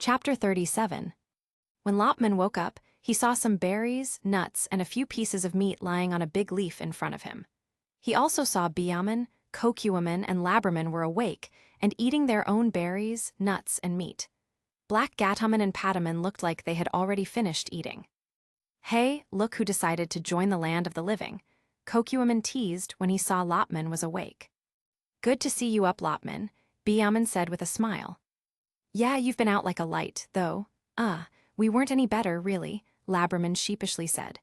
Chapter 37. When Lopman woke up, he saw some berries, nuts, and a few pieces of meat lying on a big leaf in front of him. He also saw Biaman, Kokuaman, and Labraman were awake and eating their own berries, nuts, and meat. Black Gataman and Pataman looked like they had already finished eating. "Hey, look who decided to join the land of the living," Kokuaman teased when he saw Lopman was awake. "Good to see you up, Lopman," Biaman said with a smile. "Yeah, you've been out like a light, though. We weren't any better, really," Labraman sheepishly said.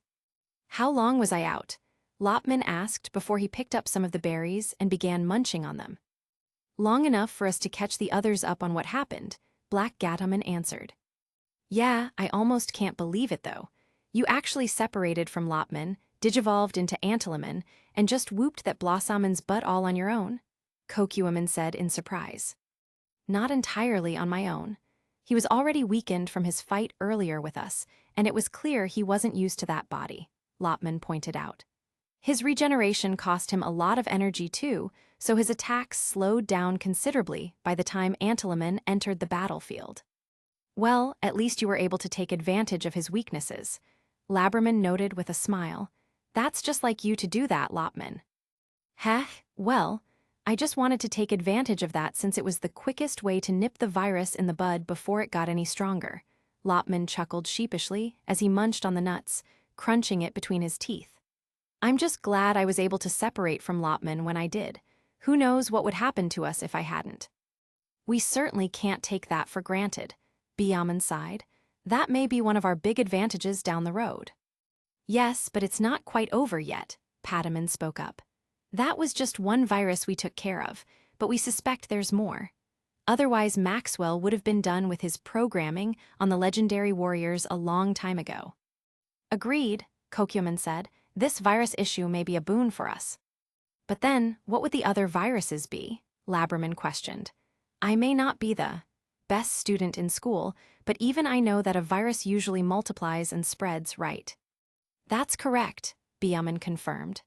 "How long was I out?" Lopman asked before he picked up some of the berries and began munching on them. "Long enough for us to catch the others up on what happened," Black Gataman answered. "Yeah, I almost can't believe it, though. You actually separated from Lopman, digivolved into Antilaman, and just whooped that Blossoman's butt all on your own," Kokuaman said in surprise. "Not entirely on my own. He was already weakened from his fight earlier with us, and it was clear he wasn't used to that body," Lopman pointed out. "His regeneration cost him a lot of energy too, so his attacks slowed down considerably by the time Antilaman entered the battlefield." "Well, at least you were able to take advantage of his weaknesses," Labraman noted with a smile. "That's just like you to do that, Lopman." "Heh, well, I just wanted to take advantage of that since it was the quickest way to nip the virus in the bud before it got any stronger," Lopman chuckled sheepishly as he munched on the nuts, crunching it between his teeth. "I'm just glad I was able to separate from Lopman when I did. Who knows what would happen to us if I hadn't?" "We certainly can't take that for granted," Biaman sighed. "That may be one of our big advantages down the road." "Yes, but it's not quite over yet," Pataman spoke up. "That was just one virus we took care of, but we suspect there's more. Otherwise, Maxwell would have been done with his programming on the legendary warriors a long time ago." "Agreed," Kokuaman said. "This virus issue may be a boon for us." "But then, what would the other viruses be?" Labraman questioned. "I may not be the best student in school, but even I know that a virus usually multiplies and spreads, right?" "That's correct," Biaman confirmed.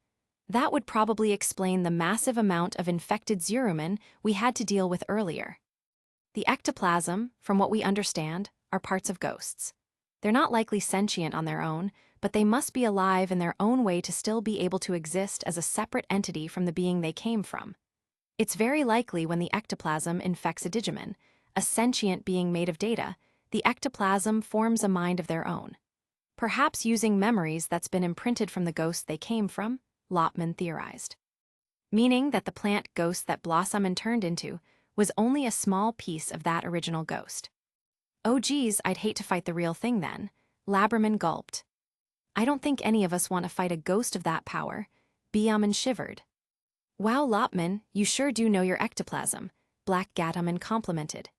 "That would probably explain the massive amount of infected Zeruman we had to deal with earlier. The ectoplasm, from what we understand, are parts of ghosts. They're not likely sentient on their own, but they must be alive in their own way to still be able to exist as a separate entity from the being they came from. It's very likely when the ectoplasm infects a Digimon, a sentient being made of data, the ectoplasm forms a mind of their own. Perhaps using memories that's been imprinted from the ghost they came from," Lopman theorized. "Meaning that the plant ghost that Blossoman turned into was only a small piece of that original ghost." "Oh geez, I'd hate to fight the real thing then," Labraman gulped. "I don't think any of us want to fight a ghost of that power," Biaman shivered. "Wow, Lopman, you sure do know your ectoplasm," Black Gataman complimented.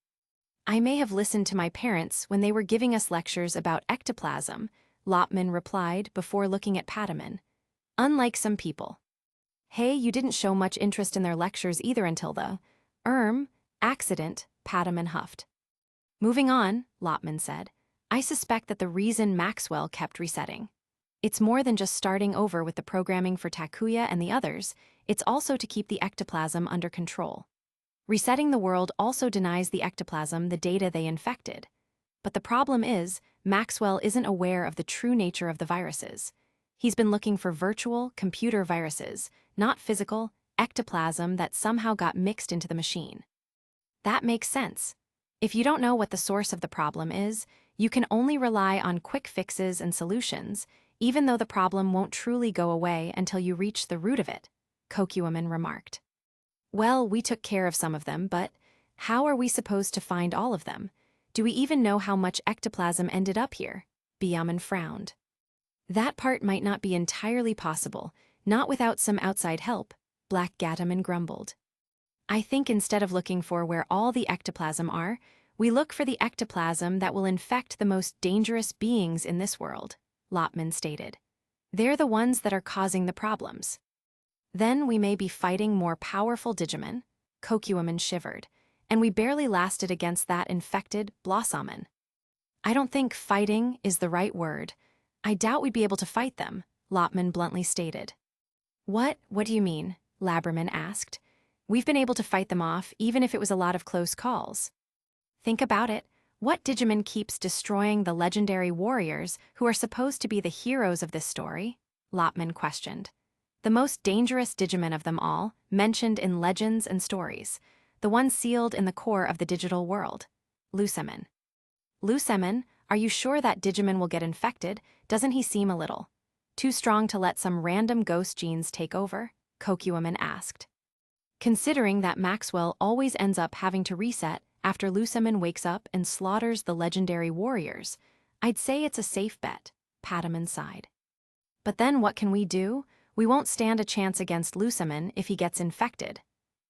"I may have listened to my parents when they were giving us lectures about ectoplasm," Lopman replied before looking at Pataman. "Unlike some people." "Hey, you didn't show much interest in their lectures either until the accident," Pataman huffed. "Moving on," Lopman said. "I suspect that the reason Maxwell kept resetting. It's more than just starting over with the programming for Takuya and the others, it's also to keep the ectoplasm under control. Resetting the world also denies the ectoplasm the data they infected. But the problem is, Maxwell isn't aware of the true nature of the viruses. He's been looking for virtual, computer viruses, not physical, ectoplasm that somehow got mixed into the machine." "That makes sense. If you don't know what the source of the problem is, you can only rely on quick fixes and solutions, even though the problem won't truly go away until you reach the root of it," Kokuaman remarked. "Well, we took care of some of them, but how are we supposed to find all of them? Do we even know how much ectoplasm ended up here?" Biaman frowned. "That part might not be entirely possible, not without some outside help," Black Gataman grumbled. "I think instead of looking for where all the ectoplasm are, we look for the ectoplasm that will infect the most dangerous beings in this world," Lopman stated. "They're the ones that are causing the problems. Then we may be fighting more powerful Digimon," Kokuaman shivered, "and we barely lasted against that infected Blossoman." "I don't think fighting is the right word. I doubt we'd be able to fight them," Lopman bluntly stated. What do you mean?" Labraman asked. "We've been able to fight them off even if it was a lot of close calls." "Think about it. What Digimon keeps destroying the legendary warriors who are supposed to be the heroes of this story? Lopman questioned. The most dangerous Digimon of them all, mentioned in legends and stories. The one sealed in the core of the digital world. Lucemin. Lucemin, are you sure that Digimon will get infected? Doesn't he seem a little too strong to let some random ghost genes take over? Kokuaman asked. Considering that Maxwell always ends up having to reset after Lucemin wakes up and slaughters the legendary warriors, I'd say it's a safe bet, Pataman sighed. But then what can we do? We won't stand a chance against Lucemin if he gets infected,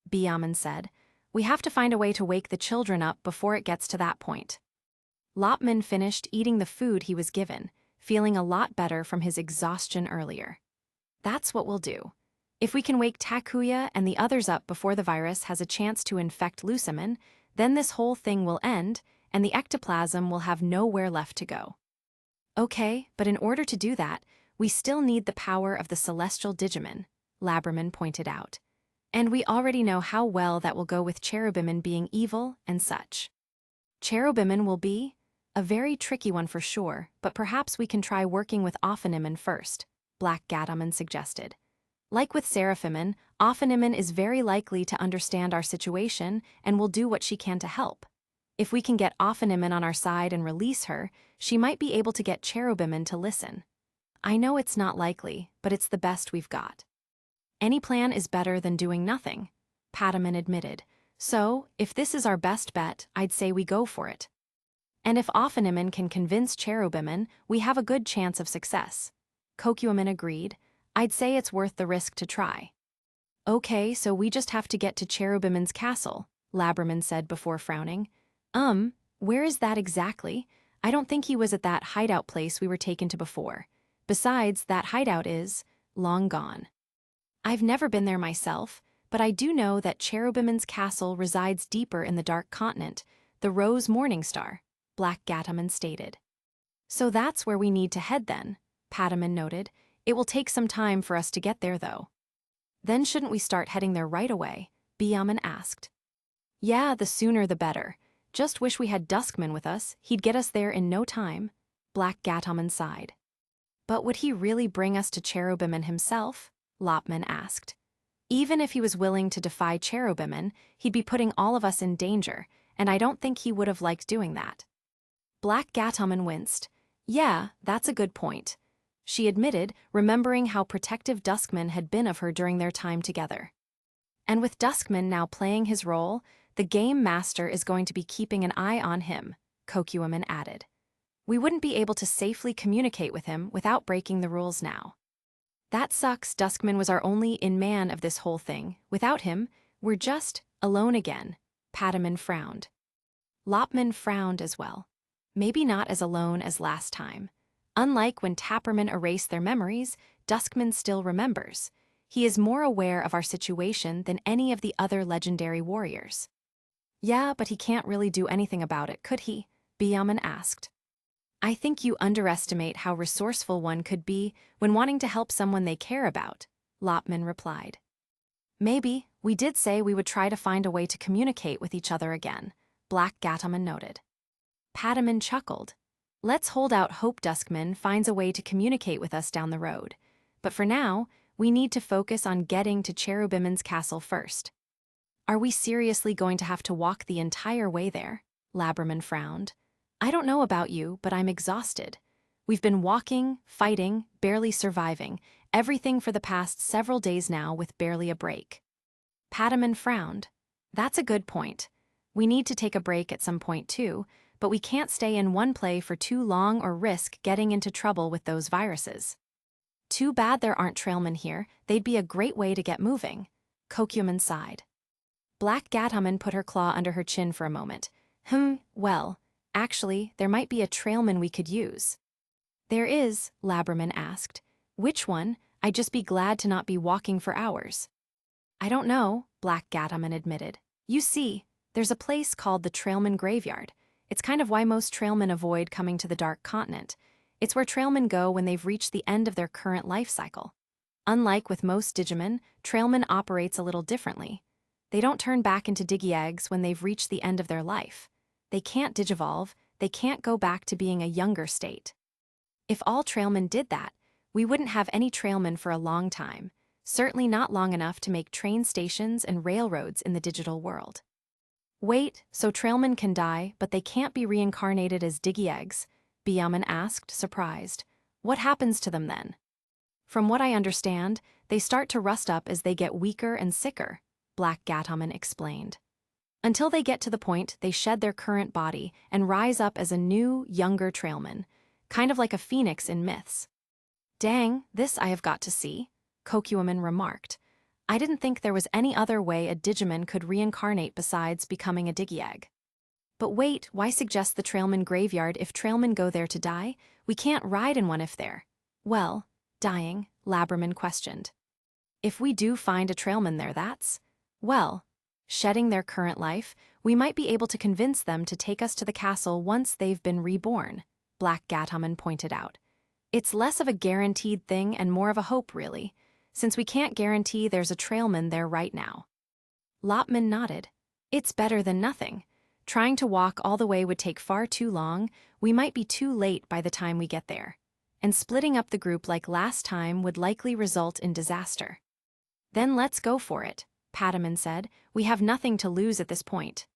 Biaman said. We have to find a way to wake the children up before it gets to that point. Lopman finished eating the food he was given, feeling a lot better from his exhaustion earlier. That's what we'll do. If we can wake Takuya and the others up before the virus has a chance to infect Lucemin, then this whole thing will end, and the ectoplasm will have nowhere left to go. Okay, but in order to do that, we still need the power of the celestial Digimon, Labraman pointed out. And we already know how well that will go with Cherubimon being evil and such. Cherubimon will be a very tricky one for sure, but perhaps we can try working with Ophanimon first, Black Gatomon suggested. Like with Seraphimon, Ophanimon is very likely to understand our situation and will do what she can to help. If we can get Ophanimon on our side and release her, she might be able to get Cherubimon to listen. I know it's not likely, but it's the best we've got. Any plan is better than doing nothing, Pataman admitted. So, if this is our best bet, I'd say we go for it. And if Ophanimon can convince Cherubimon, we have a good chance of success. Kokuaman agreed. I'd say it's worth the risk to try. Okay, so we just have to get to Cherubimon's castle, Labraman said before frowning. Where is that exactly? I don't think he was at that hideout place we were taken to before. Besides, that hideout is long gone. I've never been there myself, but I do know that Cherubimon's castle resides deeper in the Dark Continent, the Rose Morningstar, Black Gatomon stated. So that's where we need to head then, Pataman noted. It will take some time for us to get there though. Then shouldn't we start heading there right away? Biaman asked. Yeah, the sooner the better. Just wish we had Duskman with us, he'd get us there in no time, Black Gatomon sighed. But would he really bring us to Cherubimon himself? Lopman asked. Even if he was willing to defy Cherubimon, he'd be putting all of us in danger, and I don't think he would have liked doing that. Black Gatomon winced. Yeah, that's a good point, she admitted, remembering how protective Duskman had been of her during their time together. And with Duskman now playing his role, the game master is going to be keeping an eye on him, Kokuaman added. We wouldn't be able to safely communicate with him without breaking the rules now. That sucks. Duskman was our only in-man of this whole thing. Without him, we're just alone again, Pataman frowned. Lopman frowned as well. Maybe not as alone as last time. Unlike when Tapperman erased their memories, Duskman still remembers. He is more aware of our situation than any of the other legendary warriors. Yeah, but he can't really do anything about it, could he? Biaman asked. I think you underestimate how resourceful one could be when wanting to help someone they care about, Lopman replied. Maybe, we did say we would try to find a way to communicate with each other again, Black Gatomon noted. Pataman chuckled. Let's hold out hope Duskman finds a way to communicate with us down the road. But for now, we need to focus on getting to Cherubimon's castle first. Are we seriously going to have to walk the entire way there? Labraman frowned. I don't know about you, but I'm exhausted. We've been walking, fighting, barely surviving, everything for the past several days now with barely a break. Pataman frowned. That's a good point. We need to take a break at some point too, but we can't stay in one place for too long or risk getting into trouble with those viruses. Too bad there aren't trailmen here, they'd be a great way to get moving. Kokuaman sighed. Black Gatomon put her claw under her chin for a moment. Well, actually, there might be a trailman we could use. There is, Labraman asked. Which one? I'd just be glad to not be walking for hours. I don't know, Black Gatomon admitted. You see, there's a place called the Trailman Graveyard. It's kind of why most trailmen avoid coming to the Dark Continent. It's where trailmen go when they've reached the end of their current life cycle. Unlike with most Digimon, trailman operates a little differently. They don't turn back into Digi eggs when they've reached the end of their life. They can't digivolve, they can't go back to being a younger state. If all trailmen did that, we wouldn't have any trailmen for a long time, certainly not long enough to make train stations and railroads in the digital world. Wait, so trailmen can die, but they can't be reincarnated as Diggy-eggs? Byaman asked, surprised. What happens to them then? From what I understand, they start to rust up as they get weaker and sicker, Black Gataman explained. Until they get to the point they shed their current body and rise up as a new, younger trailman, kind of like a phoenix in myths. Dang, this I have got to see, Kokuaman remarked. I didn't think there was any other way a Digimon could reincarnate besides becoming a Diggy-egg. But wait, why suggest the Trailman graveyard if trailmen go there to die? We can't ride in one if they're, well, dying, Laberman questioned. If we do find a trailman there that's, well, shedding their current life, we might be able to convince them to take us to the castle once they've been reborn, Black Gataman pointed out. It's less of a guaranteed thing and more of a hope, really, since we can't guarantee there's a trailman there right now. Lopman nodded. It's better than nothing. Trying to walk all the way would take far too long, we might be too late by the time we get there. And splitting up the group like last time would likely result in disaster. Then let's go for it, Pataman said. We have nothing to lose at this point.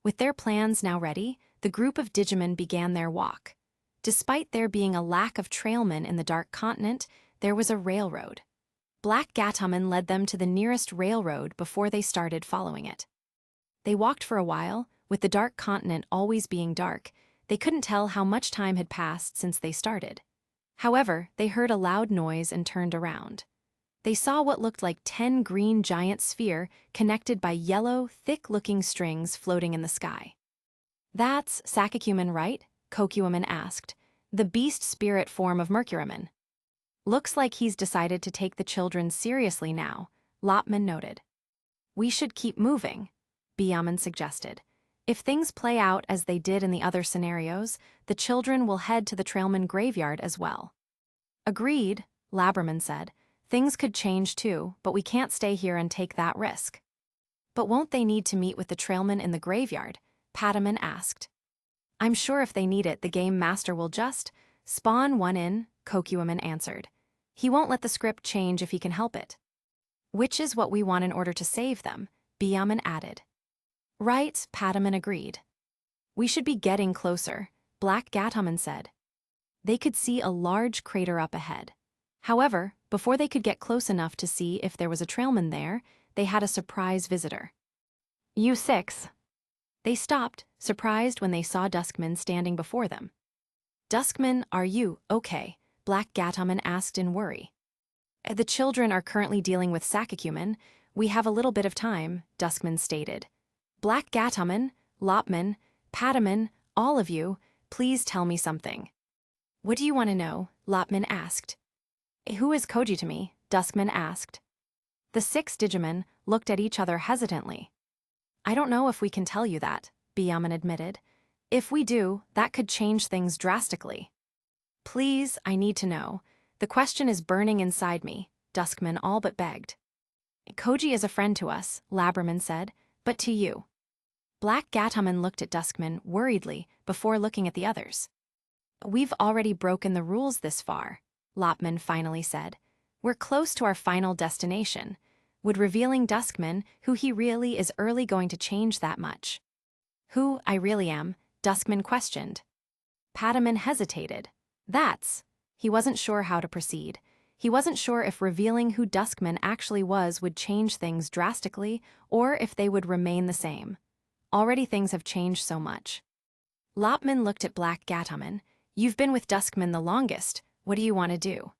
With their plans now ready, the group of Digimon began their walk. Despite there being a lack of trailmen in the Dark Continent, there was a railroad. Black Gataman led them to the nearest railroad before they started following it. They walked for a while, with the Dark Continent always being dark. They couldn't tell how much time had passed since they started. However, they heard a loud noise and turned around. They saw what looked like 10 green giant spheres connected by yellow, thick-looking strings floating in the sky. That's Sakakuman, right? Kokuaman asked. The beast spirit form of Mercuriman. Looks like he's decided to take the children seriously now, Lopman noted. We should keep moving, Byaman suggested. If things play out as they did in the other scenarios, the children will head to the Trailman graveyard as well. Agreed, Laberman said. Things could change too, but we can't stay here and take that risk. But won't they need to meet with the Trailman in the graveyard? Pataman asked. I'm sure if they need it, the game master will just spawn one in, Kokuaman answered. He won't let the script change if he can help it. Which is what we want in order to save them, Byaman added. Right, Pataman agreed. We should be getting closer, Black Gataman said. They could see a large crater up ahead. However, before they could get close enough to see if there was a trailman there, they had a surprise visitor. You six. They stopped, surprised when they saw Duskman standing before them. Duskman, are you okay? Black Gataman asked in worry. The children are currently dealing with Sakakuman. We have a little bit of time, Duskman stated. Black Gataman, Lopman, Pataman, all of you, please tell me something. What do you want to know? Lopman asked. Who is Koji to me? Duskman asked. The 6 Digimon looked at each other hesitantly. I don't know if we can tell you that, Byaman admitted. If we do, that could change things drastically. Please, I need to know. The question is burning inside me, Duskman all but begged. Koji is a friend to us, Laberman said, but to you. Black Gataman looked at Duskman worriedly before looking at the others. We've already broken the rules this far, Lopman finally said. We're close to our final destination. Would revealing Duskman who he really is early going to change that much? Who I really am, Duskman questioned. Pataman hesitated. He wasn't sure how to proceed. He wasn't sure if revealing who Duskman actually was would change things drastically or if they would remain the same. Already things have changed so much. Lopman looked at Black Gataman. You've been with Duskman the longest. What do you want to do?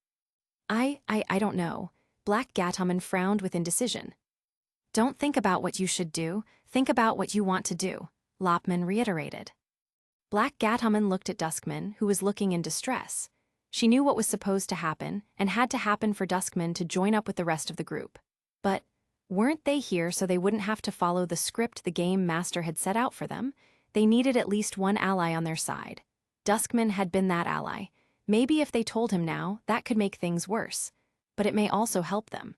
I don't know. Black Gataman frowned with indecision. Don't think about what you should do. Think about what you want to do, Lopman reiterated. Black Gataman looked at Duskman, who was looking in distress. She knew what was supposed to happen and had to happen for Duskman to join up with the rest of the group. But weren't they here so they wouldn't have to follow the script the game master had set out for them? They needed at least one ally on their side. Duskman had been that ally. Maybe if they told him now, that could make things worse. But it may also help them.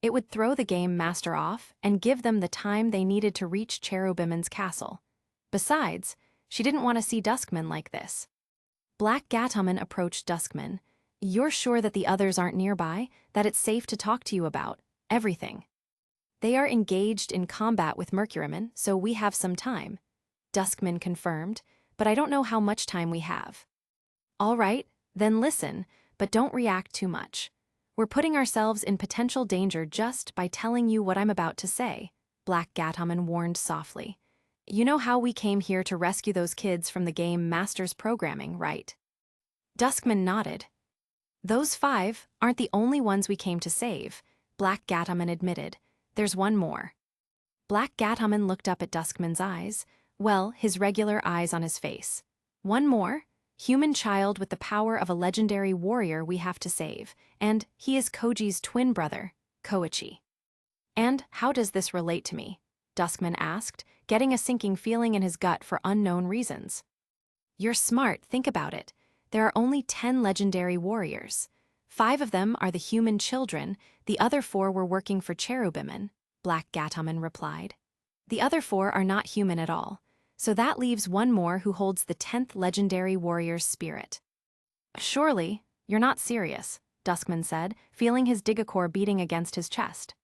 It would throw the game master off and give them the time they needed to reach Cherubiman's castle. Besides, she didn't want to see Duskman like this. Black Gatomon approached Duskman. You're sure that the others aren't nearby, that it's safe to talk to you about everything? They are engaged in combat with Mercuryman, so we have some time. Duskman confirmed, but I don't know how much time we have. All right, then listen, but don't react too much. We're putting ourselves in potential danger just by telling you what I'm about to say, Black Gatomon warned softly. You know how we came here to rescue those kids from the game Master's programming, right? Duskman nodded. Those 5 aren't the only ones we came to save, Black Gatomon admitted. There's one more. Black Gatomon looked up at Duskman's eyes, well, his regular eyes on his face. One more? Human child with the power of a legendary warrior we have to save, and he is Koji's twin brother, Koichi. And how does this relate to me? Duskman asked, getting a sinking feeling in his gut for unknown reasons. You're smart, think about it. There are only 10 legendary warriors. 5 of them are the human children, the other 4 were working for Cherubimon, Black Gatomon replied. The other 4 are not human at all, so that leaves one more who holds the 10th legendary warrior's spirit. Surely, you're not serious, Duskman said, feeling his Digicor beating against his chest.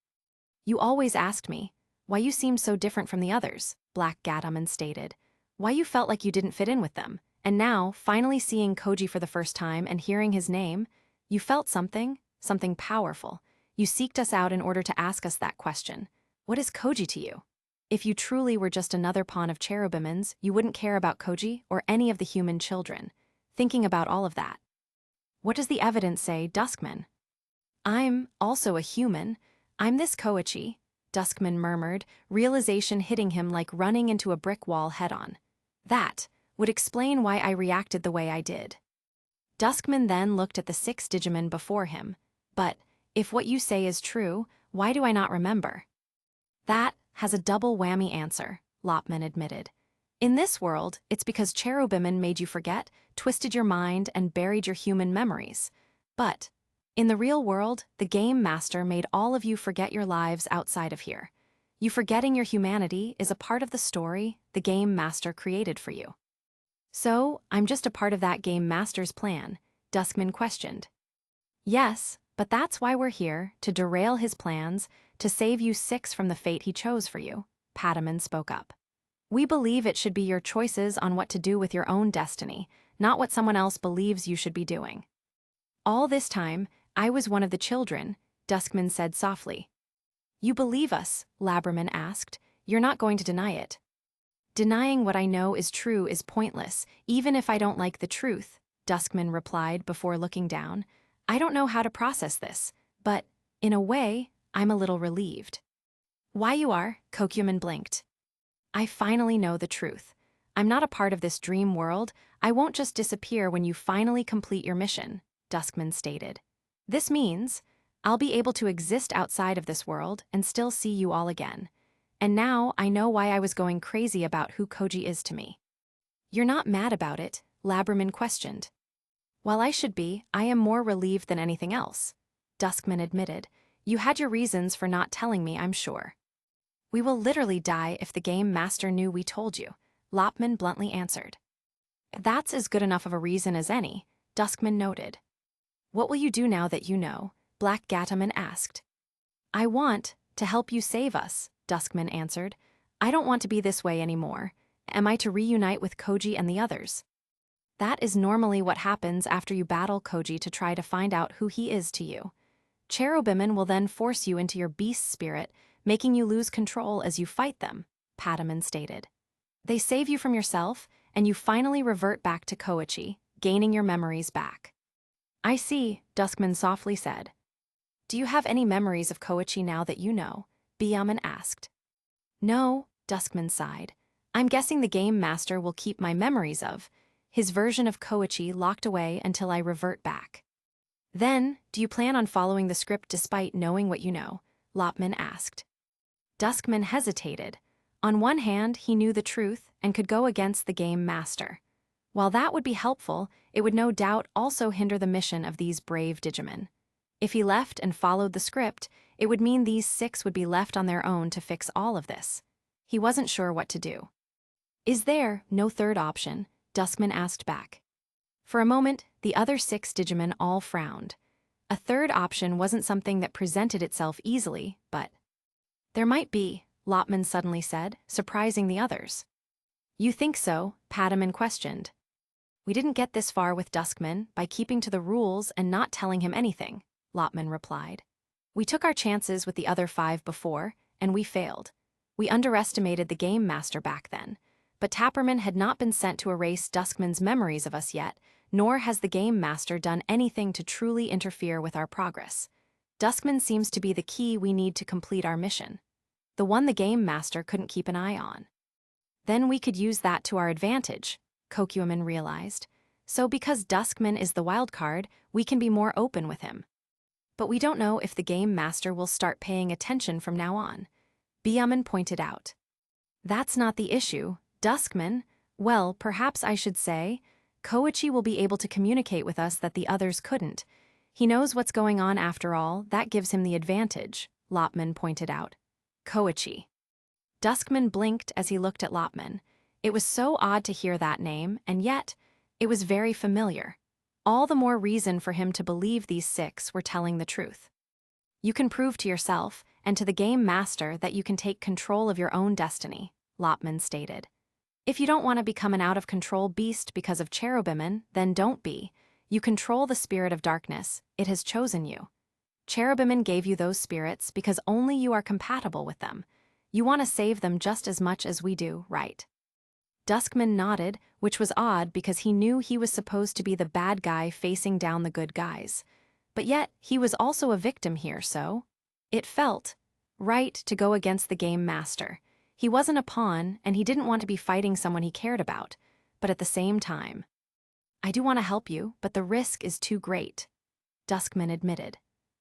You always asked me why you seemed so different from the others, Black Gatomon stated. Why you felt like you didn't fit in with them, and now, finally seeing Koji for the first time and hearing his name, you felt something powerful. You seeked us out in order to ask us that question. What is Koji to you? If you truly were just another pawn of Cherubimon's, you wouldn't care about Koji or any of the human children. Thinking about all of that. What does the evidence say, Duskman? I'm also a human. I'm this Koichi, Duskman murmured, realization hitting him like running into a brick wall head-on. That would explain why I reacted the way I did. Duskman then looked at the 6 Digimon before him. But, if what you say is true, why do I not remember? That has a double whammy answer, Lopman admitted. In this world, it's because Cherubimon made you forget, twisted your mind, and buried your human memories. But in the real world, the Game Master made all of you forget your lives outside of here. You forgetting your humanity is a part of the story the Game Master created for you. So, I'm just a part of that Game Master's plan, Duskman questioned. Yes, but that's why we're here, to derail his plans, to save you 6 from the fate he chose for you, Patamon spoke up. We believe it should be your choices on what to do with your own destiny, not what someone else believes you should be doing. All this time, I was one of the children, Duskman said softly. You believe us, Labramon asked. You're not going to deny it. Denying what I know is true is pointless, even if I don't like the truth, Duskman replied before looking down. I don't know how to process this, but, in a way, I'm a little relieved. Why you are, Kokyuman blinked. I finally know the truth. I'm not a part of this dream world. I won't just disappear when you finally complete your mission, Duskman stated. This means I'll be able to exist outside of this world and still see you all again. And now I know why I was going crazy about who Koji is to me. You're not mad about it, Labramon questioned. While I should be, I am more relieved than anything else, Duskman admitted. You had your reasons for not telling me, I'm sure. We will literally die if the Game Master knew we told you, Lopman bluntly answered. That's as good enough of a reason as any, Duskman noted. What will you do now that you know? Black Gatomon asked. I want to help you save us, Duskman answered. I don't want to be this way anymore. Am I to reunite with Koji and the others? That is normally what happens after you battle Koji to try to find out who he is to you. Cherubimon will then force you into your beast spirit, making you lose control as you fight them, Patamon stated. They save you from yourself, and you finally revert back to Koichi, gaining your memories back. I see, Duskman softly said. Do you have any memories of Koichi now that you know? Byaman asked. No, Duskman sighed. I'm guessing the Game Master will keep my memories of his version of Koichi locked away until I revert back. Then, do you plan on following the script despite knowing what you know? Lopman asked. Duskman hesitated. On one hand, he knew the truth and could go against the Game Master. While that would be helpful, it would no doubt also hinder the mission of these brave Digimon. If he left and followed the script, it would mean these 6 would be left on their own to fix all of this. He wasn't sure what to do. Is there no third option? Duskman asked back. For a moment, the other 6 Digimon all frowned. A third option wasn't something that presented itself easily, but... There might be, Lopman suddenly said, surprising the others. You think so? Pataman questioned. We didn't get this far with Duskman by keeping to the rules and not telling him anything, Lopman replied. We took our chances with the other 5 before, and we failed. We underestimated the game master back then, but Tapperman had not been sent to erase Duskman's memories of us yet, nor has the game master done anything to truly interfere with our progress. Duskman seems to be the key we need to complete our mission. The one the game master couldn't keep an eye on. Then we could use that to our advantage, Kokuaman realized. So because Duskman is the wild card, we can be more open with him. But we don't know if the game master will start paying attention from now on. Byaman pointed out. That's not the issue. Duskman, well, perhaps I should say, Koichi will be able to communicate with us that the others couldn't. He knows what's going on after all, that gives him the advantage, Lopman pointed out. Koichi. Duskman blinked as he looked at Lopman. It was so odd to hear that name, and yet, it was very familiar. All the more reason for him to believe these 6 were telling the truth. You can prove to yourself, and to the game master, that you can take control of your own destiny, Lopman stated. If you don't want to become an out-of-control beast because of Cherubiman, then don't be. You control the spirit of darkness. It has chosen you. Cherubiman gave you those spirits because only you are compatible with them. You want to save them just as much as we do, right? Duskman nodded, which was odd because he knew he was supposed to be the bad guy facing down the good guys. But yet, he was also a victim here, so... It felt right to go against the game master. He wasn't a pawn, and he didn't want to be fighting someone he cared about. But at the same time... I do want to help you, but the risk is too great, Duskman admitted.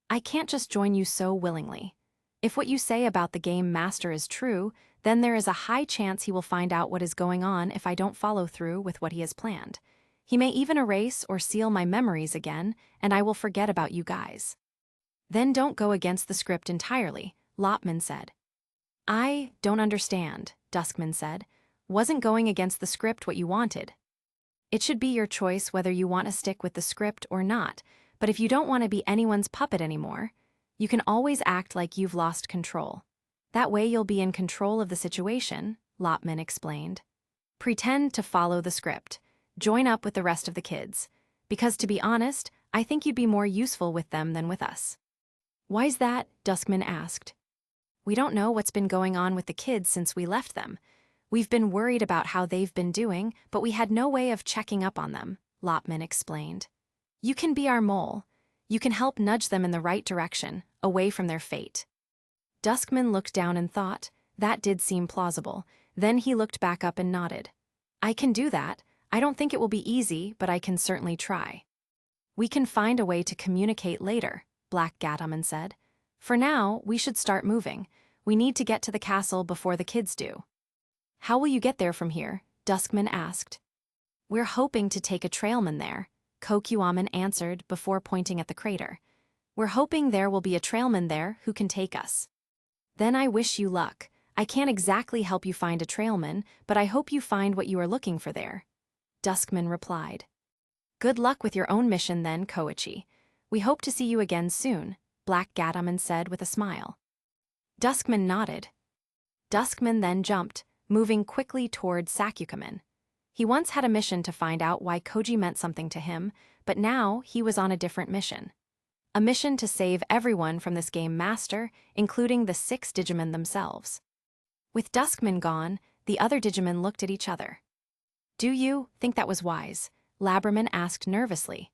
I can't just join you so willingly. If what you say about the game master is true, then there is a high chance he will find out what is going on if I don't follow through with what he has planned. He may even erase or seal my memories again, and I will forget about you guys. Then don't go against the script entirely, Lopman said. I don't understand, Duskman said. Wasn't going against the script what you wanted? It should be your choice whether you want to stick with the script or not, but if you don't want to be anyone's puppet anymore, you can always act like you've lost control. That way you'll be in control of the situation, Lopman explained. Pretend to follow the script. Join up with the rest of the kids. Because to be honest, I think you'd be more useful with them than with us. Why's that? Duskman asked. We don't know what's been going on with the kids since we left them. We've been worried about how they've been doing, but we had no way of checking up on them, Lopman explained. You can be our mole. You can help nudge them in the right direction, away from their fate. Duskman looked down and thought, that did seem plausible. Then he looked back up and nodded. I can do that. I don't think it will be easy, but I can certainly try. We can find a way to communicate later, Black Gataman said. For now, we should start moving. We need to get to the castle before the kids do. How will you get there from here? Duskman asked. We're hoping to take a trailman there, Kokuaman answered before pointing at the crater. We're hoping there will be a trailman there who can take us. Then I wish you luck. I can't exactly help you find a trailman, but I hope you find what you are looking for there. Duskman replied. Good luck with your own mission then, Koichi. We hope to see you again soon, Black Gataman said with a smile. Duskman nodded. Duskman then jumped, moving quickly toward Sakukaman. He once had a mission to find out why Koji meant something to him, but now he was on a different mission. A mission to save everyone from this game master, including the 6 Digimon themselves. With Duskman gone, the other Digimon looked at each other. Do you think that was wise? Labberman asked nervously.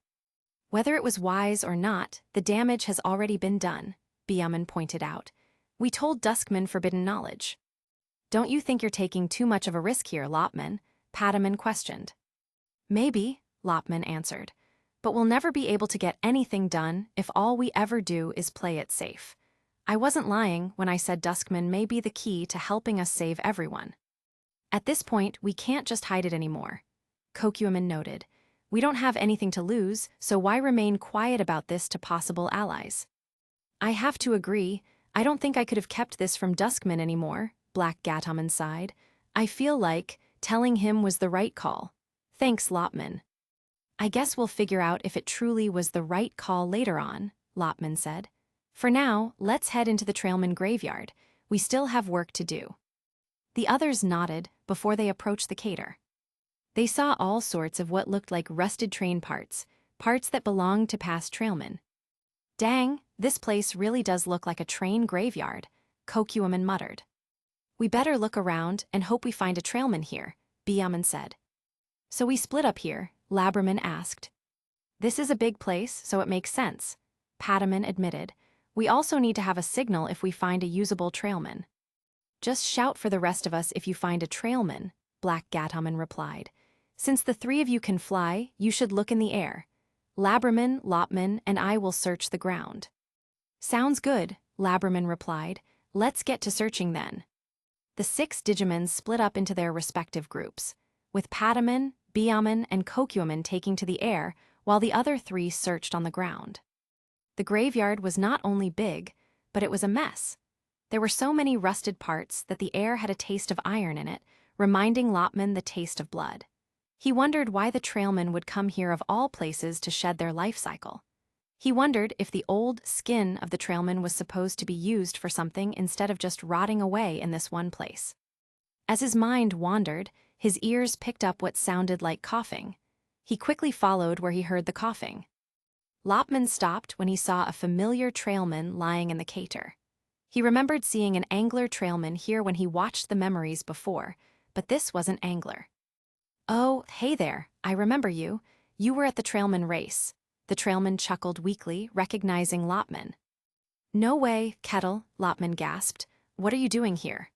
Whether it was wise or not, the damage has already been done, Byaman pointed out. We told Duskman forbidden knowledge. Don't you think you're taking too much of a risk here, Lopman? Pataman questioned. Maybe, Lopman answered, but we'll never be able to get anything done if all we ever do is play it safe. I wasn't lying when I said Duskman may be the key to helping us save everyone. At this point, we can't just hide it anymore, Kokuaman noted. We don't have anything to lose, so why remain quiet about this to possible allies? I have to agree. I don't think I could have kept this from Duskman anymore, Black Gataman sighed. I feel like, Telling him was the right call. Thanks, Lopman. I guess we'll figure out if it truly was the right call later on, Lopman said. For now, let's head into the Trailman graveyard. We still have work to do. The others nodded before they approached the cater. They saw all sorts of what looked like rusted train parts that belonged to past trailmen. Dang, this place really does look like a train graveyard, Kokuaman muttered. We better look around and hope we find a trailman here, Biaman said. So we split up here, Labraman asked. This is a big place, so it makes sense, Pataman admitted. We also need to have a signal if we find a usable trailman. Just shout for the rest of us if you find a trailman, Black Gataman replied. Since the three of you can fly, you should look in the air. Labraman, Lopman, and I will search the ground. Sounds good, Labraman replied. Let's get to searching then. The 6 Digimons split up into their respective groups, with Pataman, Biaman, and Kokuaman taking to the air while the other 3 searched on the ground. The graveyard was not only big, but it was a mess. There were so many rusted parts that the air had a taste of iron in it, reminding Lopman the taste of blood. He wondered why the trailmen would come here of all places to shed their life cycle. He wondered if the old skin of the trailman was supposed to be used for something instead of just rotting away in this one place. As his mind wandered, his ears picked up what sounded like coughing. He quickly followed where he heard the coughing. Lopman stopped when he saw a familiar trailman lying in the cater. He remembered seeing an angler trailman here when he watched the memories before, but this wasn't angler. Oh, hey there, I remember you. You were at the trailman race. The trailman chuckled weakly, recognizing Lopman. No way, Kettle, Lopman gasped. What are you doing here?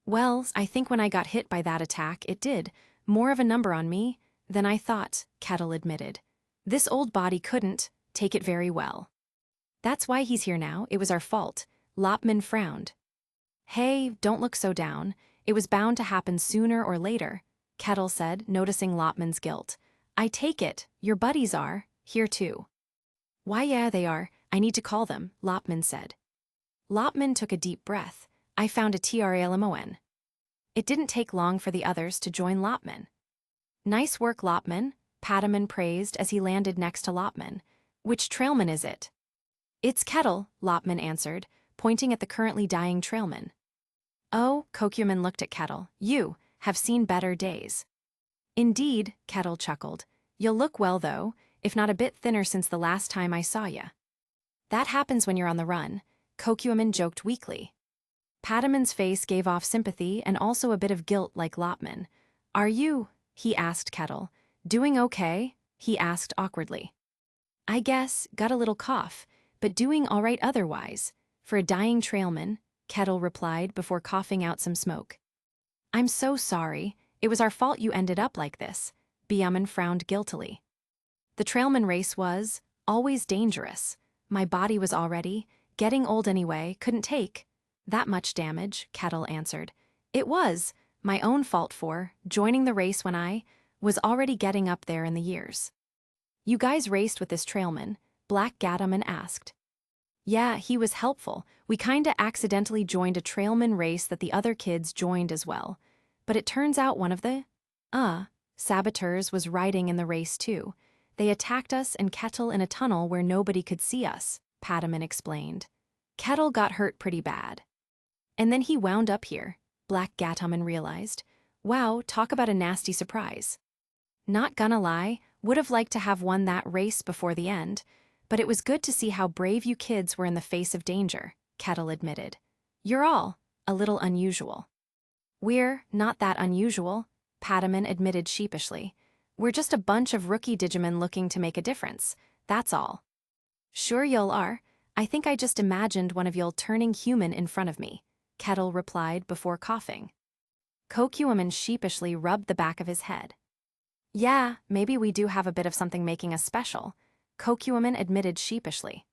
Well, I think when I got hit by that attack, it did more of a number on me than I thought, Kettle admitted. This old body couldn't take it very well. That's why he's here now. It was our fault. Lopman frowned. Hey, don't look so down. It was bound to happen sooner or later, Kettle said, noticing Lopman's guilt. I take it, your buddies are here too. Why, yeah, they are. I need to call them, Lopman said. Lopman took a deep breath. I found a TRALMON. It didn't take long for the others to join Lopman. Nice work, Lopman, Pataman praised as he landed next to Lopman. Which trailman is it? It's Kettle, Lopman answered, pointing at the currently dying trailman. Oh, Kokuaman looked at Kettle. You have seen better days. Indeed, Kettle chuckled. You'll look well, though, if not a bit thinner since the last time I saw ya. That happens when you're on the run, Kokuaman joked weakly. Pataman's face gave off sympathy and also a bit of guilt like Lopman. Are you, he asked Kettle, doing okay? He asked awkwardly. I guess, got a little cough, but doing all right otherwise. For a dying trailman, Kettle replied before coughing out some smoke. I'm so sorry. It was our fault you ended up like this, Biaman frowned guiltily. The trailman race was always dangerous. My body was already getting old anyway, couldn't take that much damage, Kettle answered. It was my own fault for joining the race when I was already getting up there in the years. You guys raced with this trailman, Black Gataman asked. Yeah, he was helpful. We kinda accidentally joined a trailman race that the other kids joined as well. But it turns out one of the saboteurs was riding in the race too. They attacked us and Kettle in a tunnel where nobody could see us, Pataman explained. Kettle got hurt pretty bad. And then he wound up here, Black Gataman realized. Wow, talk about a nasty surprise. Not gonna lie, would have liked to have won that race before the end, but it was good to see how brave you kids were in the face of danger, Kettle admitted. You're all a little unusual. We're not that unusual, Pataman admitted sheepishly. We're just a bunch of rookie Digimon looking to make a difference, that's all. Sure y'all are. I think I just imagined one of y'all turning human in front of me, Kettle replied before coughing. Kokuaman sheepishly rubbed the back of his head. Yeah, maybe we do have a bit of something making us special, Kokuaman admitted sheepishly.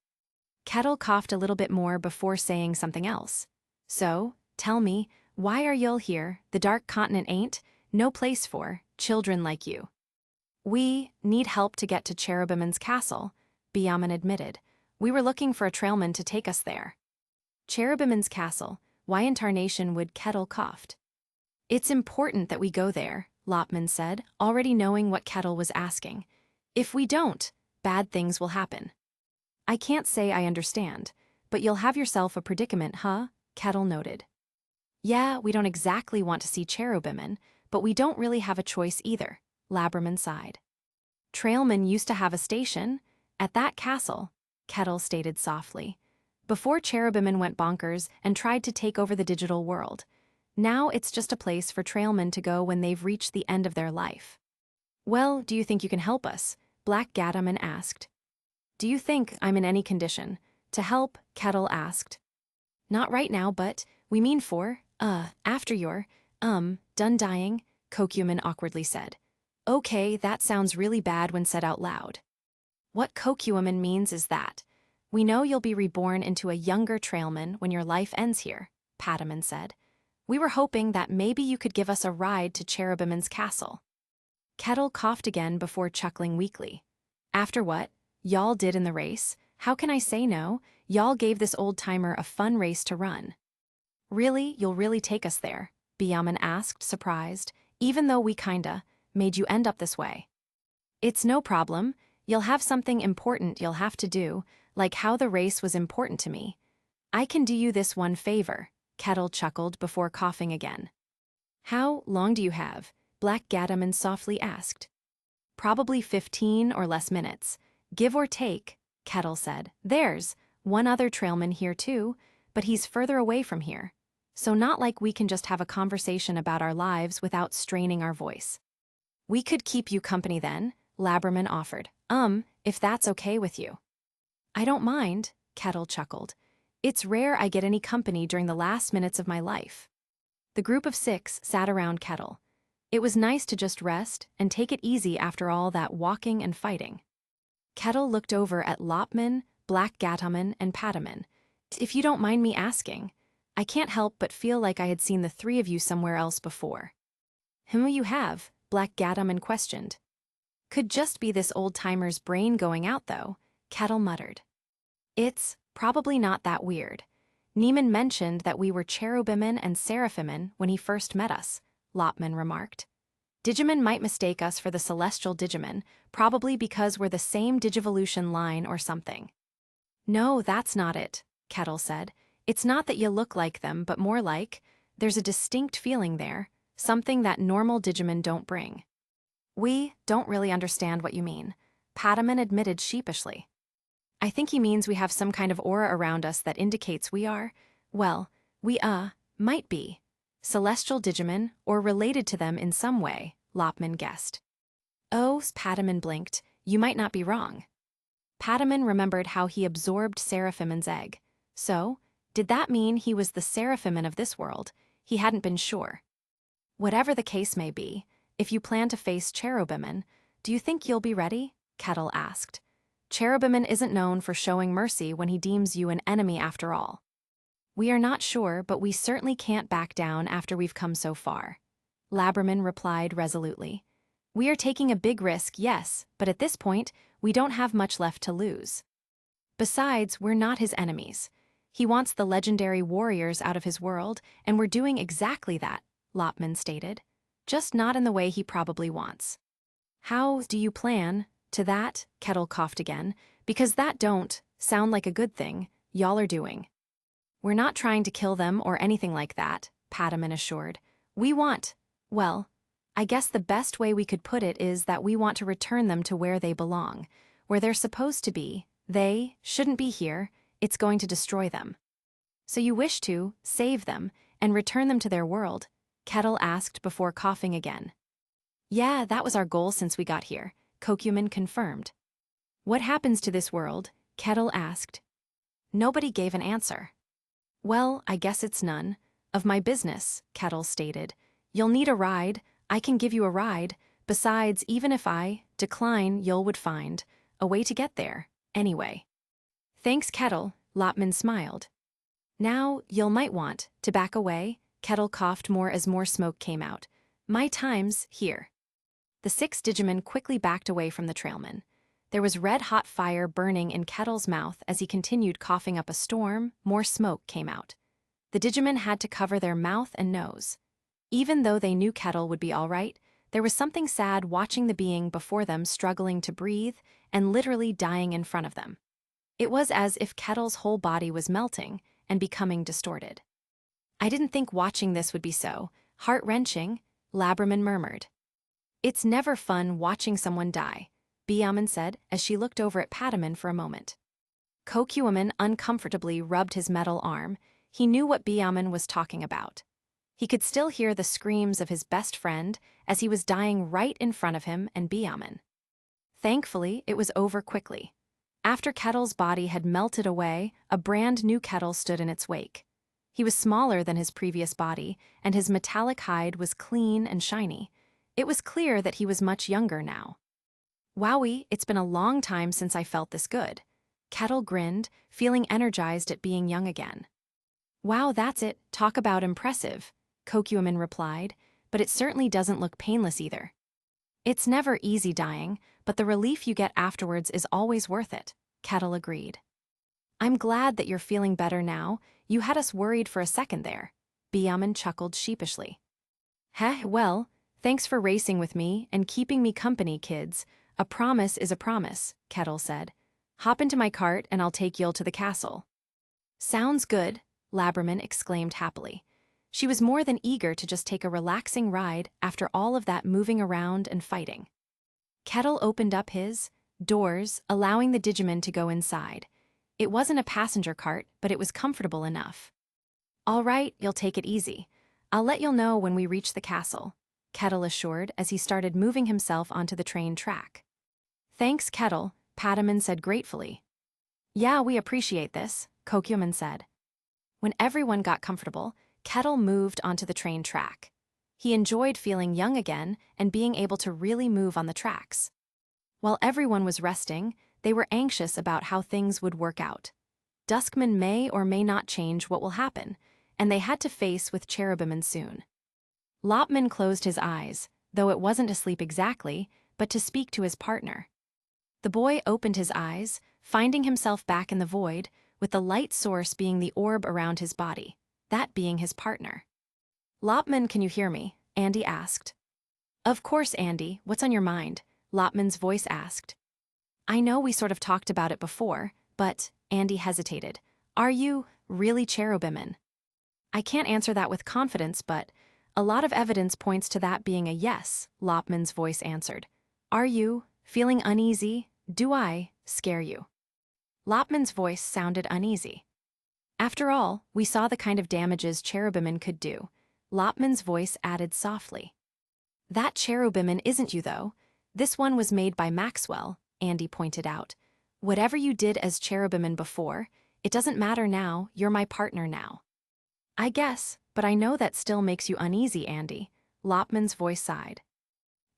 Kettle coughed a little bit more before saying something else. So, tell me, why are y'all here? The Dark Continent ain't no place for children like you. We need help to get to Cherubiman's castle, Biaman admitted. We were looking for a trailman to take us there. Cherubiman's castle, why in tarnation would Kettle coughed? It's important that we go there, Lopman said, already knowing what Kettle was asking. If we don't, bad things will happen. I can't say I understand, but you'll have yourself a predicament, huh? Kettle noted. Yeah, we don't exactly want to see Cherubiman, but we don't really have a choice either, Labraman sighed. Trailman used to have a station at that castle, Kettle stated softly, before Cherubiman went bonkers and tried to take over the digital world. Now it's just a place for trailmen to go when they've reached the end of their life. Well, do you think you can help us? Black Gataman asked. Do you think I'm in any condition to help? Kettle asked. Not right now, but we mean after you're, done dying, Kokuman awkwardly said. Okay, that sounds really bad when said out loud. What Kokuman means is that we know you'll be reborn into a younger trailman when your life ends here, Pataman said. We were hoping that maybe you could give us a ride to Cherubiman's castle. Kettle coughed again before chuckling weakly. After what y'all did in the race, how can I say no? Y'all gave this old-timer a fun race to run. Really? You'll really take us there? Biyaman asked, surprised, even though we kinda made you end up this way. It's no problem. You'll have something important you'll have to do, like how the race was important to me. I can do you this one favor, Kettle chuckled before coughing again. How long do you have? Black Gataman softly asked. Probably 15 or less minutes. Give or take, Kettle said. There's one other trailman here too, but he's further away from here. So not like we can just have a conversation about our lives without straining our voice. We could keep you company then, Labraman offered. If that's okay with you. I don't mind, Kettle chuckled. It's rare I get any company during the last minutes of my life. The group of 6 sat around Kettle. It was nice to just rest and take it easy after all that walking and fighting. Kettle looked over at Lopman, Black Gataman, and Pataman. If you don't mind me asking, I can't help but feel like I had seen the 3 of you somewhere else before. Whom you have? Black Gataman questioned. Could just be this old-timer's brain going out, though, Kettle muttered. It's probably not that weird. Neiman mentioned that we were Cherubiman and Seraphiman when he first met us, Lopman remarked. Digimon might mistake us for the celestial Digimon, probably because we're the same Digivolution line or something. No, that's not it, Kettle said. It's not that you look like them, but more like, there's a distinct feeling there, something that normal Digimon don't bring. We don't really understand what you mean, Pataman admitted sheepishly. I think he means we have some kind of aura around us that indicates we are, well, we might be celestial Digimon or related to them in some way, Lopman guessed. Oh, Pataman blinked, you might not be wrong. Pataman remembered how he absorbed Seraphiman's egg. So, did that mean he was the Seraphiman of this world? He hadn't been sure. Whatever the case may be, if you plan to face Cherubiman, do you think you'll be ready? Kettle asked. Cherubiman isn't known for showing mercy when he deems you an enemy after all. We are not sure, but we certainly can't back down after we've come so far. Labraman replied resolutely. We are taking a big risk, yes, but at this point, we don't have much left to lose. Besides, we're not his enemies. He wants the legendary warriors out of his world, and we're doing exactly that, Lopman stated. Just not in the way he probably wants. How do you plan to that? Kettle coughed again, because that don't sound like a good thing y'all are doing. We're not trying to kill them or anything like that, Pataman assured. We want, well, I guess the best way we could put it is that we want to return them to where they belong, where they're supposed to be. They shouldn't be here, it's going to destroy them. So you wish to save them and return them to their world? Kettle asked before coughing again. Yeah, that was our goal since we got here, Kokuman confirmed. What happens to this world? Kettle asked. Nobody gave an answer. Well, I guess it's none of my business, Kettle stated. You'll need a ride. I can give you a ride. Besides, even if I decline, you would find a way to get there, anyway. Thanks, Kettle, Lopman smiled. Now, you might want to back away, Kettle coughed more as more smoke came out. My time's here. The 6 Digimon quickly backed away from the trailman. There was red-hot fire burning in Kettle's mouth as he continued coughing up a storm. More smoke came out. The Digimon had to cover their mouth and nose. Even though they knew Kettle would be all right, there was something sad watching the being before them struggling to breathe and literally dying in front of them. It was as if Kettle's whole body was melting and becoming distorted. "I didn't think watching this would be so heart-wrenching," Labraman murmured. "It's never fun watching someone die," Biaman said as she looked over at Pataman for a moment. Kokuaman uncomfortably rubbed his metal arm. He knew what Biaman was talking about. He could still hear the screams of his best friend as he was dying right in front of him and Biaman. Thankfully, it was over quickly. After Kettle's body had melted away, a brand new Kettle stood in its wake. He was smaller than his previous body, and his metallic hide was clean and shiny. It was clear that he was much younger now. "Wowie, it's been a long time since I felt this good." Kettle grinned, feeling energized at being young again. "Wow, that's it. Talk about impressive," Kokuaman replied, "but it certainly doesn't look painless either." "It's never easy dying, but the relief you get afterwards is always worth it," Kettle agreed. "I'm glad that you're feeling better now. You had us worried for a second there." Biaman chuckled sheepishly. "Heh, well, thanks for racing with me and keeping me company, kids. A promise is a promise," Kettle said. "Hop into my cart and I'll take Yul to the castle." "Sounds good," Labraman exclaimed happily. She was more than eager to just take a relaxing ride after all of that moving around and fighting. Kettle opened up his doors, allowing the Digimon to go inside. It wasn't a passenger cart, but it was comfortable enough. "All right, you'll take it easy. I'll let you'll know when we reach the castle," Kettle assured as he started moving himself onto the train track. "Thanks, Kettle," Pataman said gratefully. "Yeah, we appreciate this," Kokuaman said. When everyone got comfortable, Kettle moved onto the train track. He enjoyed feeling young again and being able to really move on the tracks. While everyone was resting, they were anxious about how things would work out. Duskman may or may not change what will happen, and they had to face with Cherubiman soon. Lopman closed his eyes, though it wasn't to sleep exactly, but to speak to his partner. The boy opened his eyes, finding himself back in the void, with the light source being the orb around his body, that being his partner. "Lopman, can you hear me?" Andy asked. "Of course, Andy. What's on your mind?" Lopman's voice asked. "I know we sort of talked about it before, but," Andy hesitated, "are you really Cherubiman?" "I can't answer that with confidence, but a lot of evidence points to that being a yes," Lopman's voice answered. "Are you feeling uneasy? Do I scare you?" Lopman's voice sounded uneasy. "After all, we saw the kind of damages Cherubiman could do," Lopman's voice added softly. "That Cherubiman isn't you, though. This one was made by Maxwell," Andy pointed out. "Whatever you did as Cherubiman before, it doesn't matter now. You're my partner now." "I guess, but I know that still makes you uneasy, Andy," Lopman's voice sighed.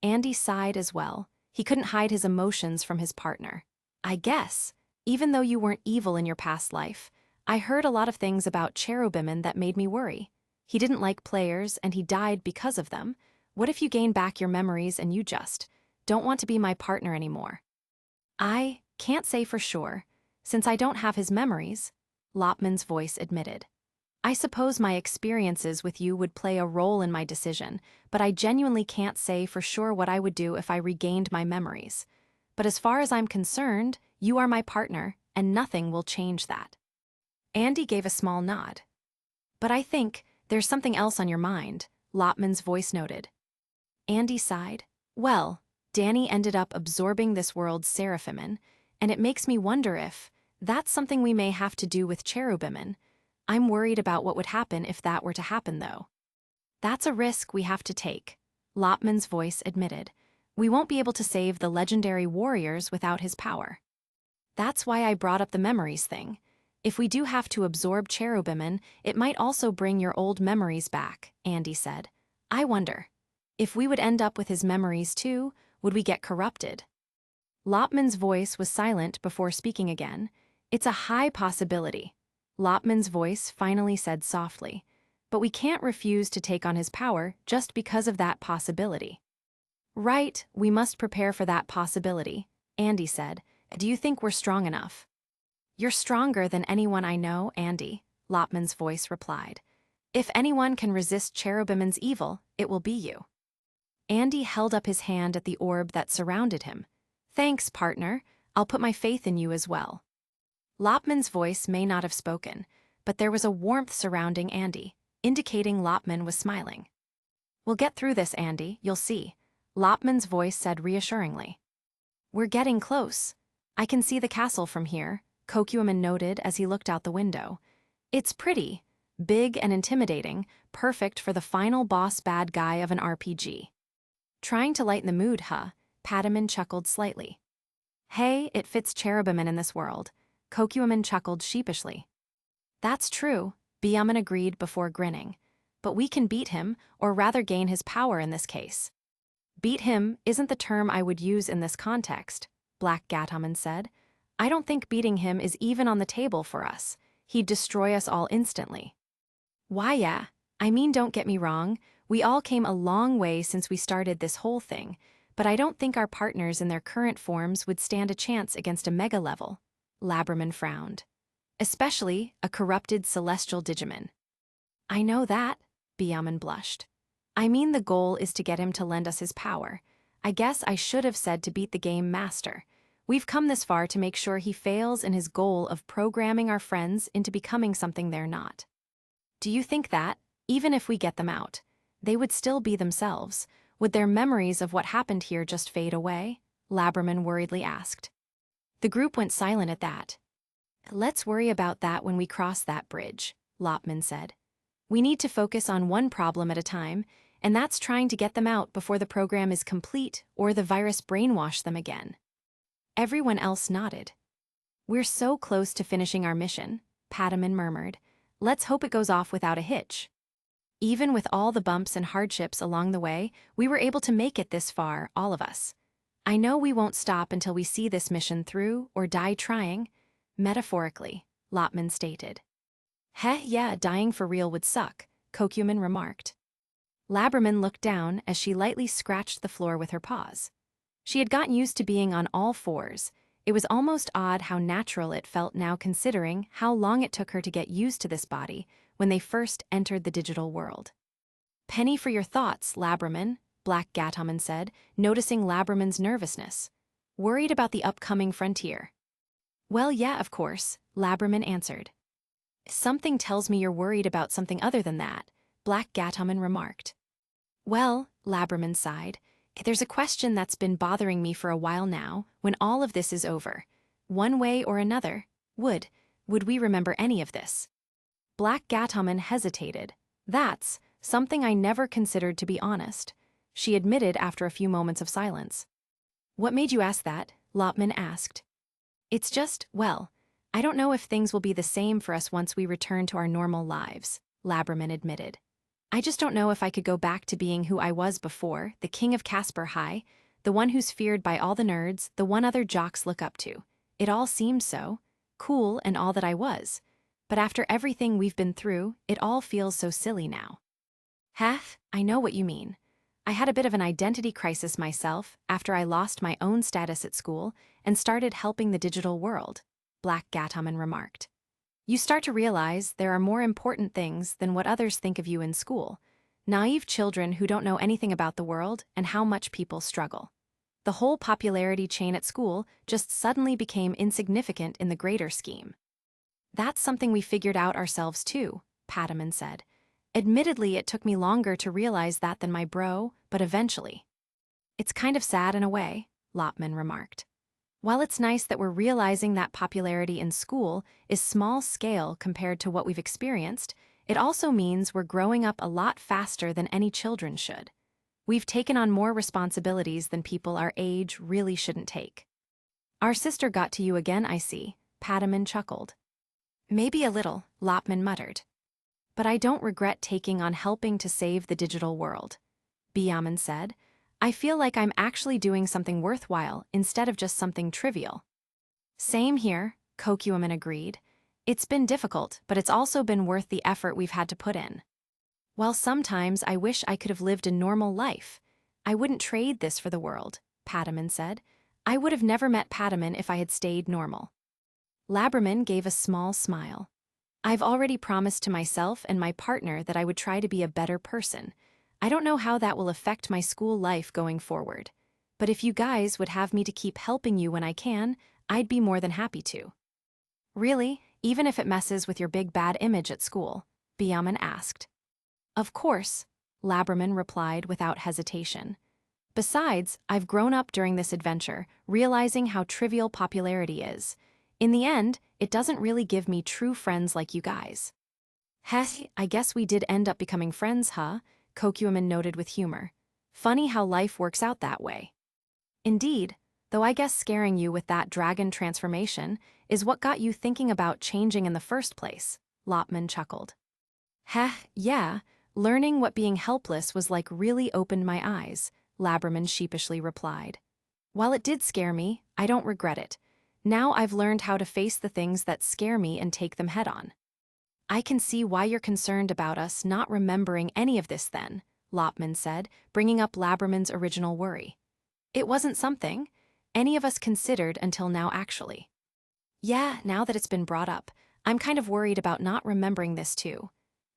Andy sighed as well. He couldn't hide his emotions from his partner. "I guess, even though you weren't evil in your past life, I heard a lot of things about Cherubiman that made me worry. He didn't like players, and he died because of them. What if you gain back your memories and you just don't want to be my partner anymore?" "I can't say for sure, since I don't have his memories," Lopman's voice admitted. "I suppose my experiences with you would play a role in my decision, but I genuinely can't say for sure what I would do if I regained my memories. But as far as I'm concerned, you are my partner, and nothing will change that." Andy gave a small nod. "But I think there's something else on your mind," Lopman's voice noted. Andy sighed. "Well, Danny ended up absorbing this world's Seraphiman, and it makes me wonder if that's something we may have to do with Cherubiman. I'm worried about what would happen if that were to happen, though." "That's a risk we have to take," Lopman's voice admitted. "We won't be able to save the legendary warriors without his power." "That's why I brought up the memories thing. If we do have to absorb Cherubiman, it might also bring your old memories back," Andy said. "I wonder, if we would end up with his memories too, would we get corrupted?" Lopman's voice was silent before speaking again. "It's a high possibility," Lopman's voice finally said softly. "But we can't refuse to take on his power just because of that possibility." "Right, we must prepare for that possibility," Andy said. "Do you think we're strong enough?" "You're stronger than anyone I know, Andy," Lopman's voice replied. If anyone can resist Cherubimon's evil, it will be you. Andy held up his hand at the orb that surrounded him. Thanks, partner. I'll put my faith in you as well. Lopman's voice may not have spoken, but there was a warmth surrounding Andy, indicating Lopman was smiling. We'll get through this, Andy, you'll see, Lopman's voice said reassuringly. We're getting close. I can see the castle from here, Kokuaman noted as he looked out the window. It's pretty, big and intimidating, perfect for the final boss bad guy of an RPG. Trying to lighten the mood, huh? Padaman chuckled slightly. Hey, it fits Cherubiman in this world, Kokuaman chuckled sheepishly. That's true, Byaman agreed before grinning. But we can beat him, or rather gain his power in this case. Beat him isn't the term I would use in this context, Black Gataman said. I don't think beating him is even on the table for us. He'd destroy us all instantly. Why, yeah. I mean, don't get me wrong, we all came a long way since we started this whole thing, but I don't think our partners in their current forms would stand a chance against a mega level, Laberman frowned. Especially a corrupted celestial Digimon. I know that, Byaman blushed. I mean, the goal is to get him to lend us his power. I guess I should have said to beat the game master. We've come this far to make sure he fails in his goal of programming our friends into becoming something they're not. Do you think that, even if we get them out, they would still be themselves? Would their memories of what happened here just fade away? Laberman worriedly asked. The group went silent at that. Let's worry about that when we cross that bridge, Lopman said. We need to focus on one problem at a time, and that's trying to get them out before the program is complete or the virus brainwash them again. Everyone else nodded. We're so close to finishing our mission, Padaman murmured. Let's hope it goes off without a hitch. Even with all the bumps and hardships along the way, we were able to make it this far, all of us. I know we won't stop until we see this mission through or die trying, metaphorically, Lopman stated. Heh, yeah, dying for real would suck, Kokuaman remarked. Laberman looked down as she lightly scratched the floor with her paws. She had gotten used to being on all fours. It was almost odd how natural it felt now considering how long it took her to get used to this body when they first entered the digital world. Penny for your thoughts, Laberman, Black Gataman said, noticing Laberman's nervousness. Worried about the upcoming frontier. Well, yeah, of course, Laberman answered. Something tells me you're worried about something other than that, Black Gataman remarked. Well, Laberman sighed, there's a question that's been bothering me for a while now, when all of this is over. One way or another, would we remember any of this? Black Gataman hesitated. That's something I never considered, to be honest, she admitted after a few moments of silence. What made you ask that? Lopman asked. It's just, well, I don't know if things will be the same for us once we return to our normal lives, Laberman admitted. I just don't know if I could go back to being who I was before, the king of Casper High, the one who's feared by all the nerds, the one other jocks look up to. It all seemed so cool and all that I was. But after everything we've been through, it all feels so silly now. Heh, I know what you mean. I had a bit of an identity crisis myself after I lost my own status at school and started helping the digital world, Black Gataman remarked. You start to realize there are more important things than what others think of you in school. Naive children who don't know anything about the world and how much people struggle. The whole popularity chain at school just suddenly became insignificant in the greater scheme. That's something we figured out ourselves too, Padaman said. Admittedly, it took me longer to realize that than my bro, but eventually. It's kind of sad in a way, Lopman remarked. While it's nice that we're realizing that popularity in school is small scale compared to what we've experienced, it also means we're growing up a lot faster than any children should. We've taken on more responsibilities than people our age really shouldn't take. Our sister got to you again, I see, Padaman chuckled. Maybe a little, Lopman muttered. But I don't regret taking on helping to save the digital world, Byaman said. I feel like I'm actually doing something worthwhile instead of just something trivial. Same here, Kokuaman agreed. It's been difficult, but it's also been worth the effort we've had to put in. While sometimes I wish I could have lived a normal life, I wouldn't trade this for the world, Padaman said. I would have never met Padaman if I had stayed normal. Laberman gave a small smile. I've already promised to myself and my partner that I would try to be a better person. I don't know how that will affect my school life going forward. But if you guys would have me to keep helping you when I can, I'd be more than happy to. Really? Even if it messes with your big bad image at school? Byaman asked. Of course, Laberman replied without hesitation. Besides, I've grown up during this adventure, realizing how trivial popularity is. In the end, it doesn't really give me true friends like you guys. Heh, I guess we did end up becoming friends, huh? Kokuaman noted with humor. Funny how life works out that way. Indeed, though I guess scaring you with that dragon transformation is what got you thinking about changing in the first place, Lopman chuckled. Heh, yeah, learning what being helpless was like really opened my eyes, Laberman sheepishly replied. While it did scare me, I don't regret it. Now I've learned how to face the things that scare me and take them head-on. I can see why you're concerned about us not remembering any of this then, Lopman said, bringing up Laberman's original worry. It wasn't something any of us considered until now actually. Yeah, now that it's been brought up, I'm kind of worried about not remembering this too,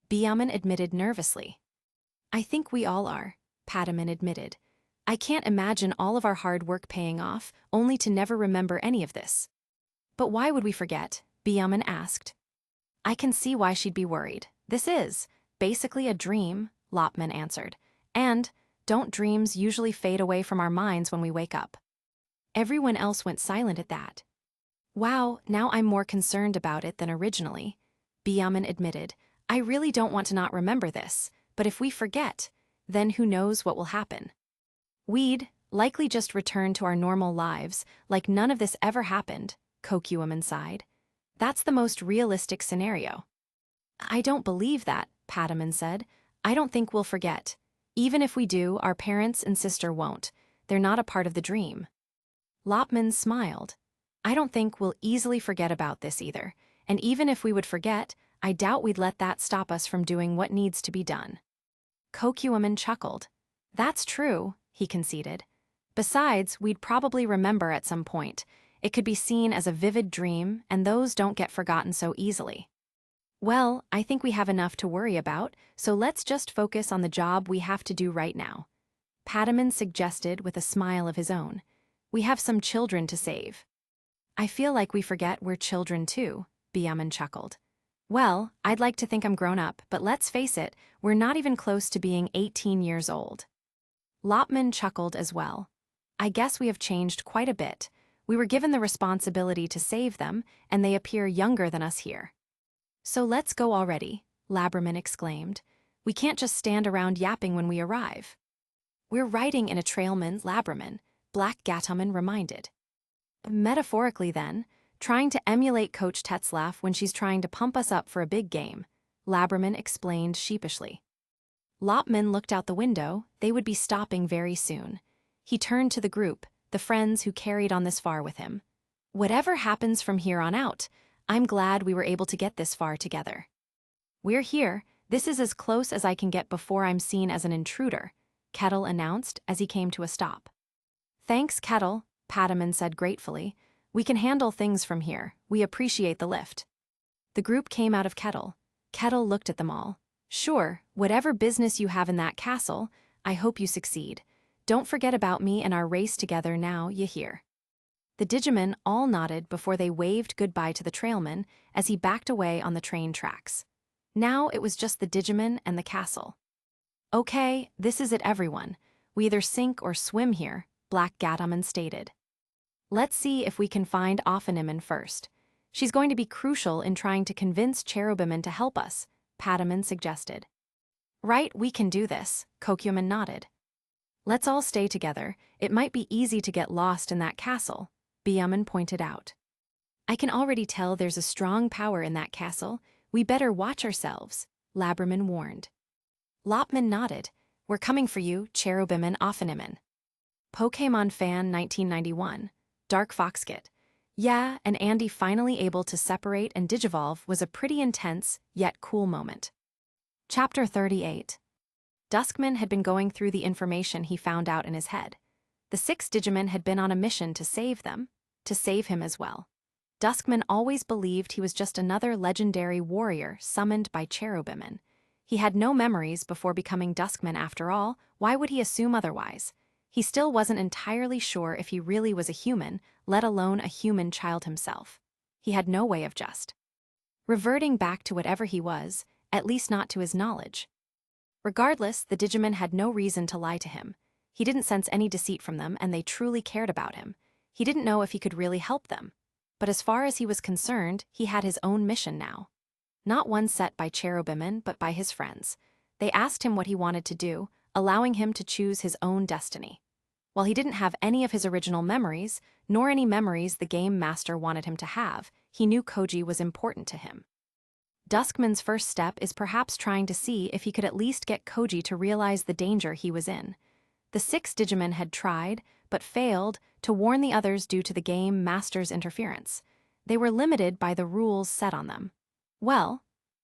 Byaman admitted nervously. I think we all are, Padaman admitted. I can't imagine all of our hard work paying off, only to never remember any of this. But why would we forget? Byaman asked. I can see why she'd be worried. This is basically a dream, Lopman answered. And don't dreams usually fade away from our minds when we wake up? Everyone else went silent at that. Wow, now I'm more concerned about it than originally, Byaman admitted. I really don't want to not remember this, but if we forget, then who knows what will happen. We'd likely just return to our normal lives, like none of this ever happened, Kokuaman sighed. That's the most realistic scenario. I don't believe that, Padaman said. I don't think we'll forget. Even if we do, our parents and sister won't. They're not a part of the dream. Lopman smiled. I don't think we'll easily forget about this either, and even if we would forget, I doubt we'd let that stop us from doing what needs to be done. Kokuaman chuckled. That's true, he conceded. Besides, we'd probably remember at some point. It could be seen as a vivid dream, and those don't get forgotten so easily. Well, I think we have enough to worry about, so let's just focus on the job we have to do right now, Padaman suggested with a smile of his own. We have some children to save. I feel like we forget we're children too, Byaman chuckled. Well, I'd like to think I'm grown up, but let's face it, we're not even close to being 18 years old. Lopman chuckled as well. I guess we have changed quite a bit. We were given the responsibility to save them, and they appear younger than us here. So let's go already, Laberman exclaimed. We can't just stand around yapping when we arrive. We're riding in a trailman, Laberman, Black Gataman reminded. Metaphorically then, trying to emulate Coach Tetzlaff when she's trying to pump us up for a big game, Laberman explained sheepishly. Lopman looked out the window. They would be stopping very soon. He turned to the group, the friends who carried on this far with him. Whatever happens from here on out, I'm glad we were able to get this far together. We're here. This is as close as I can get before I'm seen as an intruder, Kettle announced as he came to a stop. Thanks, Kettle, Padaman said gratefully. We can handle things from here. We appreciate the lift. The group came out of Kettle. Kettle looked at them all. Sure, whatever business you have in that castle, I hope you succeed. Don't forget about me and our race together now, you hear. The Digimon all nodded before they waved goodbye to the trailman as he backed away on the train tracks. Now it was just the Digimon and the castle. Okay, this is it everyone. We either sink or swim here, Black Gataman stated. Let's see if we can find Offeniman first. She's going to be crucial in trying to convince Cherubiman to help us, Padaman suggested. Right, we can do this, Kokuaman nodded. Let's all stay together. It might be easy to get lost in that castle, Byaman pointed out. I can already tell there's a strong power in that castle. We better watch ourselves, Laberman warned. Lopman nodded. We're coming for you, Cherubiman Offeniman. Pokémon Fan 1991, Dark Foxkit. Yeah, and Andy finally able to separate and digivolve was a pretty intense, yet cool moment. Chapter 38. Duskman had been going through the information he found out in his head. The 6 Digimon had been on a mission to save them, to save him as well. Duskman always believed he was just another legendary warrior summoned by Cherubiman. He had no memories before becoming Duskman after all. Why would he assume otherwise? He still wasn't entirely sure if he really was a human, let alone a human child himself. He had no way of just reverting back to whatever he was, at least not to his knowledge. Regardless, the Digimon had no reason to lie to him. He didn't sense any deceit from them, and they truly cared about him. He didn't know if he could really help them. But as far as he was concerned, he had his own mission now. Not one set by Cherubiman, but by his friends. They asked him what he wanted to do, allowing him to choose his own destiny. While he didn't have any of his original memories, nor any memories the game master wanted him to have, he knew Koji was important to him. Duskman's first step is perhaps trying to see if he could at least get Koji to realize the danger he was in. The 6 Digimon had tried, but failed, to warn the others due to the game master's interference. They were limited by the rules set on them. Well,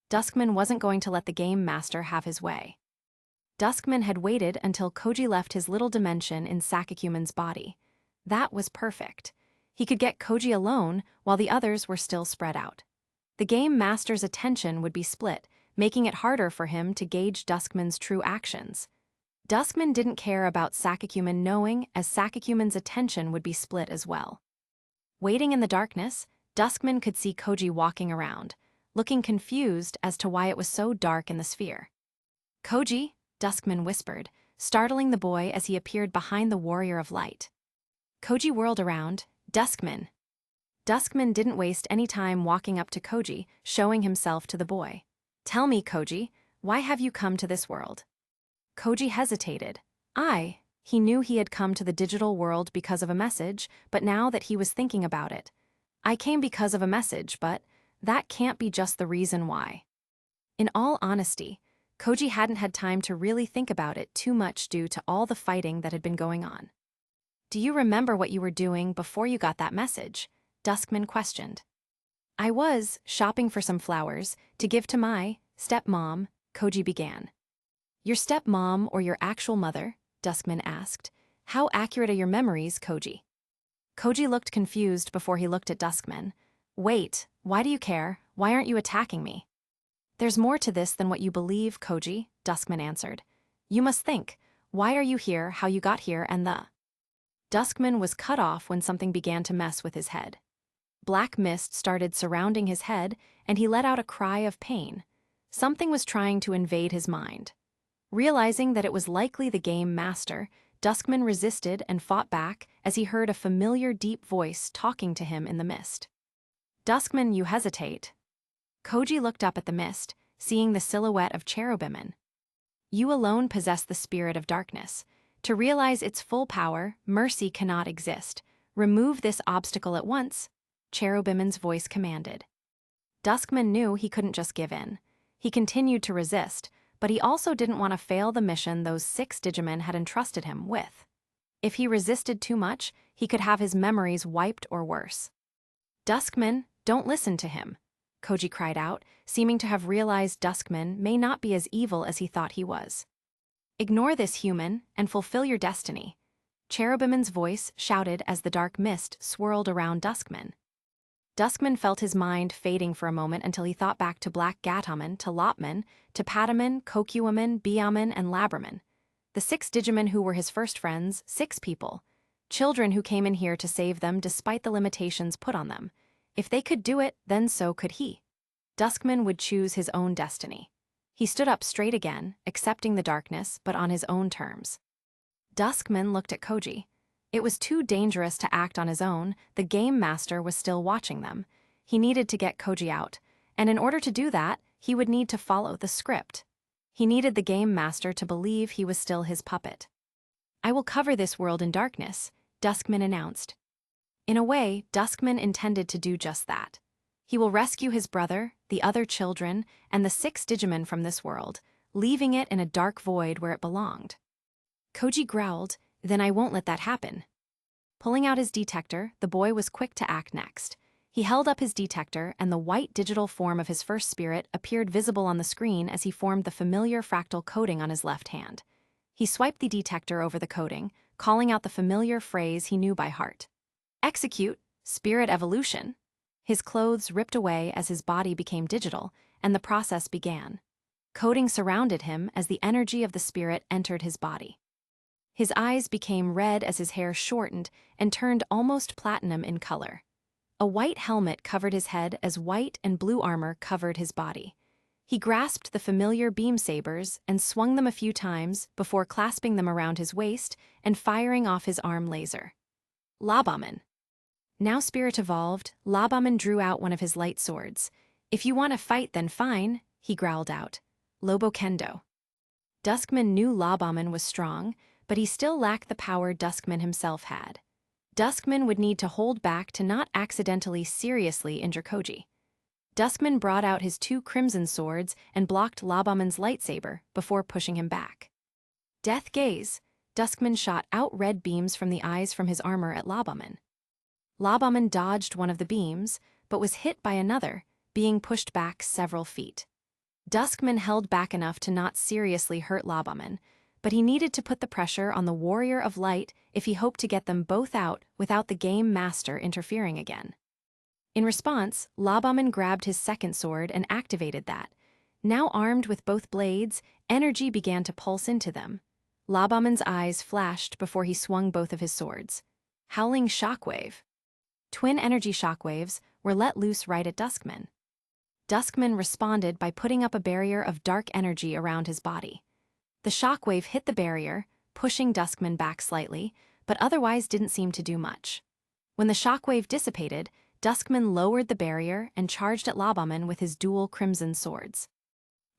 Duskman wasn't going to let the game master have his way. Duskman had waited until Koji left his little dimension in Sakakuman's body. That was perfect. He could get Koji alone while the others were still spread out. The game master's attention would be split, making it harder for him to gauge Duskman's true actions. Duskman didn't care about Sakakuman knowing, as Sakakuman's attention would be split as well. Waiting in the darkness, Duskman could see Koji walking around, looking confused as to why it was so dark in the sphere. "Koji," Duskman whispered, startling the boy as he appeared behind the Warrior of Light. Koji whirled around. "Duskman." Duskman didn't waste any time walking up to Koji, showing himself to the boy. "Tell me, Koji, why have you come to this world?" Koji hesitated. He knew he had come to the digital world because of a message, but now that he was thinking about it, "I came because of a message, but that can't be just the reason why." In all honesty, Koji hadn't had time to really think about it too much due to all the fighting that had been going on. "Do you remember what you were doing before you got that message?" Duskman questioned. "I was shopping for some flowers to give to my stepmom," Koji began. "Your stepmom or your actual mother?" Duskman asked. "How accurate are your memories, Koji?" Koji looked confused before he looked at Duskman. "Wait, why do you care? Why aren't you attacking me?" "There's more to this than what you believe, Koji," Duskman answered. "You must think. Why are you here, how you got here, and the—" Duskman was cut off when something began to mess with his head. Black mist started surrounding his head, and he let out a cry of pain. Something was trying to invade his mind. Realizing that it was likely the game master, Duskman resisted and fought back as he heard a familiar deep voice talking to him in the mist. "Duskman, you hesitate." Koji looked up at the mist, seeing the silhouette of Cherubiman. "You alone possess the spirit of darkness. To realize its full power, mercy cannot exist. Remove this obstacle at once," Cherubiman's voice commanded. Duskman knew he couldn't just give in. He continued to resist, but he also didn't want to fail the mission those 6 Digimon had entrusted him with. If he resisted too much, he could have his memories wiped or worse. "Duskman, don't listen to him," Koji cried out, seeming to have realized Duskman may not be as evil as he thought he was. "Ignore this human and fulfill your destiny," Cherubiman's voice shouted as the dark mist swirled around Duskman. Duskman felt his mind fading for a moment until he thought back to Black Gatomon, to Lopman, to Pataman, Kokuaman, Biaman, and Labraman. The 6 Digimon who were his first friends, 6 people. Children who came in here to save them despite the limitations put on them. If they could do it, then so could he. Duskman would choose his own destiny. He stood up straight again, accepting the darkness, but on his own terms. Duskman looked at Koji. It was too dangerous to act on his own. The game master was still watching them. He needed to get Koji out, and in order to do that, he would need to follow the script. He needed the game master to believe he was still his puppet. "I will cover this world in darkness," Duskman announced. In a way, Duskman intended to do just that. He will rescue his brother, the other children, and the 6 Digimon from this world, leaving it in a dark void where it belonged. Koji growled, "Then I won't let that happen." Pulling out his detector, the boy was quick to act next. He held up his detector, and the white digital form of his first spirit appeared visible on the screen as he formed the familiar fractal coding on his left hand. He swiped the detector over the coding, calling out the familiar phrase he knew by heart. "Execute, spirit evolution." His clothes ripped away as his body became digital, and the process began. Coding surrounded him as the energy of the spirit entered his body. His eyes became red as his hair shortened and turned almost platinum in color. A white helmet covered his head as white and blue armor covered his body. He grasped the familiar beam sabers and swung them a few times before clasping them around his waist and firing off his arm laser. Labaman. Now spirit evolved, Labaman drew out one of his light swords. "If you want to fight, then fine," he growled out. Lobo Kendo. Duskman knew Labaman was strong, but he still lacked the power Duskman himself had. Duskman would need to hold back to not accidentally seriously injure Koji. Duskman brought out his 2 crimson swords and blocked Labaman's lightsaber before pushing him back. Death gaze. Duskman shot out red beams from the eyes from his armor at Labaman. Labaman dodged one of the beams, but was hit by another, being pushed back several feet. Duskman held back enough to not seriously hurt Labaman, but he needed to put the pressure on the Warrior of Light if he hoped to get them both out without the Game Master interfering again. In response, Labaman grabbed his second sword and activated that. Now armed with both blades, energy began to pulse into them. Labaman's eyes flashed before he swung both of his swords. Howling shockwave. Twin energy shockwaves were let loose right at Duskman. Duskman responded by putting up a barrier of dark energy around his body. The shockwave hit the barrier, pushing Duskman back slightly, but otherwise didn't seem to do much. When the shockwave dissipated, Duskman lowered the barrier and charged at Labaman with his dual crimson swords.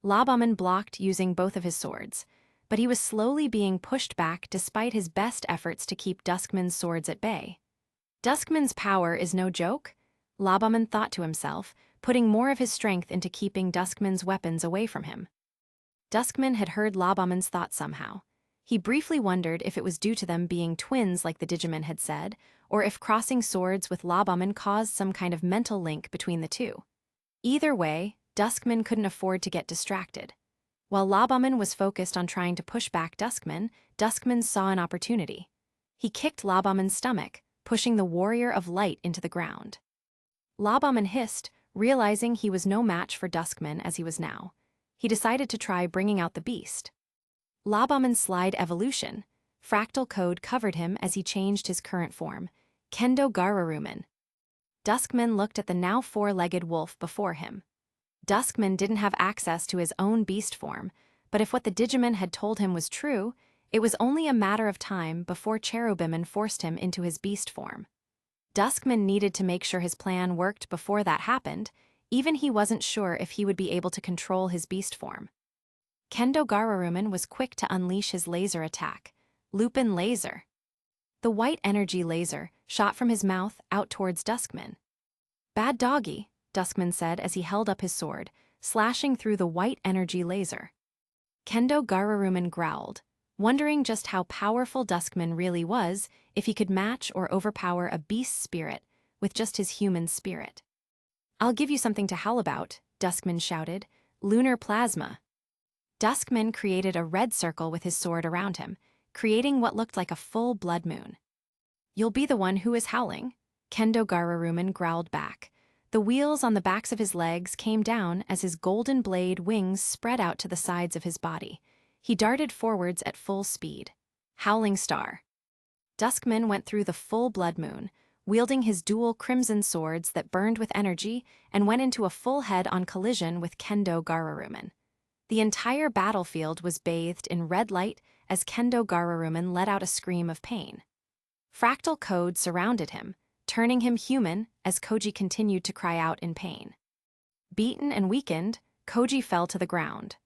Labaman blocked using both of his swords, but he was slowly being pushed back despite his best efforts to keep Duskman's swords at bay. Duskman's power is no joke, Labaman thought to himself, putting more of his strength into keeping Duskman's weapons away from him. Duskman had heard Labaman's thoughts somehow. He briefly wondered if it was due to them being twins like the Digimon had said, or if crossing swords with Labaman caused some kind of mental link between the two. Either way, Duskman couldn't afford to get distracted. While Labaman was focused on trying to push back Duskman, Duskman saw an opportunity. He kicked Labaman's stomach, pushing the Warrior of Light into the ground. Labaman hissed, realizing he was no match for Duskman as he was now. He decided to try bringing out the beast. Labaman's slide evolution. Fractal code covered him as he changed his current form. Kendo Gararuman. Duskman looked at the now 4-legged wolf before him. Duskman didn't have access to his own beast form, but if what the Digimon had told him was true, it was only a matter of time before Cherubimon forced him into his beast form. Duskman needed to make sure his plan worked before that happened, even he wasn't sure if he would be able to control his beast form. Kendo Gararuman was quick to unleash his laser attack, Lupin Laser. The white energy laser shot from his mouth out towards Duskman. "Bad doggy," Duskman said as he held up his sword, slashing through the white energy laser. Kendo Gararuman growled, wondering just how powerful Duskman really was if he could match or overpower a beast spirit with just his human spirit. "I'll give you something to howl about," Duskman shouted, "lunar plasma." Duskman created a red circle with his sword around him, creating what looked like a full blood moon. "You'll be the one who is howling," Kendo Gararuman growled back. The wheels on the backs of his legs came down as his golden blade wings spread out to the sides of his body. He darted forwards at full speed. Howling Star. Duskman went through the full blood moon, wielding his dual crimson swords that burned with energy, and went into a full head-on collision with Kendo Gararuman. The entire battlefield was bathed in red light as Kendo Gararuman let out a scream of pain. Fractal code surrounded him, turning him human as Koji continued to cry out in pain. Beaten and weakened, Koji fell to the ground.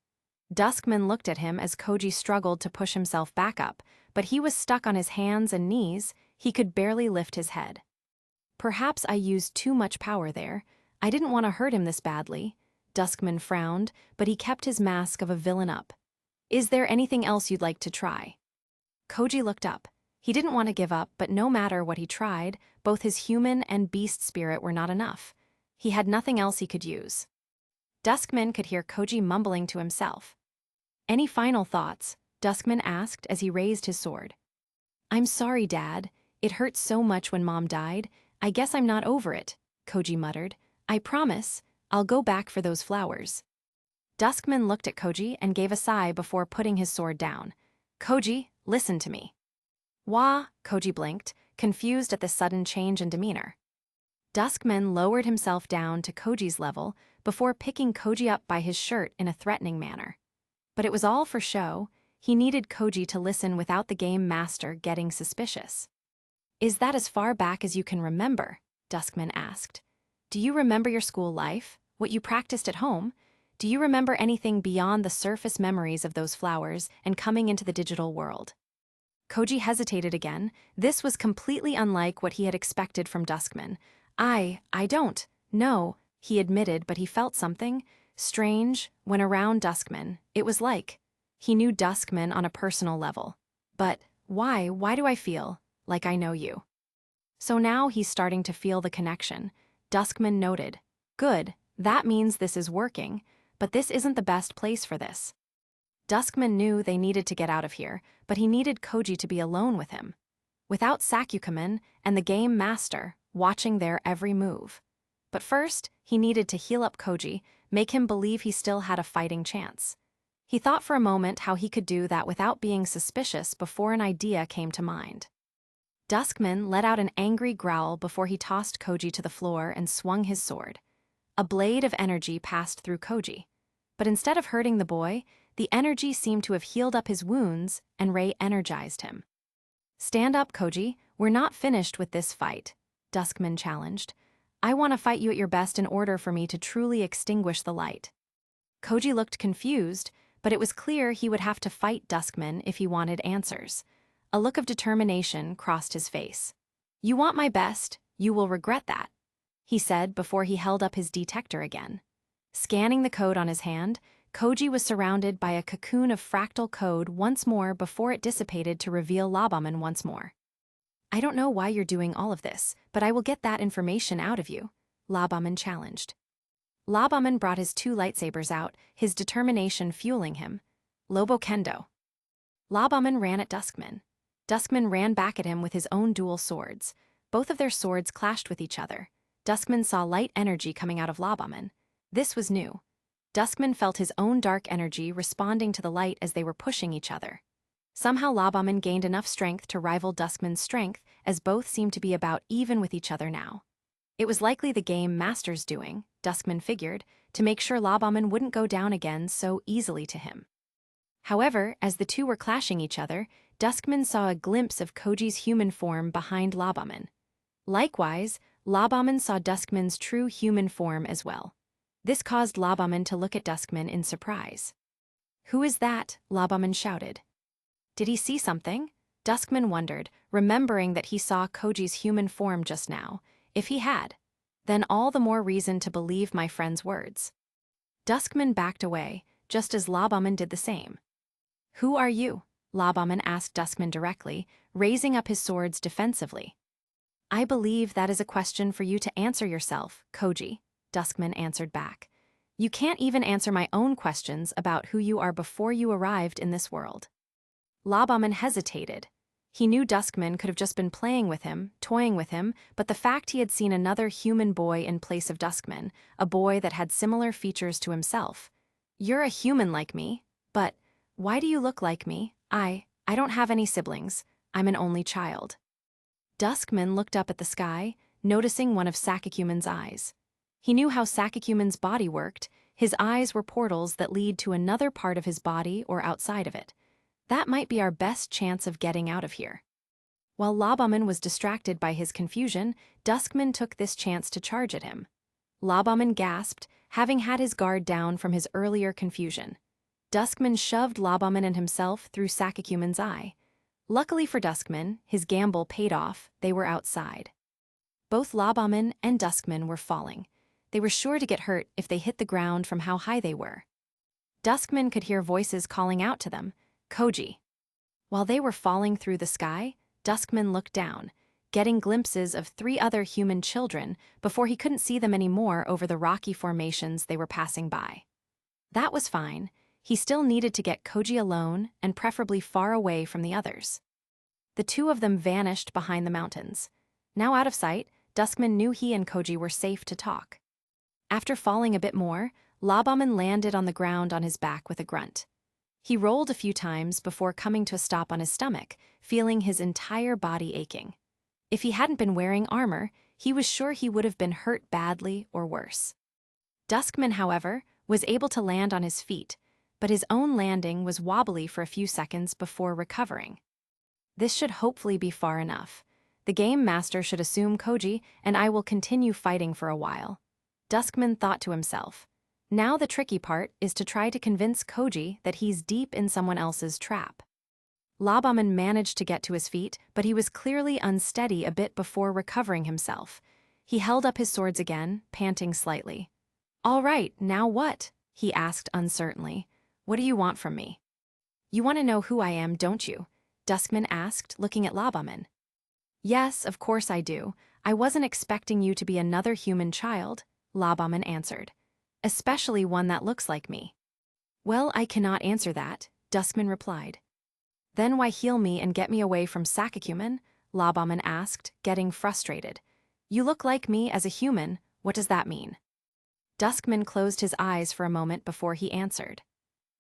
Duskman looked at him as Koji struggled to push himself back up, but he was stuck on his hands and knees, he could barely lift his head. "Perhaps I used too much power there. I didn't want to hurt him this badly." Duskman frowned, but he kept his mask of a villain up. "Is there anything else you'd like to try?" Koji looked up. He didn't want to give up, but no matter what he tried, both his human and beast spirit were not enough. He had nothing else he could use. Duskman could hear Koji mumbling to himself. "Any final thoughts?" Duskman asked as he raised his sword. "I'm sorry, Dad. It hurt so much when Mom died. I guess I'm not over it," Koji muttered. I promise, I'll go back for those flowers. Duskman looked at Koji and gave a sigh before putting his sword down. Koji, listen to me. Wah, Koji blinked, confused at this sudden change in demeanor. Duskman lowered himself down to Koji's level before picking Koji up by his shirt in a threatening manner. But it was all for show. He needed Koji to listen without the game master getting suspicious. Is that as far back as you can remember? Duskman asked. Do you remember your school life, what you practiced at home? Do you remember anything beyond the surface memories of those flowers and coming into the digital world? Koji hesitated again. This was completely unlike what he had expected from Duskman. I don't know, he admitted, but he felt something strange when around Duskman. It was like he knew Duskman on a personal level. But why do I feel like I know you? So now he's starting to feel the connection. Duskman noted. Good, that means this is working, but this isn't the best place for this. Duskman knew they needed to get out of here, but he needed Koji to be alone with him. Without Sakukumin and the game master watching their every move. But first, he needed to heal up Koji, make him believe he still had a fighting chance. He thought for a moment how he could do that without being suspicious before an idea came to mind. Duskman let out an angry growl before he tossed Koji to the floor and swung his sword. A blade of energy passed through Koji. But instead of hurting the boy, the energy seemed to have healed up his wounds and re-energized him. Stand up, Koji. We're not finished with this fight, Duskman challenged. I want to fight you at your best in order for me to truly extinguish the light. Koji looked confused, but it was clear he would have to fight Duskman if he wanted answers. A look of determination crossed his face. You want my best, you will regret that, he said before he held up his detector again. Scanning the code on his hand, Koji was surrounded by a cocoon of fractal code once more before it dissipated to reveal Labaman once more. I don't know why you're doing all of this, but I will get that information out of you, Labaman challenged. Labaman brought his 2 lightsabers out, his determination fueling him. Lobo Kendo. Labaman ran at Duskman. Duskman ran back at him with his own dual swords. Both of their swords clashed with each other. Duskman saw light energy coming out of Labaman. This was new. Duskman felt his own dark energy responding to the light as they were pushing each other. Somehow Labaman gained enough strength to rival Duskman's strength, as both seemed to be about even with each other now. It was likely the game master's doing, Duskman figured, to make sure Labaman wouldn't go down again so easily to him. However, as the two were clashing each other, Duskman saw a glimpse of Koji's human form behind Labaman. Likewise, Labaman saw Duskman's true human form as well. This caused Labaman to look at Duskman in surprise. Who is that? Labaman shouted. Did he see something? Duskman wondered, remembering that he saw Koji's human form just now. If he had, then all the more reason to believe my friend's words. Duskman backed away, just as Labaman did the same. Who are you? Labaman asked Duskman directly, raising up his swords defensively. I believe that is a question for you to answer yourself, Koji, Duskman answered back. You can't even answer my own questions about who you are before you arrived in this world. Labaman hesitated. He knew Duskman could have just been playing with him, toying with him, but the fact he had seen another human boy in place of Duskman, a boy that had similar features to himself. You're a human like me, but why do you look like me? I don't have any siblings. I'm an only child. Duskman looked up at the sky, noticing one of Sakukumin's eyes. He knew how Sakukumin's body worked. His eyes were portals that lead to another part of his body or outside of it. That might be our best chance of getting out of here. While Labaman was distracted by his confusion, Duskman took this chance to charge at him. Labaman gasped, having had his guard down from his earlier confusion. Duskman shoved Labaman and himself through Sakukumin's eye. Luckily for Duskman, his gamble paid off. They were outside. Both Labaman and Duskman were falling. They were sure to get hurt if they hit the ground from how high they were. Duskman could hear voices calling out to them, Koji. While they were falling through the sky, Duskman looked down, getting glimpses of 3 other human children before he couldn't see them anymore over the rocky formations they were passing by. That was fine. He still needed to get Koji alone and preferably far away from the others. The 2 of them vanished behind the mountains. Now out of sight, Duskman knew he and Koji were safe to talk. After falling a bit more, Labaman landed on the ground on his back with a grunt. He rolled a few times before coming to a stop on his stomach, feeling his entire body aching. If he hadn't been wearing armor, he was sure he would have been hurt badly or worse. Duskman, however, was able to land on his feet, but his own landing was wobbly for a few seconds before recovering. This should hopefully be far enough. The game master should assume Koji, and I will continue fighting for a while. Duskman thought to himself. Now the tricky part is to try to convince Koji that he's deep in someone else's trap. Labaman managed to get to his feet, but he was clearly unsteady a bit before recovering himself. He held up his swords again, panting slightly. "All right, now what?" he asked uncertainly. "What do you want from me?" "You want to know who I am, don't you?" Duskman asked, looking at Labaman. "Yes, of course I do. I wasn't expecting you to be another human child," Labaman answered. "Especially one that looks like me." "Well, I cannot answer that," Duskman replied. "Then why heal me and get me away from Sakakuman?" Labaman asked, getting frustrated. "You look like me as a human, what does that mean?" Duskman closed his eyes for a moment before he answered.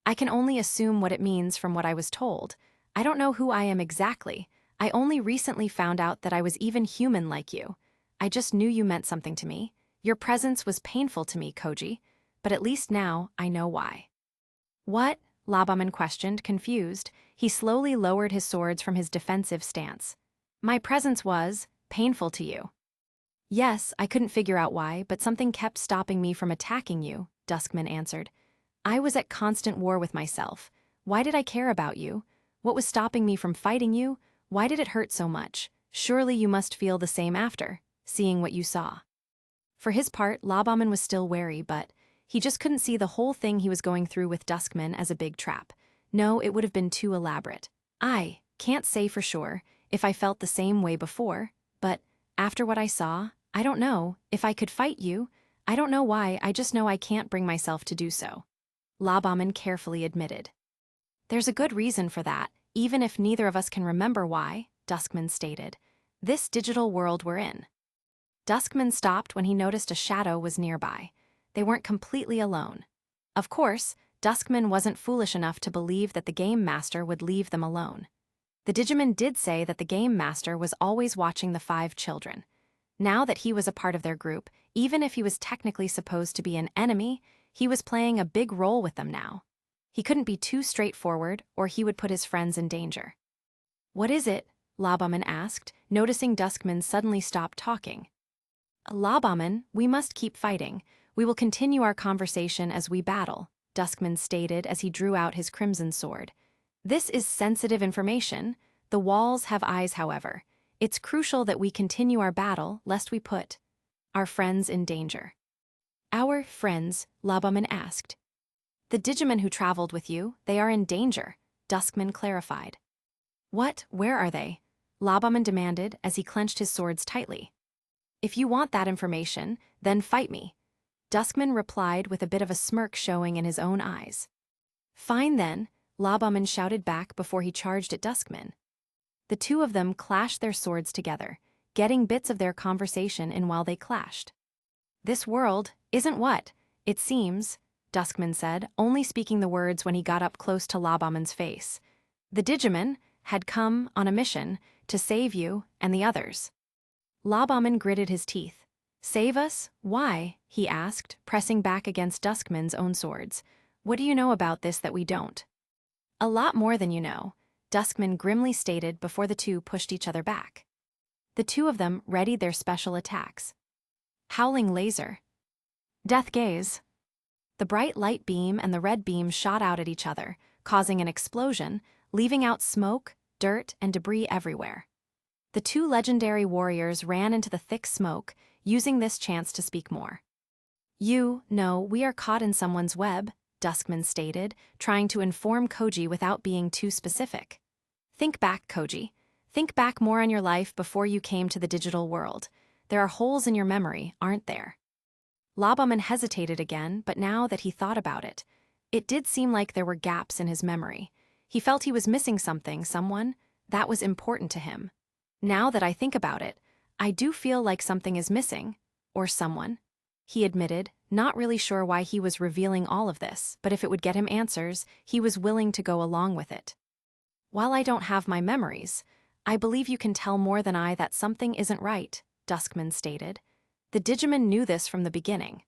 "I can only assume what it means from what I was told. I don't know who I am exactly. I only recently found out that I was even human like you. I just knew you meant something to me. Your presence was painful to me, Koji, but at least now I know why." "What?" Labaman questioned, confused. He slowly lowered his swords from his defensive stance. "My presence was painful to you." "Yes, I couldn't figure out why, but something kept stopping me from attacking you," Duskman answered. "I was at constant war with myself. Why did I care about you? What was stopping me from fighting you? Why did it hurt so much? Surely you must feel the same after, seeing what you saw." For his part, Labaman was still wary, but he just couldn't see the whole thing he was going through with Duskman as a big trap. No, it would have been too elaborate. "I can't say for sure if I felt the same way before, but after what I saw, I don't know if I could fight you. I don't know why, I just know I can't bring myself to do so," Labaman carefully admitted. "There's a good reason for that, even if neither of us can remember why," Duskman stated. "This digital world we're in." Duskman stopped when he noticed a shadow was nearby. They weren't completely alone. Of course, Duskman wasn't foolish enough to believe that the game master would leave them alone. The Digimon did say that the game master was always watching the 5 children. Now that he was a part of their group, even if he was technically supposed to be an enemy, he was playing a big role with them now. He couldn't be too straightforward, or he would put his friends in danger. "What is it?" Labaman asked, noticing Duskman suddenly stopped talking. "Labaman, we must keep fighting. We will continue our conversation as we battle," Duskman stated as he drew out his crimson sword. "This is sensitive information. The walls have eyes, however. It's crucial that we continue our battle lest we put our friends in danger." "Our friends?" Labaman asked. "The Digimon who traveled with you, they are in danger," Duskman clarified. "What? Where are they?" Labaman demanded as he clenched his swords tightly. "If you want that information, then fight me," Duskman replied with a bit of a smirk showing in his own eyes. "Fine then," Labaman shouted back before he charged at Duskman. The two of them clashed their swords together, getting bits of their conversation in while they clashed. "This world isn't what it seems," Duskman said, only speaking the words when he got up close to Labaman's face. "The Digimon had come on a mission to save you and the others." Labaman gritted his teeth. "Save us? Why?" he asked, pressing back against Duskman's own swords. "What do you know about this that we don't?" "A lot more than you know," Duskman grimly stated before the two pushed each other back. The two of them readied their special attacks. Howling laser. Death gaze. The bright light beam and the red beam shot out at each other, causing an explosion, leaving out smoke, dirt, and debris everywhere. The two legendary warriors ran into the thick smoke, using this chance to speak more. "You know, we are caught in someone's web," Duskman stated, trying to inform Koji without being too specific. "Think back, Koji. Think back more on your life before you came to the digital world. There are holes in your memory, aren't there?" Labaman hesitated again, but now that he thought about it, it did seem like there were gaps in his memory. He felt he was missing something, someone that was important to him. "Now that I think about it, I do feel like something is missing. Or someone. He admitted, not really sure why he was revealing all of this, but if it would get him answers, he was willing to go along with it. While I don't have my memories, I believe you can tell more than I that something isn't right, Duskman stated. The Digimon knew this from the beginning.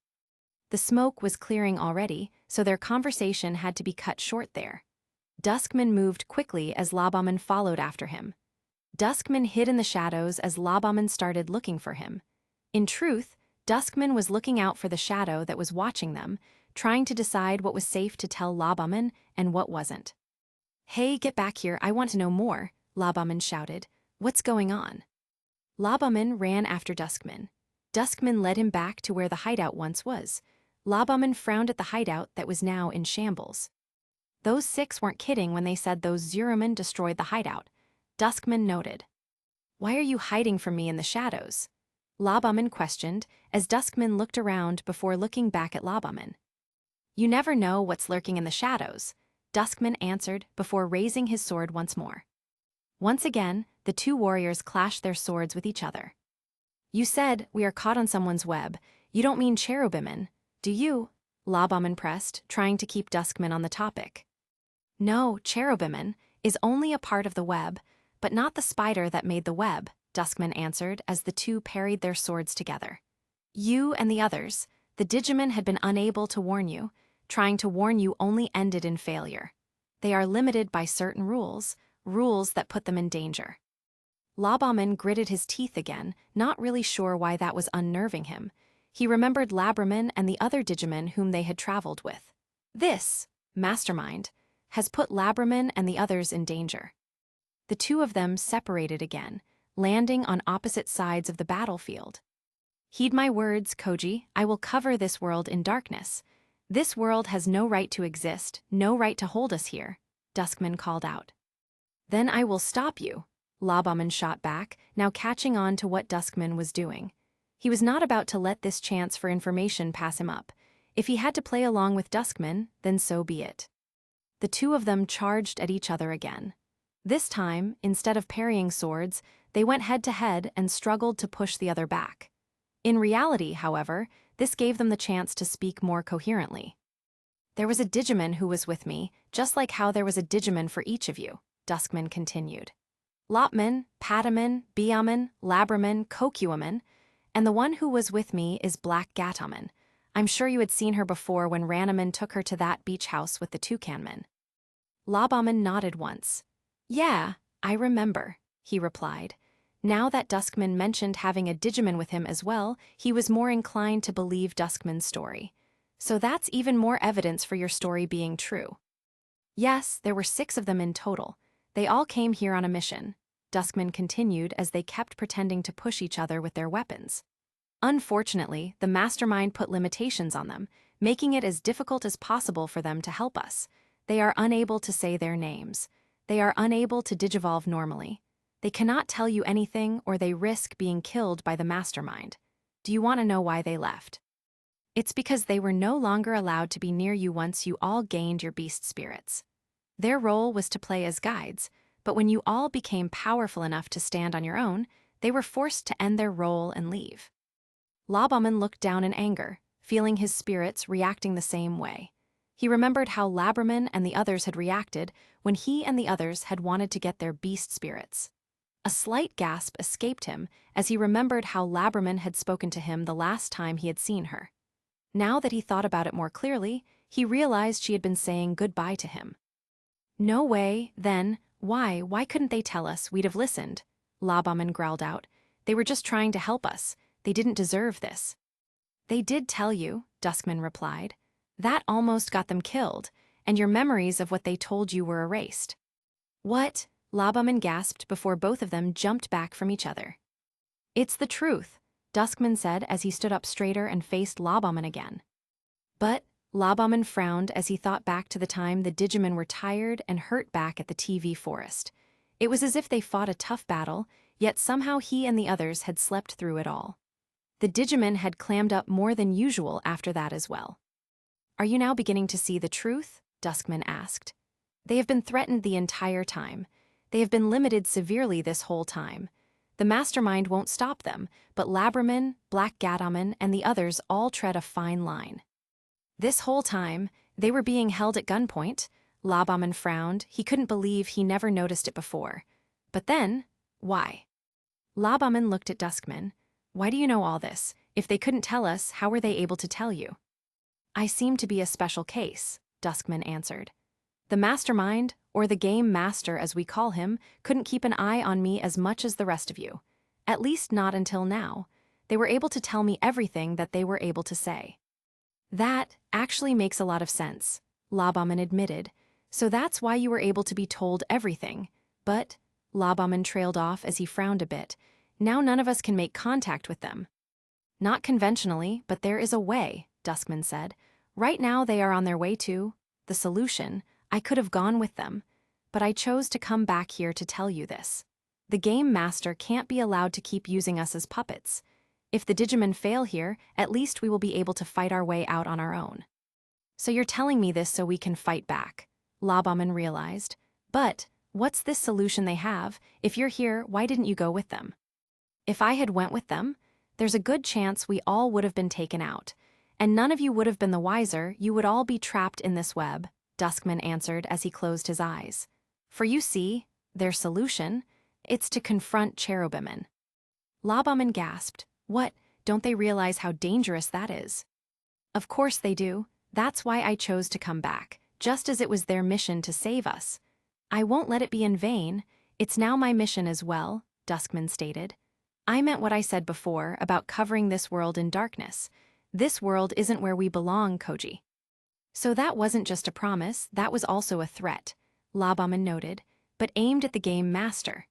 The smoke was clearing already, so their conversation had to be cut short there. Duskman moved quickly as Labaman followed after him. Duskman hid in the shadows as Labaman started looking for him. In truth, Duskman was looking out for the shadow that was watching them, trying to decide what was safe to tell Labaman and what wasn't. Hey, get back here, I want to know more, Labaman shouted. What's going on? Labaman ran after Duskman. Duskman led him back to where the hideout once was. Labaman frowned at the hideout that was now in shambles. Those 6 weren't kidding when they said those Zeromen destroyed the hideout. Duskman noted. Why are you hiding from me in the shadows? Labaman questioned as Duskman looked around before looking back at Labaman. You never know what's lurking in the shadows, Duskman answered before raising his sword once more. Once again, the 2 warriors clashed their swords with each other. You said we are caught on someone's web. You don't mean Cherubimon, do you? Labaman pressed, trying to keep Duskman on the topic. No, Cherubimon is only a part of the web, but not the spider that made the web, Duskman answered as the 2 parried their swords together. You and the others, the Digimon had been unable to warn you. Trying to warn you only ended in failure. They are limited by certain rules that put them in danger. Labaman gritted his teeth again, not really sure why that was unnerving him. He remembered Labraman and the other Digimon whom they had traveled with. This, mastermind, has put Labraman and the others in danger. The 2 of them separated again, landing on opposite sides of the battlefield. Heed my words, Koji, I will cover this world in darkness. This world has no right to exist, no right to hold us here, Duskman called out. Then I will stop you, Labaman shot back, now catching on to what Duskman was doing. He was not about to let this chance for information pass him up. If he had to play along with Duskman, then so be it. The 2 of them charged at each other again. This time, instead of parrying swords, they went head-to-head and struggled to push the other back. In reality, however, this gave them the chance to speak more coherently. There was a Digimon who was with me, just like how there was a Digimon for each of you, Duskman continued. Lopman, Patamon, Biamon, Labraman, Kokuamon, and the one who was with me is Black Gatomon. I'm sure you had seen her before when Ranaman took her to that beach house with the Toucanman. Labaman nodded once. Yeah, I remember, he replied. Now that Duskman mentioned having a Digimon with him as well, he was more inclined to believe Duskman's story. So that's even more evidence for your story being true. Yes, there were 6 of them in total. They all came here on a mission, Duskman continued as they kept pretending to push each other with their weapons. Unfortunately, the mastermind put limitations on them, making it as difficult as possible for them to help us. They are unable to say their names. They are unable to digivolve normally. They cannot tell you anything or they risk being killed by the mastermind. Do you want to know why they left? It's because they were no longer allowed to be near you once you all gained your beast spirits. Their role was to play as guides, but when you all became powerful enough to stand on your own, they were forced to end their role and leave. Labaman looked down in anger, feeling his spirits reacting the same way. He remembered how Labraman and the others had reacted when he and the others had wanted to get their beast spirits. A slight gasp escaped him as he remembered how Labraman had spoken to him the last time he had seen her. Now that he thought about it more clearly, he realized she had been saying goodbye to him. No way, then, why couldn't they tell us? We'd have listened, Labaman growled out. They were just trying to help us. They didn't deserve this. They did tell you, Duskman replied. That almost got them killed, and your memories of what they told you were erased. What? Labaman gasped before both of them jumped back from each other. It's the truth, Duskman said as he stood up straighter and faced Labaman again. But, Labaman frowned as he thought back to the time the Digimon were tired and hurt back at the TV forest. It was as if they fought a tough battle, yet somehow he and the others had slept through it all. The Digimon had clammed up more than usual after that as well. Are you now beginning to see the truth? Duskman asked. They have been threatened the entire time. They have been limited severely this whole time. The mastermind won't stop them, but Labramon, Black Gatomon, and the others all tread a fine line. This whole time, they were being held at gunpoint. Labramon frowned. He couldn't believe he never noticed it before. But then, why? Labramon looked at Duskman. Why do you know all this? If they couldn't tell us, how were they able to tell you? I seem to be a special case, Duskman answered. The mastermind, or the game master as we call him, couldn't keep an eye on me as much as the rest of you. At least not until now. They were able to tell me everything that they were able to say. That actually makes a lot of sense, Labramon admitted. So that's why you were able to be told everything. But, Labramon trailed off as he frowned a bit, now none of us can make contact with them. Not conventionally, but there is a way, Duskman said. Right now they are on their way to the solution. I could have gone with them, but I chose to come back here to tell you this. The game master can't be allowed to keep using us as puppets. If the Digimon fail here, at least we will be able to fight our way out on our own. So you're telling me this so we can fight back, Labramon realized. But, what's this solution they have? If you're here, why didn't you go with them? If I had went with them, there's a good chance we all would have been taken out. And none of you would have been the wiser, you would all be trapped in this web, Duskman answered as he closed his eyes. For you see, their solution, it's to confront Cherubimon. Labramon gasped. What, don't they realize how dangerous that is? Of course they do. That's why I chose to come back, just as it was their mission to save us. I won't let it be in vain. It's now my mission as well, Duskman stated. I meant what I said before about covering this world in darkness. This world isn't where we belong, Koji. So that wasn't just a promise, that was also a threat, Labramon noted, but aimed at the game master.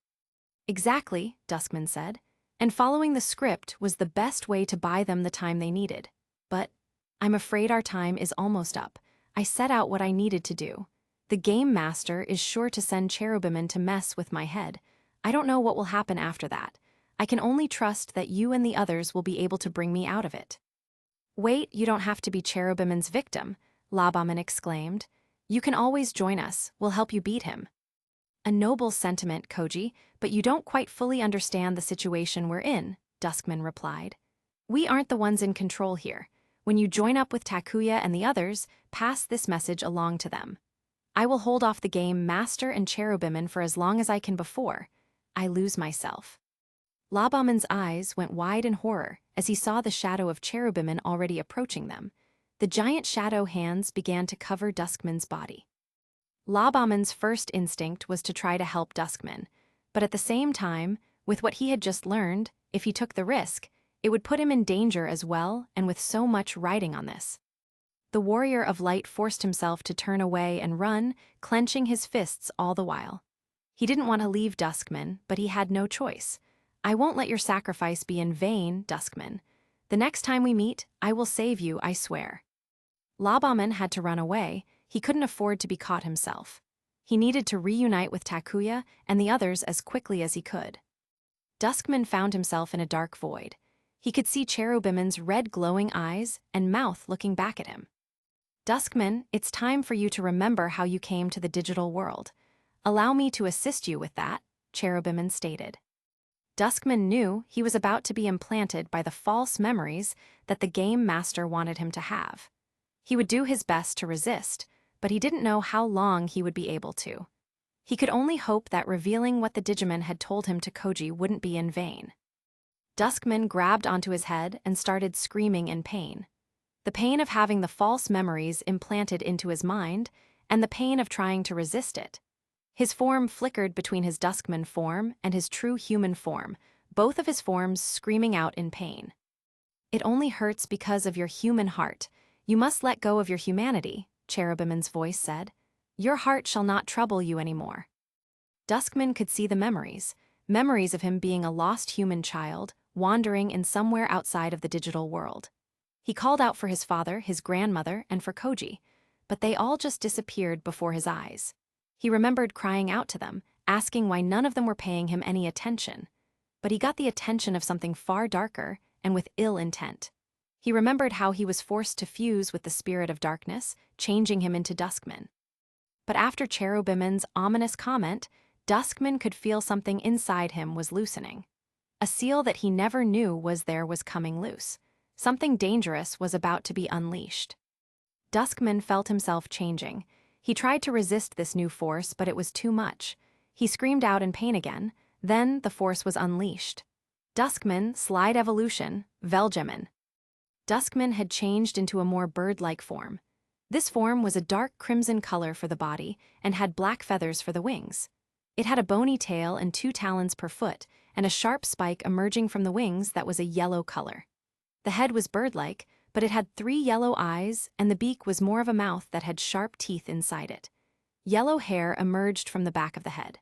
Exactly, Duskman said, and following the script was the best way to buy them the time they needed. But I'm afraid our time is almost up. I set out what I needed to do. The game master is sure to send Cherubimon to mess with my head. I don't know what will happen after that. I can only trust that you and the others will be able to bring me out of it. Wait, you don't have to be Cherubimon's victim, Labramon exclaimed. You can always join us, we'll help you beat him. A noble sentiment, Koji, but you don't quite fully understand the situation we're in, Duskman replied. We aren't the ones in control here. When you join up with Takuya and the others, pass this message along to them. I will hold off the game master and Cherubimon for as long as I can before I lose myself. Labramon's eyes went wide in horror as he saw the shadow of Cherubimon already approaching them. The giant shadow hands began to cover Duskman's body. Labramon's first instinct was to try to help Duskman, but at the same time, with what he had just learned, if he took the risk, it would put him in danger as well, and with so much riding on this. The warrior of light forced himself to turn away and run, clenching his fists all the while. He didn't want to leave Duskman, but he had no choice. I won't let your sacrifice be in vain, Duskman. The next time we meet, I will save you, I swear. Labramon had to run away. He couldn't afford to be caught himself. He needed to reunite with Takuya and the others as quickly as he could. Duskman found himself in a dark void. He could see Cherubimon's red glowing eyes and mouth looking back at him. Duskman, it's time for you to remember how you came to the digital world. Allow me to assist you with that, Cherubimon stated. Duskman knew he was about to be implanted by the false memories that the game master wanted him to have. He would do his best to resist, but he didn't know how long he would be able to. He could only hope that revealing what the Digimon had told him to Koji wouldn't be in vain. Duskman grabbed onto his head and started screaming in pain. The pain of having the false memories implanted into his mind, and the pain of trying to resist it. His form flickered between his Duskman form and his true human form, both of his forms screaming out in pain. It only hurts because of your human heart. You must let go of your humanity, Cherubimon's voice said. Your heart shall not trouble you anymore. Duskman could see the memories of him being a lost human child, wandering in somewhere outside of the digital world. He called out for his father, his grandmother, and for Koji, but they all just disappeared before his eyes. He remembered crying out to them, asking why none of them were paying him any attention. But he got the attention of something far darker and with ill intent. He remembered how he was forced to fuse with the spirit of darkness, changing him into Duskman. But after Cherubimon's ominous comment, Duskman could feel something inside him was loosening. A seal that he never knew was there was coming loose. Something dangerous was about to be unleashed. Duskman felt himself changing. He tried to resist this new force, but it was too much. He screamed out in pain again. Then the force was unleashed. Duskman, Slide Evolution, Velgemin. Duskman had changed into a more bird-like form. This form was a dark crimson color for the body and had black feathers for the wings. It had a bony tail and 2 talons per foot, and a sharp spike emerging from the wings that was a yellow color. The head was bird-like, but it had 3 yellow eyes, and the beak was more of a mouth that had sharp teeth inside it. Yellow hair emerged from the back of the head.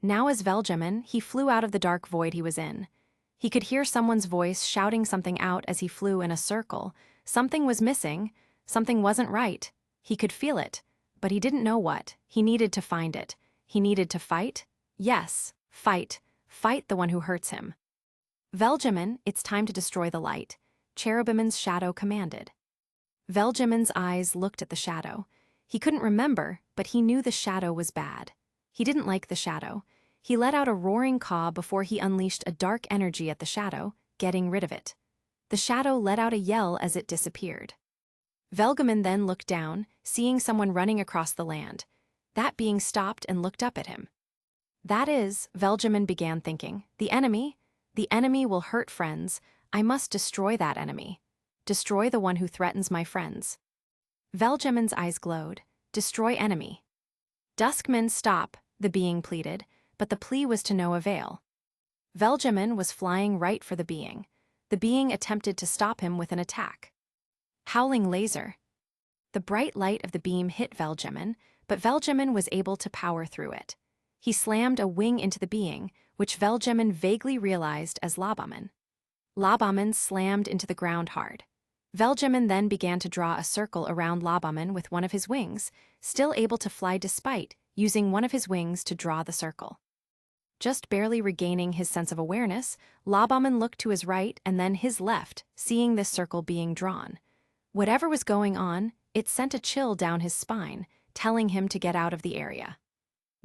Now as Velgemin, he flew out of the dark void he was in. He could hear someone's voice shouting something out as he flew in a circle. Something was missing. Something wasn't right. He could feel it, but he didn't know what. He needed to find it. He needed to fight? Yes, fight. Fight the one who hurts him. Velgemin, it's time to destroy the light, Cherubimin's shadow commanded. Velgemin's eyes looked at the shadow. He couldn't remember, but he knew the shadow was bad. He didn't like the shadow. He let out a roaring caw before he unleashed a dark energy at the shadow, getting rid of it. The shadow let out a yell as it disappeared. Velgemin then looked down, seeing someone running across the land. That being stopped and looked up at him. That is, Velgemin began thinking, the enemy will hurt friends. I must destroy that enemy. Destroy the one who threatens my friends. Velgemin's eyes glowed. Destroy enemy. Duskman, stop, the being pleaded, but the plea was to no avail. Velgemin was flying right for the being. The being attempted to stop him with an attack. Howling laser. The bright light of the beam hit Velgemin, but Velgemin was able to power through it. He slammed a wing into the being, which Velgemin vaguely realized as Labamin. Labamin slammed into the ground hard. Velgemin then began to draw a circle around Labamin with one of his wings, still able to fly despite using one of his wings to draw the circle. Just barely regaining his sense of awareness, Labamin looked to his right and then his left, seeing this circle being drawn. Whatever was going on, it sent a chill down his spine, telling him to get out of the area.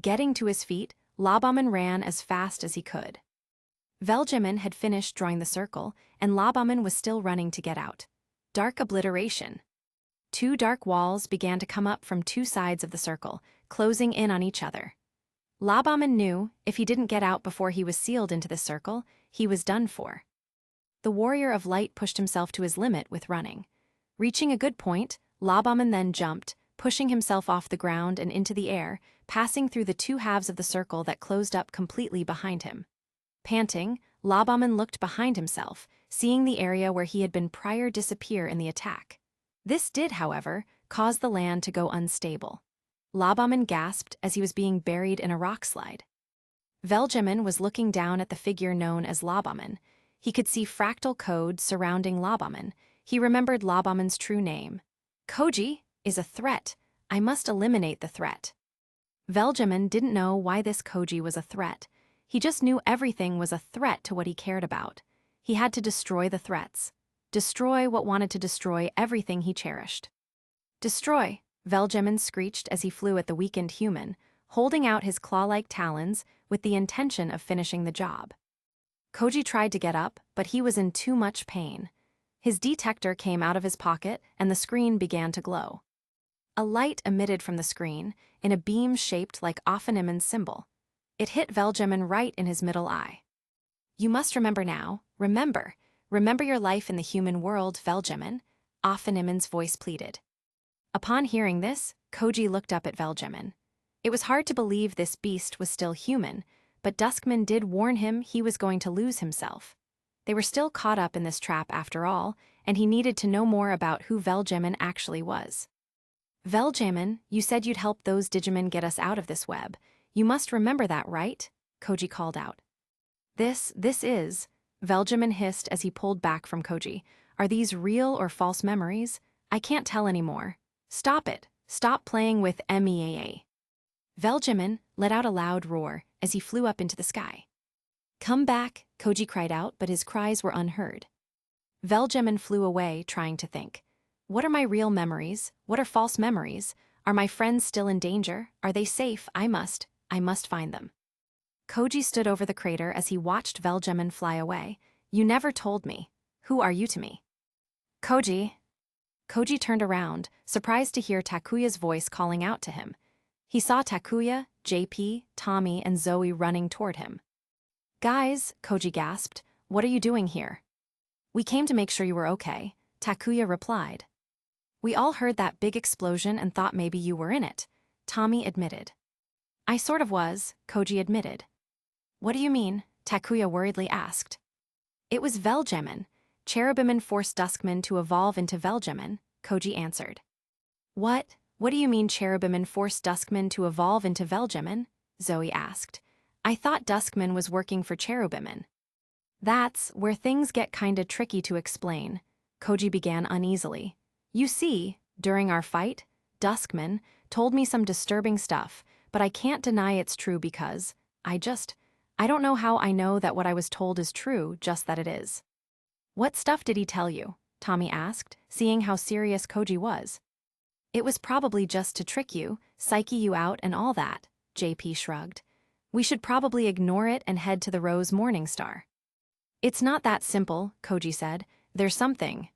Getting to his feet, Labamin ran as fast as he could. Velgemin had finished drawing the circle, and Labamin was still running to get out. Dark obliteration. 2 dark walls began to come up from 2 sides of the circle, closing in on each other. Labamin knew, if he didn't get out before he was sealed into this circle, he was done for. The warrior of light pushed himself to his limit with running. Reaching a good point, Labamin then jumped, pushing himself off the ground and into the air, passing through the 2 halves of the circle that closed up completely behind him. Panting, Labamin looked behind himself, seeing the area where he had been prior disappear in the attack. This did, however, cause the land to go unstable. Labamin gasped as he was being buried in a rock slide. Velgemin was looking down at the figure known as Labamin. He could see fractal code surrounding Labamin. He remembered Labamin's true name. Koji is a threat. I must eliminate the threat. Velgemin didn't know why this Koji was a threat. He just knew everything was a threat to what he cared about. He had to destroy the threats. Destroy what wanted to destroy everything he cherished. Destroy, Velgemin screeched as he flew at the weakened human, holding out his claw-like talons with the intention of finishing the job. Koji tried to get up, but he was in too much pain. His detector came out of his pocket and the screen began to glow. A light emitted from the screen in a beam shaped like Offenimen's symbol. It hit Velgemin right in his middle eye. You must remember now, remember your life in the human world, Velgemin, Offenimen's voice pleaded. Upon hearing this, Koji looked up at Velgemin. It was hard to believe this beast was still human, but Duskman did warn him he was going to lose himself. They were still caught up in this trap after all, and he needed to know more about who Velgemin actually was. Velgemin, you said you'd help those Digimon get us out of this web. You must remember that, right? Koji called out. This is, Velgemin hissed as he pulled back from Koji. Are these real or false memories? I can't tell anymore. Stop it. Stop playing with MEAA. Velgemin let out a loud roar as he flew up into the sky. Come back, Koji cried out, but his cries were unheard. Velgemin flew away, trying to think. What are my real memories? What are false memories? Are my friends still in danger? Are they safe? I must find them. Koji stood over the crater as he watched Velgemin fly away. You never told me. Who are you to me? Koji. Koji turned around, surprised to hear Takuya's voice calling out to him. He saw Takuya, JP, Tommy, and Zoe running toward him. Guys, Koji gasped, what are you doing here? We came to make sure you were okay, Takuya replied. We all heard that big explosion and thought maybe you were in it, Tommy admitted. I sort of was, Koji admitted. What do you mean? Takuya worriedly asked. It was Velgemin. Cherubimin forced Duskman to evolve into Velgemin, Koji answered. What? What do you mean Cherubimin forced Duskman to evolve into Velgemin? Zoe asked. I thought Duskman was working for Cherubimin. That's where things get kinda tricky to explain, Koji began uneasily. You see, during our fight, Duskman told me some disturbing stuff, but I can't deny it's true because I don't know how I know that what I was told is true, just that it is. What stuff did he tell you? Tommy asked, seeing how serious Koji was. It was probably just to trick you, psyche you out and all that, JP shrugged. We should probably ignore it and head to the Rose Morningstar. It's not that simple, Koji said. There's something.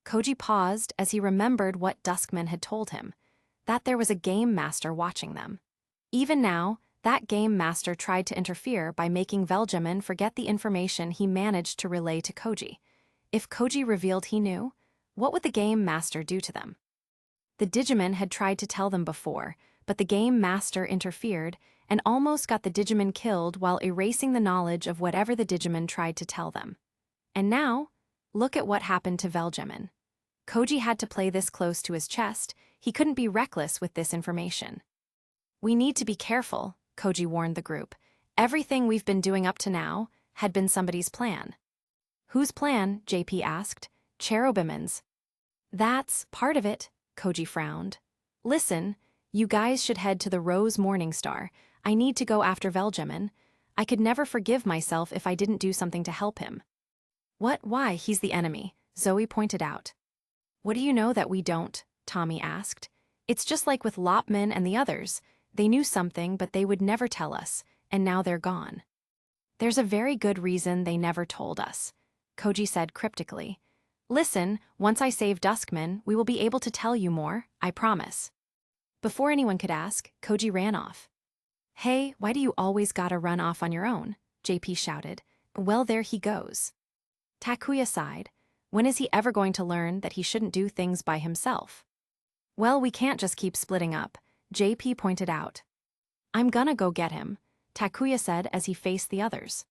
Koji paused as he remembered what Duskman had told him, that there was a game master watching them. Even now, that game master tried to interfere by making Velgemin forget the information he managed to relay to Koji. If Koji revealed he knew, what would the game master do to them? The Digimon had tried to tell them before, but the game master interfered and almost got the Digimon killed while erasing the knowledge of whatever the Digimon tried to tell them. And now, look at what happened to Velgemin. Koji had to play this close to his chest. He couldn't be reckless with this information. We need to be careful, Koji warned the group. Everything we've been doing up to now had been somebody's plan. Whose plan? JP asked. Cherubimin's. That's part of it, Koji frowned. Listen, you guys should head to the Rose Morningstar. I need to go after Velgemin. I could never forgive myself if I didn't do something to help him. What? Why? He's the enemy, Zoe pointed out. What do you know that we don't? Tommy asked. It's just like with Lopman and the others. They knew something, but they would never tell us, and now they're gone. There's a very good reason they never told us, Koji said cryptically. Listen, once I save Duskman, we will be able to tell you more, I promise. Before anyone could ask, Koji ran off. Hey, why do you always gotta run off on your own? JP shouted. Well, there he goes. Takuya sighed. When is he ever going to learn that he shouldn't do things by himself? Well, we can't just keep splitting up, JP pointed out. I'm gonna go get him, Takuya said as he faced the others.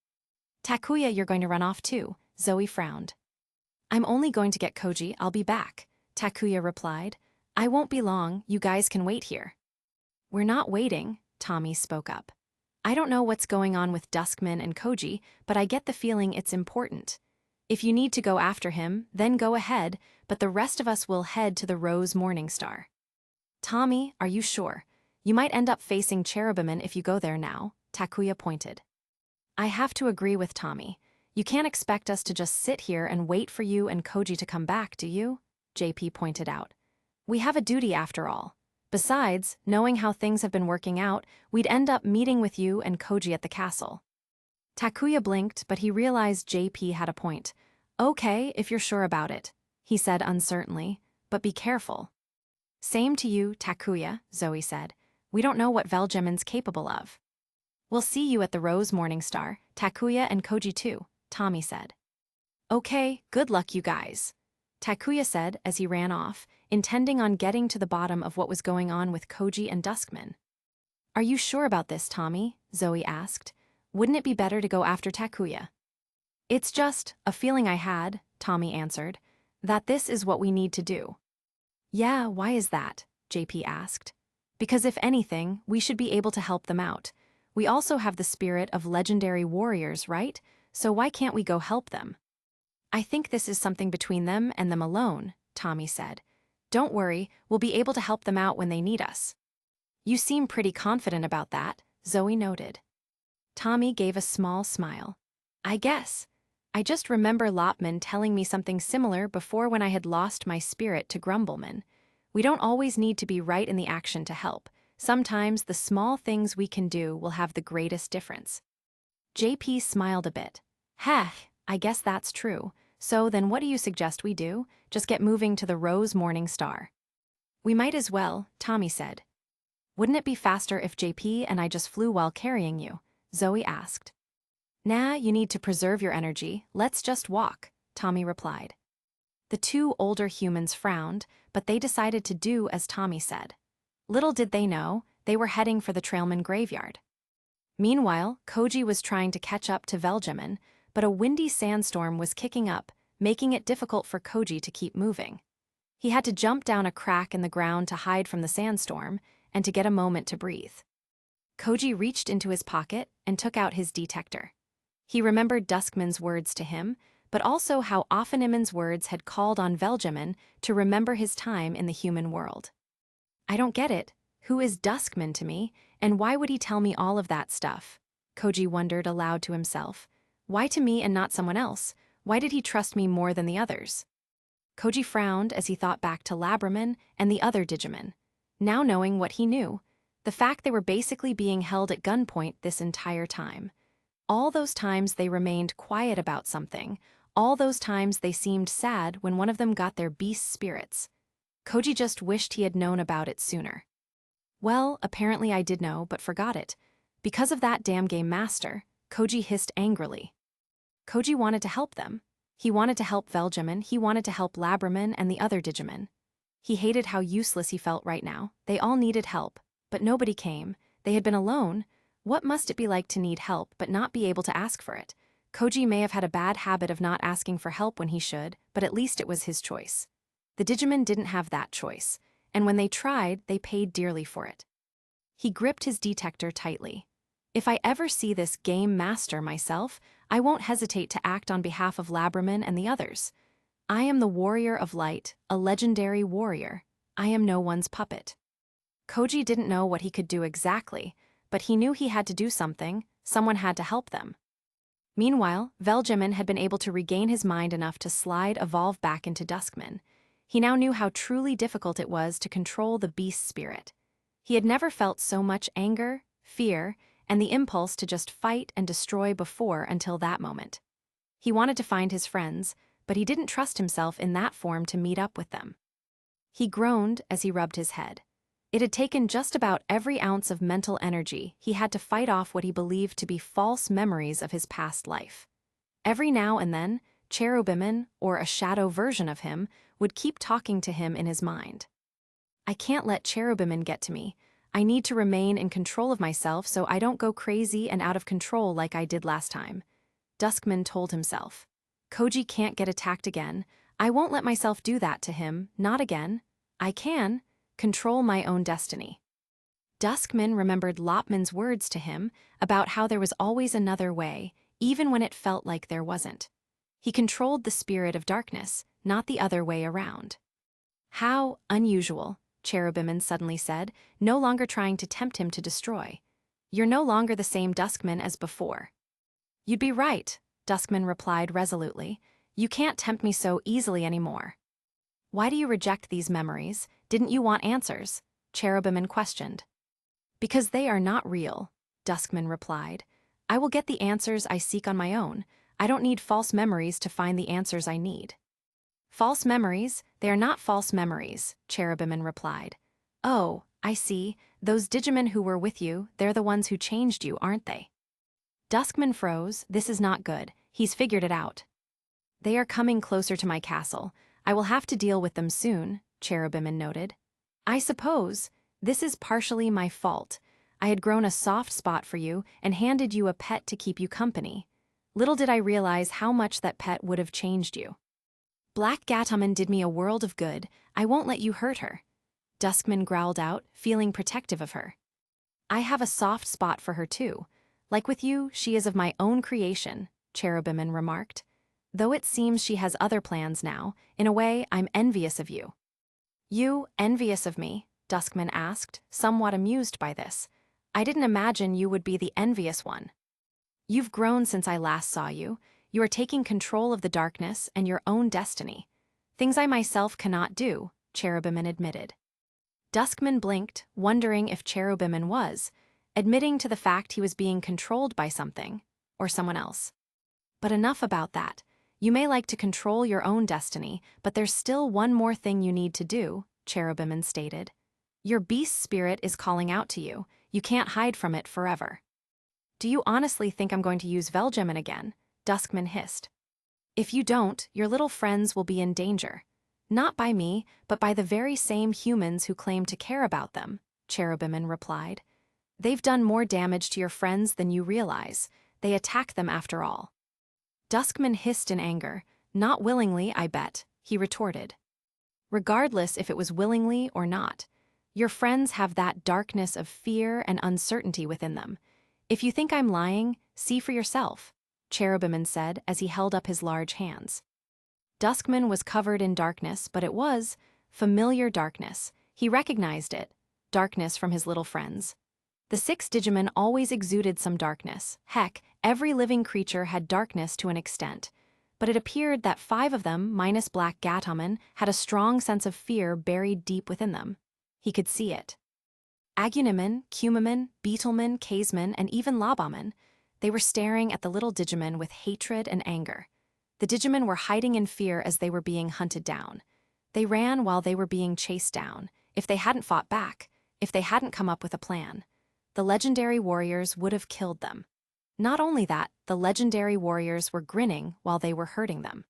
Takuya, you're going to run off too, Zoe frowned. I'm only going to get Koji, I'll be back, Takuya replied. I won't be long, you guys can wait here. We're not waiting, Tommy spoke up. I don't know what's going on with Duskman and Koji, but I get the feeling it's important. If you need to go after him, then go ahead, but the rest of us will head to the Rose Morningstar. Tommy, are you sure? You might end up facing Cherubimin if you go there now, Takuya pointed. I have to agree with Tommy. You can't expect us to just sit here and wait for you and Koji to come back, do you? JP pointed out. We have a duty after all. Besides, knowing how things have been working out, we'd end up meeting with you and Koji at the castle. Takuya blinked, but he realized JP had a point. Okay, if you're sure about it, he said uncertainly, but be careful. Same to you, Takuya, Zoe said. We don't know what Velgemin's capable of. We'll see you at the Rose Morningstar, Takuya and Koji too, Tommy said. Okay, good luck you guys, Takuya said as he ran off, intending on getting to the bottom of what was going on with Koji and Duskman. Are you sure about this, Tommy? Zoe asked. Wouldn't it be better to go after Takuya? It's just a feeling I had, Tommy answered, that this is what we need to do. Yeah, why is that? JP asked. Because if anything, we should be able to help them out. We also have the spirit of legendary warriors, right? So why can't we go help them? I think this is something between them and them alone, Tommy said. Don't worry, we'll be able to help them out when they need us. You seem pretty confident about that, Zoe noted. Tommy gave a small smile. I guess. I just remember Lopman telling me something similar before when I had lost my spirit to Grumbleman. We don't always need to be right in the action to help. Sometimes the small things we can do will have the greatest difference. JP smiled a bit. Heh, I guess that's true. So then what do you suggest we do? Just get moving to the Rose Morning Star. We might as well, Tommy said. Wouldn't it be faster if JP and I just flew while carrying you? Zoe asked. Nah, you need to preserve your energy. Let's just walk, Tommy replied. The two older humans frowned, but they decided to do as Tommy said. Little did they know, they were heading for the Trailman graveyard. Meanwhile, Koji was trying to catch up to Veljamin, but a windy sandstorm was kicking up, making it difficult for Koji to keep moving. He had to jump down a crack in the ground to hide from the sandstorm and to get a moment to breathe. Koji reached into his pocket and took out his detector. He remembered Duskman's words to him, but also how Offenimmon's words had called on Veljamin to remember his time in the human world. I don't get it. Who is Duskman to me, and why would he tell me all of that stuff? Koji wondered aloud to himself. Why to me and not someone else? Why did he trust me more than the others? Koji frowned as he thought back to Labramon and the other Digimon. Now knowing what he knew, the fact they were basically being held at gunpoint this entire time. All those times they remained quiet about something, all those times they seemed sad when one of them got their beast spirits. Koji just wished he had known about it sooner. Well, apparently I did know, but forgot it. Because of that damn game master, Koji hissed angrily. Koji wanted to help them. He wanted to help Veljamin, he wanted to help Labramon and the other Digimon. He hated how useless he felt right now. They all needed help, but nobody came. They had been alone. What must it be like to need help but not be able to ask for it? Koji may have had a bad habit of not asking for help when he should, but at least it was his choice. The Digimon didn't have that choice, and when they tried, they paid dearly for it. He gripped his detector tightly. If I ever see this game master myself, I won't hesitate to act on behalf of Labramon and the others. I am the warrior of light, a legendary warrior. I am no one's puppet. Koji didn't know what he could do exactly, but he knew he had to do something. Someone had to help them. Meanwhile, Veljamin had been able to regain his mind enough to evolve back into Duskman. He now knew how truly difficult it was to control the beast spirit. He had never felt so much anger, fear, and the impulse to just fight and destroy before until that moment. He wanted to find his friends, but he didn't trust himself in that form to meet up with them. He groaned as he rubbed his head. It had taken just about every ounce of mental energy he had to fight off what he believed to be false memories of his past life. Every now and then, Cherubimon, or a shadow version of him, would keep talking to him in his mind. I can't let Cherubimon get to me. I need to remain in control of myself so I don't go crazy and out of control like I did last time. Duskman told himself. Koji can't get attacked again. I won't let myself do that to him, not again. I can control my own destiny. Duskman remembered Lopman's words to him about how there was always another way, even when it felt like there wasn't. He controlled the spirit of darkness, not the other way around. How unusual, Cherubimon suddenly said, no longer trying to tempt him to destroy. You're no longer the same Duskman as before. You'd be right, Duskman replied resolutely. You can't tempt me so easily anymore. Why do you reject these memories? Didn't you want answers? Cherubimon questioned. Because they are not real, Duskman replied. I will get the answers I seek on my own. I don't need false memories to find the answers I need. False memories? They are not false memories, Cherubimon replied. Oh, I see. Those Digimon who were with you, they're the ones who changed you, aren't they? Duskman froze. This is not good. He's figured it out. They are coming closer to my castle. I will have to deal with them soon, Cherubimon noted. I suppose. This is partially my fault. I had grown a soft spot for you and handed you a pet to keep you company. Little did I realize how much that pet would have changed you. Black Gatomon did me a world of good. I won't let you hurt her. Duskman growled out, feeling protective of her. I have a soft spot for her too. Like with you, she is of my own creation, Cherubimon remarked. Though it seems she has other plans now, in a way, I'm envious of you. You, envious of me? Duskman asked, somewhat amused by this. I didn't imagine you would be the envious one. You've grown since I last saw you. You are taking control of the darkness and your own destiny. Things I myself cannot do, Cherubimon admitted. Duskman blinked, wondering if Cherubimon was, admitting to the fact he was being controlled by something, or someone else. But enough about that. You may like to control your own destiny, but there's still one more thing you need to do, Cherubimon stated. Your beast spirit is calling out to you. You can't hide from it forever. Do you honestly think I'm going to use Velgemon again? Duskman hissed. If you don't, your little friends will be in danger. Not by me, but by the very same humans who claim to care about them, Cherubimon replied. They've done more damage to your friends than you realize. They attack them after all. Duskman hissed in anger. Not willingly, I bet, he retorted. Regardless if it was willingly or not, your friends have that darkness of fear and uncertainty within them. If you think I'm lying, see for yourself, Cherubimon said as he held up his large hands. Duskman was covered in darkness, but it was familiar darkness. He recognized it, darkness from his little friends. The 6 Digimon always exuded some darkness. Heck, every living creature had darkness to an extent. But it appeared that 5 of them, minus Black Gatomon, had a strong sense of fear buried deep within them. He could see it. Agunimon, Cumimon, Beetlemon, Kazemon, and even Labamon, they were staring at the little Digimon with hatred and anger. The Digimon were hiding in fear as they were being hunted down. They ran while they were being chased down. If they hadn't fought back, if they hadn't come up with a plan, the legendary warriors would have killed them. Not only that, the legendary warriors were grinning while they were hurting them.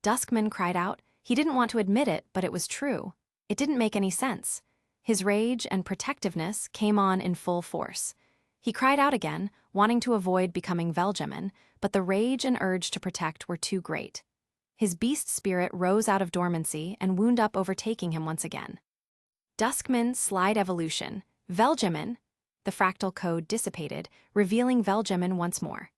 Duskman cried out. He didn't want to admit it, but it was true. It didn't make any sense. His rage and protectiveness came on in full force. He cried out again, wanting to avoid becoming Velgemon, but the rage and urge to protect were too great. His beast spirit rose out of dormancy and wound up, overtaking him once again. Duskman slide evolution. Velgemon. The fractal code dissipated, revealing Velgemon once more.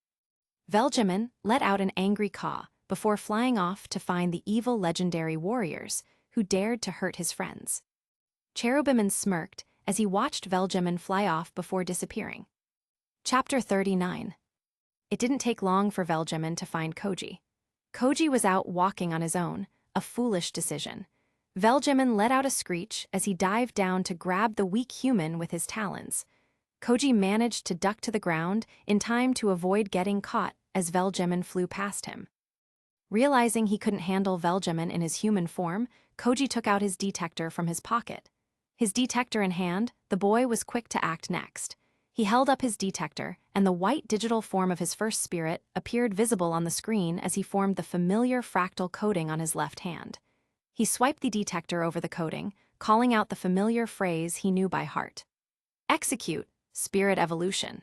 Velgemon let out an angry caw before flying off to find the evil legendary warriors who dared to hurt his friends. Cherubimon smirked as he watched Velgemon fly off before disappearing. Chapter 39. It didn't take long for Velgemon to find Koji. Koji was out walking on his own, a foolish decision. Velgemon let out a screech as he dived down to grab the weak human with his talons. Koji managed to duck to the ground in time to avoid getting caught as Velgemon flew past him. Realizing he couldn't handle Velgemon in his human form, Koji took out his detector from his pocket. His detector in hand, the boy was quick to act next. He held up his detector, and the white digital form of his first spirit appeared visible on the screen as he formed the familiar fractal coding on his left hand. He swiped the detector over the coding, calling out the familiar phrase he knew by heart. Execute, spirit evolution.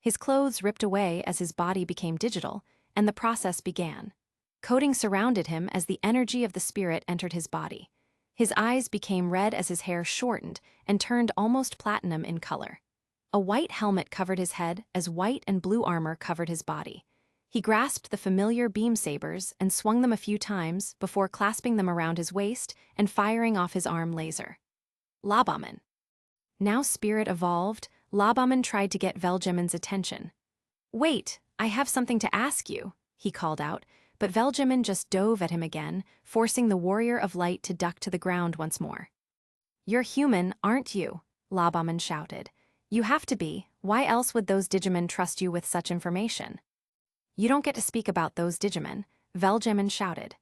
His clothes ripped away as his body became digital, and the process began. Coding surrounded him as the energy of the spirit entered his body. His eyes became red as his hair shortened and turned almost platinum in color. A white helmet covered his head as white and blue armor covered his body. He grasped the familiar beam sabers and swung them a few times before clasping them around his waist and firing off his arm laser. Labamon. Now spirit evolved, Labamon tried to get Velgemon's attention. Wait, I have something to ask you, he called out, but Velgemon just dove at him again, forcing the warrior of light to duck to the ground once more. You're human, aren't you? Labamon shouted. You have to be. Why else would those Digimon trust you with such information? You don't get to speak about those Digimon, Velgemon shouted.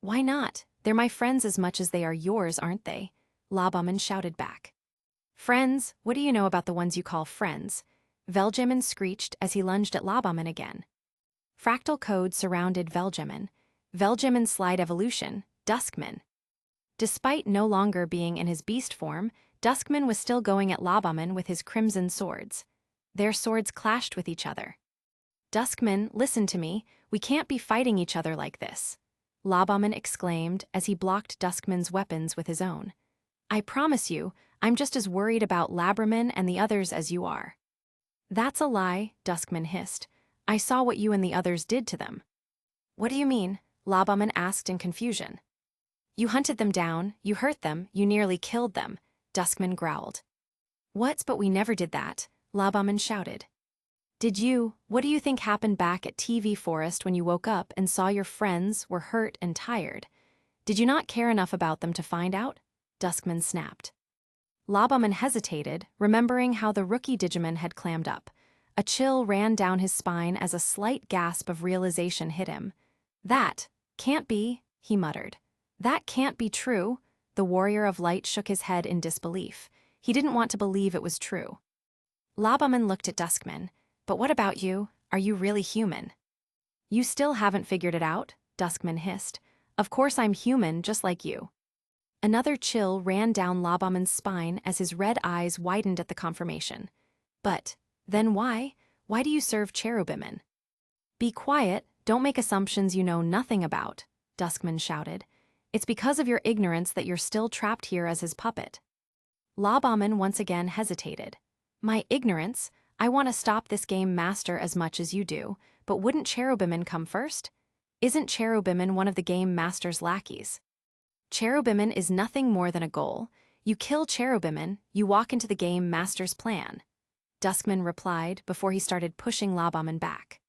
Why not? They're my friends as much as they are yours, aren't they? Labamon shouted back. Friends? What do you know about the ones you call friends? Velgemon screeched as he lunged at Labamon again. Fractal code surrounded Velgemon. Velgemon slide evolution, Duskman. Despite no longer being in his beast form, Duskman was still going at Labamon with his crimson swords. Their swords clashed with each other. Duskman, listen to me, we can't be fighting each other like this, Labamon exclaimed as he blocked Duskman's weapons with his own. I promise you, I'm just as worried about Labramon and the others as you are. That's a lie, Duskman hissed. I saw what you and the others did to them. What do you mean? Labamon asked in confusion. You hunted them down, you hurt them, you nearly killed them, Duskman growled. What? But we never did that, Labamon shouted. Did you? What do you think happened back at TV Forest when you woke up and saw your friends were hurt and tired? Did you not care enough about them to find out? Duskman snapped. Labamon hesitated, remembering how the rookie Digimon had clammed up. A chill ran down his spine as a slight gasp of realization hit him. "That can't be," he muttered. "That can't be true." The warrior of light shook his head in disbelief. He didn't want to believe it was true. Labaman looked at Duskman. "But what about you? Are you really human?" "You still haven't figured it out?" Duskman hissed. "Of course I'm human, just like you." Another chill ran down Labaman's spine as his red eyes widened at the confirmation. "But then why? Why do you serve cherubimin?" "Be quiet, don't make assumptions you know nothing about," Duskman shouted. "It's because of your ignorance that you're still trapped here as his puppet." Labaman once again hesitated. "My ignorance? I want to stop this game master as much as you do, but wouldn't cherubimin come first? Isn't cherubimin one of the game master's lackeys?" "Cherubimin is nothing more than a goal. You kill cherubimin, you walk into the game master's plan," Duskman replied before he started pushing Labaman back.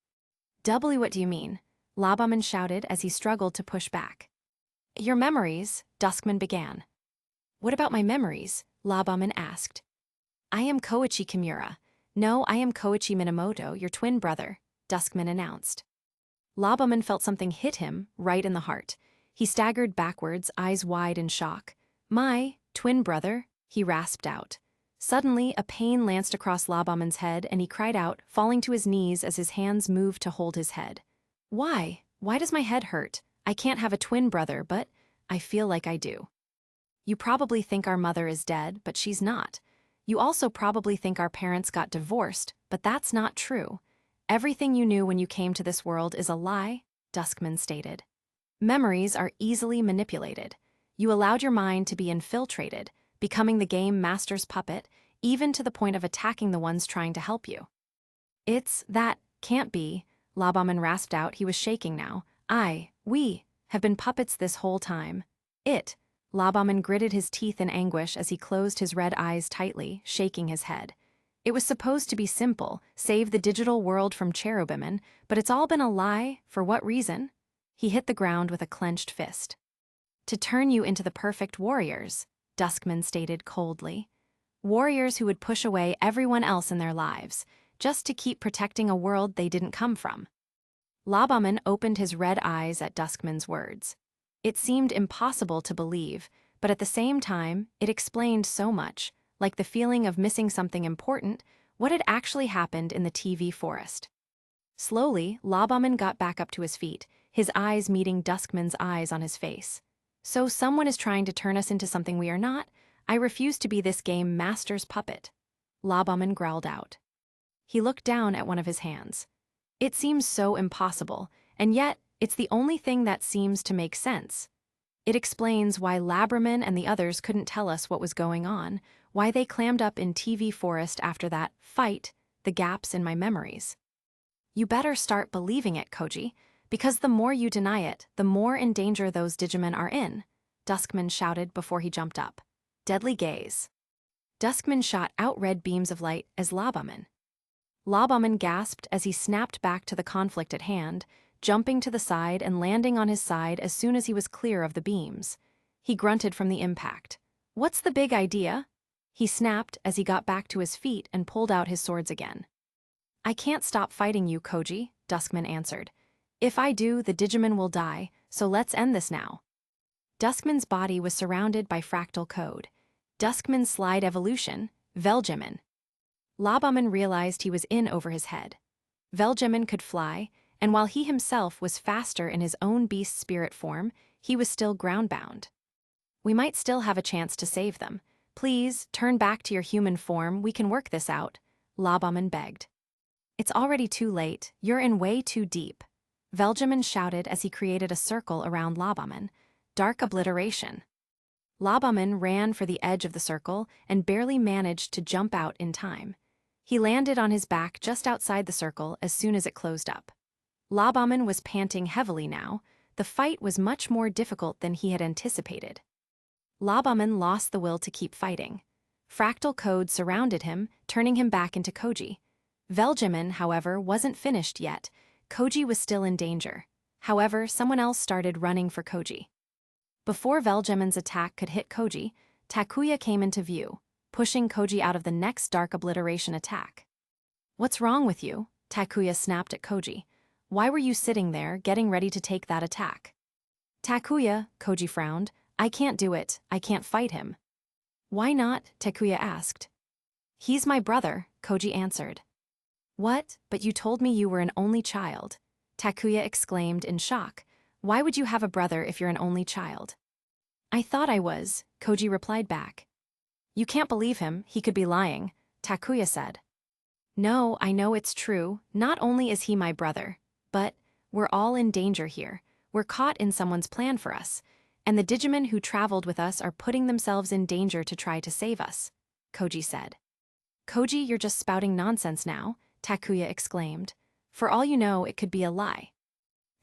What do you mean?" Labaman shouted as he struggled to push back. "Your memories," Duskman began. "What about my memories?" Labaman asked. "I am Koichi Kimura. No, I am Koichi Minamoto, your twin brother," Duskman announced. Labaman felt something hit him right in the heart. He staggered backwards, eyes wide in shock. "My twin brother?" he rasped out. Suddenly, a pain lanced across Labaman's head and he cried out, falling to his knees as his hands moved to hold his head. "Why? Why does my head hurt? I can't have a twin brother, but I feel like I do." "You probably think our mother is dead, but she's not. You also probably think our parents got divorced, but that's not true. Everything you knew when you came to this world is a lie," Duskman stated. "Memories are easily manipulated. You allowed your mind to be infiltrated, becoming the game master's puppet, even to the point of attacking the ones trying to help you." "That can't be," Labaman rasped out. He was shaking now. We have been puppets this whole time." Labaman gritted his teeth in anguish as he closed his red eyes tightly, shaking his head. "It was supposed to be simple, save the digital world from cherubimin, but it's all been a lie. For what reason?" He hit the ground with a clenched fist. "To turn you into the perfect warriors," Duskman stated coldly. "Warriors who would push away everyone else in their lives, just to keep protecting a world they didn't come from." Labaman opened his red eyes at Duskman's words. It seemed impossible to believe, but at the same time, it explained so much, like the feeling of missing something important, what had actually happened in the TV forest. Slowly, Labaman got back up to his feet, his eyes meeting Duskman's eyes on his face. "So someone is trying to turn us into something we are not? I refuse to be this game master's puppet," Labaman growled out. He looked down at one of his hands. "It seems so impossible, and yet it's the only thing that seems to make sense. It explains why Labraman and the others couldn't tell us what was going on, why they clammed up in TV Forest after that fight, the gaps in my memories." "You better start believing it, Koji, because the more you deny it, the more in danger those Digimon are in," Duskman shouted before he jumped up. "Deadly gaze." Duskman shot out red beams of light as Labaman. Labaman gasped as he snapped back to the conflict at hand, jumping to the side and landing on his side as soon as he was clear of the beams. He grunted from the impact. "What's the big idea?" he snapped as he got back to his feet and pulled out his swords again. "I can't stop fighting you, Koji," Duskman answered. "If I do, the Digimon will die, so let's end this now." Duskman's body was surrounded by fractal code. Duskman's slide evolution, Velgemon. Labaman realized he was in over his head. Velgemon could fly, and while he himself was faster in his own beast spirit form, he was still groundbound. "We might still have a chance to save them. Please, turn back to your human form, we can work this out," Labaman begged. "It's already too late, you're in way too deep," Velgemon shouted as he created a circle around Labaman. Dark obliteration. Labaman ran for the edge of the circle and barely managed to jump out in time. He landed on his back just outside the circle as soon as it closed up. Labaman was panting heavily now. The fight was much more difficult than he had anticipated. Labaman lost the will to keep fighting. Fractal code surrounded him, turning him back into Koji. Velgemon, however, wasn't finished yet. Koji was still in danger. However, someone else started running for Koji. Before Velgemon's attack could hit Koji, Takuya came into view, pushing Koji out of the next dark obliteration attack. What's wrong with you? Takuya snapped at Koji. Why were you sitting there, getting ready to take that attack? Takuya, Koji frowned. I can't do it, I can't fight him. Why not? Takuya asked. He's my brother, Koji answered. What? But you told me you were an only child. Takuya exclaimed in shock. Why would you have a brother if you're an only child? I thought I was, Koji replied back. You can't believe him, he could be lying, Takuya said. No, I know it's true, not only is he my brother, but we're all in danger here. We're caught in someone's plan for us, and the Digimon who traveled with us are putting themselves in danger to try to save us, Koji said. Koji, you're just spouting nonsense now, Takuya exclaimed. For all you know, it could be a lie.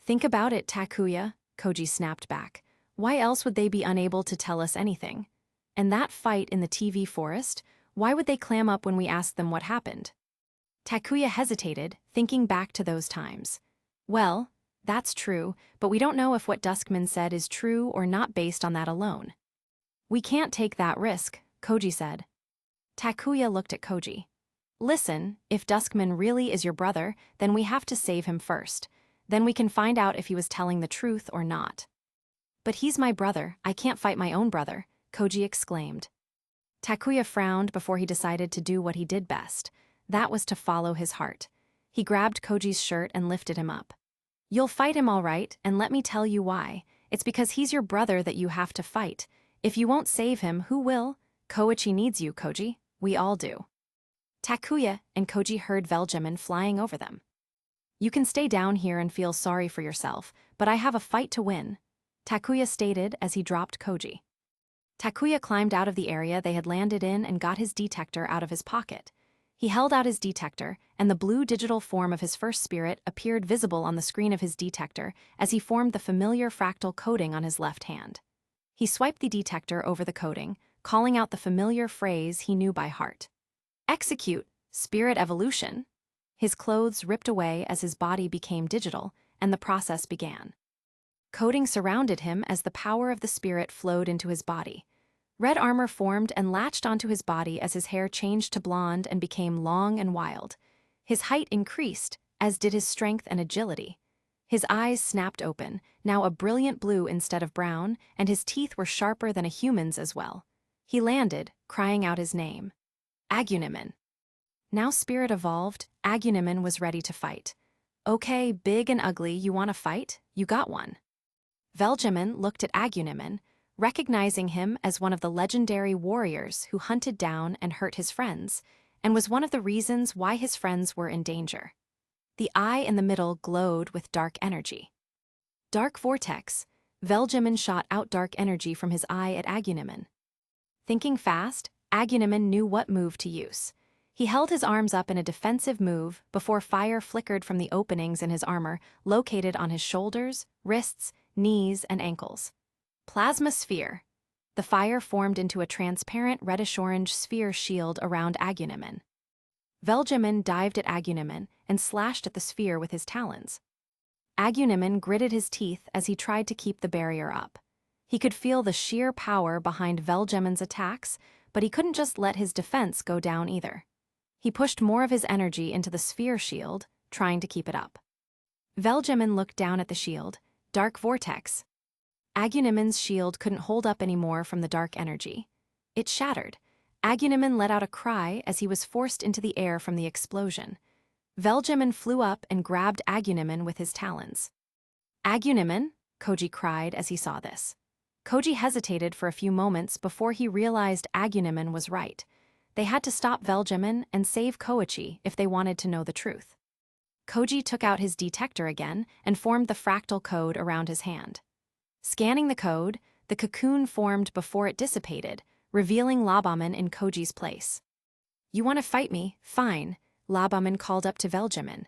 Think about it, Takuya, Koji snapped back. Why else would they be unable to tell us anything? And that fight in the TV forest, why would they clam up when we asked them what happened? Takuya hesitated, thinking back to those times. Well, that's true, but we don't know if what Duskman said is true or not based on that alone. We can't take that risk, Koji said. Takuya looked at Koji. Listen, if Duskman really is your brother, then we have to save him first. Then we can find out if he was telling the truth or not. But he's my brother, I can't fight my own brother, Koji exclaimed. Takuya frowned before he decided to do what he did best. That was to follow his heart. He grabbed Koji's shirt and lifted him up. You'll fight him all right, and let me tell you why. It's because he's your brother that you have to fight. If you won't save him, who will? Koichi needs you, Koji. We all do. Takuya and Koji heard Velgemon flying over them. You can stay down here and feel sorry for yourself, but I have a fight to win, Takuya stated as he dropped Koji. Takuya climbed out of the area they had landed in and got his detector out of his pocket. He held out his detector, and the blue digital form of his first spirit appeared visible on the screen of his detector as he formed the familiar fractal coding on his left hand. He swiped the detector over the coding, calling out the familiar phrase he knew by heart. Execute, spirit evolution. His clothes ripped away as his body became digital, and the process began. Coding surrounded him as the power of the spirit flowed into his body. Red armor formed and latched onto his body as his hair changed to blonde and became long and wild. His height increased, as did his strength and agility. His eyes snapped open, now a brilliant blue instead of brown, and his teeth were sharper than a human's as well. He landed, crying out his name. Agunimen. Now spirit evolved, Agunimen was ready to fight. Okay, big and ugly, you want to fight? You got one. Velgemon looked at Agunimen, recognizing him as one of the legendary warriors who hunted down and hurt his friends, and was one of the reasons why his friends were in danger. The eye in the middle glowed with dark energy. Dark vortex, Velgemon shot out dark energy from his eye at Agunimen. Thinking fast, Agunimen knew what move to use. He held his arms up in a defensive move before fire flickered from the openings in his armor located on his shoulders, wrists, knees, and ankles. Plasma sphere. The fire formed into a transparent reddish-orange sphere shield around Agunimen. Velgemon dived at Agunimen and slashed at the sphere with his talons. Agunimen gritted his teeth as he tried to keep the barrier up. He could feel the sheer power behind Velgemon's attacks, but he couldn't just let his defense go down either. He pushed more of his energy into the sphere shield, trying to keep it up. Velgemon looked down at the shield, dark vortex. Agunimen's shield couldn't hold up anymore from the dark energy. It shattered. Agunimen let out a cry as he was forced into the air from the explosion. Velgemon flew up and grabbed Agunimen with his talons. Agunimen? Koji cried as he saw this. Koji hesitated for a few moments before he realized Agunimen was right. They had to stop Velgemon and save Koichi if they wanted to know the truth. Koji took out his detector again and formed the fractal code around his hand. Scanning the code, the cocoon formed before it dissipated, revealing Labamen in Koji's place. You want to fight me? Fine, Labamen called up to Velgemon.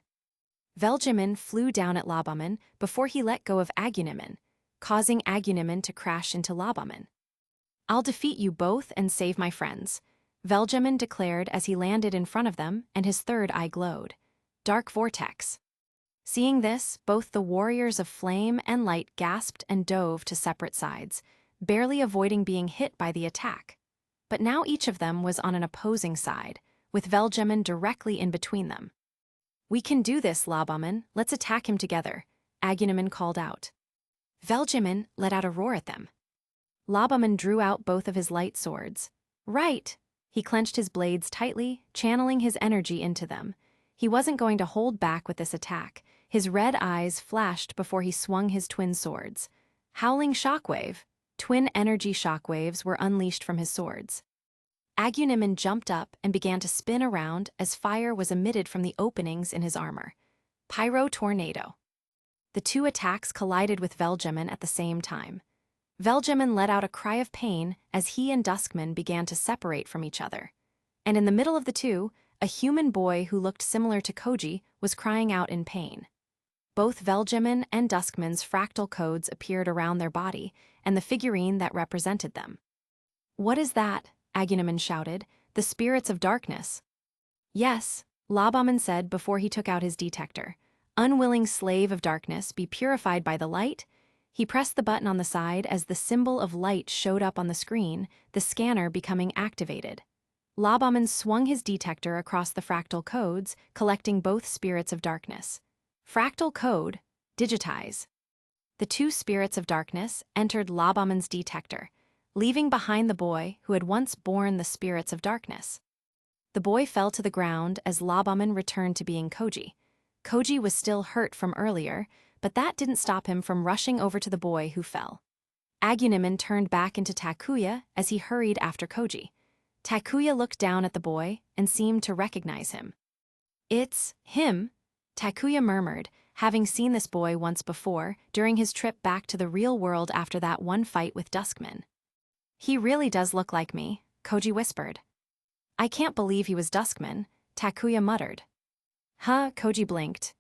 Velgemon flew down at Labamen before he let go of Agunimen, causing Agunimen to crash into Labamen. I'll defeat you both and save my friends, Velgemon declared as he landed in front of them and his third eye glowed. Dark vortex. Seeing this, both the warriors of flame and light gasped and dove to separate sides, barely avoiding being hit by the attack. But now each of them was on an opposing side, with Velgemon directly in between them. We can do this, Labaman. Let's attack him together, Agunaman called out. Veljiman let out a roar at them. Labaman drew out both of his light swords. Right! He clenched his blades tightly, channeling his energy into them. He wasn't going to hold back with this attack. His red eyes flashed before he swung his twin swords. Howling shockwave. Twin energy shockwaves were unleashed from his swords. Agunaman jumped up and began to spin around as fire was emitted from the openings in his armor. Pyro tornado. The two attacks collided with Veljiman at the same time. Veljiman let out a cry of pain as he and Duskman began to separate from each other. And in the middle of the two, a human boy who looked similar to Koji was crying out in pain. Both Veljiman and Duskman's fractal codes appeared around their body and the figurine that represented them. What is that? Agunaman shouted. The spirits of darkness. Yes, Labaman said before he took out his detector. Unwilling slave of darkness, be purified by the light. He pressed the button on the side as the symbol of light showed up on the screen, the scanner becoming activated. Labaman swung his detector across the fractal codes, collecting both spirits of darkness. Fractal code, digitize. The two spirits of darkness entered Labaman's detector, leaving behind the boy who had once borne the spirits of darkness. The boy fell to the ground as Labaman returned to being Koji. Koji was still hurt from earlier, but that didn't stop him from rushing over to the boy who fell. Agunaman turned back into Takuya as he hurried after Koji. Takuya looked down at the boy and seemed to recognize him. It's him, Takuya murmured, having seen this boy once before during his trip back to the real world after that one fight with Duskman. He really does look like me, Koji whispered. I can't believe he was Duskman, Takuya muttered. Huh, Koji blinked.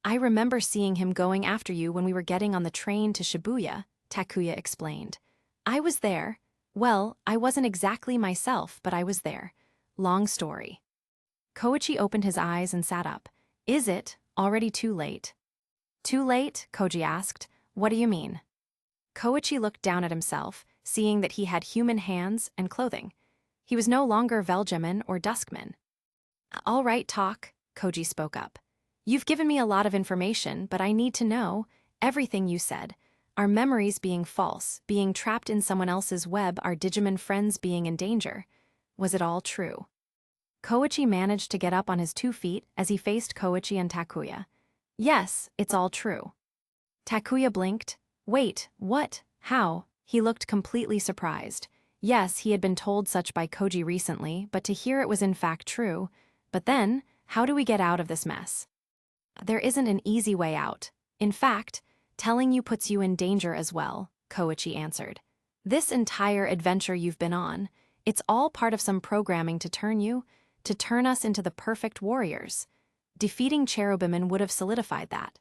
I remember seeing him going after you when we were getting on the train to Shibuya, Takuya explained. I was there. Well, I wasn't exactly myself, but I was there. Long story. Koichi opened his eyes and sat up. Is it already too late? Too late? Koji asked. What do you mean? Koichi looked down at himself, seeing that he had human hands and clothing. He was no longer Veljiman or Duskman. All right, talk, Koji spoke up. You've given me a lot of information, but I need to know everything you said. Our memories being false, being trapped in someone else's web, our Digimon friends being in danger. Was it all true? Koichi managed to get up on his 2 feet as he faced Koichi and Takuya. Yes, it's all true. Takuya blinked. Wait, what? How? He looked completely surprised. Yes, he had been told such by Koji recently, but to hear it was in fact true. But then, how do we get out of this mess? There isn't an easy way out. In fact, telling you puts you in danger as well, Koichi answered. This entire adventure you've been on, it's all part of some programming to turn us into the perfect warriors. Defeating Cherubiman would have solidified that.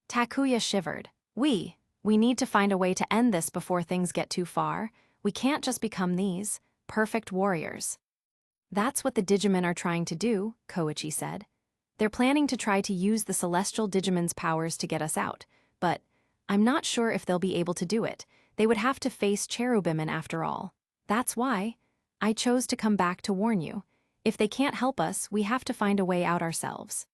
Takuya shivered. We need to find a way to end this before things get too far. We can't just become these perfect warriors. That's what the Digimon are trying to do, Koichi said. They're planning to try to use the Celestial Digimon's powers to get us out, but I'm not sure if they'll be able to do it. They would have to face Cherubiman after all. That's why I chose to come back to warn you. If they can't help us, we have to find a way out ourselves.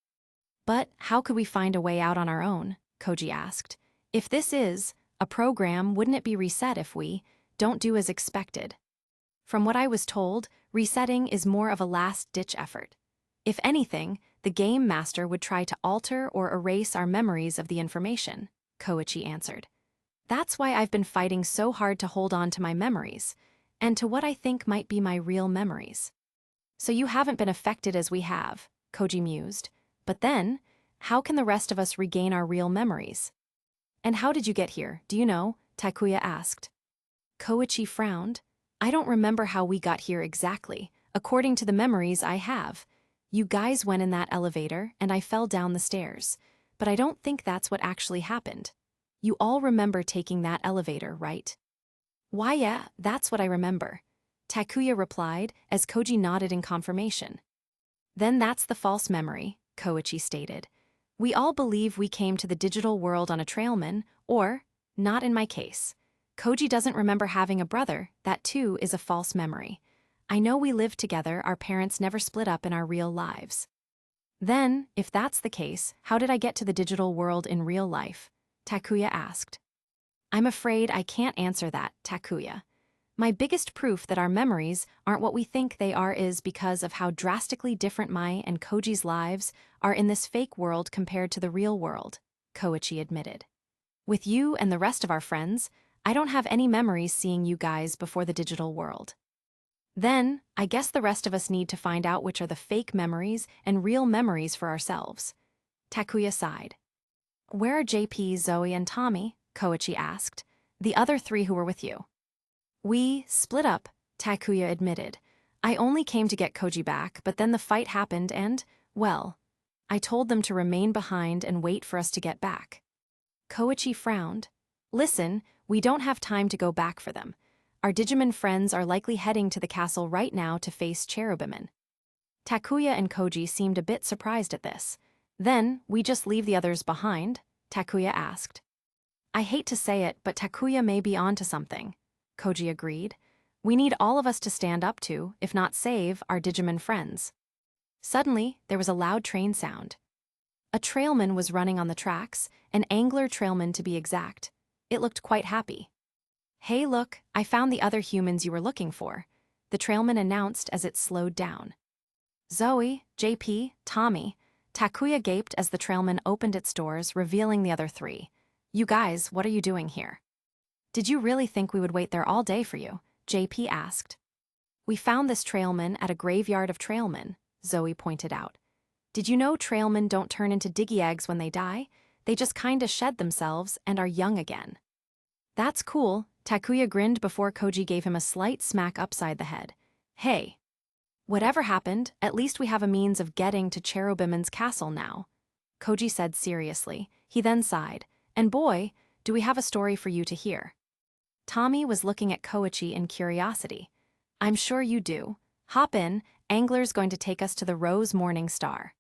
But how could we find a way out on our own? Koji asked. If this is a program, wouldn't it be reset if we don't do as expected? From what I was told, resetting is more of a last-ditch effort. If anything, the game master would try to alter or erase our memories of the information, Koichi answered. That's why I've been fighting so hard to hold on to my memories, and to what I think might be my real memories. So you haven't been affected as we have, Koji mused. But then, how can the rest of us regain our real memories? And how did you get here, do you know? Takuya asked. Koichi frowned. I don't remember how we got here exactly, according to the memories I have. You guys went in that elevator, and I fell down the stairs. But I don't think that's what actually happened. You all remember taking that elevator, right? Why, yeah, that's what I remember. Takuya replied as Koji nodded in confirmation. Then that's the false memory, Koichi stated. We all believe we came to the digital world on a trailman, or, not in my case. Koji doesn't remember having a brother. That too is a false memory. I know we lived together, our parents never split up in our real lives. Then, if that's the case, how did I get to the digital world in real life? Takuya asked. I'm afraid I can't answer that, Takuya. My biggest proof that our memories aren't what we think they are is because of how drastically different my and Koji's lives are in this fake world compared to the real world, Koichi admitted. With you and the rest of our friends, I don't have any memories seeing you guys before the digital world. Then, I guess the rest of us need to find out which are the fake memories and real memories for ourselves. Takuya sighed. Where are JP, Zoe, and Tommy? Koichi asked. The other three who were with you. We split up, Takuya admitted. I only came to get Koji back, but then the fight happened and, well, I told them to remain behind and wait for us to get back. Koichi frowned. Listen, we don't have time to go back for them. Our Digimon friends are likely heading to the castle right now to face Cherubimon. Takuya and Koji seemed a bit surprised at this. Then, we just leave the others behind? Takuya asked. I hate to say it, but Takuya may be onto something, Koji agreed. We need all of us to stand up to, if not save, our Digimon friends. Suddenly, there was a loud train sound. A trailman was running on the tracks, an angler trailman to be exact. It looked quite happy. Hey look, I found the other humans you were looking for, the trailman announced as it slowed down. Zoe, JP, Tommy. Takuya gaped as the trailman opened its doors, revealing the other three. You guys, what are you doing here? Did you really think we would wait there all day for you? JP asked. We found this trailman at a graveyard of trailmen, Zoe pointed out. Did you know trailmen don't turn into diggy eggs when they die? They just kinda shed themselves and are young again. That's cool, Takuya grinned before Koji gave him a slight smack upside the head. Hey. Whatever happened, at least we have a means of getting to Cherubimon's castle now, Koji said seriously. He then sighed. And boy, do we have a story for you to hear. Tommy was looking at Koichi in curiosity. I'm sure you do. Hop in, Angler's going to take us to the Rose Morning Star.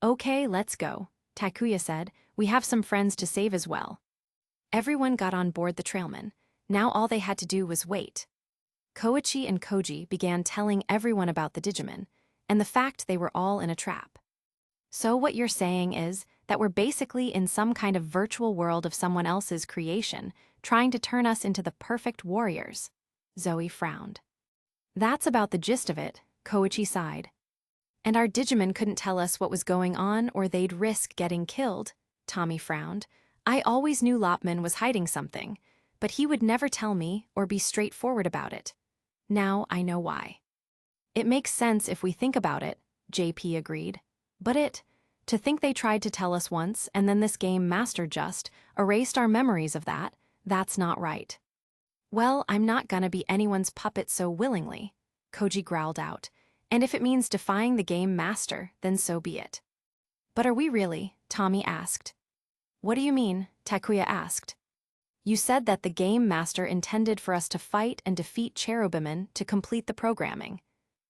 Okay, let's go, Takuya said. We have some friends to save as well. Everyone got on board the trailman. Now all they had to do was wait. Koichi and Koji began telling everyone about the Digimon, and the fact they were all in a trap. So what you're saying is that we're basically in some kind of virtual world of someone else's creation, trying to turn us into the perfect warriors. Zoe frowned. That's about the gist of it, Koichi sighed. And our Digimon couldn't tell us what was going on or they'd risk getting killed, Tommy frowned. I always knew Lopman was hiding something, but he would never tell me or be straightforward about it. Now I know why. It makes sense if we think about it, JP agreed. But to think they tried to tell us once and then this game master just erased our memories of that, that's not right. Well, I'm not gonna be anyone's puppet so willingly, Koji growled out. And if it means defying the game master, then so be it. But are we really? Tommy asked. What do you mean? Takuya asked. You said that the game master intended for us to fight and defeat Cherubimon to complete the programming.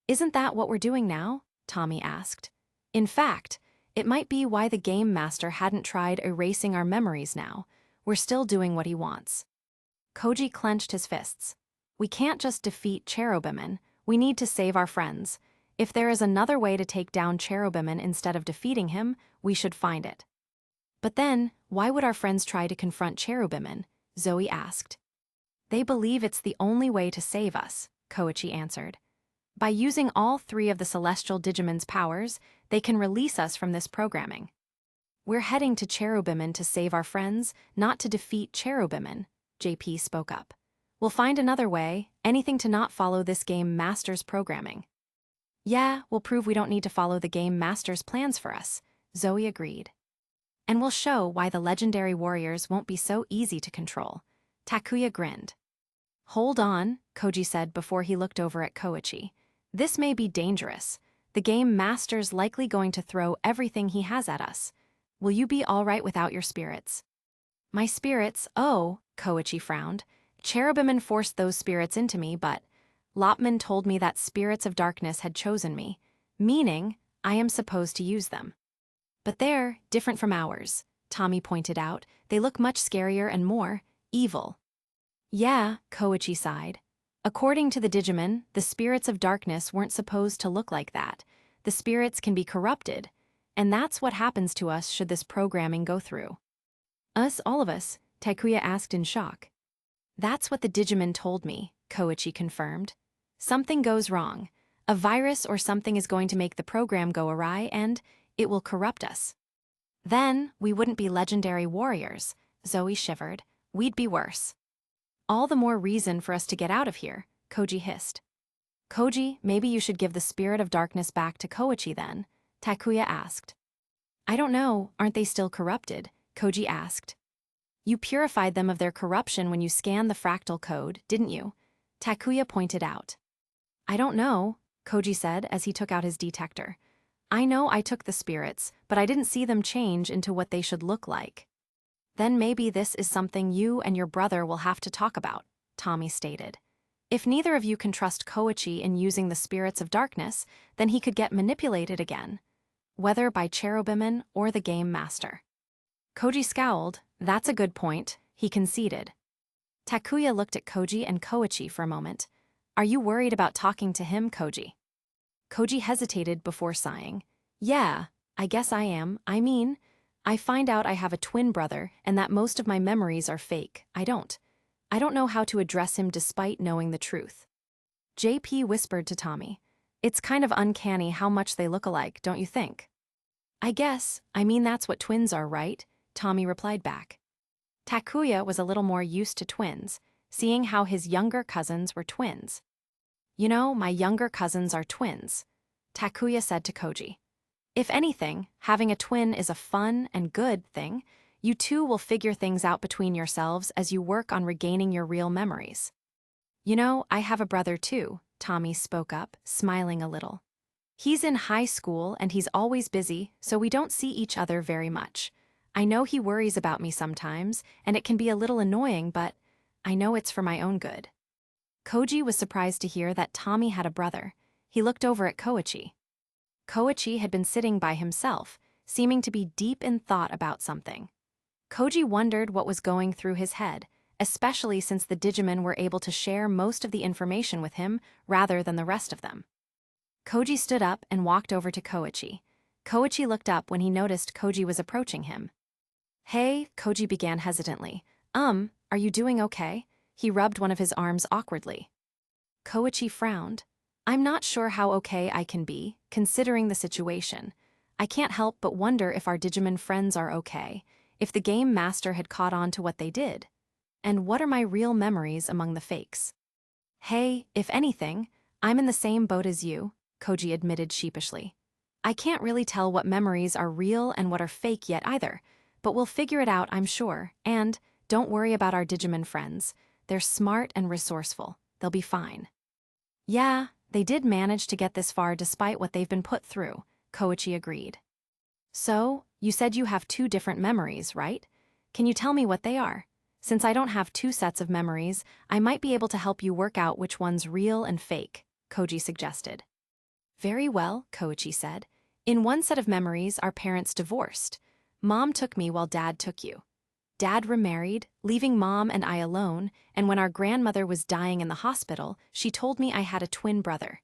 Isn't that what we're doing now? Tommy asked. In fact, it might be why the game master hadn't tried erasing our memories now. We're still doing what he wants. Koji clenched his fists. We can't just defeat Cherubimon. We need to save our friends. If there is another way to take down Cherubimon instead of defeating him, we should find it. But then, why would our friends try to confront Cherubimon? Zoe asked. They believe it's the only way to save us, Koichi answered. By using all three of the Celestial Digimon's powers, they can release us from this programming. We're heading to Cherubimon to save our friends, not to defeat Cherubimon, JP spoke up. We'll find another way, anything to not follow this game master's programming. Yeah, we'll prove we don't need to follow the game master's plans for us, Zoe agreed. And we'll show why the legendary warriors won't be so easy to control. Takuya grinned. Hold on, Koji said before he looked over at Koichi. This may be dangerous. The game master's likely going to throw everything he has at us. Will you be all right without your spirits? My spirits? Oh, Koichi frowned. Cherubimon forced those spirits into me, but Lopman told me that spirits of darkness had chosen me, meaning I am supposed to use them. But they're different from ours, Tommy pointed out. They look much scarier and more evil. Yeah, Koichi sighed. According to the Digimon, the spirits of darkness weren't supposed to look like that. The spirits can be corrupted, and that's what happens to us should this programming go through. Us, all of us, Takuya asked in shock. That's what the Digimon told me, Koichi confirmed. Something goes wrong. A virus or something is going to make the program go awry and it will corrupt us. Then we wouldn't be legendary warriors, Zoe shivered. We'd be worse. All the more reason for us to get out of here, Koji hissed. Koji, maybe you should give the spirit of darkness back to Koichi then, Takuya asked. I don't know, aren't they still corrupted? Koji asked. You purified them of their corruption when you scanned the fractal code, didn't you? Takuya pointed out. I don't know, Koji said as he took out his detector. I know I took the spirits, but I didn't see them change into what they should look like. Then maybe this is something you and your brother will have to talk about, Tommy stated. If neither of you can trust Koichi in using the spirits of darkness, then he could get manipulated again, whether by Cherubimon or the game master. Koji scowled. That's a good point, he conceded. Takuya looked at Koji and Koichi for a moment. Are you worried about talking to him, Koji? Koji hesitated before sighing. Yeah, I guess I am. I mean, I find out I have a twin brother and that most of my memories are fake. I don't know how to address him despite knowing the truth. JP whispered to Tommy. It's kind of uncanny how much they look alike, don't you think? I mean that's what twins are, right? Tommy replied back. Takuya was a little more used to twins, seeing how his younger cousins were twins. You know, my younger cousins are twins, Takuya said to Koji. If anything, having a twin is a fun and good thing. You two will figure things out between yourselves as you work on regaining your real memories. You know, I have a brother too, Tommy spoke up, smiling a little. He's in high school and he's always busy, so we don't see each other very much. I know he worries about me sometimes, and it can be a little annoying, but I know it's for my own good. Koji was surprised to hear that Tommy had a brother. He looked over at Koichi. Koichi had been sitting by himself, seeming to be deep in thought about something. Koji wondered what was going through his head, especially since the Digimon were able to share most of the information with him rather than the rest of them. Koji stood up and walked over to Koichi. Koichi looked up when he noticed Koji was approaching him. Hey, Koji began hesitantly. Are you doing okay? He rubbed one of his arms awkwardly. Koichi frowned. I'm not sure how okay I can be, considering the situation. I can't help but wonder if our Digimon friends are okay, if the game master had caught on to what they did. And what are my real memories among the fakes? Hey, if anything, I'm in the same boat as you, Koji admitted sheepishly. I can't really tell what memories are real and what are fake yet either, but we'll figure it out, I'm sure, and don't worry about our Digimon friends. They're smart and resourceful. They'll be fine. Yeah, they did manage to get this far despite what they've been put through, Koichi agreed. So, you said you have 2 different memories, right? Can you tell me what they are? Since I don't have 2 sets of memories, I might be able to help you work out which one's real and fake, Koji suggested. Very well, Koichi said. In one set of memories, our parents divorced. Mom took me while Dad took you. Dad remarried, leaving Mom and I alone, and when our grandmother was dying in the hospital, she told me I had a twin brother.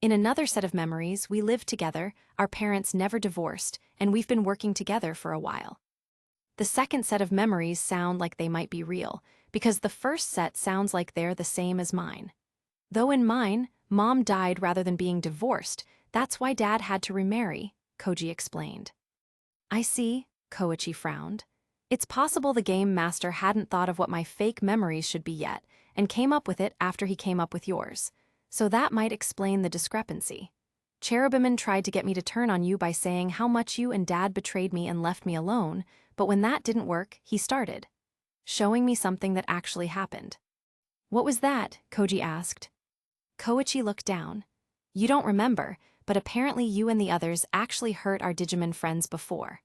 In another set of memories, we lived together, our parents never divorced, and we've been working together for a while. The second set of memories sound like they might be real, because the first set sounds like they're the same as mine. Though in mine, Mom died rather than being divorced, that's why Dad had to remarry, Koji explained. I see, Koichi frowned. It's possible the game master hadn't thought of what my fake memories should be yet, and came up with it after he came up with yours. So that might explain the discrepancy. Cherubimon tried to get me to turn on you by saying how much you and Dad betrayed me and left me alone, but when that didn't work, he started showing me something that actually happened. What was that? Koji asked. Koichi looked down. You don't remember, but apparently you and the others actually hurt our Digimon friends before.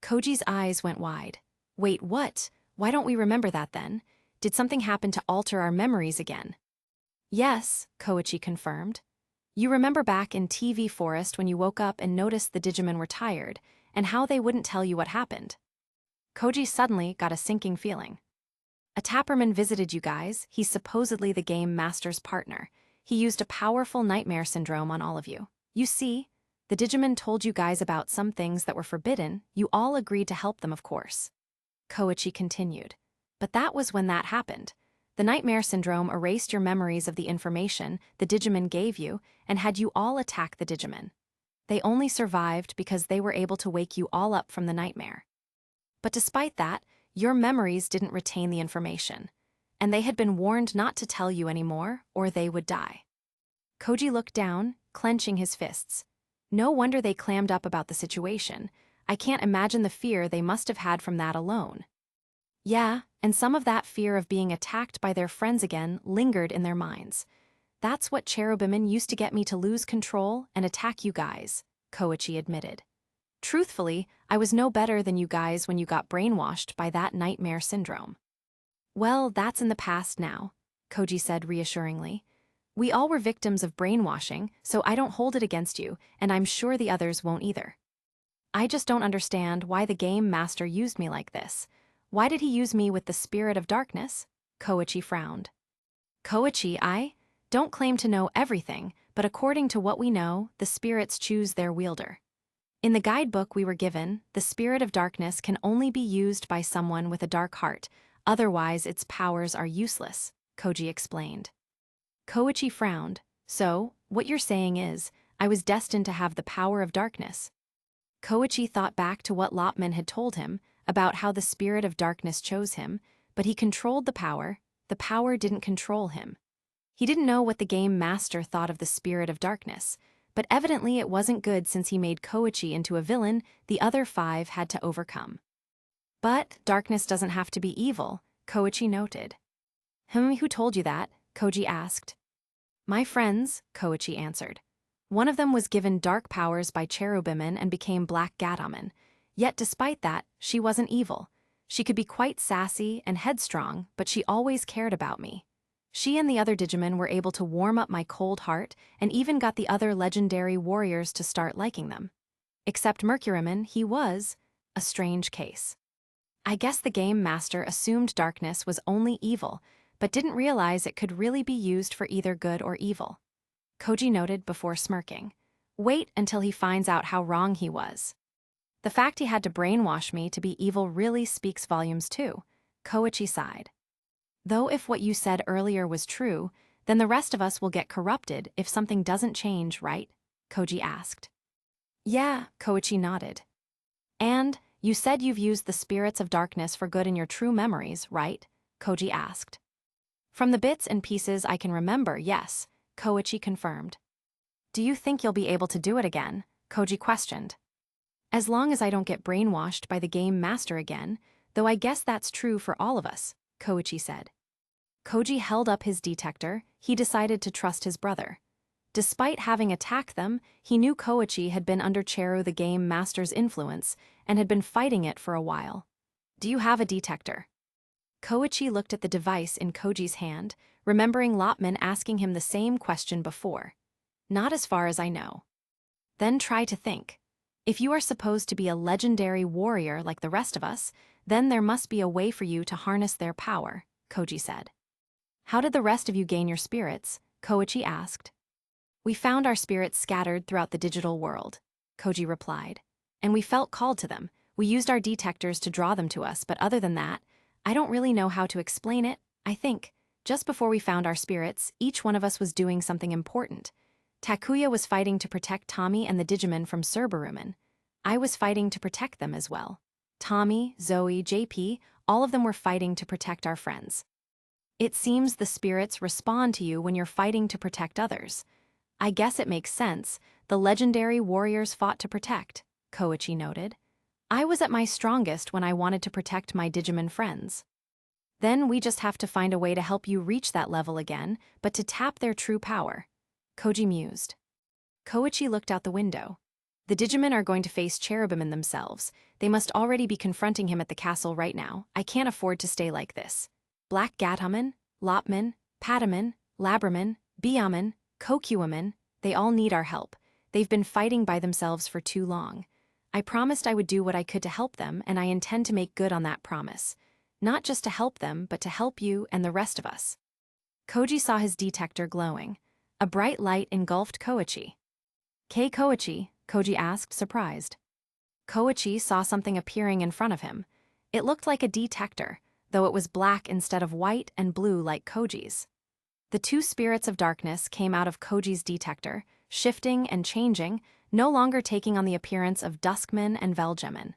Koji's eyes went wide. Wait, what? Why don't we remember that then? Did something happen to alter our memories again? Yes, Koichi confirmed. You remember back in TV Forest when you woke up and noticed the Digimon were tired, and how they wouldn't tell you what happened. Koji suddenly got a sinking feeling. A Tapperman visited you guys. He's supposedly the game master's partner. He used a powerful nightmare syndrome on all of you. You see, The Digimon told you guys about some things that were forbidden. You all agreed to help them, of course. Koichi continued. But that was when that happened. The nightmare syndrome erased your memories of the information the Digimon gave you and had you all attack the Digimon. They only survived because they were able to wake you all up from the nightmare. But despite that, your memories didn't retain the information, and they had been warned not to tell you anymore or they would die. Koji looked down, clenching his fists. No wonder they clammed up about the situation. I can't imagine the fear they must have had from that alone. Yeah, and some of that fear of being attacked by their friends again lingered in their minds. That's what Cherubimon used to get me to lose control and attack you guys, Koichi admitted. Truthfully, I was no better than you guys when you got brainwashed by that nightmare syndrome. Well, that's in the past now, Koji said reassuringly. We all were victims of brainwashing, so I don't hold it against you, and I'm sure the others won't either. I just don't understand why the game master used me like this. Why did he use me with the spirit of darkness? Koichi frowned. Koichi, I don't claim to know everything, but according to what we know, the spirits choose their wielder. In the guidebook we were given, the spirit of darkness can only be used by someone with a dark heart, otherwise its powers are useless, Koji explained. Koichi frowned. So, what you're saying is, I was destined to have the power of darkness. Koichi thought back to what Lopman had told him about how the spirit of darkness chose him, but he controlled the power didn't control him. He didn't know what the game master thought of the spirit of darkness, but evidently it wasn't good since he made Koichi into a villain the other 5 had to overcome. But darkness doesn't have to be evil, Koichi noted. Who told you that? Koji asked. My friends, Koichi answered. One of them was given dark powers by Cherubimon and became Black Gatomon. Yet despite that, she wasn't evil. She could be quite sassy and headstrong, but she always cared about me. She and the other Digimon were able to warm up my cold heart and even got the other legendary warriors to start liking them. Except Mercurymon, he was a strange case. I guess the game master assumed darkness was only evil, but didn't realize it could really be used for either good or evil. Koji noted before smirking. Wait until he finds out how wrong he was. The fact he had to brainwash me to be evil really speaks volumes too, Koichi sighed. Though if what you said earlier was true, then the rest of us will get corrupted if something doesn't change, right? Koji asked. Yeah, Koichi nodded. And you said you've used the spirits of darkness for good in your true memories, right? Koji asked. From the bits and pieces I can remember, yes, Koichi confirmed. Do you think you'll be able to do it again? Koji questioned. As long as I don't get brainwashed by the game master again, though I guess that's true for all of us, Koichi said. Koji held up his detector. He decided to trust his brother. Despite having attacked them, he knew Koichi had been under Cheru the game master's influence and had been fighting it for a while. Do you have a detector? Koichi looked at the device in Koji's hand, remembering Lopman asking him the same question before. Not as far as I know. Then try to think. If you are supposed to be a legendary warrior like the rest of us, then there must be a way for you to harness their power, Koji said. How did the rest of you gain your spirits? Koichi asked. We found our spirits scattered throughout the digital world, Koji replied. And we felt called to them. We used our detectors to draw them to us, but other than that, I don't really know how to explain it. I think, just before we found our spirits, each one of us was doing something important. Takuya was fighting to protect Tommy and the Digimon from Cerberumon. I was fighting to protect them as well. Tommy, Zoe, JP, all of them were fighting to protect our friends. It seems the spirits respond to you when you're fighting to protect others. I guess it makes sense. The legendary warriors fought to protect, Koichi noted. I was at my strongest when I wanted to protect my Digimon friends. Then we just have to find a way to help you reach that level again, but to tap their true power. Koji mused. Koichi looked out the window. The Digimon are going to face Cherubimon themselves. They must already be confronting him at the castle right now. I can't afford to stay like this. Black Gatomon, Lopman, Patamon, Labramon, Biamon, Kokuamon, they all need our help. They've been fighting by themselves for too long. I promised I would do what I could to help them, and I intend to make good on that promise. Not just to help them, but to help you and the rest of us. Koji saw his detector glowing. A bright light engulfed Koichi. Koichi, Koji asked, surprised. Koichi saw something appearing in front of him. It looked like a detector, though it was black instead of white and blue like Koji's. The two spirits of darkness came out of Koji's detector, shifting and changing, no longer taking on the appearance of Duskman and Velgemin.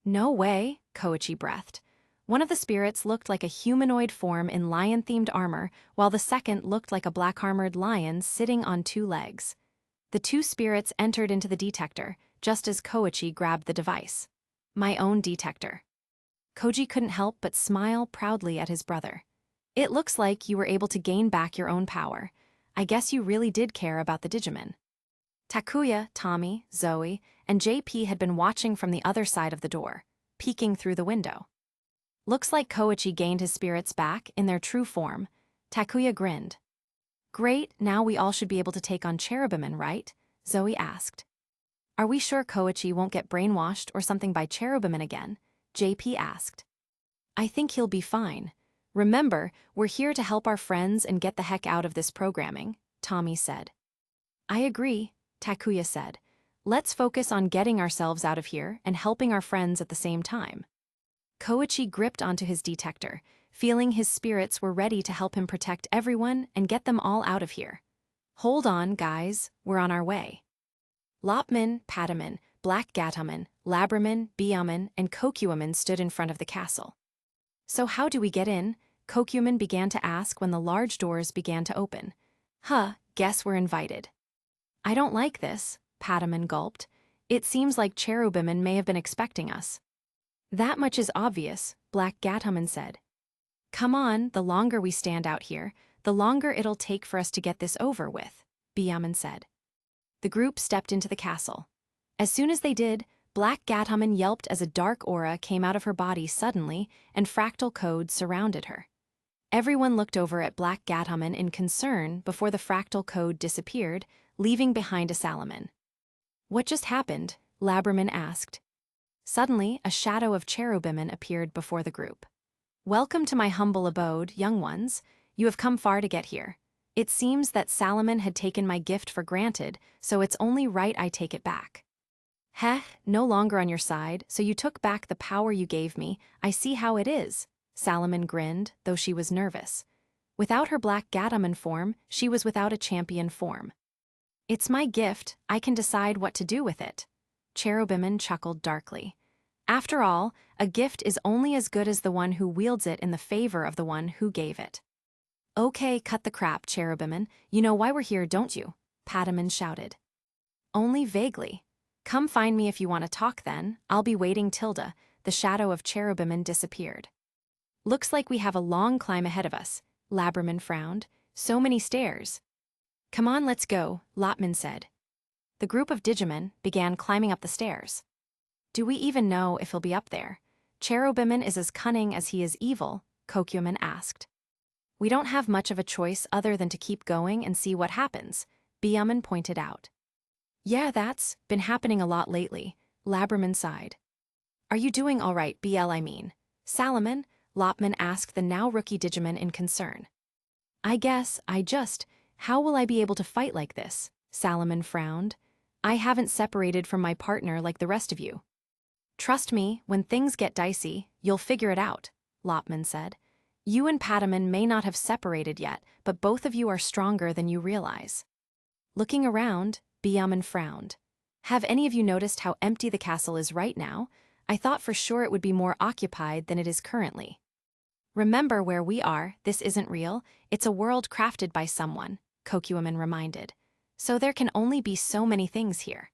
No way, Koichi breathed. One of the spirits looked like a humanoid form in lion-themed armor, while the second looked like a black-armored lion sitting on two legs. The two spirits entered into the detector, just as Koichi grabbed the device. My own detector. Koji couldn't help but smile proudly at his brother. It looks like you were able to gain back your own power. I guess you really did care about the Digimon. Takuya, Tommy, Zoe, and JP had been watching from the other side of the door, peeking through the window. Looks like Koichi gained his spirits back in their true form. Takuya grinned. Great, now we all should be able to take on Cherubimon, right? Zoe asked. Are we sure Koichi won't get brainwashed or something by Cherubimon again? JP asked. I think he'll be fine. Remember, we're here to help our friends and get the heck out of this programming, Tommy said. I agree, Takuya said. Let's focus on getting ourselves out of here and helping our friends at the same time. Koichi gripped onto his detector, feeling his spirits were ready to help him protect everyone and get them all out of here. Hold on, guys, we're on our way. Lopman, Patamon, Black Gatomon, Labramon, Biamon, and Kokuamon stood in front of the castle. So how do we get in? Kokuamon began to ask when the large doors began to open. Guess we're invited. I don't like this, Patamon gulped. It seems like Cherubimon may have been expecting us. That much is obvious, Black Gatomon said. Come on, the longer we stand out here, the longer it'll take for us to get this over with, Biamon said. The group stepped into the castle. As soon as they did, Black Gatomon yelped as a dark aura came out of her body suddenly and fractal code surrounded her. Everyone looked over at Black Gatomon in concern before the fractal code disappeared, leaving behind a Salamon. What just happened? Labramon asked. Suddenly, a shadow of Cherubimon appeared before the group. Welcome to my humble abode, young ones. You have come far to get here. It seems that Salamon had taken my gift for granted, so it's only right I take it back. No longer on your side, so you took back the power you gave me. I see how it is. Salamon grinned, though she was nervous. Without her Black Gatomon form, she was without a champion form. It's my gift, I can decide what to do with it. Cherubimon chuckled darkly. After all, a gift is only as good as the one who wields it in the favor of the one who gave it. Okay, cut the crap, Cherubimon. You know why we're here, don't you? Patamon shouted. Only vaguely. Come find me if you want to talk then. I'll be waiting. Tilda. The shadow of Cherubimon disappeared. Looks like we have a long climb ahead of us. Labramon frowned. So many stairs. Come on, let's go, Lopman said. The group of Digimon began climbing up the stairs. Do we even know if he'll be up there? Cherubimon is as cunning as he is evil, Kokuamon asked. We don't have much of a choice other than to keep going and see what happens, Biamon pointed out. Yeah, that's been happening a lot lately, Labramon sighed. Are you doing all right, I mean? Salamon, Lopman asked the now rookie Digimon in concern. I guess, how will I be able to fight like this? Salamon frowned. I haven't separated from my partner like the rest of you. Trust me, when things get dicey, you'll figure it out, Lopman said. You and Patamon may not have separated yet, but both of you are stronger than you realize. Looking around, Biamon frowned. Have any of you noticed how empty the castle is right now? I thought for sure it would be more occupied than it is currently. Remember where we are, this isn't real, it's a world crafted by someone, Kokuamon reminded. So there can only be so many things here.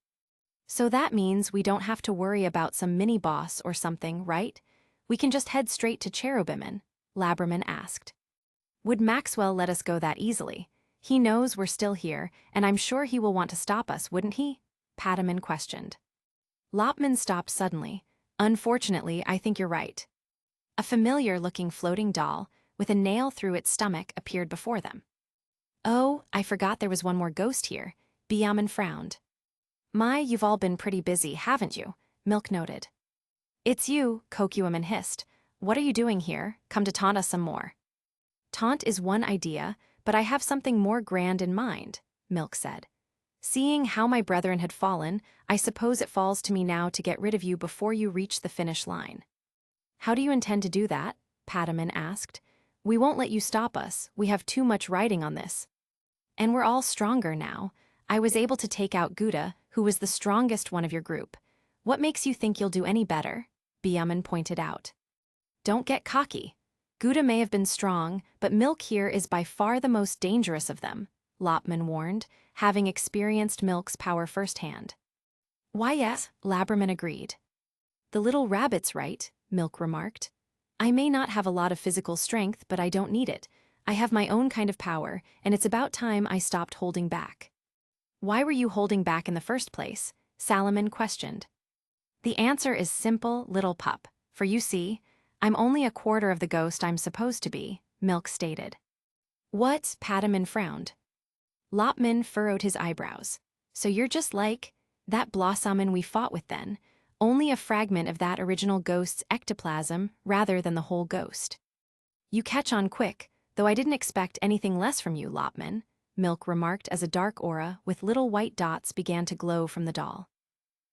So that means we don't have to worry about some mini-boss or something, right? We can just head straight to Cherubimon, Labramon asked. Would Maxwell let us go that easily? He knows we're still here, and I'm sure he will want to stop us, wouldn't he? Patamon questioned. Lopman stopped suddenly. Unfortunately, I think you're right. A familiar-looking floating doll, with a nail through its stomach, appeared before them. Oh, I forgot there was one more ghost here, Biamon frowned. You've all been pretty busy, haven't you? Milk noted. It's you, Kokuamon hissed. What are you doing here? Come to taunt us some more. Taunt is one idea, but I have something more grand in mind, Milk said. Seeing how my brethren had fallen, I suppose it falls to me now to get rid of you before you reach the finish line. How do you intend to do that? Pataman asked. We won't let you stop us, we have too much riding on this. And we're all stronger now. I was able to take out Gouda, who was the strongest one of your group. What makes you think you'll do any better? Byaman pointed out. Don't get cocky. Gouda may have been strong, but Milk here is by far the most dangerous of them, Lopman warned, having experienced Milk's power firsthand. Why yes, Labraman agreed. The little rabbit's right, Milk remarked. I may not have a lot of physical strength, but I don't need it. I have my own kind of power, and it's about time I stopped holding back. Why were you holding back in the first place? Salaman questioned. The answer is simple, little pup, for you see, I'm only a quarter of the ghost I'm supposed to be, Milk stated. What? Pataman frowned. Lopman furrowed his eyebrows. So you're just like that Blossomin we fought with then, only a fragment of that original ghost's ectoplasm rather than the whole ghost. You catch on quick, though I didn't expect anything less from you, Lopman, Milk remarked as a dark aura with little white dots began to glow from the doll.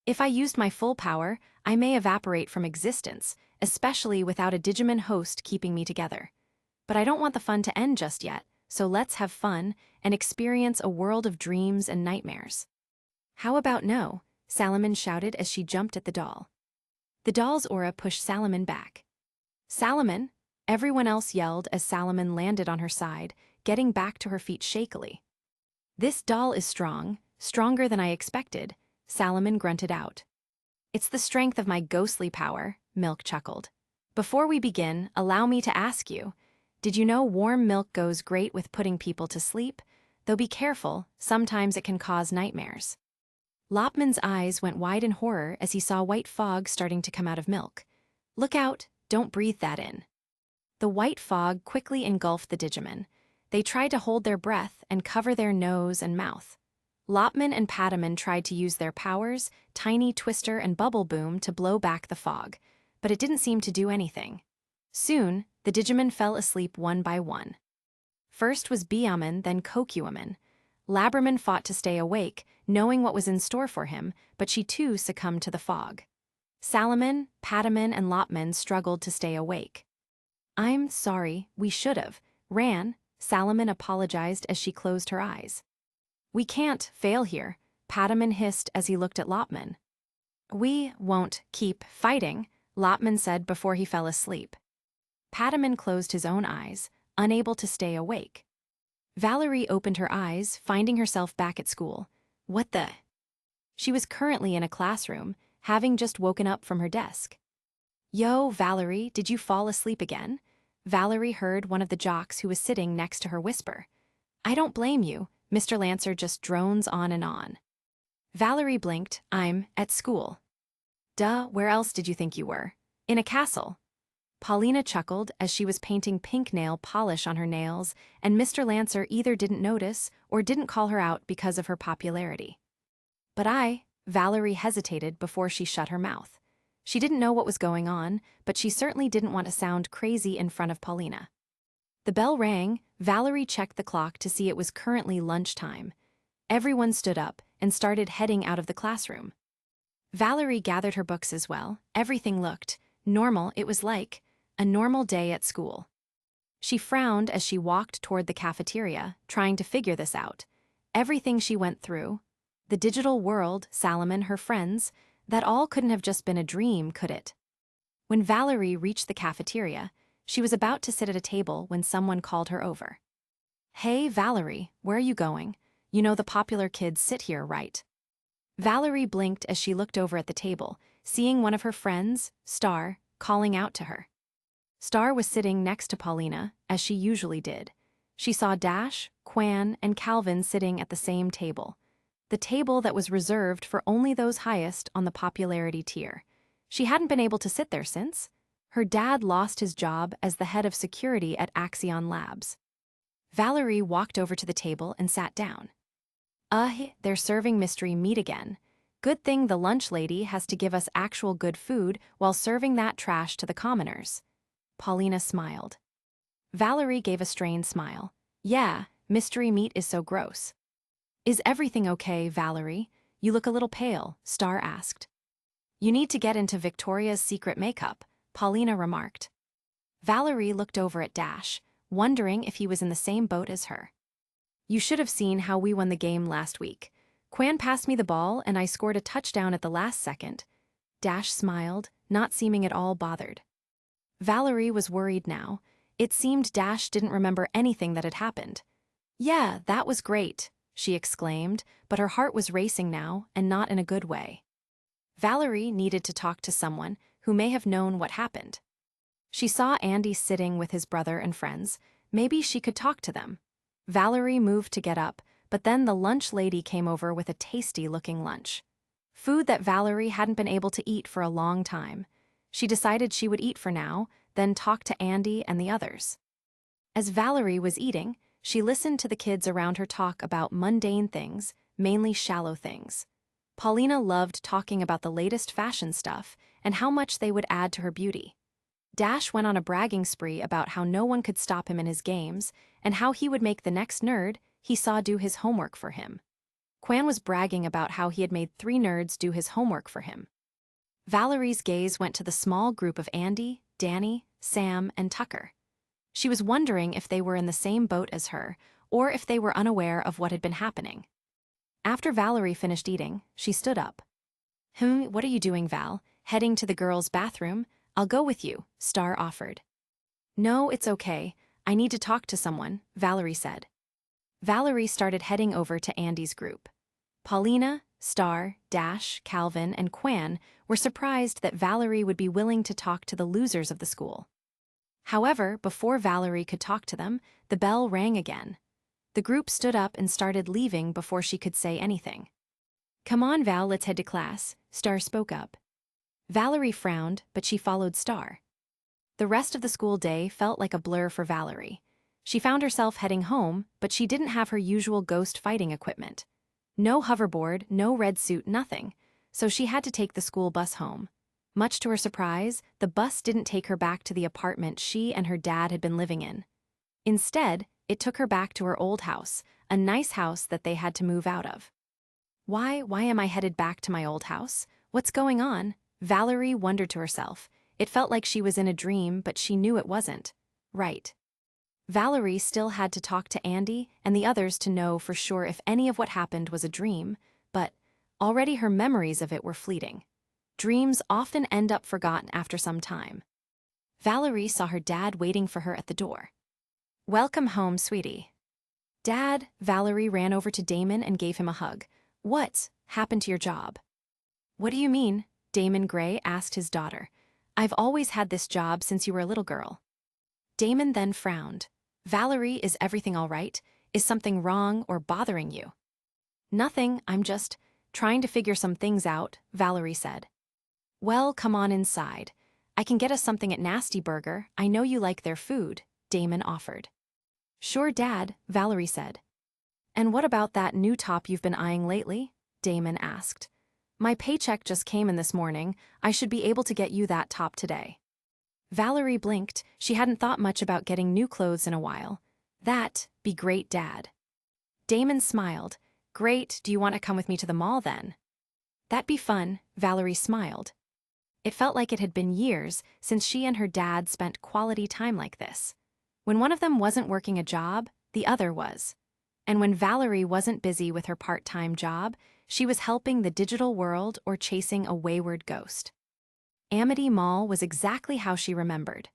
If I used my full power, I may evaporate from existence, especially without a Digimon host keeping me together. But I don't want the fun to end just yet, so let's have fun and experience a world of dreams and nightmares. How about no? Salaman shouted as she jumped at the doll. The doll's aura pushed Salaman back. Salaman! Everyone else yelled as Salaman landed on her side, getting back to her feet shakily. This doll is strong, stronger than I expected, Salaman grunted out. It's the strength of my ghostly power, Milk chuckled. Before we begin, allow me to ask you, did you know warm milk goes great with putting people to sleep? Though be careful, sometimes it can cause nightmares. Lopman's eyes went wide in horror as he saw white fog starting to come out of Milk. Look out, don't breathe that in. The white fog quickly engulfed the Digimon. They tried to hold their breath and cover their nose and mouth. Lopman and Pataman tried to use their powers, Tiny Twister and Bubble Boom, to blow back the fog, but it didn't seem to do anything. Soon, the Digimon fell asleep one by one. First was Byaman, then Kokuaman. Labraman fought to stay awake, knowing what was in store for him, but she too succumbed to the fog. Salaman, Pataman, and Lopman struggled to stay awake. I'm sorry, we should've. Salaman apologized as she closed her eyes. We can't fail here, Pataman hissed as he looked at Lopman. We won't keep fighting, Lopman said before he fell asleep. Pataman closed his own eyes, unable to stay awake. Valerie opened her eyes, finding herself back at school. What the? She was currently in a classroom, having just woken up from her desk. Yo, Valerie, did you fall asleep again? Valerie heard one of the jocks who was sitting next to her whisper. I don't blame you, Mr. Lancer just drones on and on. Valerie blinked. I'm at school. Duh, where else did you think you were? In a castle. Paulina chuckled as she was painting pink nail polish on her nails, and Mr. Lancer either didn't notice or didn't call her out because of her popularity. But Valerie hesitated before she shut her mouth. She didn't know what was going on, but she certainly didn't want to sound crazy in front of Paulina. The bell rang. Valerie checked the clock to see it was currently lunchtime. Everyone stood up and started heading out of the classroom. Valerie gathered her books as well. Everything looked normal. It was like a normal day at school. She frowned as she walked toward the cafeteria, trying to figure this out. Everything she went through, the digital world, Salaman, her friends, that all couldn't have just been a dream, could it? When Valerie reached the cafeteria, she was about to sit at a table when someone called her over. Hey, Valerie, where are you going? You know the popular kids sit here, right? Valerie blinked as she looked over at the table, seeing one of her friends, Star, calling out to her. Star was sitting next to Paulina, as she usually did. She saw Dash, Quan, and Calvin sitting at the same table. The table that was reserved for only those highest on the popularity tier. She hadn't been able to sit there since. Her dad lost his job as the head of security at Axion Labs. Valerie walked over to the table and sat down. They're serving mystery meat again. Good thing the lunch lady has to give us actual good food while serving that trash to the commoners. Paulina smiled. Valerie gave a strained smile. Yeah, mystery meat is so gross. Is everything okay, Valerie? You look a little pale, Star asked. You need to get into Victoria's Secret makeup, Paulina remarked. Valerie looked over at Dash, wondering if he was in the same boat as her. You should have seen how we won the game last week. Quan passed me the ball and I scored a touchdown at the last second. Dash smiled, not seeming at all bothered. Valerie was worried now. It seemed Dash didn't remember anything that had happened. Yeah, that was great, she exclaimed, but her heart was racing now, and not in a good way. Valerie needed to talk to someone who may have known what happened. She saw Andy sitting with his brother and friends. Maybe she could talk to them. Valerie moved to get up, but then the lunch lady came over with a tasty-looking lunch. Food that Valerie hadn't been able to eat for a long time. She decided she would eat for now, then talk to Andy and the others. As Valerie was eating, she listened to the kids around her talk about mundane things, mainly shallow things. Paulina loved talking about the latest fashion stuff and how much they would add to her beauty. Dash went on a bragging spree about how no one could stop him in his games and how he would make the next nerd he saw do his homework for him. Quan was bragging about how he had made 3 nerds do his homework for him. Valerie's gaze went to the small group of Andy, Danny, Sam, and Tucker. She was wondering if they were in the same boat as her, or if they were unaware of what had been happening. After Valerie finished eating, she stood up. What are you doing, Val? Heading to the girls' bathroom? I'll go with you, Star offered. No, it's okay. I need to talk to someone, Valerie said. Valerie started heading over to Andy's group. Paulina, Star, Dash, Calvin, and Quan were surprised that Valerie would be willing to talk to the losers of the school. However, before Valerie could talk to them, the bell rang again. The group stood up and started leaving before she could say anything. Come on, Val, let's head to class, Star spoke up. Valerie frowned, but she followed Star. The rest of the school day felt like a blur for Valerie. She found herself heading home, but she didn't have her usual ghost fighting equipment. No hoverboard, no red suit, nothing, so she had to take the school bus home. Much to her surprise, the bus didn't take her back to the apartment she and her dad had been living in. Instead, it took her back to her old house, a nice house that they had to move out of. Why am I headed back to my old house? What's going on? Valerie wondered to herself. It felt like she was in a dream, but she knew it wasn't. Right. Valerie still had to talk to Andy and the others to know for sure if any of what happened was a dream, but already her memories of it were fleeting. Dreams often end up forgotten after some time. Valerie saw her dad waiting for her at the door. Welcome home, sweetie. Dad, Valerie ran over to Damon and gave him a hug. What happened to your job? What do you mean? Damon Gray asked his daughter. I've always had this job since you were a little girl. Damon then frowned. Valerie, is everything all right? Is something wrong or bothering you? Nothing, I'm just trying to figure some things out, Valerie said. Well, come on inside. I can get us something at Nasty Burger. I know you like their food, Damon offered. Sure, Dad, Valerie said. And what about that new top you've been eyeing lately? Damon asked. My paycheck just came in this morning. I should be able to get you that top today. Valerie blinked. She hadn't thought much about getting new clothes in a while. That'd be great, Dad. Damon smiled. Great, do you want to come with me to the mall then? That'd be fun, Valerie smiled. It felt like it had been years since she and her dad spent quality time like this. When one of them wasn't working a job, the other was. And when Valerie wasn't busy with her part-time job, she was helping the digital world or chasing a wayward ghost. Amity Mall was exactly how she remembered.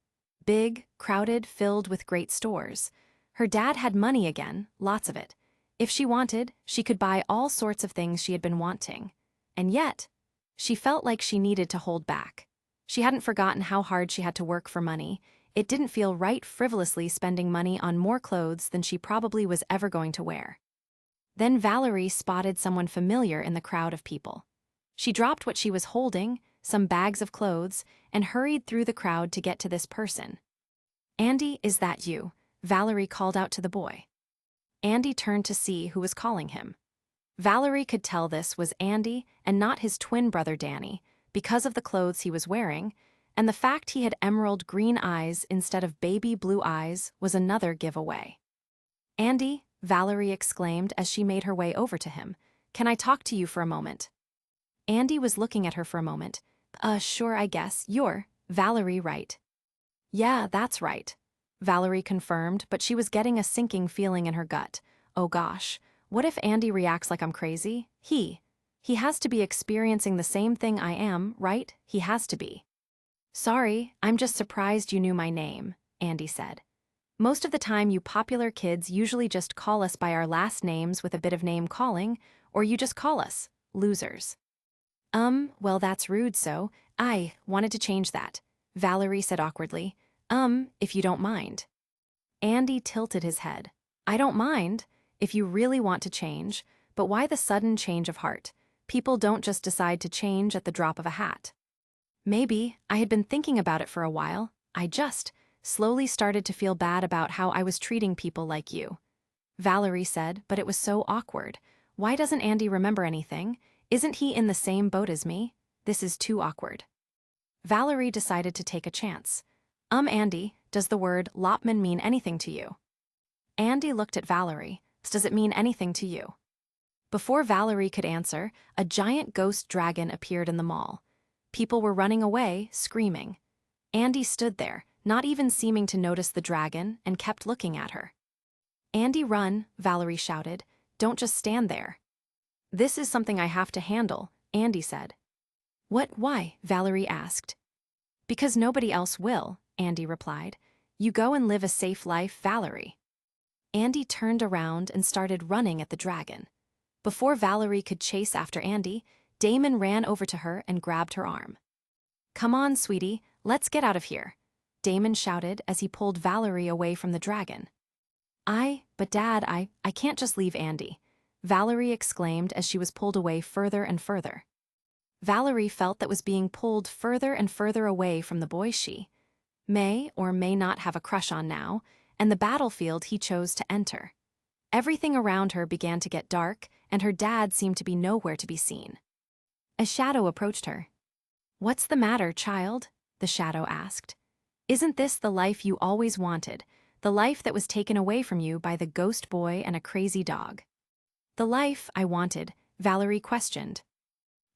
Big, crowded, filled with great stores. Her dad had money again, lots of it. If she wanted, she could buy all sorts of things she had been wanting. And yet, she felt like she needed to hold back. She hadn't forgotten how hard she had to work for money. It didn't feel right frivolously spending money on more clothes than she probably was ever going to wear. Then Valerie spotted someone familiar in the crowd of people. She dropped what she was holding, some bags of clothes, and hurried through the crowd to get to this person. Andy, is that you? Valerie called out to the boy. Andy turned to see who was calling him. Valerie could tell this was Andy and not his twin brother Danny, because of the clothes he was wearing, and the fact he had emerald green eyes instead of baby blue eyes was another giveaway. Andy, Valerie exclaimed as she made her way over to him. "Can I talk to you for a moment?" Andy was looking at her for a moment. Sure, I guess. You're Valerie, right?" "Yeah, that's right," Valerie confirmed, but she was getting a sinking feeling in her gut. Oh gosh, what if Andy reacts like I'm crazy? He has to be experiencing the same thing I am, right? He has to be. "Sorry, I'm just surprised you knew my name," Andy said. "Most of the time you popular kids usually just call us by our last names with a bit of name calling, or you just call us losers." Well, that's rude, so I wanted to change that," Valerie said awkwardly. If you don't mind." Andy tilted his head. "I don't mind, if you really want to change, but why the sudden change of heart? People don't just decide to change at the drop of a hat." "Maybe, I had been thinking about it for a while. I just slowly started to feel bad about how I was treating people like you," Valerie said, but it was so awkward. Why doesn't Andy remember anything? Isn't he in the same boat as me? This is too awkward. Valerie decided to take a chance. Andy, does the word Lopman mean anything to you?" Andy looked at Valerie. "Does it mean anything to you?" Before Valerie could answer, a giant ghost dragon appeared in the mall. People were running away, screaming. Andy stood there, not even seeming to notice the dragon, and kept looking at her. "Andy, run," Valerie shouted. "Don't just stand there." "This is something I have to handle," Andy said. Why?" Valerie asked. "Because nobody else will," Andy replied. "You go and live a safe life, Valerie." Andy turned around and started running at the dragon. Before Valerie could chase after Andy, Damon ran over to her and grabbed her arm. "Come on, sweetie, let's get out of here," Damon shouted as he pulled Valerie away from the dragon. But Dad, I can't just leave Andy," Valerie exclaimed as she was pulled away further and further. Valerie felt that was being pulled further and further away from the boy she may or may not have a crush on now, and the battlefield he chose to enter. Everything around her began to get dark, and her dad seemed to be nowhere to be seen. A shadow approached her. "What's the matter, child?" the shadow asked. "Isn't this the life you always wanted, the life that was taken away from you by the ghost boy and a crazy dog?" "The life I wanted," Valerie questioned.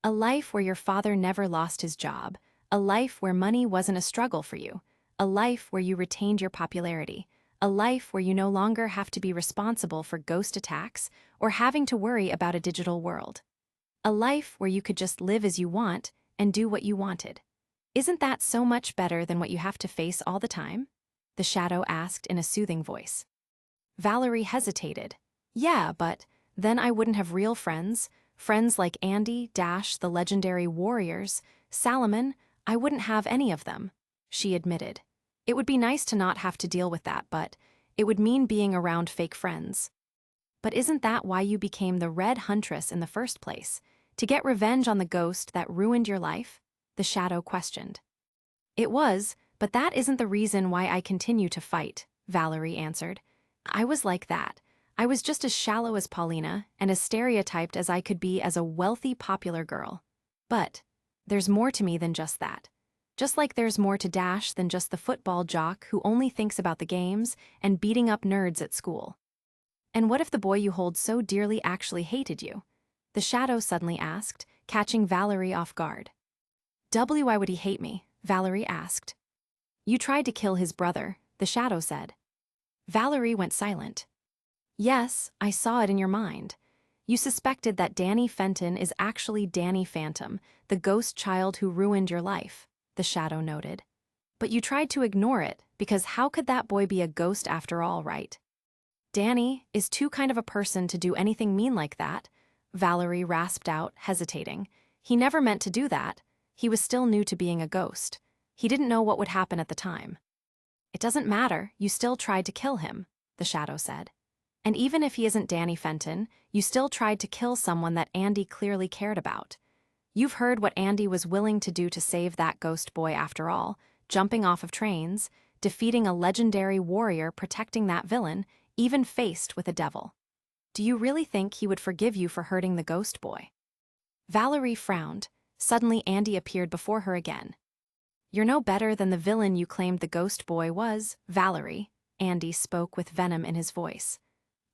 "A life where your father never lost his job, a life where money wasn't a struggle for you, a life where you retained your popularity, a life where you no longer have to be responsible for ghost attacks or having to worry about a digital world. A life where you could just live as you want and do what you wanted. Isn't that so much better than what you have to face all the time?" the shadow asked in a soothing voice. Valerie hesitated. "Yeah, but then I wouldn't have real friends like Andy, Dash, the legendary warriors, Salomon. I wouldn't have any of them," she admitted. "It would be nice to not have to deal with that, but it would mean being around fake friends." "But isn't that why you became the Red Huntress in the first place? To get revenge on the ghost that ruined your life?" the shadow questioned. "It was, but that isn't the reason why I continue to fight," Valerie answered. "I was like that. I was just as shallow as Paulina and as stereotyped as I could be as a wealthy, popular girl. But there's more to me than just that. Just like there's more to Dash than just the football jock who only thinks about the games and beating up nerds at school." "And what if the boy you hold so dearly actually hated you?" the shadow suddenly asked, catching Valerie off guard. "Why would he hate me?" Valerie asked. "You tried to kill his brother," the shadow said. Valerie went silent. "Yes, I saw it in your mind. You suspected that Danny Fenton is actually Danny Phantom, the ghost child who ruined your life," the shadow noted. "But you tried to ignore it, because how could that boy be a ghost after all, right? Danny is too kind of a person to do anything mean like that," Valerie rasped out, hesitating. "He never meant to do that. He was still new to being a ghost. He didn't know what would happen at the time." "It doesn't matter, you still tried to kill him," the shadow said. "And even if he isn't Danny Fenton, you still tried to kill someone that Andy clearly cared about. You've heard what Andy was willing to do to save that ghost boy after all, jumping off of trains, defeating a legendary warrior, protecting that villain, even faced with a devil. Do you really think he would forgive you for hurting the ghost boy?" Valerie frowned. Suddenly Andy appeared before her again. "You're no better than the villain you claimed the ghost boy was, Valerie," Andy spoke with venom in his voice.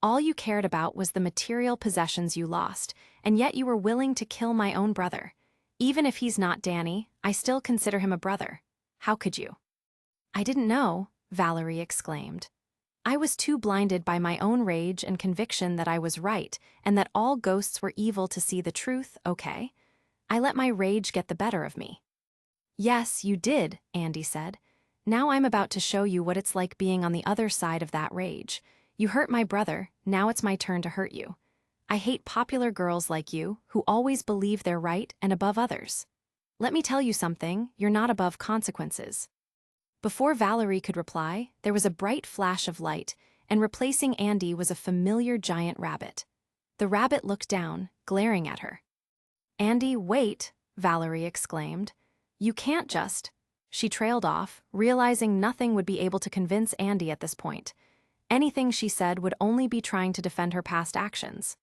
All you cared about was the material possessions you lost, and yet you were willing to kill my own brother. Even if he's not Danny, I still consider him a brother. How could you?" "I didn't know," Valerie exclaimed. "I was too blinded by my own rage and conviction that I was right and that all ghosts were evil to see the truth, okay? I let my rage get the better of me." "Yes, you did," Andy said. "Now I'm about to show you what it's like being on the other side of that rage. You hurt my brother, now it's my turn to hurt you. I hate popular girls like you, who always believe they're right and above others. Let me tell you something, you're not above consequences." Before Valerie could reply, there was a bright flash of light, and replacing Andy was a familiar giant rabbit. The rabbit looked down, glaring at her. "Andy, wait," Valerie exclaimed. "You can't just—" She trailed off, realizing nothing would be able to convince Andy at this point. Anything she said would only be trying to defend her past actions.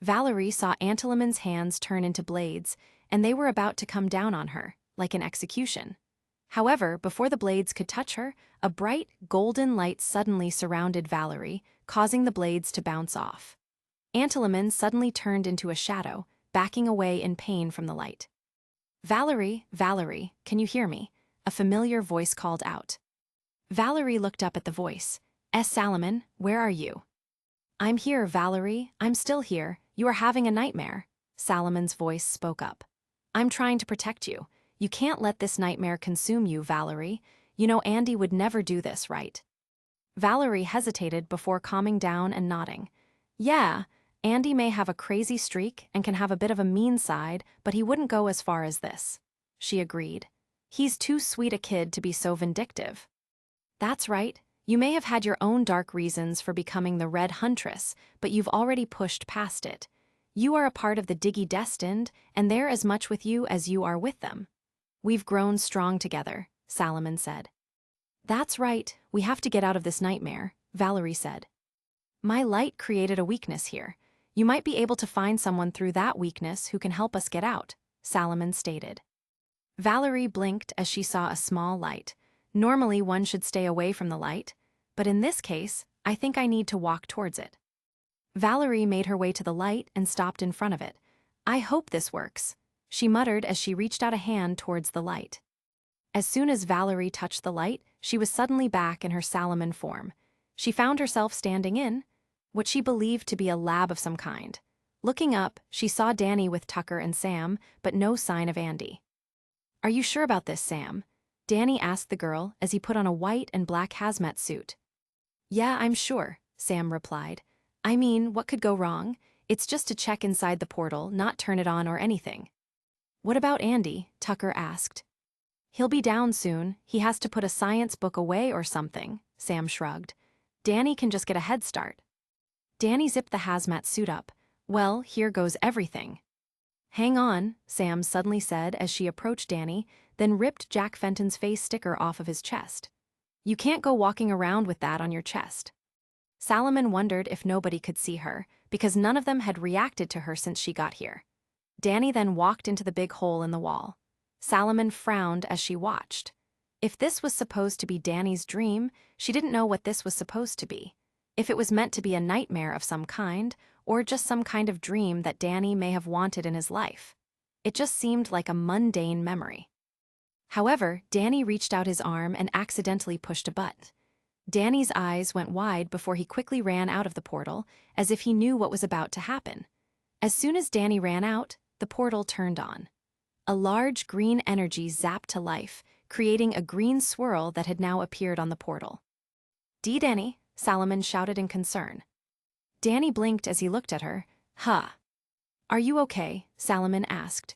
Valerie saw Antilimon's hands turn into blades, and they were about to come down on her, like an execution. However, before the blades could touch her, a bright, golden light suddenly surrounded Valerie, causing the blades to bounce off. Antilimon suddenly turned into a shadow, backing away in pain from the light. "Valerie, Valerie, can you hear me?" A familiar voice called out. Valerie looked up at the voice. "Salomon, where are you?" "I'm here, Valerie, I'm still here. You are having a nightmare," Salomon's voice spoke up. "I'm trying to protect you. You can't let this nightmare consume you, Valerie. You know Andy would never do this, right?" Valerie hesitated before calming down and nodding. "Yeah, Andy may have a crazy streak and can have a bit of a mean side, but he wouldn't go as far as this," she agreed. "He's too sweet a kid to be so vindictive." "That's right. You may have had your own dark reasons for becoming the Red Huntress, but you've already pushed past it. You are a part of the Destined, and they're as much with you as you are with them. We've grown strong together," Salomon said. "That's right, we have to get out of this nightmare," Valerie said. "My light created a weakness here. You might be able to find someone through that weakness who can help us get out," Salomon stated. Valerie blinked as she saw a small light. Normally one should stay away from the light, but in this case, I think I need to walk towards it. Valerie made her way to the light and stopped in front of it. "I hope this works," she muttered as she reached out a hand towards the light. As soon as Valerie touched the light, she was suddenly back in her Salomon form. She found herself standing in what she believed to be a lab of some kind. Looking up, she saw Danny with Tucker and Sam, but no sign of Andy. "Are you sure about this, Sam?" Danny asked the girl as he put on a white and black hazmat suit. "Yeah, I'm sure," Sam replied. "I mean, what could go wrong? It's just to check inside the portal, not turn it on or anything." "What about Andy?" Tucker asked. "He'll be down soon. He has to put a science book away or something," Sam shrugged. "Danny can just get a head start." Danny zipped the hazmat suit up. "Well, here goes everything." "Hang on," Sam suddenly said as she approached Danny, then ripped Jack Fenton's face sticker off of his chest. "You can't go walking around with that on your chest." Salomon wondered if nobody could see her, because none of them had reacted to her since she got here. Danny then walked into the big hole in the wall. Salomon frowned as she watched. If this was supposed to be Danny's dream, she didn't know what this was supposed to be. If it was meant to be a nightmare of some kind, or just some kind of dream that Danny may have wanted in his life. It just seemed like a mundane memory. However, Danny reached out his arm and accidentally pushed a button. Danny's eyes went wide before he quickly ran out of the portal, as if he knew what was about to happen. As soon as Danny ran out, the portal turned on. A large green energy zapped to life, creating a green swirl that had now appeared on the portal. "Dee Danny," Salomon shouted in concern. Danny blinked as he looked at her. "Huh. Are you okay?" Salomon asked.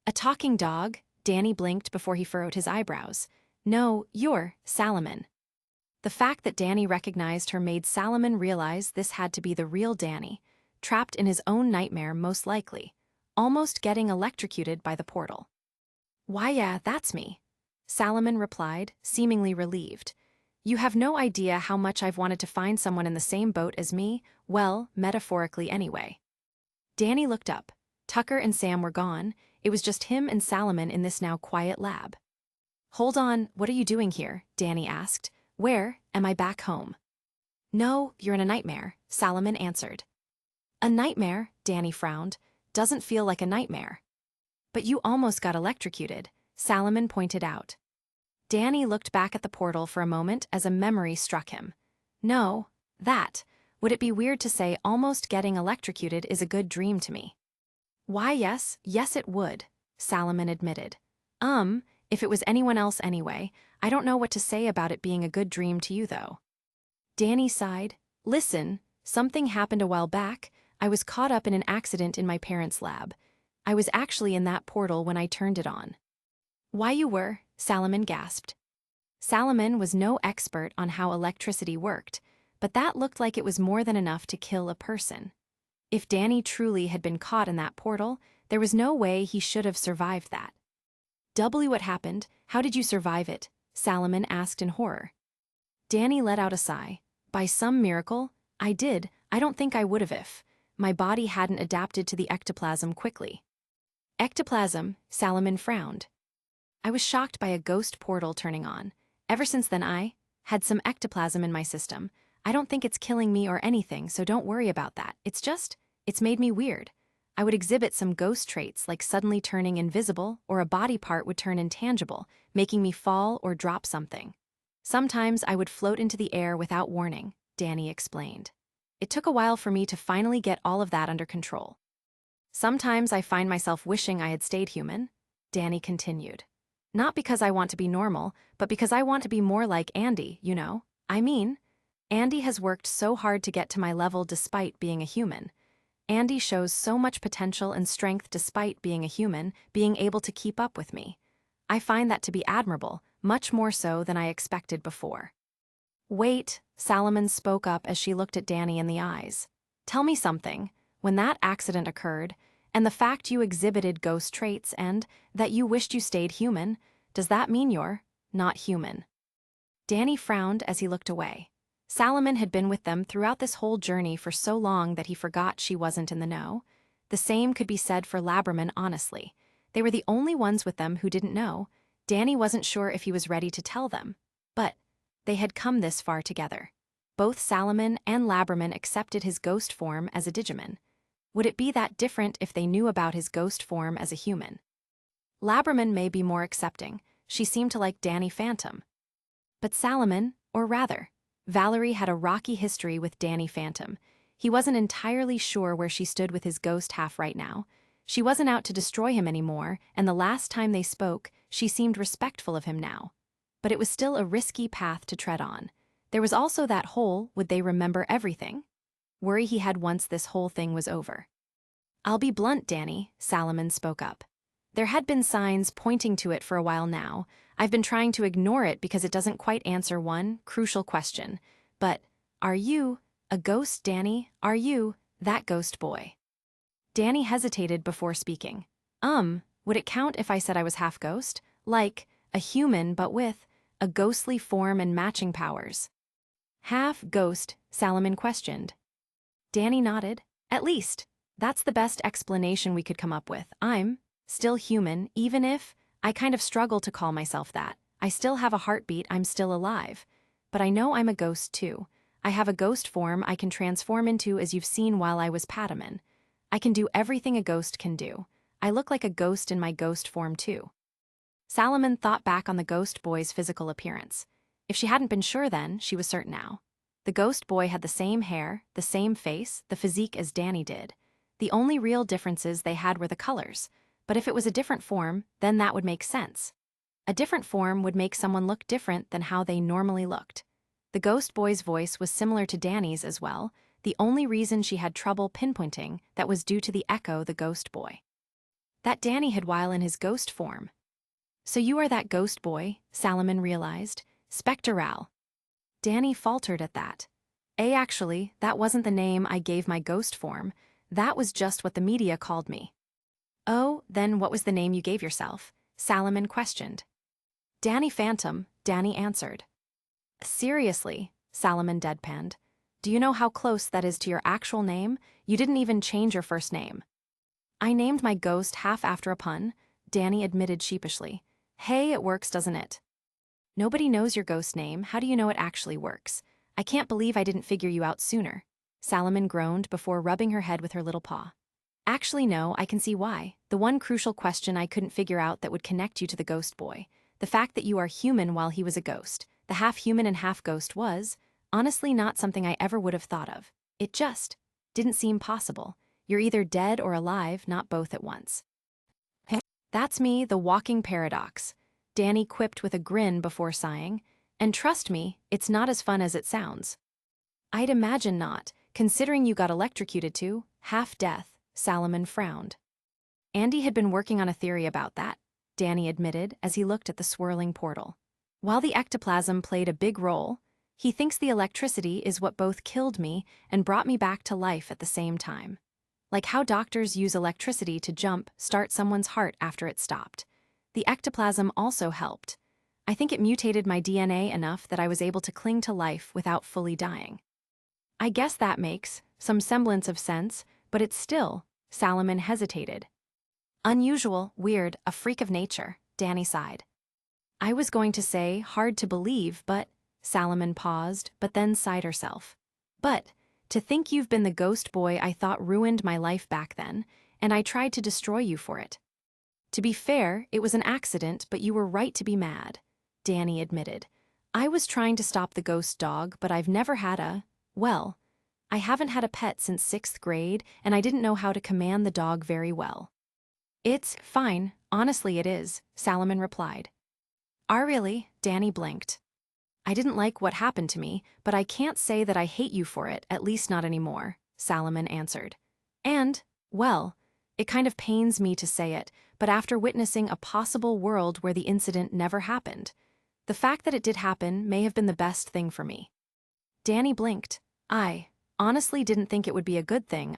"A talking dog?" Danny blinked before he furrowed his eyebrows. "No, you're Salomon." The fact that Danny recognized her made Salomon realize this had to be the real Danny, trapped in his own nightmare most likely, almost getting electrocuted by the portal. "Why, yeah, that's me," Salomon replied, seemingly relieved. "You have no idea how much I've wanted to find someone in the same boat as me, well, metaphorically anyway." Danny looked up. Tucker and Sam were gone. It was just him and Salomon in this now quiet lab. "Hold on, what are you doing here?" Danny asked. "Where am I back home?" No, you're in a nightmare, Salomon answered. A nightmare, Danny frowned. Doesn't feel like a nightmare. But you almost got electrocuted, Salomon pointed out. Danny looked back at the portal for a moment as a memory struck him. No, that. Would it be weird to say almost getting electrocuted is a good dream to me? Why, yes it would, Salomon admitted. If it was anyone else anyway, I don't know what to say about it being a good dream to you though. Danny sighed. Listen, something happened a while back. I was caught up in an accident in my parents' lab. I was actually in that portal when I turned it on. Why you were, Salomon gasped. Salomon was no expert on how electricity worked, but that looked like it was more than enough to kill a person. If Danny truly had been caught in that portal, there was no way he should have survived that. What happened? How did you survive it? Salomon asked in horror. Danny let out a sigh. By some miracle, I did. I don't think I would have if my body hadn't adapted to the ectoplasm quickly. Ectoplasm, Salomon frowned. I was shocked by a ghost portal turning on. Ever since then I had some ectoplasm in my system. I don't think it's killing me or anything, so don't worry about that. It's made me weird. I would exhibit some ghost traits like suddenly turning invisible, or a body part would turn intangible, making me fall or drop something. Sometimes I would float into the air without warning, Danny explained. It took a while for me to finally get all of that under control. Sometimes I find myself wishing I had stayed human, Danny continued. Not because I want to be normal, but because I want to be more like Andy, you know? Andy has worked so hard to get to my level despite being a human. Andy shows so much potential and strength despite being a human, being able to keep up with me. I find that to be admirable, much more so than I expected before. Wait, Salomon spoke up as she looked at Danny in the eyes. Tell me something. When that accident occurred, and the fact you exhibited ghost traits and that you wished you stayed human, does that mean you're not human? Danny frowned as he looked away. Salomon had been with them throughout this whole journey for so long that he forgot she wasn't in the know. The same could be said for Laberman, honestly. They were the only ones with them who didn't know. Danny wasn't sure if he was ready to tell them. But they had come this far together. Both Salomon and Laberman accepted his ghost form as a Digimon. Would it be that different if they knew about his ghost form as a human? Laberman may be more accepting. She seemed to like Danny Phantom. But Salomon, or rather, Valerie had a rocky history with Danny Phantom. He wasn't entirely sure where she stood with his ghost half right now. She wasn't out to destroy him anymore, and the last time they spoke, she seemed respectful of him now. But it was still a risky path to tread on. There was also that whole, would they remember everything? Worry he had once this whole thing was over. I'll be blunt, Danny, Salomon spoke up. There had been signs pointing to it for a while now. I've been trying to ignore it because it doesn't quite answer one crucial question. But, are you a ghost, Danny? Are you that ghost boy? Danny hesitated before speaking. Would it count if I said I was half ghost? Like, a human but with a ghostly form and matching powers? Half ghost, Salomon questioned. Danny nodded. At least, that's the best explanation we could come up with. I'm still human, even if I kind of struggle to call myself that. I still have a heartbeat, I'm still alive. But I know I'm a ghost too. I have a ghost form I can transform into, as you've seen while I was Pataman. I can do everything a ghost can do. I look like a ghost in my ghost form too. Salomon thought back on the ghost boy's physical appearance. If she hadn't been sure then, she was certain now. The ghost boy had the same hair, the same face, the physique as Danny did. The only real differences they had were the colors. But if it was a different form, then that would make sense. A different form would make someone look different than how they normally looked. The ghost boy's voice was similar to Danny's as well. The only reason she had trouble pinpointing that was due to the echo the ghost boy that Danny had while in his ghost form. So you are that ghost boy, Salomon realized. Spectral. Danny faltered at that. Actually, that wasn't the name I gave my ghost form. That was just what the media called me. Oh, then what was the name you gave yourself? Salomon questioned. Danny Phantom, Danny answered. Seriously, Salomon deadpanned. Do you know how close that is to your actual name? You didn't even change your first name. I named my ghost half after a pun, Danny admitted sheepishly. Hey, it works, doesn't it? Nobody knows your ghost name. How do you know it actually works? I can't believe I didn't figure you out sooner. Salomon groaned before rubbing her head with her little paw. Actually, no, I can see why. The one crucial question I couldn't figure out that would connect you to the ghost boy. The fact that you are human while he was a ghost. The half-human and half-ghost was, honestly, not something I ever would have thought of. It just didn't seem possible. You're either dead or alive, not both at once. That's me, the walking paradox, Danny quipped with a grin before sighing. And trust me, it's not as fun as it sounds. I'd imagine not, considering you got electrocuted too, half-death, Salomon frowned. Andy had been working on a theory about that, Danny admitted as he looked at the swirling portal. While the ectoplasm played a big role, he thinks the electricity is what both killed me and brought me back to life at the same time. Like how doctors use electricity to start someone's heart after it stopped. The ectoplasm also helped. I think it mutated my DNA enough that I was able to cling to life without fully dying. I guess that makes some semblance of sense, but it's still, Salomon hesitated. Unusual, weird, a freak of nature, Danny sighed. I was going to say hard to believe, but, Salomon paused, but then sighed herself. But, to think you've been the ghost boy I thought ruined my life back then, and I tried to destroy you for it. To be fair, it was an accident, but you were right to be mad, Danny admitted. I was trying to stop the ghost dog, but I've never had I haven't had a pet since 6th grade, and I didn't know how to command the dog very well. It's fine, honestly it is, Salomon replied. Really? Danny blinked. I didn't like what happened to me, but I can't say that I hate you for it, at least not anymore, Salomon answered. And, it kind of pains me to say it, but after witnessing a possible world where the incident never happened, the fact that it did happen may have been the best thing for me. Danny blinked. I honestly didn't think it would be a good thing.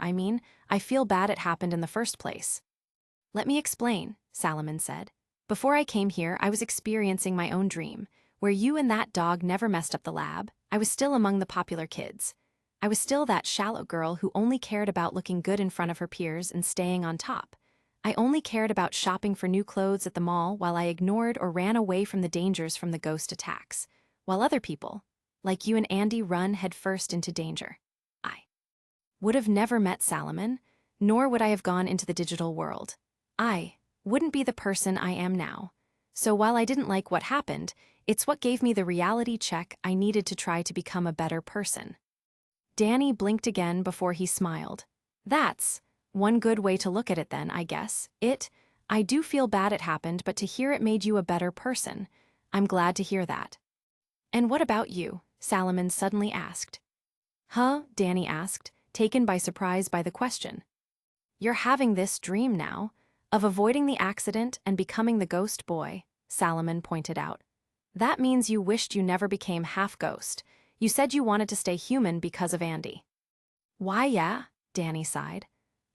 I feel bad it happened in the first place. Let me explain, Salomon said. Before I came here, I was experiencing my own dream, where you and that dog never messed up the lab. I was still among the popular kids. I was still that shallow girl who only cared about looking good in front of her peers and staying on top. I only cared about shopping for new clothes at the mall while I ignored or ran away from the dangers from the ghost attacks, while other people, like you and Andy, run headfirst into danger. I would have never met Salomon, nor would I have gone into the digital world. I wouldn't be the person I am now. So while I didn't like what happened, it's what gave me the reality check I needed to try to become a better person. Danny blinked again before he smiled. That's one good way to look at it then, I guess. I do feel bad it happened, but to hear it made you a better person, I'm glad to hear that. And what about you? Salomon suddenly asked. Huh? Danny asked, taken by surprise by the question. You're having this dream now, of avoiding the accident and becoming the ghost boy, Salomon pointed out. That means you wished you never became half-ghost. You said you wanted to stay human because of Andy. Why, yeah, Danny sighed.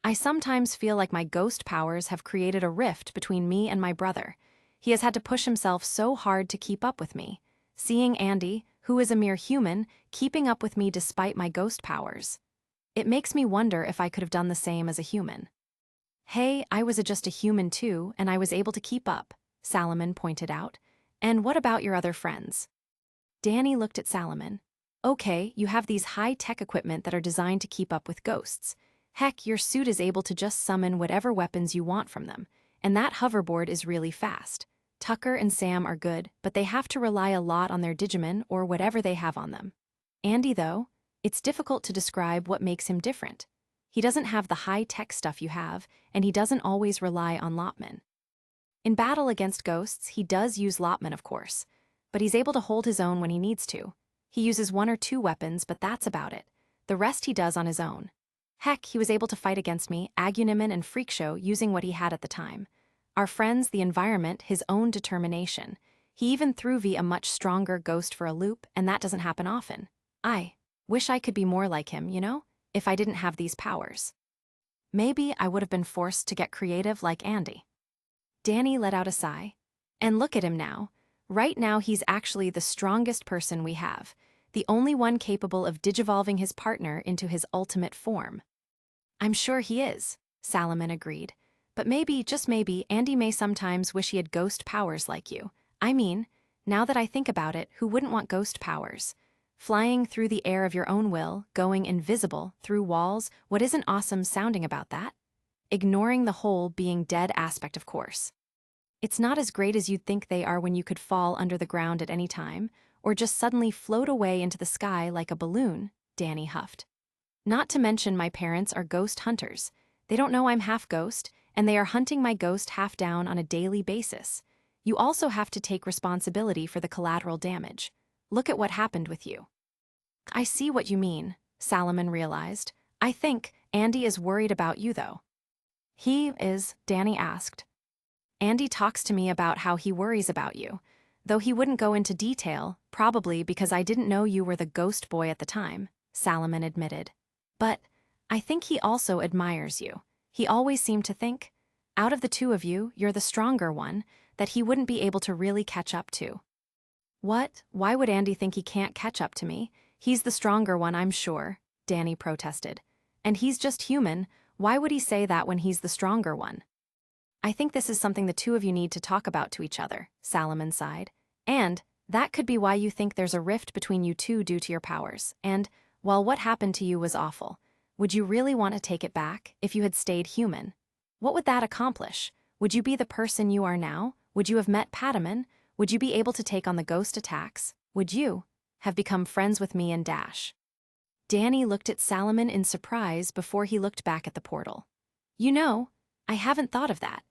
I sometimes feel like my ghost powers have created a rift between me and my brother. He has had to push himself so hard to keep up with me. Seeing Andy, who is a mere human, keeping up with me despite my ghost powers. It makes me wonder if I could have done the same as a human. Hey, I was just a human too, and I was able to keep up, Salomon pointed out. And what about your other friends? Danny looked at Salomon. Okay, you have these high-tech equipment that are designed to keep up with ghosts. Heck, your suit is able to just summon whatever weapons you want from them. And that hoverboard is really fast. Tucker and Sam are good, but they have to rely a lot on their Digimon or whatever they have on them. Andy, though, it's difficult to describe what makes him different. He doesn't have the high-tech stuff you have, and he doesn't always rely on Lopman. In battle against ghosts, he does use Lopman, of course, but he's able to hold his own when he needs to. He uses 1 or 2 weapons, but that's about it. The rest he does on his own. Heck, he was able to fight against me, Aguniman and Freakshow, using what he had at the time. Our friends, the environment, his own determination. He even threw V a much stronger ghost for a loop, and that doesn't happen often. I wish I could be more like him, if I didn't have these powers. Maybe I would have been forced to get creative like Andy. Danny let out a sigh. And look at him now. Right now he's actually the strongest person we have, the only one capable of digivolving his partner into his ultimate form. I'm sure he is, Salomon agreed. But maybe, just maybe, Andy may sometimes wish he had ghost powers like you. Now that I think about it, who wouldn't want ghost powers? Flying through the air of your own will, going invisible, through walls, what isn't awesome sounding about that? Ignoring the whole being dead aspect, of course. It's not as great as you'd think they are when you could fall under the ground at any time, or just suddenly float away into the sky like a balloon, Danny huffed. Not to mention my parents are ghost hunters. They don't know I'm half ghost, and they are hunting my ghost half down on a daily basis. You also have to take responsibility for the collateral damage. Look at what happened with you. I see what you mean, Salomon realized. I think Andy is worried about you, though. He is, Danny asked. Andy talks to me about how he worries about you, though he wouldn't go into detail, probably because I didn't know you were the ghost boy at the time, Salomon admitted. But I think he also admires you. He always seemed to think, out of the two of you, you're the stronger one, that he wouldn't be able to really catch up to. What? Why would Andy think he can't catch up to me? He's the stronger one, I'm sure, Danny protested. And he's just human. Why would he say that when he's the stronger one? I think this is something the two of you need to talk about to each other, Salomon sighed. And that could be why you think there's a rift between you two due to your powers. And while what happened to you was awful, would you really want to take it back if you had stayed human? What would that accomplish? Would you be the person you are now? Would you have met Patamon? Would you be able to take on the ghost attacks? Would you have become friends with me and Dash? Danny looked at Salomon in surprise before he looked back at the portal. You know, I haven't thought of that.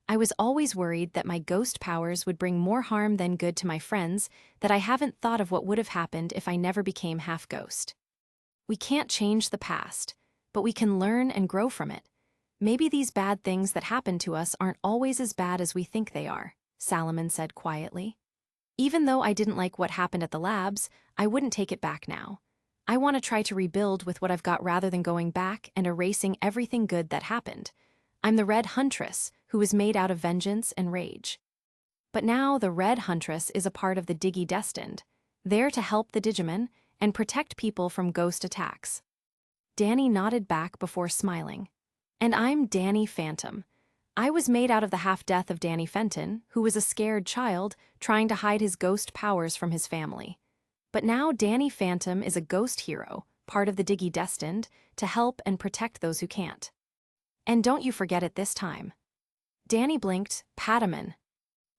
I was always worried that my ghost powers would bring more harm than good to my friends, that I haven't thought of what would have happened if I never became half ghost. We can't change the past, but we can learn and grow from it. Maybe these bad things that happen to us aren't always as bad as we think they are, Salomon said quietly. Even though I didn't like what happened at the labs, I wouldn't take it back now. I want to try to rebuild with what I've got rather than going back and erasing everything good that happened. I'm the Red Huntress, who was made out of vengeance and rage. But now the Red Huntress is a part of the Destined, there to help the Digimon and protect people from ghost attacks. Danny nodded back before smiling. And I'm Danny Phantom. I was made out of the half-death of Danny Fenton, who was a scared child trying to hide his ghost powers from his family. But now Danny Phantom is a ghost hero, part of the Destined, to help and protect those who can't. And don't you forget it this time. Danny blinked. Patamon.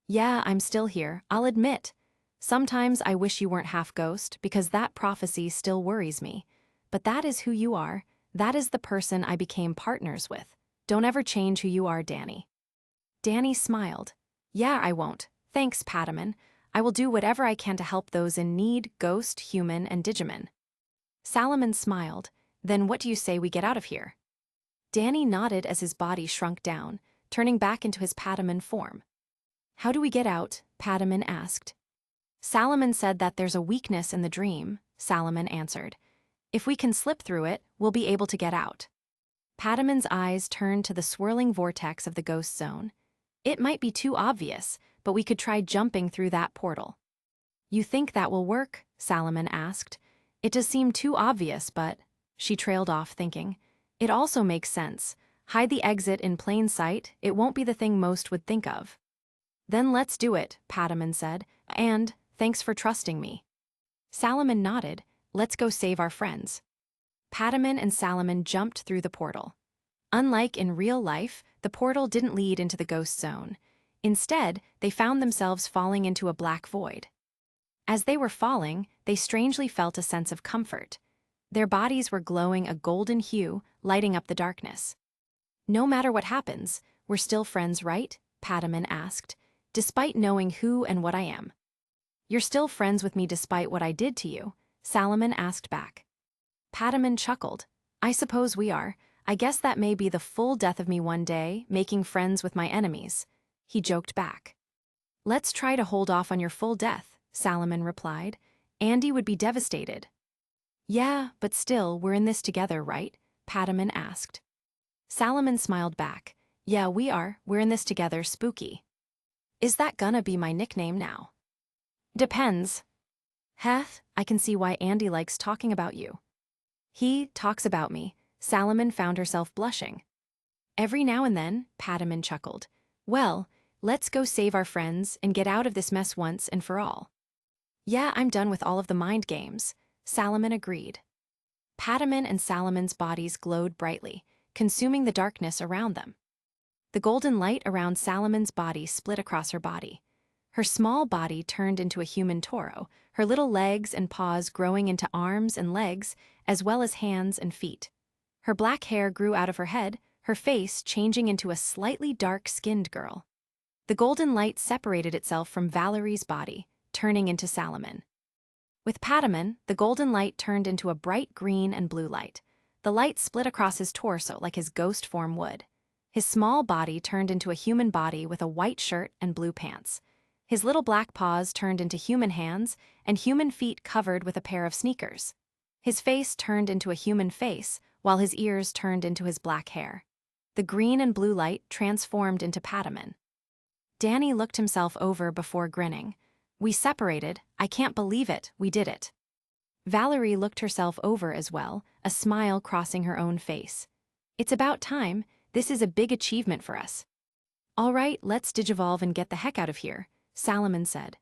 Yeah, I'm still here, I'll admit. Sometimes I wish you weren't half ghost, because that prophecy still worries me. But that is who you are. That is the person I became partners with. Don't ever change who you are, Danny. Danny smiled. Yeah, I won't. Thanks, Patamon. I will do whatever I can to help those in need, ghost, human, and Digimon. Salomon smiled. Then what do you say we get out of here? Danny nodded as his body shrunk down, turning back into his Patamon form. How do we get out? Patamon asked. Salomon said that there's a weakness in the dream, Salomon answered. If we can slip through it, we'll be able to get out. Patamon's eyes turned to the swirling vortex of the ghost zone. It might be too obvious, but we could try jumping through that portal. You think that will work? Salomon asked. It does seem too obvious, but... She trailed off, thinking. It also makes sense. Hide the exit in plain sight, it won't be the thing most would think of. Then let's do it, Patamon said, and thanks for trusting me. Salomon nodded. Let's go save our friends. Patamon and Salomon jumped through the portal. Unlike in real life, the portal didn't lead into the ghost zone. Instead, they found themselves falling into a black void. As they were falling, they strangely felt a sense of comfort. Their bodies were glowing a golden hue, lighting up the darkness. No matter what happens, we're still friends, right? Patamon asked, despite knowing who and what I am. You're still friends with me despite what I did to you? Salomon asked back. Patamon chuckled. I suppose we are. I guess that may be the full death of me one day, making friends with my enemies. He joked back. Let's try to hold off on your full death, Salomon replied. Andy would be devastated. Yeah, but still, we're in this together, right? Patamon asked. Salomon smiled back. Yeah, we are. We're in this together, spooky. Is that gonna be my nickname now? Depends. Heth, I can see why Andy likes talking about you. He talks about me. Salomon found herself blushing. Every now and then, Patamon chuckled. Well, let's go save our friends and get out of this mess once and for all. Yeah, I'm done with all of the mind games. Salaman agreed. Pataman and Salaman's bodies glowed brightly, consuming the darkness around them. The golden light around Salaman's body split across her body. Her small body turned into a human Toro, her little legs and paws growing into arms and legs, as well as hands and feet. Her black hair grew out of her head, her face changing into a slightly dark-skinned girl. The golden light separated itself from Valerie's body, turning into Salaman. With Pataman, the golden light turned into a bright green and blue light. The light split across his torso like his ghost form would. His small body turned into a human body with a white shirt and blue pants. His little black paws turned into human hands and human feet covered with a pair of sneakers. His face turned into a human face, while his ears turned into his black hair. The green and blue light transformed into Pataman. Danny looked himself over before grinning. "We separated. I can't believe it. We did it." Valerie looked herself over as well, a smile crossing her own face. "It's about time. This is a big achievement for us." "All right, let's digivolve and get the heck out of here," Salaman said.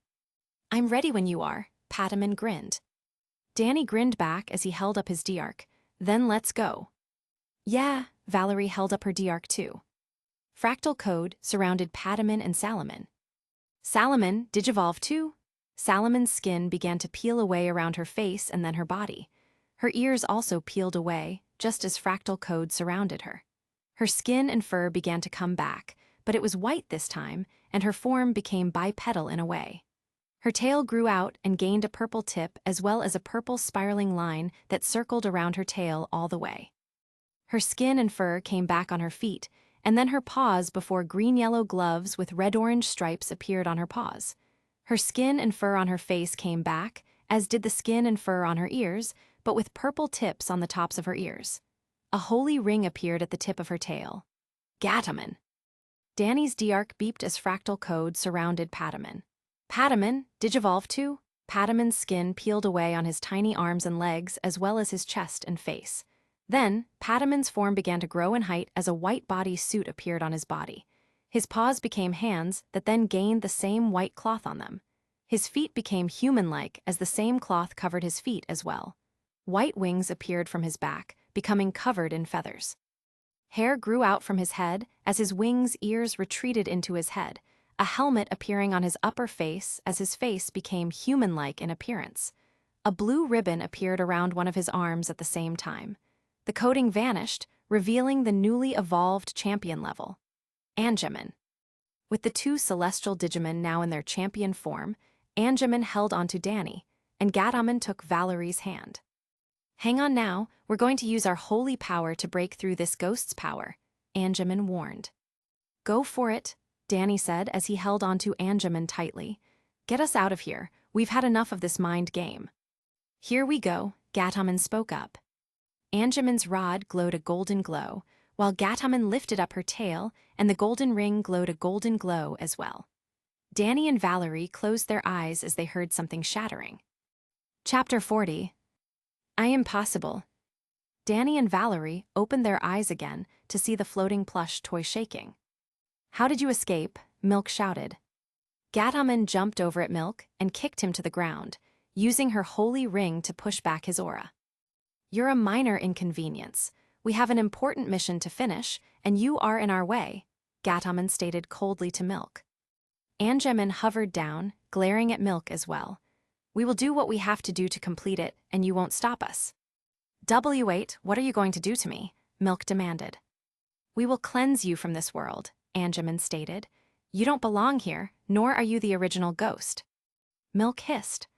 "I'm ready when you are," Pataman grinned. Danny grinned back as he held up his D-Arc. "Then let's go." "Yeah," Valerie held up her D-Arc too. Fractal code surrounded Pataman and Salaman. "Salaman, digivolve too." Salaman's skin began to peel away around her face and then her body. Her ears also peeled away, just as fractal code surrounded her. Her skin and fur began to come back, but it was white this time, and her form became bipedal in a way. Her tail grew out and gained a purple tip as well as a purple spiraling line that circled around her tail all the way. Her skin and fur came back on her feet, and then her paws before green-yellow gloves with red-orange stripes appeared on her paws. Her skin and fur on her face came back, as did the skin and fur on her ears, but with purple tips on the tops of her ears. A holy ring appeared at the tip of her tail. Gataman. Danny's D-Arc beeped as fractal code surrounded Pataman. "Pataman, digivolve too." Pataman's skin peeled away on his tiny arms and legs as well as his chest and face. Then, Pataman's form began to grow in height as a white body suit appeared on his body. His paws became hands that then gained the same white cloth on them. His feet became human-like as the same cloth covered his feet as well. White wings appeared from his back, becoming covered in feathers. Hair grew out from his head as his wings' ears retreated into his head, a helmet appearing on his upper face as his face became human-like in appearance. A blue ribbon appeared around one of his arms at the same time. The coating vanished, revealing the newly evolved champion level. Angemon. With the two celestial Digimon now in their champion form, Angemon held onto Danny, and Gataman took Valerie's hand. "Hang on now, we're going to use our holy power to break through this ghost's power," Angemon warned. "Go for it," Danny said as he held onto Angemon tightly. "Get us out of here, we've had enough of this mind game." "Here we go," Gataman spoke up. Angemon's rod glowed a golden glow, while Gataman lifted up her tail, and the golden ring glowed a golden glow as well. Danny and Valerie closed their eyes as they heard something shattering. Chapter 40. I am possible. Danny and Valerie opened their eyes again to see the floating plush toy shaking. "How did you escape?" Milk shouted. Gataman jumped over at Milk and kicked him to the ground, using her holy ring to push back his aura. "You're a minor inconvenience. We have an important mission to finish, and you are in our way," Gataman stated coldly to Milk. Angemon hovered down, glaring at Milk as well. "We will do what we have to do to complete it, and you won't stop us." "W8, what are you going to do to me?" Milk demanded. "We will cleanse you from this world," Angemon stated. "You don't belong here, nor are you the original ghost." Milk hissed.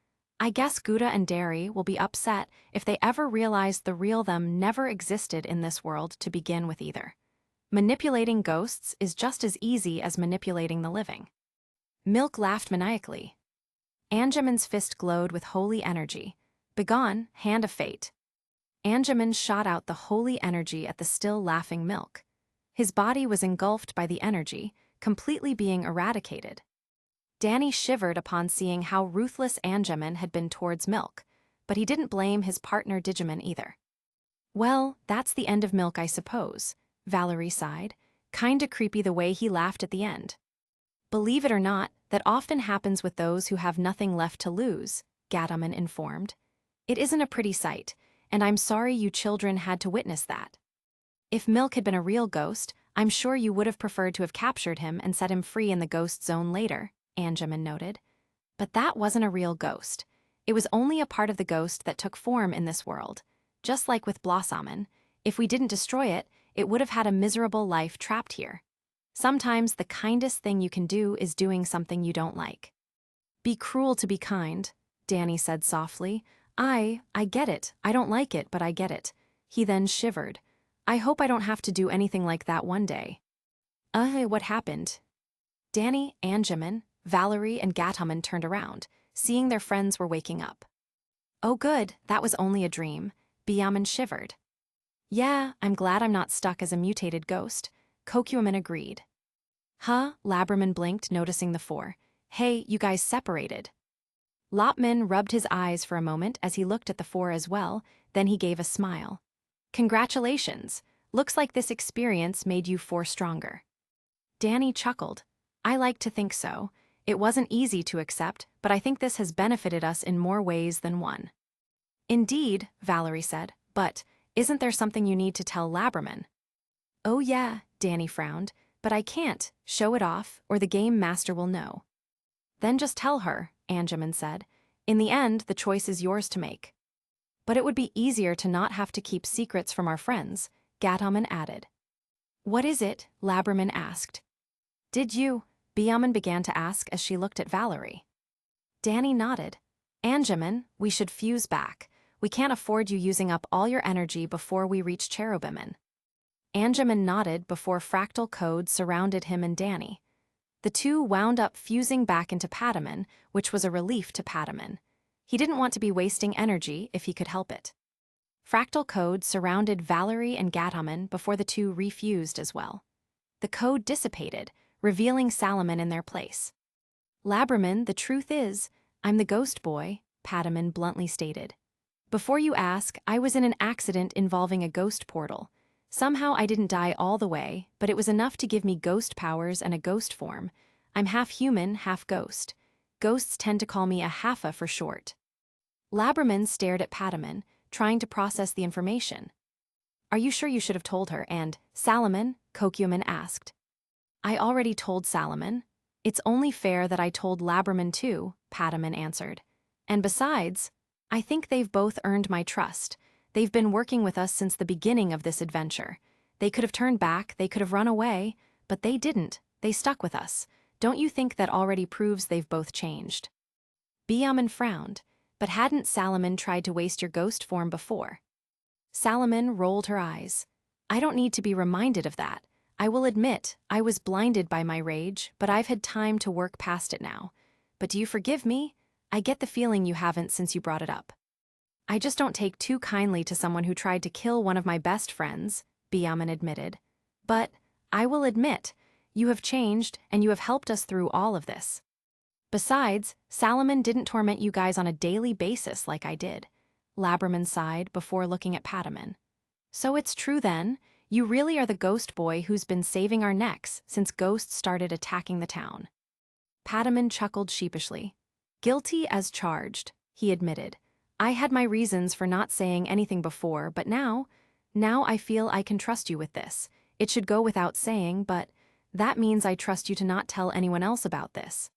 "I guess Gouda and Derry will be upset if they ever realize the real them never existed in this world to begin with either. Manipulating ghosts is just as easy as manipulating the living." Milk laughed maniacally. Angemon's fist glowed with holy energy. "Begone, hand of fate." Angemon shot out the holy energy at the still laughing Milk. His body was engulfed by the energy, completely being eradicated. Danny shivered upon seeing how ruthless Angemon had been towards Milk, but he didn't blame his partner Digimon either. "Well, that's the end of Milk, I suppose," Valerie sighed. "Kinda creepy the way he laughed at the end." "Believe it or not, that often happens with those who have nothing left to lose," Gataman informed. It isn't a pretty sight, and I'm sorry you children had to witness that. If Milk had been a real ghost, I'm sure you would have preferred to have captured him and set him free in the ghost zone later, Anjaman noted. But that wasn't a real ghost. It was only a part of the ghost that took form in this world. Just like with Blossomin, if we didn't destroy it, it would have had a miserable life trapped here. Sometimes the kindest thing you can do is doing something you don't like. Be cruel to be kind, Danny said softly. I get it. I don't like it, but I get it. He then shivered. I hope I don't have to do anything like that one day. What happened? Danny, Anjaman, Valerie, and Gataman turned around, seeing their friends were waking up. Oh good, that was only a dream. Biaman shivered. Yeah, I'm glad I'm not stuck as a mutated ghost. Kokuaman agreed. Huh? Laberman blinked, noticing the four. Hey, you guys separated. Lopman rubbed his eyes for a moment as he looked at the four as well, then he gave a smile. Congratulations. Looks like this experience made you four stronger. Danny chuckled. I like to think so. It wasn't easy to accept, but I think this has benefited us in more ways than one. Indeed, Valerie said, but isn't there something you need to tell Laberman? Oh yeah, Danny frowned, but I can't. Show it off, or the game master will know. Then just tell her, Anjaman said. In the end, the choice is yours to make. But it would be easier to not have to keep secrets from our friends, Gataman added. What is it? Laberman asked. Did you? Biaman began to ask as she looked at Valerie. Danny nodded. Anjaman, we should fuse back. We can't afford you using up all your energy before we reach Cherubiman. Anjaman nodded before fractal code surrounded him and Danny. The two wound up fusing back into Pataman, which was a relief to Pataman. He didn't want to be wasting energy if he could help it. Fractal code surrounded Valerie and Gataman before the two refused as well. The code dissipated, revealing Salaman in their place. Laberman, the truth is, I'm the ghost boy, Pataman bluntly stated. Before you ask, I was in an accident involving a ghost portal. Somehow I didn't die all the way, but it was enough to give me ghost powers and a ghost form. I'm half human, half ghost. Ghosts tend to call me a Haffa for short. Laberman stared at Pataman, trying to process the information. Are you sure you should have told her? And, Salaman, Kokuaman asked. I already told Salaman. It's only fair that I told Laberman too, Pataman answered. And besides, I think they've both earned my trust. They've been working with us since the beginning of this adventure. They could have turned back, they could have run away, but they didn't. They stuck with us. Don't you think that already proves they've both changed? Biaman frowned, but hadn't Salaman tried to waste your ghost form before? Salaman rolled her eyes. I don't need to be reminded of that. I will admit, I was blinded by my rage, but I've had time to work past it now. But do you forgive me? I get the feeling you haven't since you brought it up. I just don't take too kindly to someone who tried to kill one of my best friends, Biaman admitted. But, I will admit, you have changed and you have helped us through all of this. Besides, Salaman didn't torment you guys on a daily basis like I did. Laberman sighed before looking at Pataman. So it's true then, you really are the ghost boy who's been saving our necks since ghosts started attacking the town. Pataman chuckled sheepishly. Guilty as charged, he admitted. I had my reasons for not saying anything before, but now I feel I can trust you with this. It should go without saying, but that means I trust you to not tell anyone else about this.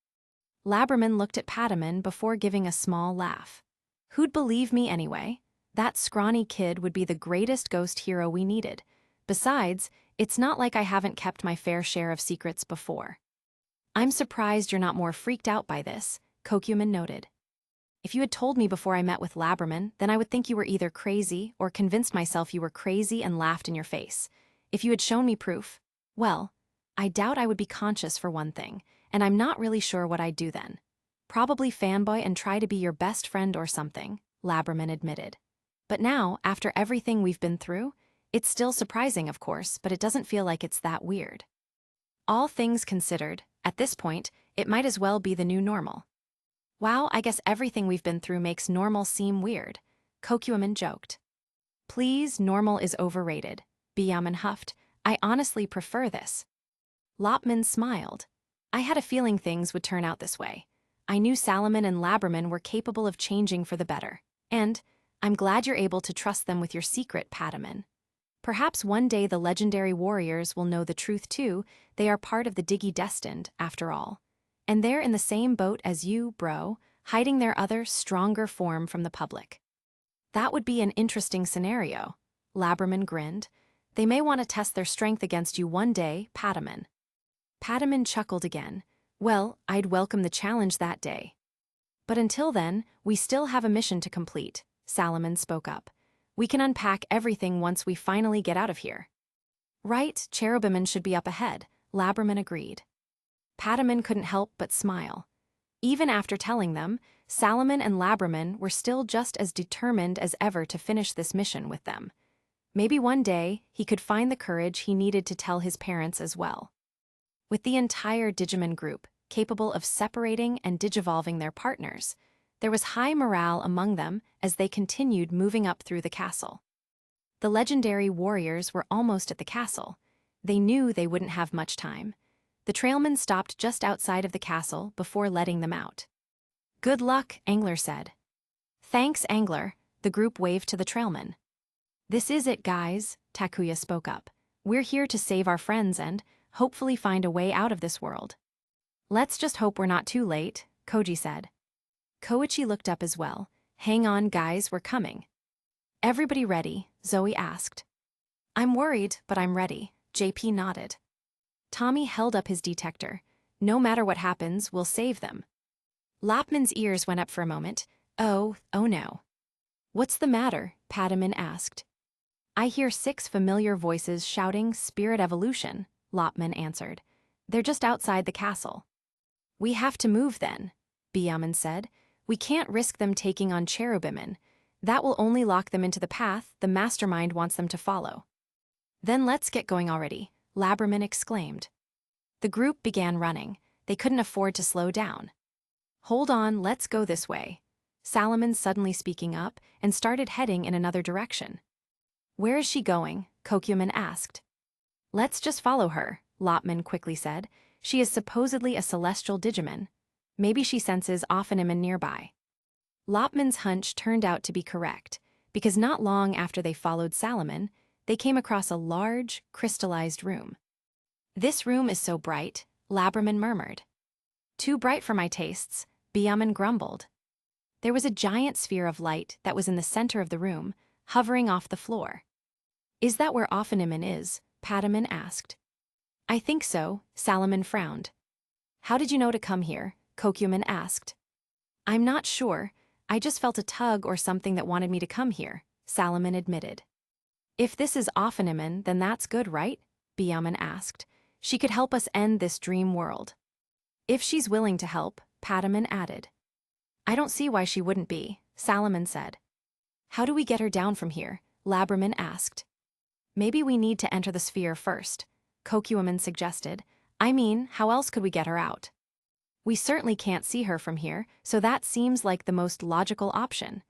Laberman looked at Pataman before giving a small laugh. Who'd believe me anyway? That scrawny kid would be the greatest ghost hero we needed. Besides, it's not like I haven't kept my fair share of secrets before. I'm surprised you're not more freaked out by this, Kokuaman noted. If you had told me before I met with Laberman, then I would think you were either crazy or convinced myself you were crazy and laughed in your face. If you had shown me proof, well, I doubt I would be conscious for one thing, and I'm not really sure what I'd do then. Probably fanboy and try to be your best friend or something, Laberman admitted. But now, after everything we've been through, it's still surprising, of course, but it doesn't feel like it's that weird. All things considered, at this point, it might as well be the new normal. Wow, I guess everything we've been through makes normal seem weird, Kokuaman joked. Please, normal is overrated, Biaman huffed. I honestly prefer this. Lopman smiled. I had a feeling things would turn out this way. I knew Salaman and Laberman were capable of changing for the better. And, I'm glad you're able to trust them with your secret, Pataman. Perhaps one day the legendary warriors will know the truth too. They are part of the Destined, after all. And they're in the same boat as you, bro, hiding their other, stronger form from the public. That would be an interesting scenario. Labraman grinned. They may want to test their strength against you one day, Pataman. Pataman chuckled again. Well, I'd welcome the challenge that day. But until then, we still have a mission to complete, Salaman spoke up. We can unpack everything once we finally get out of here. Right, Cherubiman should be up ahead, Labraman agreed. Pataman couldn't help but smile. Even after telling them, Salaman and Labraman were still just as determined as ever to finish this mission with them. Maybe one day he could find the courage he needed to tell his parents as well. With the entire Digimon group capable of separating and digivolving their partners, there was high morale among them as they continued moving up through the castle. The legendary warriors were almost at the castle. They knew they wouldn't have much time. The trailmen stopped just outside of the castle before letting them out. Good luck, Angler said. Thanks, Angler, the group waved to the trailmen. This is it, guys, Takuya spoke up. We're here to save our friends and, hopefully, find a way out of this world. Let's just hope we're not too late, Koji said. Koichi looked up as well. Hang on, guys, we're coming. Everybody ready? Zoe asked. I'm worried, but I'm ready, JP nodded. Tommy held up his detector. No matter what happens, we'll save them. Lapman's ears went up for a moment. Oh no. What's the matter? Pataman asked. I hear 6 familiar voices shouting spirit evolution, Lapman answered. They're just outside the castle. We have to move then, Byaman said. We can't risk them taking on Cherubiman. That will only lock them into the path the mastermind wants them to follow. Then let's get going already, Labraman exclaimed. The group began running. They couldn't afford to slow down. Hold on, let's go this way. Salaman suddenly speaking up and started heading in another direction. Where is she going? Kokyuman asked. Let's just follow her, Lopman quickly said. She is supposedly a celestial Digimon. Maybe she senses Offeniman nearby. Lopman's hunch turned out to be correct, because not long after they followed Salaman, they came across a large, crystallized room. This room is so bright, Labraman murmured. Too bright for my tastes, Byaman grumbled. There was a giant sphere of light that was in the center of the room, hovering off the floor. Is that where Offeniman is? Pataman asked. I think so, Salaman frowned. How did you know to come here? Kokyuman asked. I'm not sure, I just felt a tug or something that wanted me to come here, Salaman admitted. If this is Offeniman, then that's good, right? Byaman asked. She could help us end this dream world. If she's willing to help, Pataman added. I don't see why she wouldn't be, Salaman said. How do we get her down from here? Labraman asked. Maybe we need to enter the sphere first, Kokyuman suggested. I mean, how else could we get her out? We certainly can't see her from here, so that seems like the most logical option,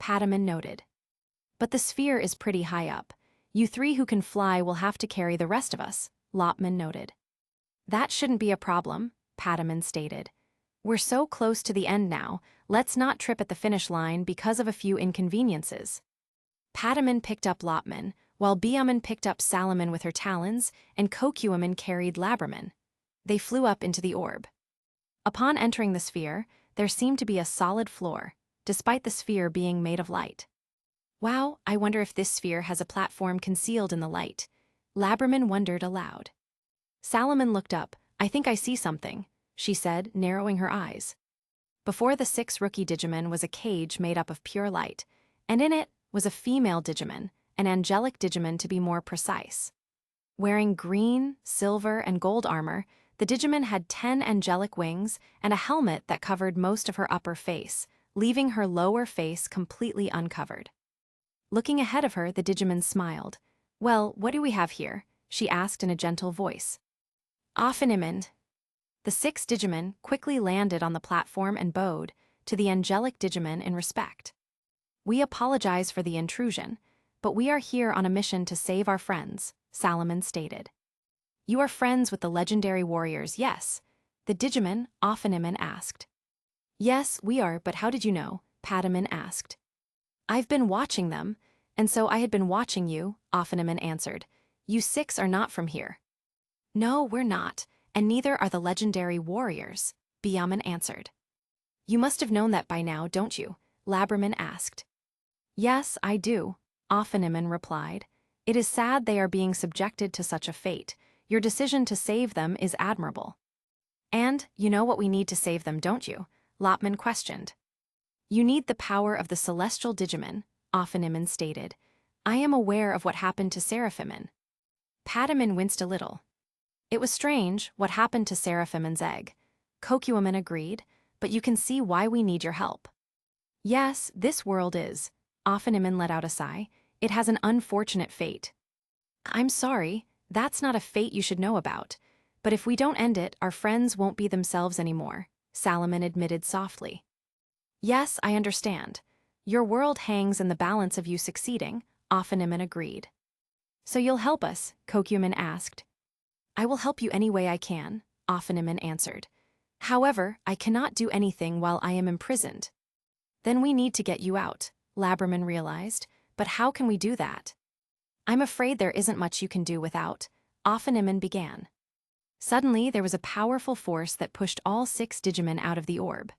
Pataman noted. But the sphere is pretty high up. You 3 who can fly will have to carry the rest of us, Lopman noted. That shouldn't be a problem, Pataman stated. We're so close to the end now, let's not trip at the finish line because of a few inconveniences. Pataman picked up Lopman, while Byaman picked up Salaman with her talons, and Kokyuman carried Labraman. They flew up into the orb. Upon entering the sphere, there seemed to be a solid floor, despite the sphere being made of light. Wow, I wonder if this sphere has a platform concealed in the light. Labraman wondered aloud. Salaman looked up. I think I see something, she said, narrowing her eyes. Before the 6 rookie Digimon was a cage made up of pure light, and in it was a female Digimon, an angelic Digimon to be more precise. Wearing green, silver, and gold armor, the Digimon had 10 angelic wings and a helmet that covered most of her upper face, leaving her lower face completely uncovered. Looking ahead of her, the Digimon smiled. Well, what do we have here? She asked in a gentle voice. Offeniman. The 6 Digimon quickly landed on the platform and bowed to the angelic Digimon in respect. We apologize for the intrusion, but we are here on a mission to save our friends, Salaman stated. You are friends with the legendary warriors, yes? The Digimon, Offeniman asked. Yes, we are, but how did you know? Pataman asked. I've been watching them, and so I had been watching you, Offeneman answered. You six are not from here. No, we're not, and neither are the legendary warriors, Byaman answered. You must have known that by now, don't you? Labraman asked. Yes, I do, Offeneman replied. It is sad they are being subjected to such a fate. Your decision to save them is admirable. And, you know what we need to save them, don't you? Lopman questioned. You need the power of the celestial Digimon, Offeneman stated. I am aware of what happened to Seraphiman. Pataman winced a little. It was strange what happened to Seraphiman's egg. Kokuaman agreed, but you can see why we need your help. Yes, this world is. Offeneman let out a sigh. It has an unfortunate fate. I'm sorry, that's not a fate you should know about. But if we don't end it, our friends won't be themselves anymore, Salaman admitted softly. Yes, I understand. Your world hangs in the balance of you succeeding, Offeneman agreed. So you'll help us, Kokuaman asked. I will help you any way I can, Offeneman answered. However, I cannot do anything while I am imprisoned. Then we need to get you out, Labraman realized, but how can we do that? I'm afraid there isn't much you can do without, Offeneman began. Suddenly, there was a powerful force that pushed all 6 Digimon out of the orb.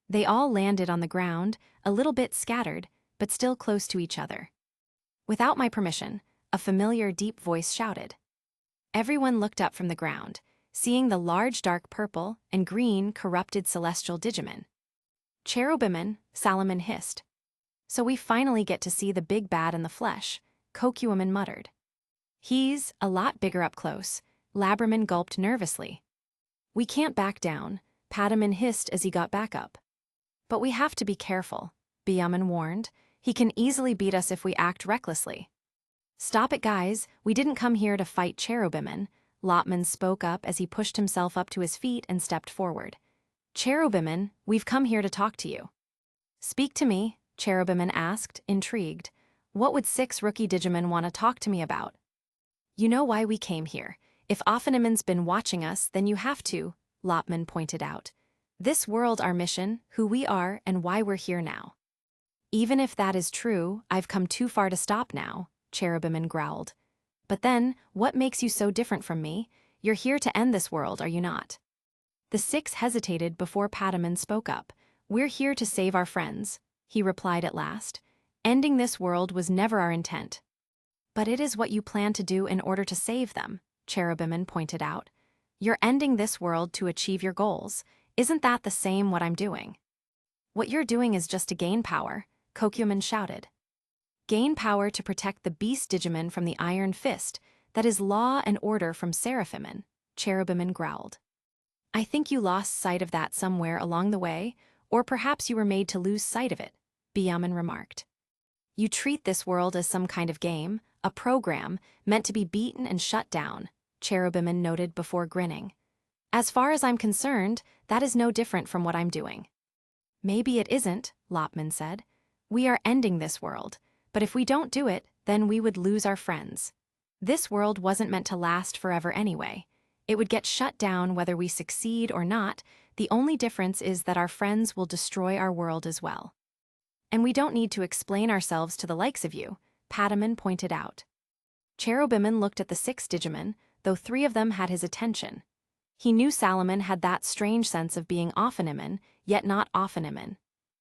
They all landed on the ground, a little bit scattered, but still close to each other. Without my permission, a familiar deep voice shouted. Everyone looked up from the ground, seeing the large dark purple and green corrupted celestial Digimon. Cherubimon, Salaman hissed. So we finally get to see the big bad in the flesh, Kokuaman muttered. He's a lot bigger up close, Labraman gulped nervously. We can't back down, Pataman hissed as he got back up. But we have to be careful, Byaman warned. He can easily beat us if we act recklessly. Stop it, guys, we didn't come here to fight Cherubimon, Lopman spoke up as he pushed himself up to his feet and stepped forward. Cherubimon, we've come here to talk to you. Speak to me, Cherubimon asked, intrigued. What would 6 rookie Digimon want to talk to me about? You know why we came here. If Offeneman's been watching us, then you have to, Lopman pointed out. This world, our mission, who we are, and why we're here now. Even if that is true, I've come too far to stop now, Cherubimon growled. But then, what makes you so different from me? You're here to end this world, are you not? The 6 hesitated before Pataman spoke up. We're here to save our friends, he replied at last. Ending this world was never our intent. But it is what you plan to do in order to save them, Cherubimon pointed out. You're ending this world to achieve your goals. Isn't that the same what I'm doing? What you're doing is just to gain power, Kokuaman shouted. Gain power to protect the beast Digimon from the Iron Fist, that is law and order from Seraphiman, Cherubimon growled. I think you lost sight of that somewhere along the way, or perhaps you were made to lose sight of it, Byaman remarked. You treat this world as some kind of game, a program, meant to be beaten and shut down, Cherubimon noted before grinning. As far as I'm concerned, that is no different from what I'm doing. Maybe it isn't, Lopman said. We are ending this world, but if we don't do it, then we would lose our friends. This world wasn't meant to last forever anyway. It would get shut down whether we succeed or not. The only difference is that our friends will destroy our world as well. And we don't need to explain ourselves to the likes of you, Pataman pointed out. Cherubimon looked at the 6 Digimon, though 3 of them had his attention. He knew Salaman had that strange sense of being Offeneman, yet not Offeneman.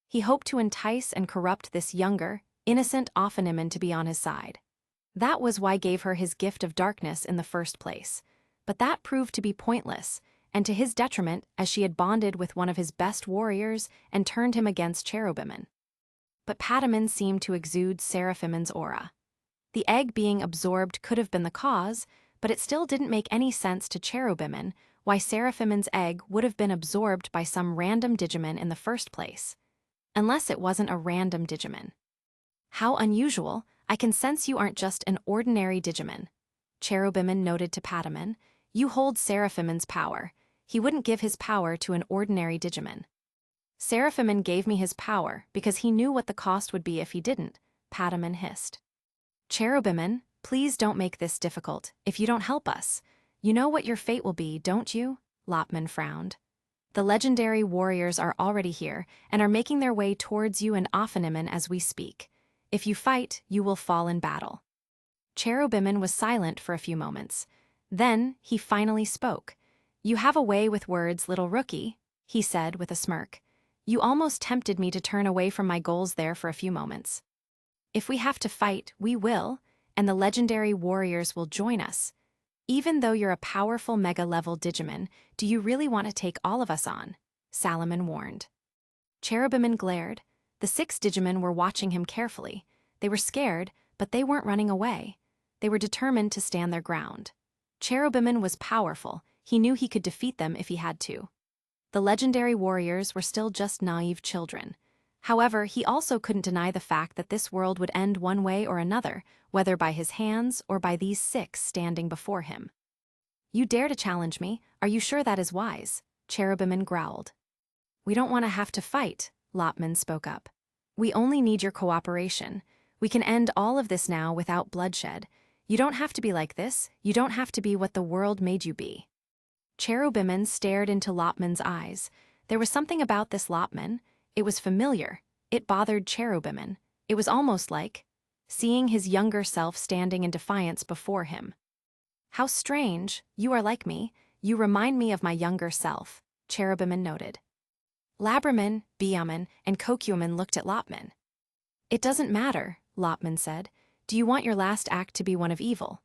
He hoped to entice and corrupt this younger, innocent Offeneman to be on his side. That was why gave her his gift of darkness in the first place. But that proved to be pointless, and to his detriment, as she had bonded with one of his best warriors and turned him against Cherubimon. But Pataman seemed to exude Seraphiman's aura. The egg being absorbed could have been the cause, but it still didn't make any sense to Cherubimon why Seraphiman's egg would have been absorbed by some random Digimon in the first place. Unless it wasn't a random Digimon. How unusual, I can sense you aren't just an ordinary Digimon. Cherubimon noted to Pataman, you hold Seraphiman's power. He wouldn't give his power to an ordinary Digimon. Seraphiman gave me his power because he knew what the cost would be if he didn't, Pataman hissed. Cherubimon, please don't make this difficult if you don't help us. You know what your fate will be, don't you? Lopman frowned. The legendary warriors are already here and are making their way towards you and Offeneman as we speak. If you fight, you will fall in battle. Cherubimin was silent for a few moments. Then he finally spoke. You have a way with words, little rookie, he said with a smirk. You almost tempted me to turn away from my goals there for a few moments. If we have to fight, we will, and the legendary warriors will join us. Even though you're a powerful mega-level Digimon, do you really want to take all of us on? Salaman warned. Cherubimin glared. The 6 Digimon were watching him carefully. They were scared, but they weren't running away. They were determined to stand their ground. Cherubimin was powerful. He knew he could defeat them if he had to. The legendary warriors were still just naive children. However, he also couldn't deny the fact that this world would end one way or another, whether by his hands or by these 6 standing before him. You dare to challenge me? Are you sure that is wise? Cherubimin growled. We don't want to have to fight, Lopman spoke up. We only need your cooperation. We can end all of this now without bloodshed. You don't have to be like this. You don't have to be what the world made you be. Cherubimin stared into Lopman's eyes. There was something about this Lopman. It was familiar. It bothered Cherubimin. It was almost like seeing his younger self standing in defiance before him. How strange. You are like me. You remind me of my younger self, Cherubimin noted. Labramin, Biamin, and Kokumin looked at Lopman. It doesn't matter, Lopman said. Do you want your last act to be one of evil?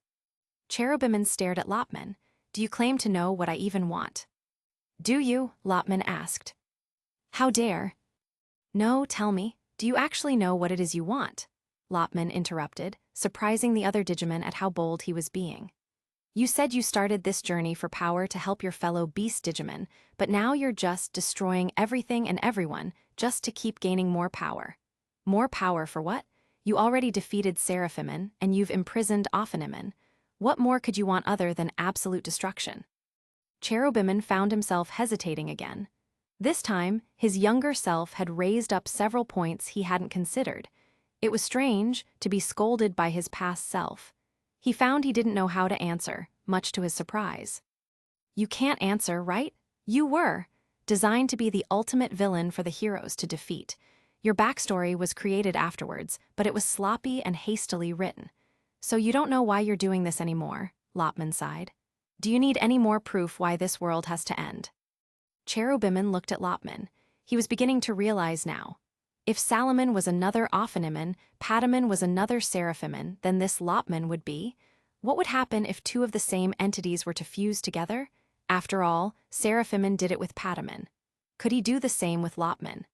Cherubimin stared at Lopman. Do you claim to know what I even want? Do you? Lopman asked. How dare? No, tell me. Do you actually know what it is you want? Lopman interrupted, surprising the other Digimon at how bold he was being. You said you started this journey for power to help your fellow Beast Digimon, but now you're just destroying everything and everyone just to keep gaining more power. More power for what? You already defeated Seraphimin, and you've imprisoned Ophanimin. What more could you want other than absolute destruction? Cherubimin found himself hesitating again. This time, his younger self had raised up several points he hadn't considered. It was strange to be scolded by his past self. He found he didn't know how to answer, much to his surprise. You can't answer, right? You were designed to be the ultimate villain for the heroes to defeat. Your backstory was created afterwards, but it was sloppy and hastily written. So you don't know why you're doing this anymore, Lopman sighed. Do you need any more proof why this world has to end? Cherubimin looked at Lopman. He was beginning to realize now. If Salaman was another Ophanimin, Patamin was another Seraphimin, then this Lopman would be. What would happen if 2 of the same entities were to fuse together? After all, Seraphimin did it with Patamin. Could he do the same with Lopman?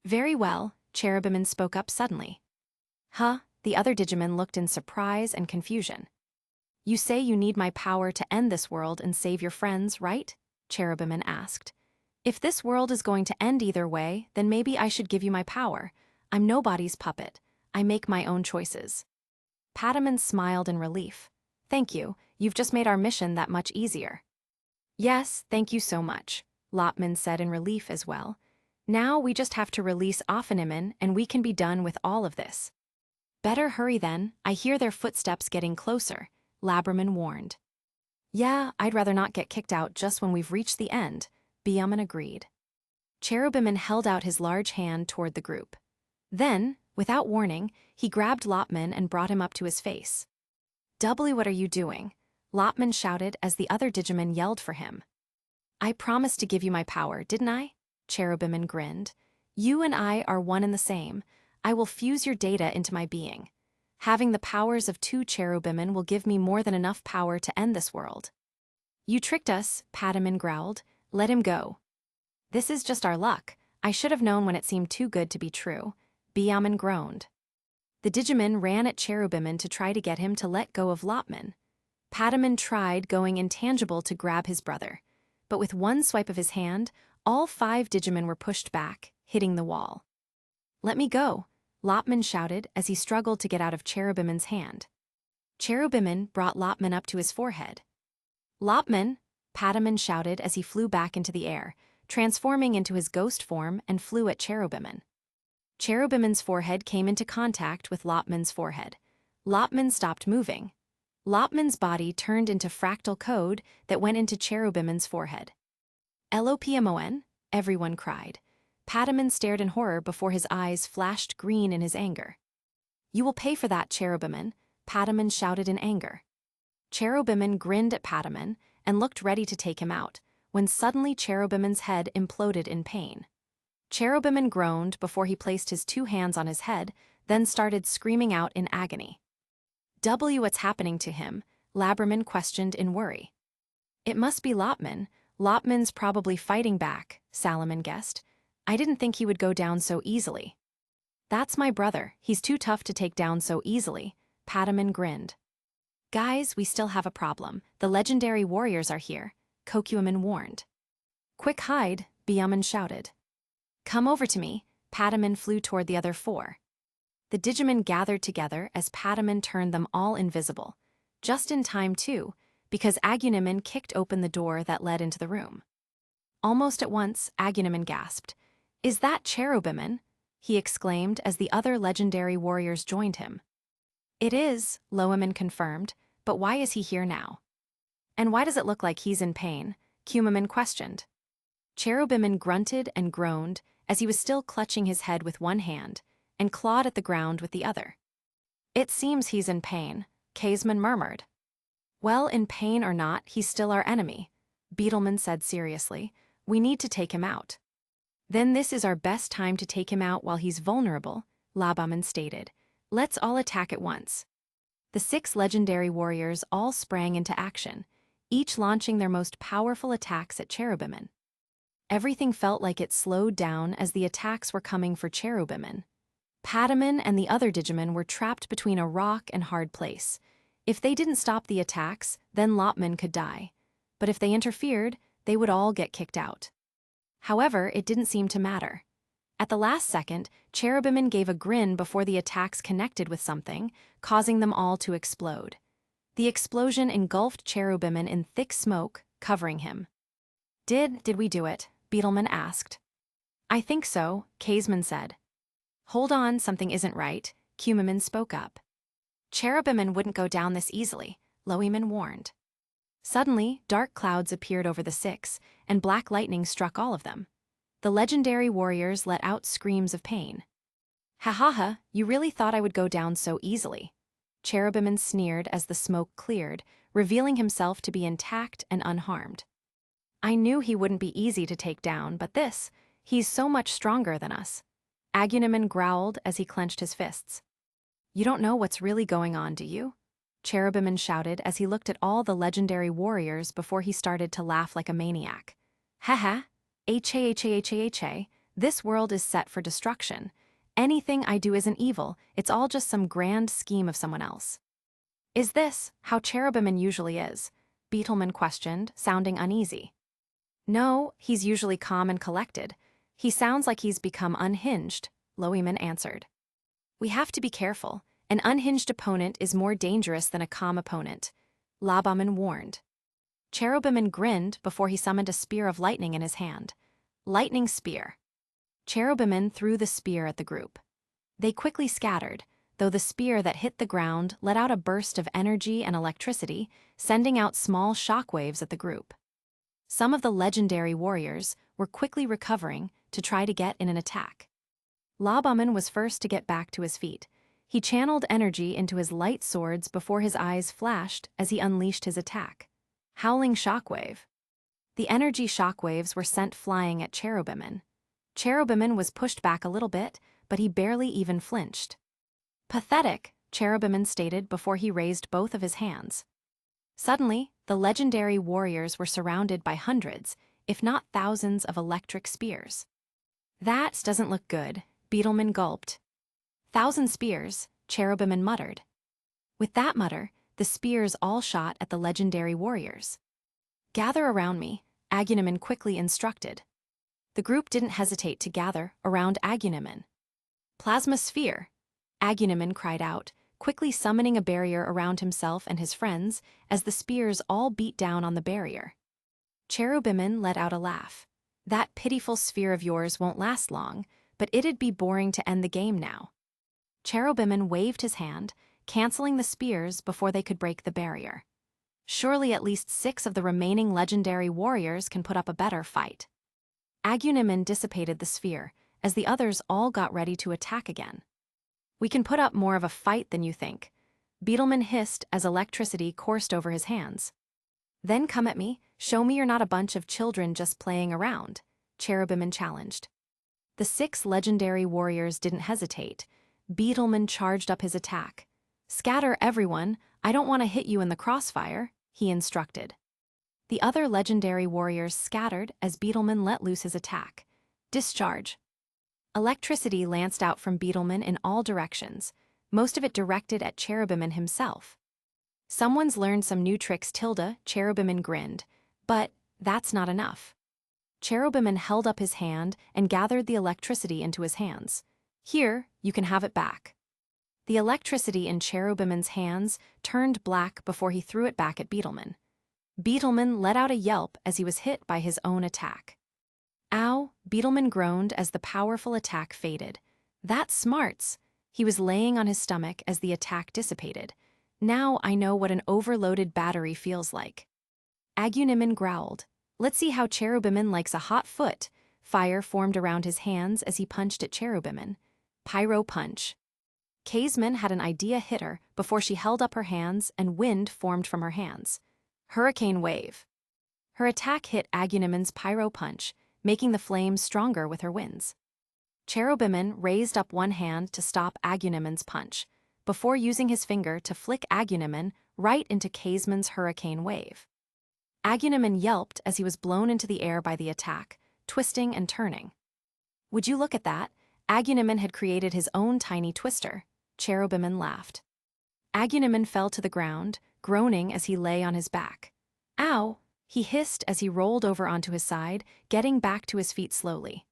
Very well, Cherubimin spoke up suddenly. Huh? The other Digimon looked in surprise and confusion. You say you need my power to end this world and save your friends, right? Cherubimin asked. If this world is going to end either way, then maybe I should give you my power. I'm nobody's puppet. I make my own choices. Patamin smiled in relief. Thank you. You've just made our mission that much easier. Yes, thank you so much, Lopman said in relief as well. Now we just have to release Ophanimin and we can be done with all of this. Better hurry then. I hear their footsteps getting closer, Labramin warned. Yeah, I'd rather not get kicked out just when we've reached the end, Biamin agreed. Cherubimin held out his large hand toward the group. Then, without warning, he grabbed Lopman and brought him up to his face. Doubly, what are you doing? Lopman shouted as the other Digimon yelled for him. I promised to give you my power, didn't I? Cherubimin grinned. You and I are one and the same. I will fuse your data into my being. Having the powers of 2 Cherubimin will give me more than enough power to end this world. You tricked us, Patamin growled. Let him go. This is just our luck. I should have known when it seemed too good to be true, Biamin groaned. The Digimon ran at Cherubimin to try to get him to let go of Lopman. Patamin tried going intangible to grab his brother, but with one swipe of his hand, all 5 Digimon were pushed back, hitting the wall. Let me go, Lopman shouted as he struggled to get out of Cherubimin's hand. Cherubimin brought Lopman up to his forehead. Lopman, Patamin shouted as he flew back into the air, transforming into his ghost form and flew at Cherubimin. Cherubimin's forehead came into contact with Lopman's forehead. Lopman stopped moving. Lopman's body turned into fractal code that went into Cherubimin's forehead. Lopmon, everyone cried. Patamin stared in horror before his eyes flashed green in his anger. "You will pay for that, Cherubiman," Pataman shouted in anger. Cherubiman grinned at Pataman and looked ready to take him out, when suddenly Cherubiman's head imploded in pain. Cherubiman groaned before he placed his 2 hands on his head, then started screaming out in agony. What's happening to him?" Labraman questioned in worry. "It must be Lopman. Lopman's probably fighting back," Salaman guessed. "I didn't think he would go down so easily." "That's my brother. He's too tough to take down so easily," Pataman grinned. "Guys, we still have a problem. The legendary warriors are here," Kokuaman warned. "Quick hide," Byaman shouted. "Come over to me." Pataman flew toward the other 4. The Digimon gathered together as Pataman turned them all invisible. Just in time, too, because Aguniman kicked open the door that led into the room. Almost at once, Aguniman gasped. "Is that Cherubiman?" he exclaimed as the other legendary warriors joined him. "It is," Loaman confirmed, "but why is he here now?" "And why does it look like he's in pain?" Kumaman questioned. Cherubiman grunted and groaned as he was still clutching his head with one hand and clawed at the ground with the other. "It seems he's in pain," Kaisman murmured. "Well, in pain or not, he's still our enemy," Beetleman said seriously. "We need to take him out." "Then this is our best time to take him out while he's vulnerable," Labaman stated. "Let's all attack at once." The 6 legendary warriors all sprang into action, each launching their most powerful attacks at Cherubiman. Everything felt like it slowed down as the attacks were coming for Cherubiman. Pataman and the other Digimon were trapped between a rock and hard place. If they didn't stop the attacks, then Lopman could die. But if they interfered, they would all get kicked out. However, it didn't seem to matter. At the last second, Cherubiman gave a grin before the attacks connected with something, causing them all to explode. The explosion engulfed Cherubiman in thick smoke, covering him. Did we do it?" Beetleman asked. "I think so," Kaisman said. "Hold on, something isn't right," Kumaman spoke up. "Cherubiman wouldn't go down this easily," Loiman warned. Suddenly, dark clouds appeared over the 6, and black lightning struck all of them. The legendary warriors let out screams of pain. "Ha ha ha, you really thought I would go down so easily?" Cherubiman sneered as the smoke cleared, revealing himself to be intact and unharmed. "I knew he wouldn't be easy to take down, but he's so much stronger than us." Aguniman growled as he clenched his fists. "You don't know what's really going on, do you?" Cherubiman shouted as he looked at all the legendary warriors before he started to laugh like a maniac. "Haha, ha, this world is set for destruction. Anything I do isn't evil, it's all just some grand scheme of someone else." "Is this how Cherubiman usually is?" Beetleman questioned, sounding uneasy. "No, he's usually calm and collected. He sounds like he's become unhinged," Loiman answered. "We have to be careful. An unhinged opponent is more dangerous than a calm opponent," Labaman warned. Cherubiman grinned before he summoned a spear of lightning in his hand. Lightning spear. Cherubiman threw the spear at the group. They quickly scattered, though the spear that hit the ground let out a burst of energy and electricity, sending out small shockwaves at the group. Some of the legendary warriors were quickly recovering to try to get in an attack. Labaman was first to get back to his feet. He channeled energy into his light swords before his eyes flashed as he unleashed his attack. Howling shockwave. The energy shockwaves were sent flying at Cherubiman. Cherubiman was pushed back a little bit, but he barely even flinched. "Pathetic," Cherubiman stated before he raised both of his hands. Suddenly, the legendary warriors were surrounded by hundreds, if not thousands, of electric spears. "That doesn't look good," Beetleman gulped. "1,000 spears," Cherubiman muttered. With that mutter, the spears all shot at the legendary warriors. "Gather around me," Aguniman quickly instructed. The group didn't hesitate to gather around Aguniman. "Plasma sphere!" Aguniman cried out, quickly summoning a barrier around himself and his friends as the spears all beat down on the barrier. Cherubiman let out a laugh. "That pitiful sphere of yours won't last long, but it'd be boring to end the game now." Cherubiman waved his hand, canceling the spears before they could break the barrier. "Surely at least 6 of the remaining legendary warriors can put up a better fight." Aguniman dissipated the sphere as the others all got ready to attack again. We can put up more of a fight than you think. Beetleman hissed as electricity coursed over his hands. Then come at me, show me you're not a bunch of children just playing around, Cherubiman challenged. The 6 legendary warriors didn't hesitate. Beetleman charged up his attack. Scatter everyone, I don't want to hit you in the crossfire, he instructed. The other legendary warriors scattered as Beetleman let loose his attack. Discharge. Electricity lanced out from Beetleman in all directions, most of it directed at Cherubiman himself. Someone's learned some new tricks, Cherubiman grinned, but that's not enough. Cherubiman held up his hand and gathered the electricity into his hands. Here, you can have it back. The electricity in Cherubiman's hands turned black before he threw it back at Beetleman. Beetleman let out a yelp as he was hit by his own attack. Ow, Beetleman groaned as the powerful attack faded. That smarts! He was laying on his stomach as the attack dissipated. Now I know what an overloaded battery feels like. Aguniman growled. Let's see how Cherubiman likes a hot foot. Fire formed around his hands as he punched at Cherubiman. Pyro punch. Kaisman had an idea hit her before she held up her hands and wind formed from her hands. Hurricane wave. Her attack hit Aguniman's pyro punch, making the flames stronger with her winds. Cherubiman raised up one hand to stop Aguniman's punch, before using his finger to flick Aguniman right into Kaisman's hurricane wave. Aguniman yelped as he was blown into the air by the attack, twisting and turning. Would you look at that? Aguniman had created his own tiny twister. Cherubiman laughed. Aguniman fell to the ground, groaning as he lay on his back. Ow! He hissed as he rolled over onto his side, getting back to his feet slowly.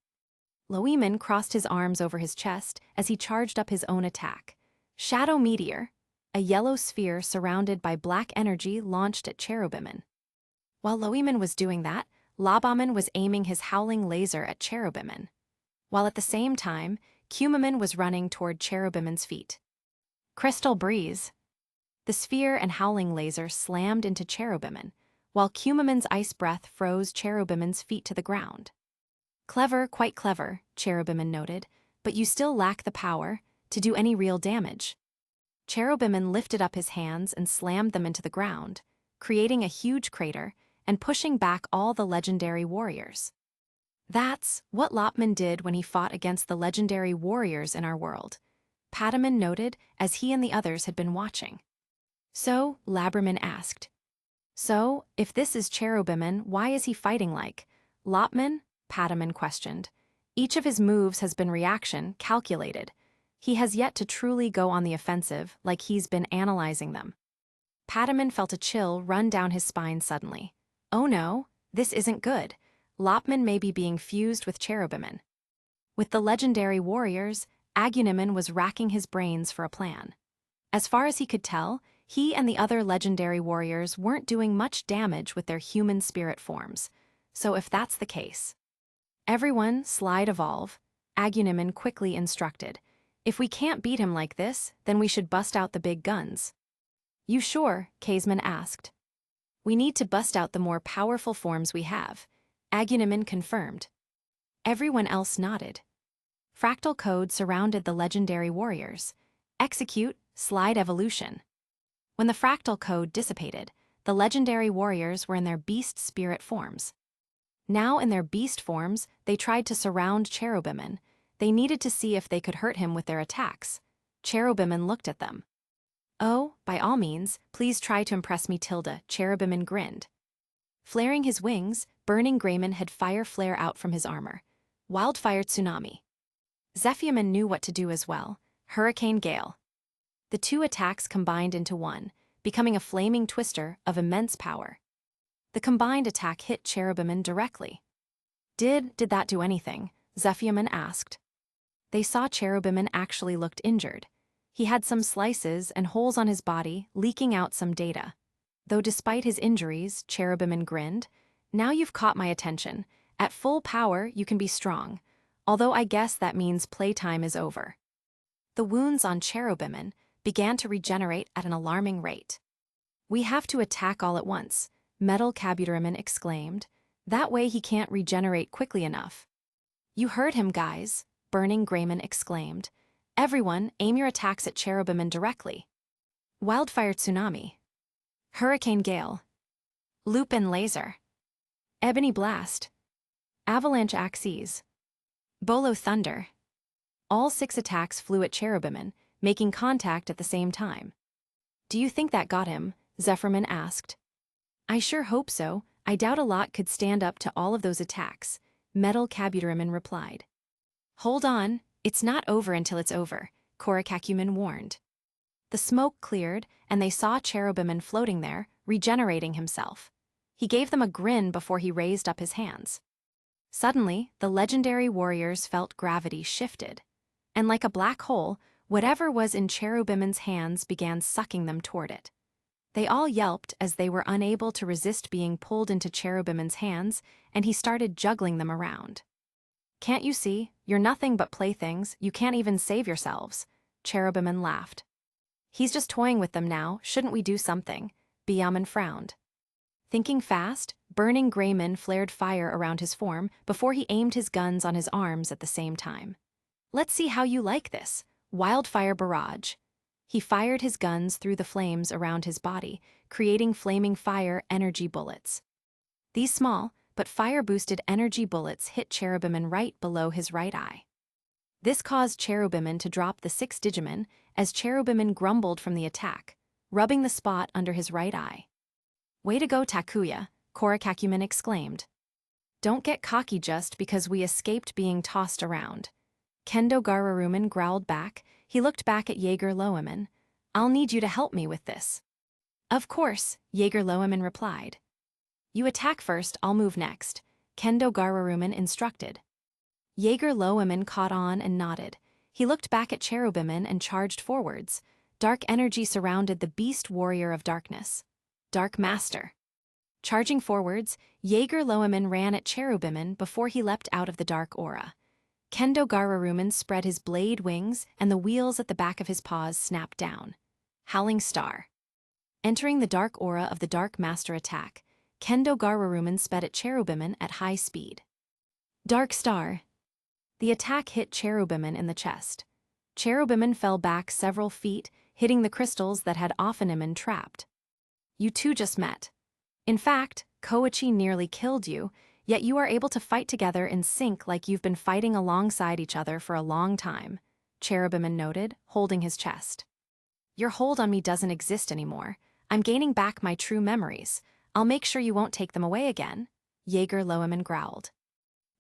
Loeman crossed his arms over his chest as he charged up his own attack. Shadow Meteor, a yellow sphere surrounded by black energy launched at Cherubiman. While Loeman was doing that, Labaman was aiming his howling laser at Cherubiman, while at the same time, Cumaman was running toward Cherubiman's feet. Crystal Breeze. The sphere and howling laser slammed into Cherubiman, while Cumaman's ice breath froze Cherubiman's feet to the ground. Clever, quite clever, Cherubiman noted, but you still lack the power to do any real damage. Cherubiman lifted up his hands and slammed them into the ground, creating a huge crater and pushing back all the legendary warriors. That's what Lopman did when he fought against the legendary warriors in our world, Pataman noted as he and the others had been watching. So, Labraman asked. So, if this is Cherubiman, why is he fighting like Lopman? Pataman questioned. Each of his moves has been reaction, calculated. He has yet to truly go on the offensive, like he's been analyzing them. Pataman felt a chill run down his spine suddenly. Oh no, this isn't good. Lopman may be being fused with Cherubiman. With the legendary warriors, Aguniman was racking his brains for a plan. As far as he could tell, he and the other legendary warriors weren't doing much damage with their human spirit forms. So if that's the case... Everyone, slide evolve, Aguniman quickly instructed. If we can't beat him like this, then we should bust out the big guns. You sure? Kaisman asked. We need to bust out the more powerful forms we have, Aguniman confirmed. Everyone else nodded. Fractal code surrounded the legendary warriors. Execute, slide evolution. When the fractal code dissipated, the legendary warriors were in their beast spirit forms. Now in their beast forms, they tried to surround Cherubiman. They needed to see if they could hurt him with their attacks. Cherubiman looked at them. Oh, by all means, please try to impress me, Cherubiman grinned. Flaring his wings, Burning Grayman had fire flare out from his armor. Wildfire tsunami. Zephiaman knew what to do as well. Hurricane Gale. The two attacks combined into one, becoming a flaming twister of immense power. The combined attack hit Cherubiman directly. Did that do anything? Zephiaman asked. They saw Cherubiman actually looked injured. He had some slices and holes on his body, leaking out some data. Though despite his injuries, Cherubiman grinned. Now you've caught my attention. At full power, you can be strong. Although I guess that means playtime is over. The wounds on Cherubiman began to regenerate at an alarming rate. We have to attack all at once, Metal Kabuteraman exclaimed. That way he can't regenerate quickly enough. You heard him, guys, Burning Grayman exclaimed. Everyone, aim your attacks at Cherubiman directly. Wildfire Tsunami. Hurricane Gale. Lupin Laser. Ebony Blast. Avalanche Axes. Bolo Thunder. All 6 attacks flew at Cherubiman, making contact at the same time. Do you think that got him? Zephyrman asked. I sure hope so. I doubt a lot could stand up to all of those attacks, Metal Kabuteraman replied. Hold on, it's not over until it's over, Korakakuman warned. The smoke cleared, and they saw Cherubiman floating there, regenerating himself. He gave them a grin before he raised up his hands. Suddenly, the legendary warriors felt gravity shifted. And like a black hole, whatever was in Cherubiman's hands began sucking them toward it. They all yelped as they were unable to resist being pulled into Cherubiman's hands, and he started juggling them around. Can't you see? You're nothing but playthings. You can't even save yourselves. Cherubiman laughed. He's just toying with them now. Shouldn't we do something? Byaman frowned. Thinking fast, burning Greymon flared fire around his form before he aimed his guns on his arms at the same time. Let's see how you like this. Wildfire Barrage. He fired his guns through the flames around his body, creating flaming fire energy bullets. These small, but fire-boosted energy bullets hit Cherubiman right below his right eye. This caused Cherubiman to drop the 6 Digimon as Cherubiman grumbled from the attack, rubbing the spot under his right eye. Way to go, Takuya, Korakakuman exclaimed. Don't get cocky just because we escaped being tossed around. Kendo Gararuman growled back. He looked back at Jaeger Loeman. I'll need you to help me with this. Of course, Jaeger Loeman replied. You attack first, I'll move next, Kendo Gararuman instructed. Jaeger Loeman caught on and nodded. He looked back at Cherubiman and charged forwards. Dark energy surrounded the beast warrior of darkness. Dark Master. Charging forwards, Jaeger Loeman ran at Cherubiman before he leapt out of the dark aura. Kendo Gararuman spread his blade wings and the wheels at the back of his paws snapped down. Howling Star. Entering the dark aura of the Dark Master attack, Kendo Gararuman sped at Cherubiman at high speed. Dark Star. The attack hit Cherubiman in the chest. Cherubiman fell back several feet, hitting the crystals that had Offeniman trapped. You two just met. In fact, Koichi nearly killed you, yet you are able to fight together in sync like you've been fighting alongside each other for a long time, Cherubiman noted, holding his chest. Your hold on me doesn't exist anymore. I'm gaining back my true memories. I'll make sure you won't take them away again, Jaeger Loeman growled.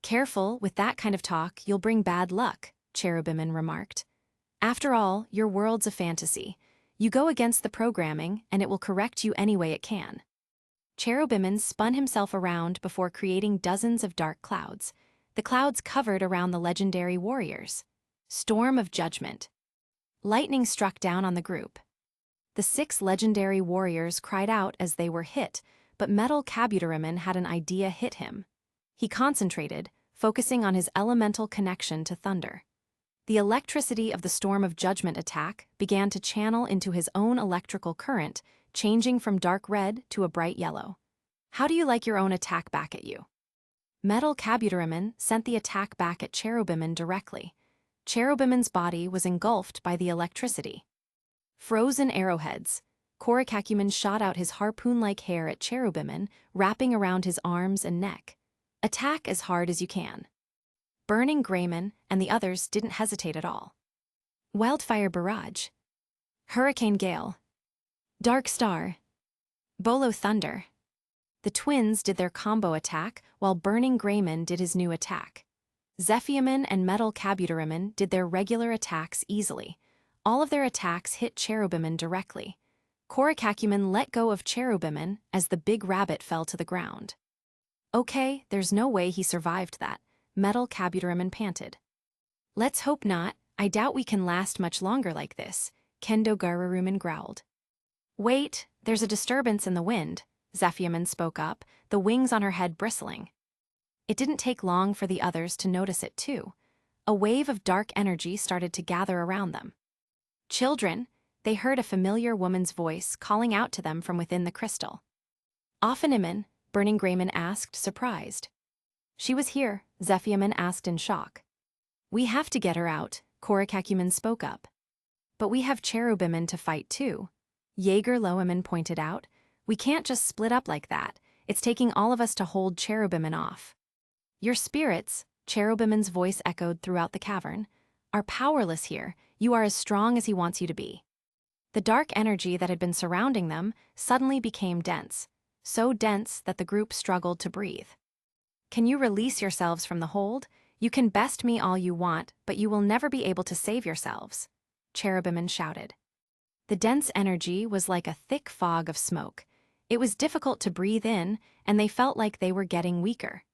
Careful, with that kind of talk, you'll bring bad luck, Cherubiman remarked. After all, your world's a fantasy. You go against the programming, and it will correct you any way it can. Cherubiman spun himself around before creating dozens of dark clouds. The clouds covered around the legendary warriors. Storm of Judgment. Lightning struck down on the group. The 6 legendary warriors cried out as they were hit, but Metal Kabuteraman had an idea hit him. He concentrated, focusing on his elemental connection to thunder. The electricity of the Storm of Judgment attack began to channel into his own electrical current, changing from dark red to a bright yellow. How do you like your own attack back at you? Metal Kabuteraman sent the attack back at Cherubiman directly. Cherubiman's body was engulfed by the electricity. Frozen arrowheads. Korakakuman shot out his harpoon-like hair at Cherubiman, wrapping around his arms and neck. Attack as hard as you can. Burning Greymon and the others didn't hesitate at all. Wildfire Barrage. Hurricane Gale. Dark Star. Bolo Thunder. The twins did their combo attack while Burning Greymon did his new attack. Zephyrman and Metal Kabuteraman did their regular attacks easily. All of their attacks hit Cherubiman directly. Korakakuman let go of Cherubiman as the big rabbit fell to the ground. Okay, there's no way he survived that, Metal Kabuteraman panted. Let's hope not. I doubt we can last much longer like this, Kendo Gararuman growled. Wait, there's a disturbance in the wind, Zephyrman spoke up, the wings on her head bristling. It didn't take long for the others to notice it too. A wave of dark energy started to gather around them. Children, they heard a familiar woman's voice calling out to them from within the crystal. Offeniman, Burning Greymon asked, surprised. She was here, Zephyrman asked in shock. We have to get her out, Korikakuman spoke up. But we have Cherubiman to fight too. Jaeger Loeman pointed out. We can't just split up like that. It's taking all of us to hold Cherubiman off. Your spirits, Cherubiman's voice echoed throughout the cavern, are powerless here. You are as strong as he wants you to be. The dark energy that had been surrounding them suddenly became dense, so dense that the group struggled to breathe. Can you release yourselves from the hold? You can best me all you want, but you will never be able to save yourselves, Cherubiman shouted. The dense energy was like a thick fog of smoke. It was difficult to breathe in, and they felt like they were getting weaker.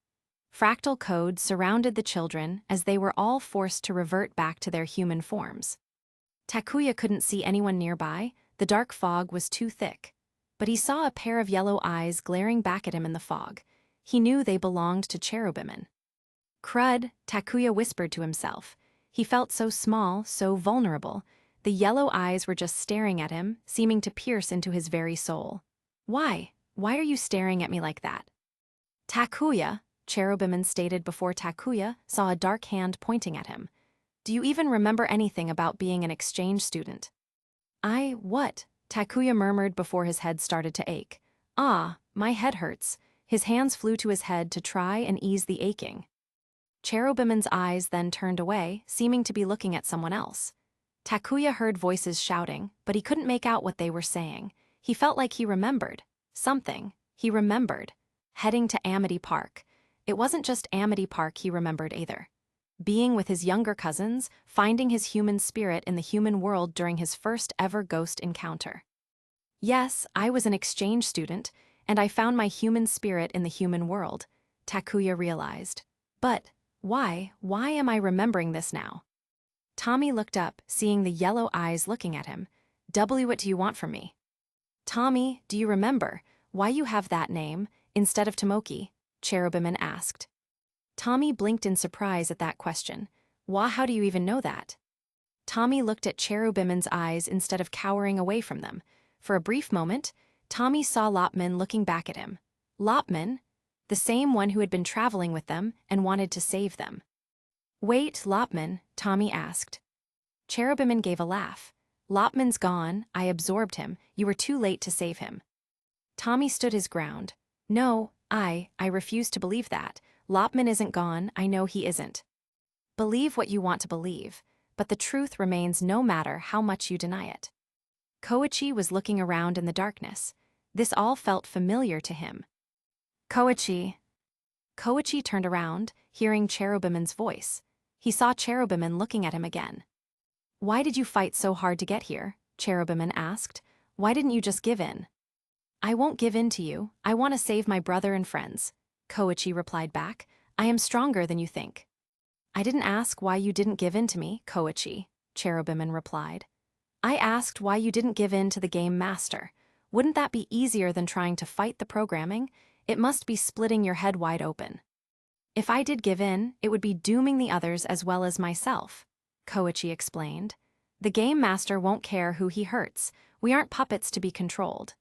Fractal codes surrounded the children as they were all forced to revert back to their human forms. Takuya couldn't see anyone nearby, the dark fog was too thick. But he saw a pair of yellow eyes glaring back at him in the fog. He knew they belonged to Cherubiman. Crud, Takuya whispered to himself. He felt so small, so vulnerable. The yellow eyes were just staring at him, seeming to pierce into his very soul. Why? Why are you staring at me like that? Takuya, Cherubiman stated before Takuya saw a dark hand pointing at him. Do you even remember anything about being an exchange student? What? Takuya murmured before his head started to ache. Ah, my head hurts. His hands flew to his head to try and ease the aching. Cherubiman's eyes then turned away, seeming to be looking at someone else. Takuya heard voices shouting, but he couldn't make out what they were saying. He felt like he remembered. Something. He remembered. Heading to Amity Park. It wasn't just Amity Park he remembered either. Being with his younger cousins, finding his human spirit in the human world during his first ever ghost encounter. Yes, I was an exchange student, and I found my human spirit in the human world, Takuya realized. But why am I remembering this now? Tommy looked up, seeing the yellow eyes looking at him. What do you want from me? Tommy, do you remember why you have that name instead of Tomoki? Cherubiman asked. Tommy blinked in surprise at that question. How do you even know that? Tommy looked at Cherubiman's eyes instead of cowering away from them. For a brief moment, Tommy saw Lopman looking back at him. Lopman? The same one who had been traveling with them and wanted to save them. Wait, Lopman, Tommy asked. Cherubiman gave a laugh. Lopman's gone, I absorbed him, you were too late to save him. Tommy stood his ground. No, I refuse to believe that. Lopman isn't gone, I know he isn't. Believe what you want to believe, but the truth remains no matter how much you deny it. Koichi was looking around in the darkness. This all felt familiar to him. Koichi. Koichi turned around, hearing Cherubiman's voice. He saw Cherubiman looking at him again. Why did you fight so hard to get here? Cherubiman asked. Why didn't you just give in? I won't give in to you. I want to save my brother and friends. Koichi replied back. I am stronger than you think. I didn't ask why you didn't give in to me, Koichi, Cherubiman replied. I asked why you didn't give in to the game master. Wouldn't that be easier than trying to fight the programming? It must be splitting your head wide open. If I did give in, it would be dooming the others as well as myself, Koichi explained. The game master won't care who he hurts. We aren't puppets to be controlled.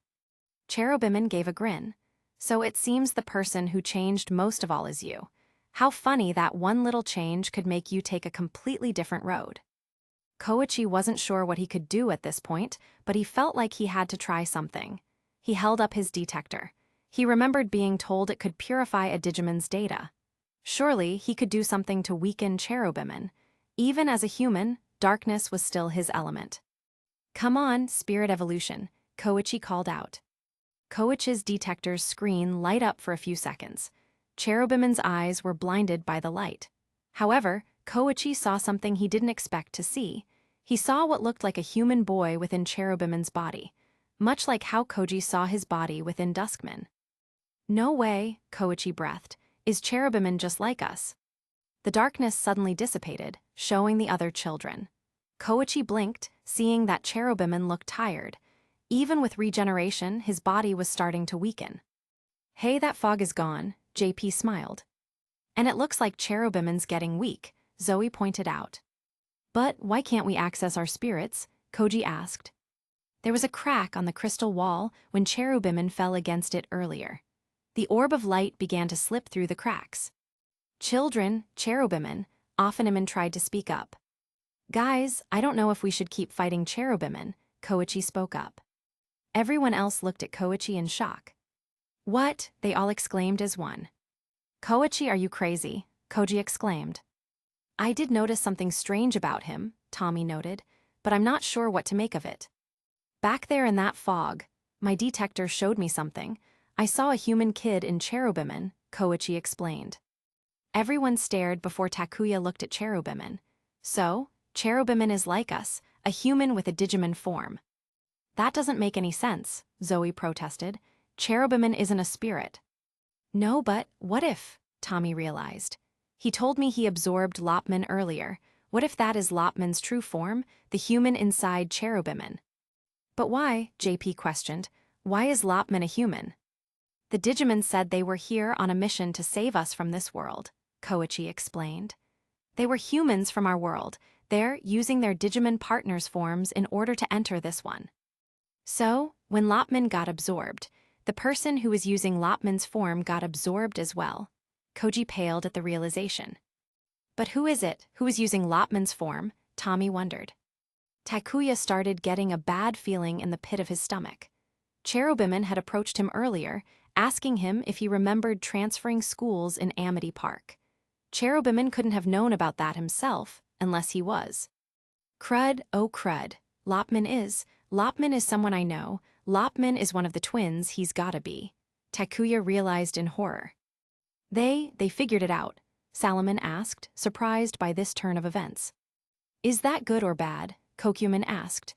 Cherubiman gave a grin. So it seems the person who changed most of all is you. How funny that one little change could make you take a completely different road. Koichi wasn't sure what he could do at this point, but he felt like he had to try something. He held up his detector. He remembered being told it could purify a Digimon's data. Surely he could do something to weaken Cherubiman. Even as a human, darkness was still his element. Come on, Spirit Evolution, Koichi called out. Koichi's detector's screen light up for a few seconds. Cherubiman's eyes were blinded by the light. However, Koichi saw something he didn't expect to see. He saw what looked like a human boy within Cherubiman's body, much like how Koji saw his body within Duskman. No way, Koichi breathed. Is Cherubiman just like us? The darkness suddenly dissipated, showing the other children. Koichi blinked, seeing that Cherubiman looked tired. Even with regeneration, his body was starting to weaken. Hey, that fog is gone, JP smiled. And it looks like Cherubiman's getting weak, Zoe pointed out. But why can't we access our spirits? Koji asked. There was a crack on the crystal wall when Cherubiman fell against it earlier. The orb of light began to slip through the cracks. Children, Cherubiman, Offeniman tried to speak up. Guys, I don't know if we should keep fighting Cherubimin, Koichi spoke up. Everyone else looked at Koichi in shock. What? They all exclaimed as one. Koichi, are you crazy? Koji exclaimed. I did notice something strange about him, Tommy noted, but I'm not sure what to make of it. Back there in that fog, my detector showed me something. I saw a human kid in Cherubimin, Koichi explained. Everyone stared before Takuya looked at Cherubimin. So, Cherubimin is like us, a human with a Digimon form. That doesn't make any sense, Zoe protested. Cherubimin isn't a spirit. No, but what if? Tommy realized. He told me he absorbed Lopmin earlier. What if that is Lopmin's true form, the human inside Cherubimin? But why? JP questioned. Why is Lopmin a human? The Digimon said they were here on a mission to save us from this world, Koichi explained. They were humans from our world. They're using their Digimon partners' forms in order to enter this one. So, when Lopmin got absorbed, the person who was using Lopmin's form got absorbed as well. Koji paled at the realization. But who is it who is using Lopmin's form? Tommy wondered. Takuya started getting a bad feeling in the pit of his stomach. Cherubimin had approached him earlier, asking him if he remembered transferring schools in Amity Park. Cherubimin couldn't have known about that himself, unless he was. Crud, oh crud. Lopmin is someone I know. Lopmin is one of the twins, he's gotta be. Takuya realized in horror. They figured it out, Salomon asked, surprised by this turn of events. Is that good or bad? Kokumin asked.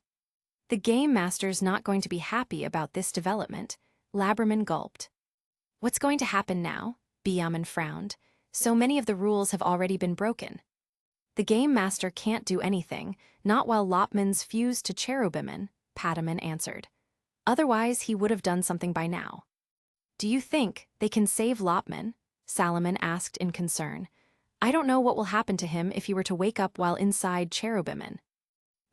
The game master's not going to be happy about this development, Labraman gulped. What's going to happen now? Byaman frowned. So many of the rules have already been broken. The game master can't do anything, not while Lopmin's fused to Cherubimin, Pataman answered. Otherwise, he would have done something by now. Do you think they can save Lopmin? Salomon asked in concern. I don't know what will happen to him if he were to wake up while inside Cherubimin.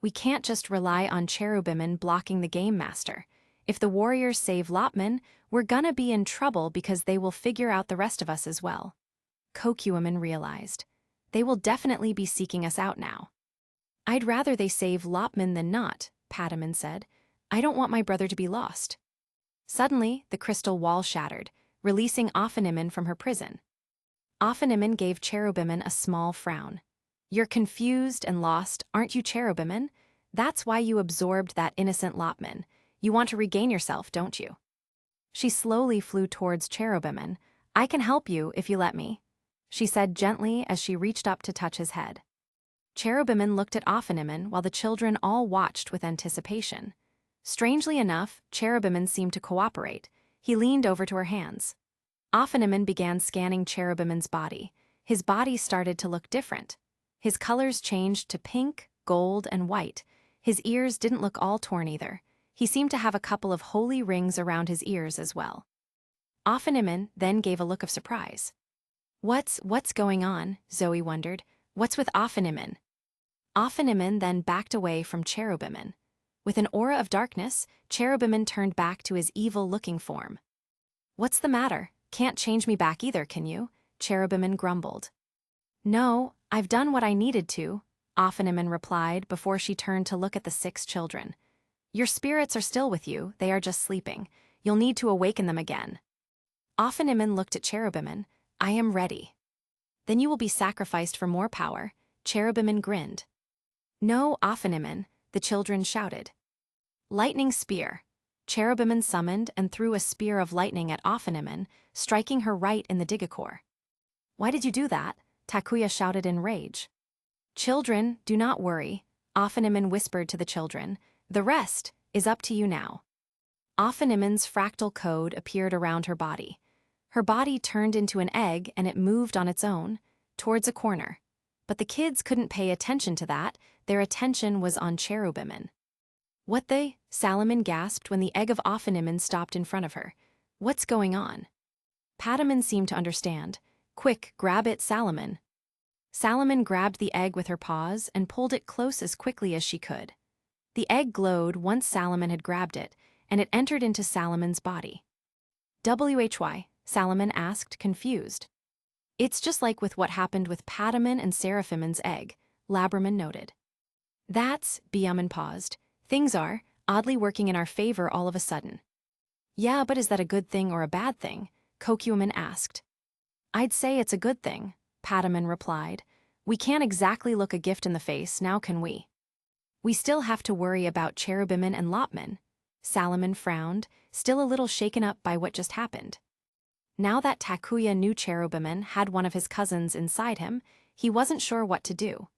We can't just rely on Cherubimin blocking the game master. If the warriors save Lopmin, we're gonna be in trouble because they will figure out the rest of us as well. Kokumin realized. They will definitely be seeking us out now. I'd rather they save Lopmin than not, Pataman said. I don't want my brother to be lost. Suddenly, the crystal wall shattered, releasing Afanimin from her prison. Afanimin gave Cherubimin a small frown. You're confused and lost, aren't you, Cherubimin? That's why you absorbed that innocent Lopmin. You want to regain yourself, don't you? She slowly flew towards Cherubimin. I can help you if you let me, she said gently as she reached up to touch his head. Cherubimin looked at Afanimin while the children all watched with anticipation. Strangely enough, Cherubimin seemed to cooperate. He leaned over to her hands. Afanimin began scanning Cherubimin's body. His body started to look different. His colors changed to pink, gold, and white. His ears didn't look all torn either. He seemed to have a couple of holy rings around his ears as well. Afanimin then gave a look of surprise. What's going on? Zoe wondered. What's with Afanimin? Afanimin then backed away from Cherubimin. With an aura of darkness, Cherubimin turned back to his evil-looking form. What's the matter? Can't change me back either, can you? Cherubimin grumbled. No, I've done what I needed to, Afanimin replied before she turned to look at the 6 children. Your spirits are still with you, they are just sleeping. You'll need to awaken them again. Afanimin looked at Cherubimin. I am ready. Then you will be sacrificed for more power, Cherubimin grinned. No, Afanimin, the children shouted. Lightning spear. Cherubimin summoned and threw a spear of lightning at Afanimin, striking her right in the Digicor. Why did you do that? Takuya shouted in rage. Children, do not worry, Afanimin whispered to the children. The rest is up to you now. Afanimin's fractal code appeared around her body. Her body turned into an egg and it moved on its own, towards a corner. But the kids couldn't pay attention to that, their attention was on Cherubimin. What the? Salomon gasped when the egg of Afanimin stopped in front of her. What's going on? Pataman seemed to understand. Quick, grab it, Salomon. Salomon grabbed the egg with her paws and pulled it close as quickly as she could. The egg glowed once Salomon had grabbed it, and it entered into Salomon's body. Why? Salomon asked, confused. It's just like with what happened with Pataman and Seraphimin's egg, Labraman noted. Byaman paused. Things are, oddly working in our favor all of a sudden. Yeah, but is that a good thing or a bad thing? Kokuaman asked. I'd say it's a good thing, Pataman replied. We can't exactly look a gift in the face, now can we? We still have to worry about Cherubiman and Lopman. Salaman frowned, still a little shaken up by what just happened. Now that Takuya knew Cherubiman had one of his cousins inside him, he wasn't sure what to do.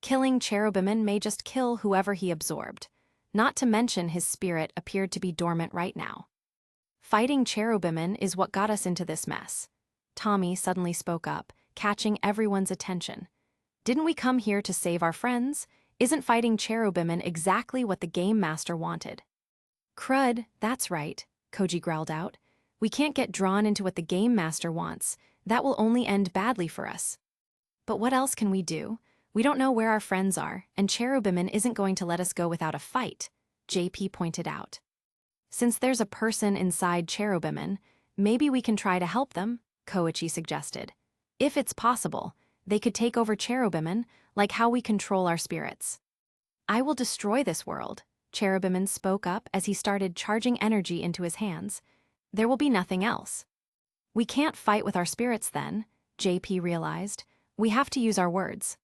Killing Cherubiman may just kill whoever he absorbed. Not to mention his spirit appeared to be dormant right now. Fighting Cherubiman is what got us into this mess. Tommy suddenly spoke up, catching everyone's attention. Didn't we come here to save our friends? Isn't fighting Cherubiman exactly what the Game Master wanted? Crud, that's right, Koji growled out. We can't get drawn into what the Game Master wants. That will only end badly for us. But what else can we do? We don't know where our friends are, and Cherubiman isn't going to let us go without a fight, JP pointed out. Since there's a person inside Cherubiman, maybe we can try to help them, Koichi suggested. If it's possible, they could take over Cherubiman, like how we control our spirits. I will destroy this world, Cherubiman spoke up as he started charging energy into his hands. There will be nothing else. We can't fight with our spirits then, JP realized. We have to use our words.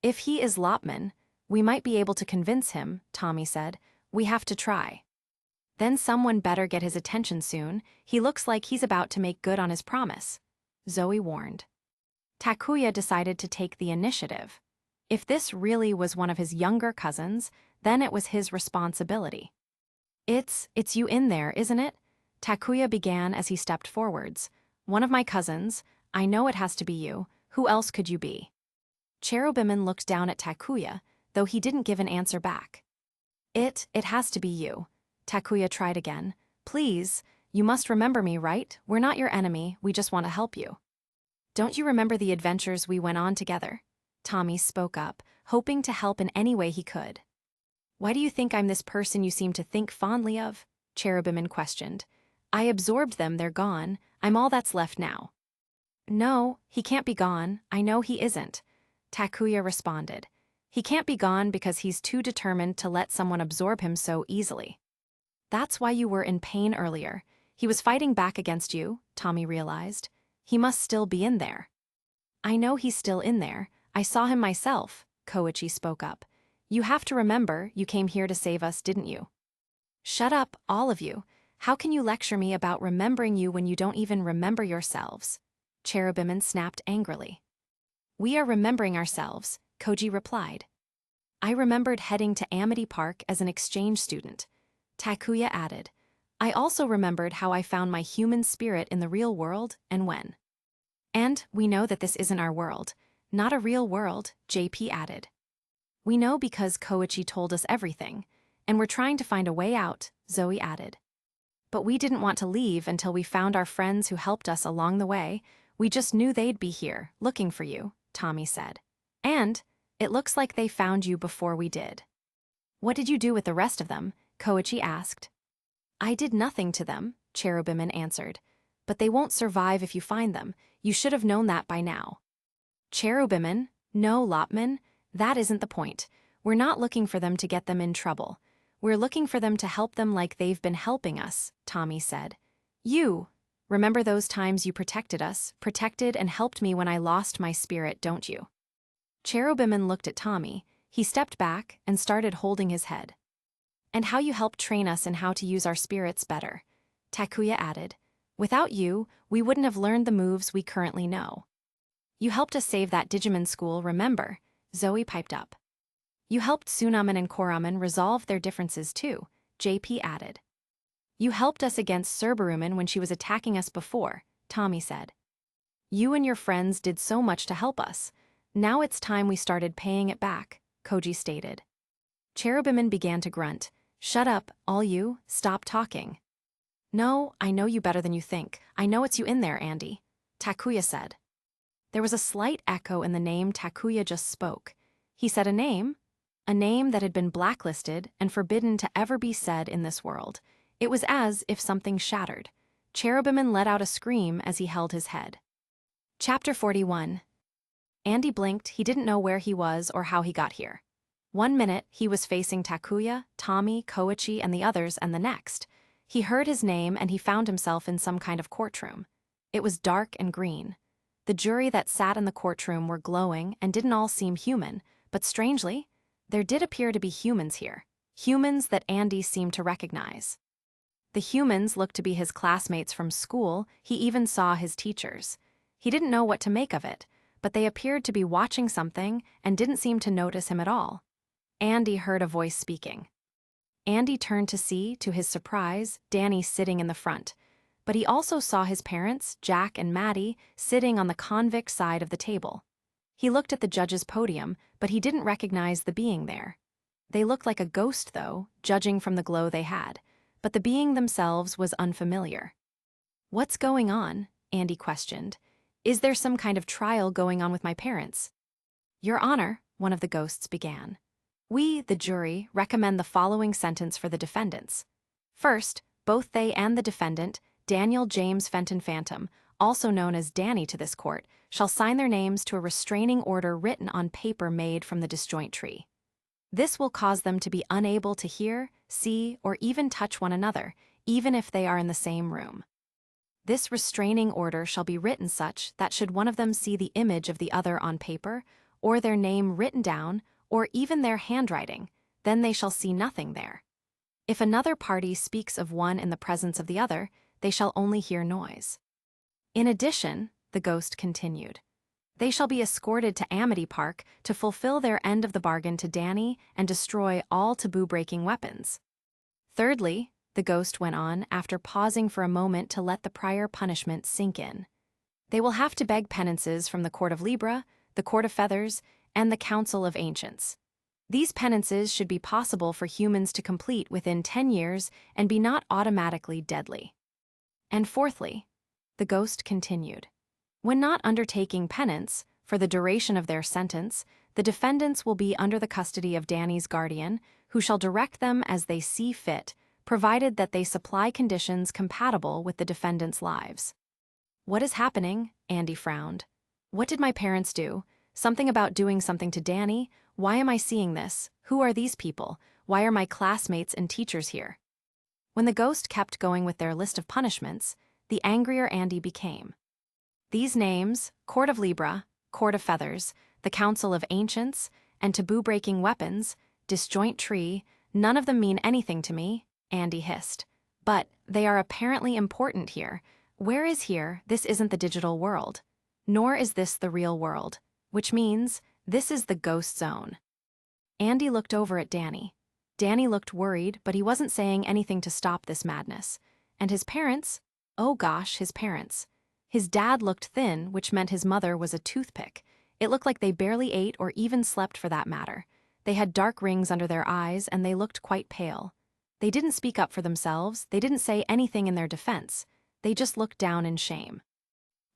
If he is Lopman, we might be able to convince him, Tommy said. We have to try. Then someone better get his attention soon. He looks like he's about to make good on his promise, Zoe warned. Takuya decided to take the initiative. If this really was one of his younger cousins, then it was his responsibility. It's you in there, isn't it? Takuya began as he stepped forwards. One of my cousins. I know it has to be you. Who else could you be? Cherubiman looked down at Takuya, though he didn't give an answer back. It has to be you. Takuya tried again. Please, you must remember me, right? We're not your enemy, we just want to help you. Don't you remember the adventures we went on together? Tommy spoke up, hoping to help in any way he could. Why do you think I'm this person you seem to think fondly of? Cherubiman questioned. I absorbed them, they're gone. I'm all that's left now. No, he can't be gone. I know he isn't. Takuya responded. He can't be gone because he's too determined to let someone absorb him so easily. That's why you were in pain earlier. He was fighting back against you, Tommy realized. He must still be in there. I know he's still in there. I saw him myself, Koichi spoke up. You have to remember you came here to save us, didn't you? Shut up, all of you. How can you lecture me about remembering you when you don't even remember yourselves? Cherubiman snapped angrily. We are remembering ourselves, Koji replied. I remembered heading to Amity Park as an exchange student. Takuya added. I also remembered how I found my human spirit in the real world and when. And we know that this isn't our world. Not a real world, JP added. We know because Koichi told us everything, and we're trying to find a way out, Zoe added. But we didn't want to leave until we found our friends who helped us along the way. We just knew they'd be here, looking for you, Tommy said. And it looks like they found you before we did. What did you do with the rest of them? Koichi asked. I did nothing to them, Cherubiman answered. But they won't survive if you find them. You should have known that by now. Cherubiman? No, Lopman. That isn't the point. We're not looking for them to get them in trouble. We're looking for them to help them like they've been helping us, Tommy said. You. Remember those times you protected us, protected and helped me when I lost my spirit, don't you? Cherubiman looked at Tommy. He stepped back and started holding his head. And how you helped train us in how to use our spirits better, Takuya added. Without you, we wouldn't have learned the moves we currently know. You helped us save that Digimon school, remember? Zoe piped up. You helped Tsunamen and Koramen resolve their differences too, JP added. You helped us against Cerberumen when she was attacking us before, Tommy said. You and your friends did so much to help us. Now it's time we started paying it back, Koji stated. Cherubiman began to grunt. Shut up, all you, stop talking. No, I know you better than you think. I know it's you in there, Andy, Takuya said. There was a slight echo in the name Takuya just spoke. He said a name that had been blacklisted and forbidden to ever be said in this world. It was as if something shattered. Cherubiman let out a scream as he held his head. Chapter 41. Andy blinked. He didn't know where he was or how he got here. One minute, he was facing Takuya, Tommy, Koichi, and the others, and the next, he heard his name and he found himself in some kind of courtroom. It was dark and green. The jury that sat in the courtroom were glowing and didn't all seem human, but strangely, there did appear to be humans here. Humans that Andy seemed to recognize. The humans looked to be his classmates from school. He even saw his teachers. He didn't know what to make of it, but they appeared to be watching something and didn't seem to notice him at all. Andy heard a voice speaking. Andy turned to see, to his surprise, Danny sitting in the front. But he also saw his parents, Jack and Maddie, sitting on the convict side of the table. He looked at the judge's podium, but he didn't recognize the being there. They looked like a ghost, though, judging from the glow they had, but the being themselves was unfamiliar. "What's going on?" Andy questioned. "Is there some kind of trial going on with my parents?" "Your Honor," one of the ghosts began. "We, the jury, recommend the following sentence for the defendants. First, both they and the defendant, Daniel James Fenton Phantom, also known as Danny to this court, shall sign their names to a restraining order written on paper made from the disjoint tree. This will cause them to be unable to hear, see, or even touch one another, even if they are in the same room. This restraining order shall be written such that should one of them see the image of the other on paper, or their name written down, or even their handwriting, then they shall see nothing there. If another party speaks of one in the presence of the other, they shall only hear noise. In addition," the ghost continued, "they shall be escorted to Amity Park to fulfill their end of the bargain to Danny and destroy all taboo-breaking weapons. Thirdly," the ghost went on after pausing for a moment to let the prior punishment sink in, "they will have to beg penances from the Court of Libra, the Court of Feathers, and the Council of Ancients. These penances should be possible for humans to complete within 10 years and be not automatically deadly. And fourthly," the ghost continued, "when not undertaking penance, for the duration of their sentence, the defendants will be under the custody of Danny's guardian, who shall direct them as they see fit, provided that they supply conditions compatible with the defendants' lives." "What is happening?" Andy frowned. "What did my parents do? Something about doing something to Danny? Why am I seeing this? Who are these people? Why are my classmates and teachers here?" When the ghost kept going with their list of punishments, the angrier Andy became. These names, Court of Libra, Court of Feathers, the Council of Ancients, and taboo-breaking weapons, disjoint tree, none of them mean anything to me, Andy hissed. "But they are apparently important here. Where is here? This isn't the digital world. Nor is this the real world. Which means, this is the ghost zone." Andy looked over at Danny. Danny looked worried, but he wasn't saying anything to stop this madness. And his parents? Oh gosh, his parents. His dad looked thin, which meant his mother was a toothpick. It looked like they barely ate or even slept for that matter. They had dark rings under their eyes and they looked quite pale. They didn't speak up for themselves, they didn't say anything in their defense. They just looked down in shame.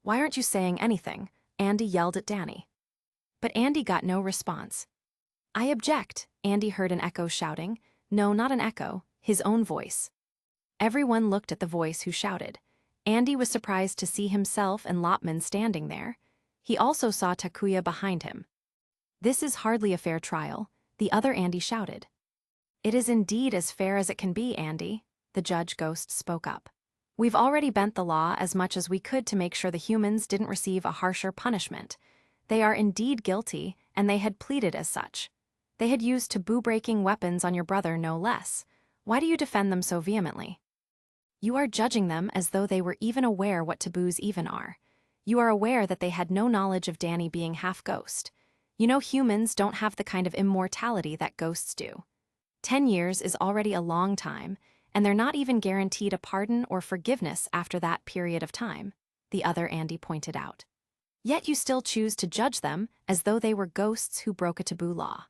"Why aren't you saying anything?" Andy yelled at Danny. But Andy got no response. "I object," Andy heard an echo shouting. No, not an echo, his own voice. Everyone looked at the voice who shouted. Andy was surprised to see himself and Lopman standing there. He also saw Takuya behind him. "This is hardly a fair trial," the other Andy shouted. "It is indeed as fair as it can be, Andy," the judge ghost spoke up. "We've already bent the law as much as we could to make sure the humans didn't receive a harsher punishment. They are indeed guilty, and they had pleaded as such. They had used taboo-breaking weapons on your brother, no less. Why do you defend them so vehemently? You are judging them as though they were even aware what taboos even are. You are aware that they had no knowledge of Danny being half-ghost. You know humans don't have the kind of immortality that ghosts do. 10 years is already a long time, and they're not even guaranteed a pardon or forgiveness after that period of time," the other Andy pointed out. "Yet you still choose to judge them as though they were ghosts who broke a taboo law.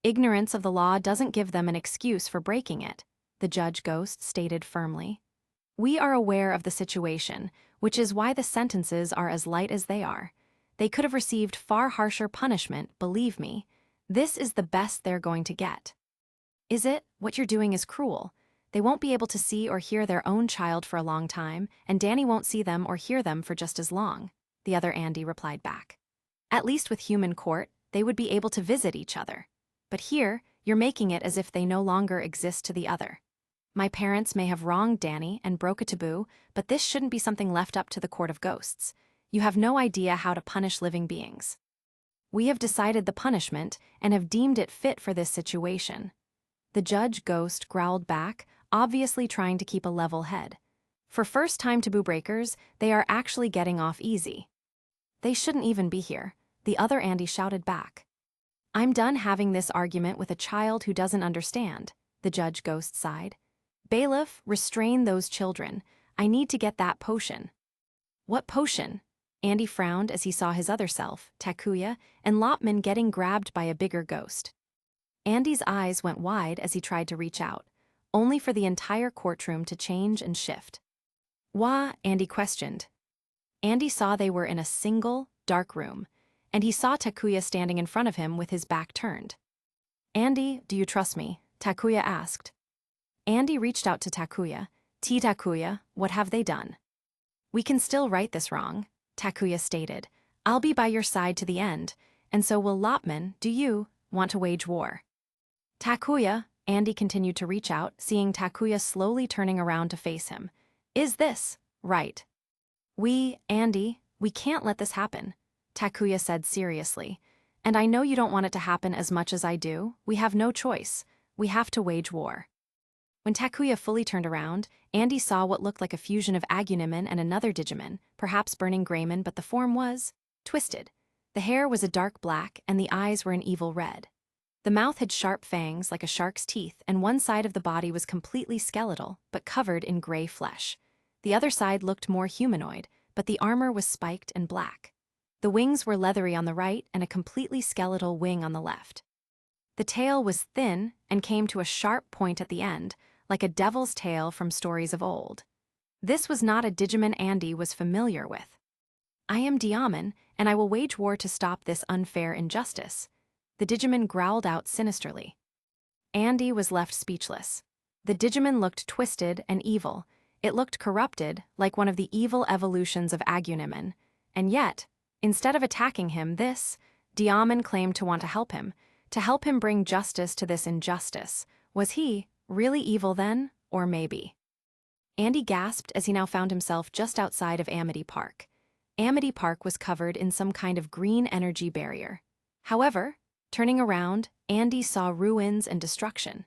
Ignorance of the law doesn't give them an excuse for breaking it," the judge ghost stated firmly. "We are aware of the situation, which is why the sentences are as light as they are. They could have received far harsher punishment, believe me. This is the best they're going to get." "Is it? What you're doing is cruel. They won't be able to see or hear their own child for a long time, and Danny won't see them or hear them for just as long," the other Andy replied back. "At least with human court, they would be able to visit each other. But here, you're making it as if they no longer exist to the other. My parents may have wronged Danny and broke a taboo, but this shouldn't be something left up to the court of ghosts. You have no idea how to punish living beings. We have decided the punishment and have deemed it fit for this situation. The judge ghost growled back, obviously trying to keep a level head. For first-time taboo breakers, they are actually getting off easy. They shouldn't even be here, the other Andy shouted back. I'm done having this argument with a child who doesn't understand, the judge ghost sighed. Bailiff, restrain those children. I need to get that potion. What potion? Andy frowned as he saw his other self, Takuya, and Lopman getting grabbed by a bigger ghost. Andy's eyes went wide as he tried to reach out, only for the entire courtroom to change and shift. Wah? Andy questioned. Andy saw they were in a single, dark room, and he saw Takuya standing in front of him with his back turned. Andy, do you trust me? Takuya asked. Andy reached out to Takuya. Takuya, what have they done? We can still right this wrong, Takuya stated. I'll be by your side to the end, and so will Lopman. Do you want to wage war? Takuya, Andy continued to reach out, seeing Takuya slowly turning around to face him. Is this right? Andy, we can't let this happen, Takuya said seriously. And I know you don't want it to happen as much as I do. We have no choice. We have to wage war. When Takuya fully turned around, Andy saw what looked like a fusion of Aguniman and another Digimon, perhaps Burning Greymon, but the form was twisted. The hair was a dark black and the eyes were an evil red. The mouth had sharp fangs like a shark's teeth, and one side of the body was completely skeletal, but covered in gray flesh. The other side looked more humanoid, but the armor was spiked and black. The wings were leathery on the right and a completely skeletal wing on the left. The tail was thin and came to a sharp point at the end, like a devil's tail from stories of old. This was not a Digimon Andy was familiar with. I am Diamond, and I will wage war to stop this unfair injustice, the Digimon growled out sinisterly. Andy was left speechless. The Digimon looked twisted and evil. It looked corrupted, like one of the evil evolutions of Aguniman. And yet, instead of attacking him, Diamond claimed to want to help him bring justice to this injustice. Was he really evil then, or maybe? Andy gasped as he now found himself just outside of Amity Park. Amity Park was covered in some kind of green energy barrier. However, turning around, Andy saw ruins and destruction.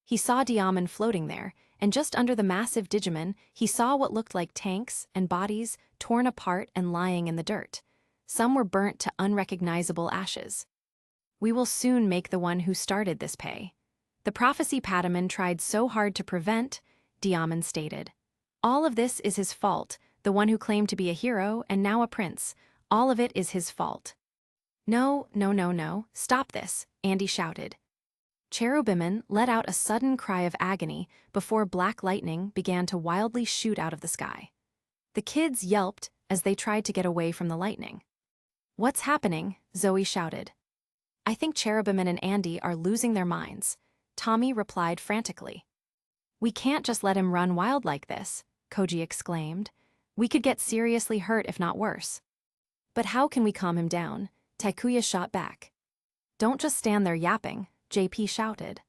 He saw Diamond floating there, and just under the massive Digimon, he saw what looked like tanks and bodies torn apart and lying in the dirt. Some were burnt to unrecognizable ashes. We will soon make the one who started this pay. The prophecy Patamon tried so hard to prevent, Diamond stated. All of this is his fault, the one who claimed to be a hero and now a prince. All of it is his fault. No, stop this, Andy shouted. Cherubimon let out a sudden cry of agony before black lightning began to wildly shoot out of the sky. The kids yelped as they tried to get away from the lightning. What's happening? Zoe shouted. I think Cherubimon and Andy are losing their minds, Tommy replied frantically. We can't just let him run wild like this, Koji exclaimed. We could get seriously hurt if not worse. But how can we calm him down? Takuya shot back. Don't just stand there yapping, JP shouted.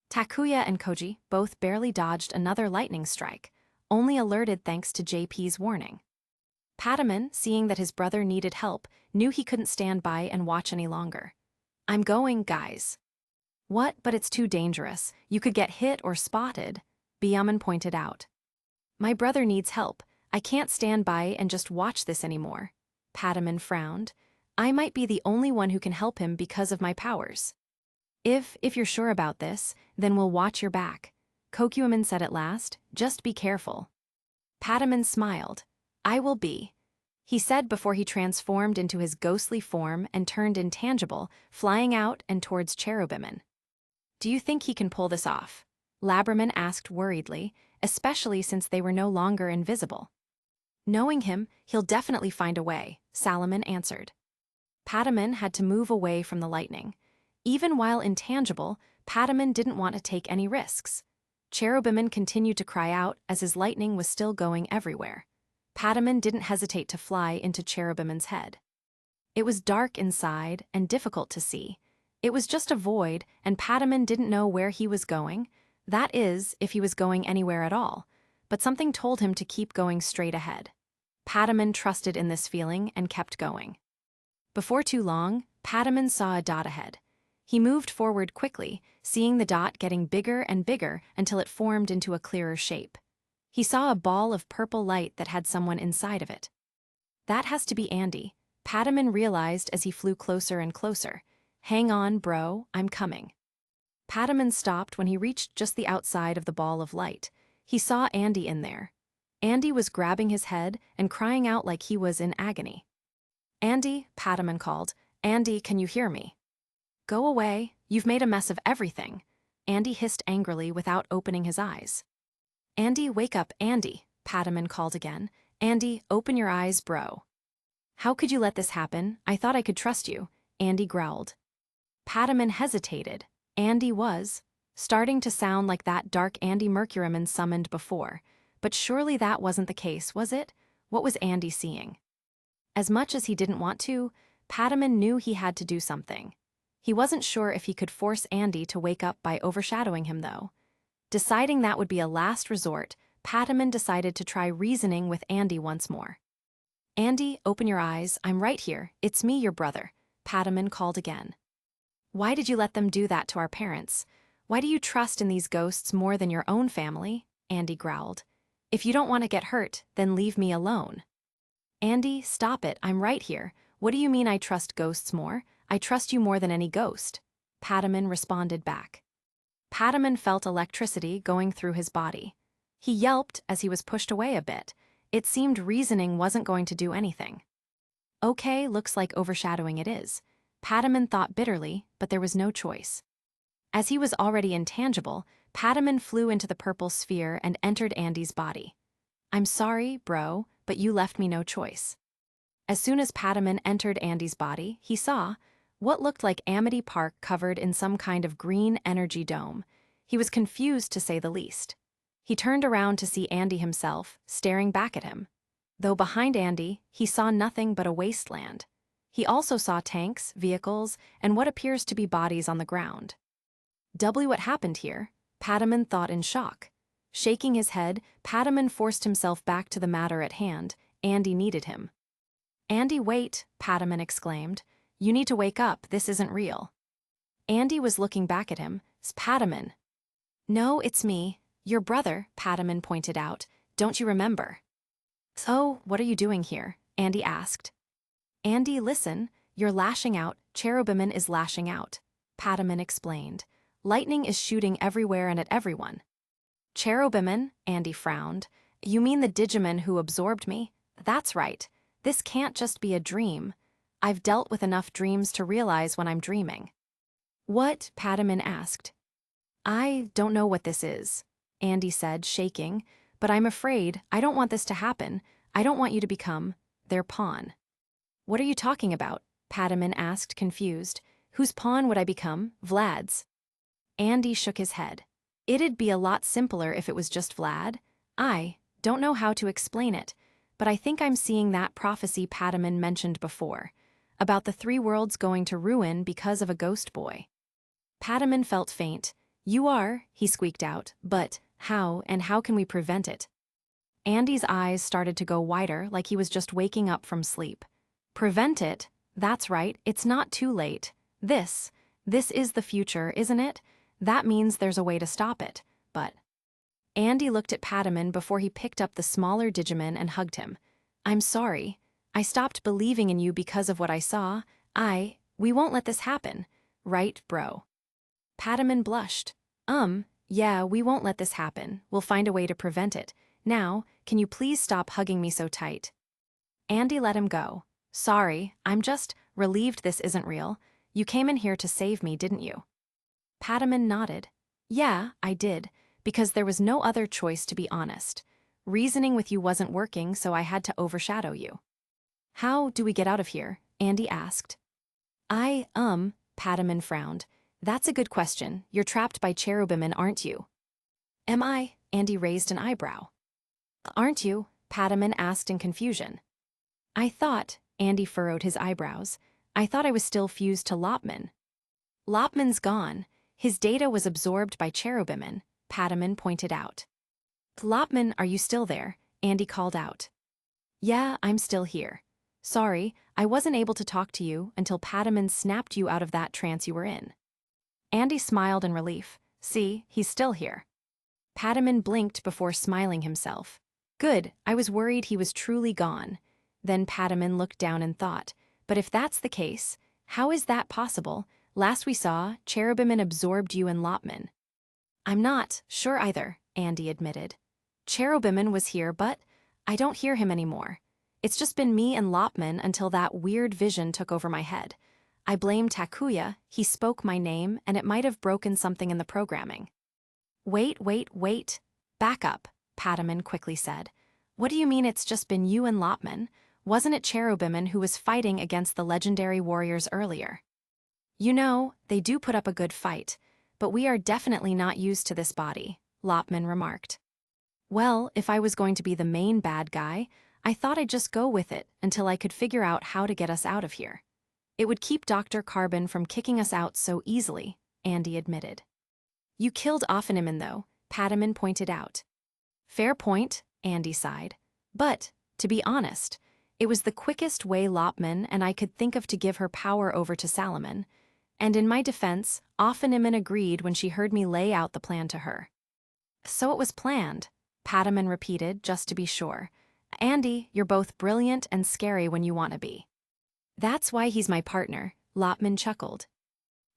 Takuya and Koji both barely dodged another lightning strike, only alerted thanks to JP's warning. Patamon, seeing that his brother needed help, knew he couldn't stand by and watch any longer. I'm going, guys. What? But it's too dangerous. You could get hit or spotted, Byaman pointed out. My brother needs help. I can't stand by and just watch this anymore. Patamon frowned. I might be the only one who can help him because of my powers. If you're sure about this, then we'll watch your back, Kokuaman said at last. Just be careful. Patamon smiled. I will be, he said before he transformed into his ghostly form and turned intangible, flying out and towards Cherubimon. Do you think he can pull this off? Labramon asked worriedly, especially since they were no longer invisible. Knowing him, he'll definitely find a way, Salomon answered. Patamon had to move away from the lightning. Even while intangible, Patamon didn't want to take any risks. Cherubimon continued to cry out as his lightning was still going everywhere. Patamon didn't hesitate to fly into Cherubimon's head. It was dark inside and difficult to see. It was just a void, and Pataman didn't know where he was going. That is, if he was going anywhere at all. But something told him to keep going straight ahead. Pataman trusted in this feeling and kept going. Before too long, Pataman saw a dot ahead. He moved forward quickly, seeing the dot getting bigger and bigger until it formed into a clearer shape. He saw a ball of purple light that had someone inside of it. That has to be Andy, Pataman realized as he flew closer and closer. Hang on, bro, I'm coming. Pataman stopped when he reached just the outside of the ball of light. He saw Andy in there. Andy was grabbing his head and crying out like he was in agony. Andy, Pataman called. Andy, can you hear me? Go away, you've made a mess of everything. Andy hissed angrily without opening his eyes. Andy, wake up, Andy, Pataman called again. Andy, open your eyes, bro. How could you let this happen? I thought I could trust you, Andy growled. Pataman hesitated. Andy was starting to sound like that dark Andy Mercuryman summoned before. But surely that wasn't the case, was it? What was Andy seeing? As much as he didn't want to, Pataman knew he had to do something. He wasn't sure if he could force Andy to wake up by overshadowing him, though. Deciding that would be a last resort, Pataman decided to try reasoning with Andy once more. Andy, open your eyes, I'm right here, it's me, your brother, Pataman called again. Why did you let them do that to our parents? Why do you trust in these ghosts more than your own family? Andy growled. If you don't want to get hurt, then leave me alone. Andy, stop it, I'm right here. What do you mean I trust ghosts more? I trust you more than any ghost. Pataman responded back. Pataman felt electricity going through his body. He yelped as he was pushed away a bit. It seemed reasoning wasn't going to do anything. Okay, looks like overshadowing it is. Pataman thought bitterly, but there was no choice. As he was already intangible, Pataman flew into the purple sphere and entered Andy's body. I'm sorry, bro, but you left me no choice. As soon as Pataman entered Andy's body, he saw what looked like Amity Park covered in some kind of green energy dome. He was confused to say the least. He turned around to see Andy himself, staring back at him. Though behind Andy, he saw nothing but a wasteland. He also saw tanks, vehicles, and what appears to be bodies on the ground. What happened here? Pataman thought in shock. Shaking his head, Pataman forced himself back to the matter at hand. Andy needed him. Andy, wait, Pataman exclaimed. You need to wake up, this isn't real. Andy was looking back at him. Pataman. No, it's me. Your brother, Pataman pointed out. Don't you remember? So, what are you doing here? Andy asked. Andy, listen. You're lashing out. Cherubiman is lashing out. Pataman explained. Lightning is shooting everywhere and at everyone. Cherubiman, Andy frowned. You mean the Digimon who absorbed me? That's right. This can't just be a dream. I've dealt with enough dreams to realize when I'm dreaming. What? Pataman asked. I don't know what this is, Andy said, shaking, but I'm afraid I don't want this to happen. I don't want you to become their pawn. What are you talking about? Pataman asked, confused. Whose pawn would I become? Vlad's. Andy shook his head. It'd be a lot simpler if it was just Vlad. I don't know how to explain it, but I think I'm seeing that prophecy Pataman mentioned before, about the 3 worlds going to ruin because of a ghost boy. Pataman felt faint. You are, he squeaked out, but how and how can we prevent it? Andy's eyes started to go wider like he was just waking up from sleep. Prevent it? That's right, it's not too late. This is the future, isn't it? That means there's a way to stop it, but... Andy looked at Pataman before he picked up the smaller Digimon and hugged him. I'm sorry. I stopped believing in you because of what I saw. We won't let this happen. Right, bro? Pataman blushed. Yeah, we won't let this happen. We'll find a way to prevent it. Now, can you please stop hugging me so tight? Andy let him go. Sorry, I'm just relieved this isn't real. You came in here to save me, didn't you? Pataman nodded. Yeah, I did, because there was no other choice, to be honest. Reasoning with you wasn't working, so I had to overshadow you. How do we get out of here? Andy asked. Pataman frowned. That's a good question. You're trapped by Cherubiman, aren't you? Am I? Andy raised an eyebrow. Aren't you? Pataman asked in confusion. I thought, Andy furrowed his eyebrows, I thought I was still fused to Lopman. Lopman's gone. His data was absorbed by Cherubiman, Pataman pointed out. Lopman, are you still there? Andy called out. Yeah, I'm still here. Sorry, I wasn't able to talk to you until Pataman snapped you out of that trance you were in. Andy smiled in relief. See, he's still here. Pataman blinked before smiling himself. Good, I was worried he was truly gone. Then Pataman looked down and thought, but if that's the case, how is that possible? Last we saw, Cherubiman absorbed you and Lopman. I'm not sure either, Andy admitted. Cherubiman was here, but I don't hear him anymore. It's just been me and Lopman until that weird vision took over my head. I blame Takuya, he spoke my name, and it might have broken something in the programming. Wait. Back up, Pataman quickly said. What do you mean it's just been you and Lopman? Wasn't it Cherubiman who was fighting against the legendary warriors earlier? You know, they do put up a good fight, but we are definitely not used to this body, Lopman remarked. Well, if I was going to be the main bad guy, I thought I'd just go with it until I could figure out how to get us out of here. It would keep Dr. Carbon from kicking us out so easily, Andy admitted. You killed Offeniman though, Pataman pointed out. Fair point, Andy sighed. But, to be honest, it was the quickest way Lopman and I could think of to give her power over to Salaman, and in my defense, Offeniman agreed when she heard me lay out the plan to her. So it was planned, Pataman repeated just to be sure. Andy, you're both brilliant and scary when you want to be. That's why he's my partner, Lopman chuckled.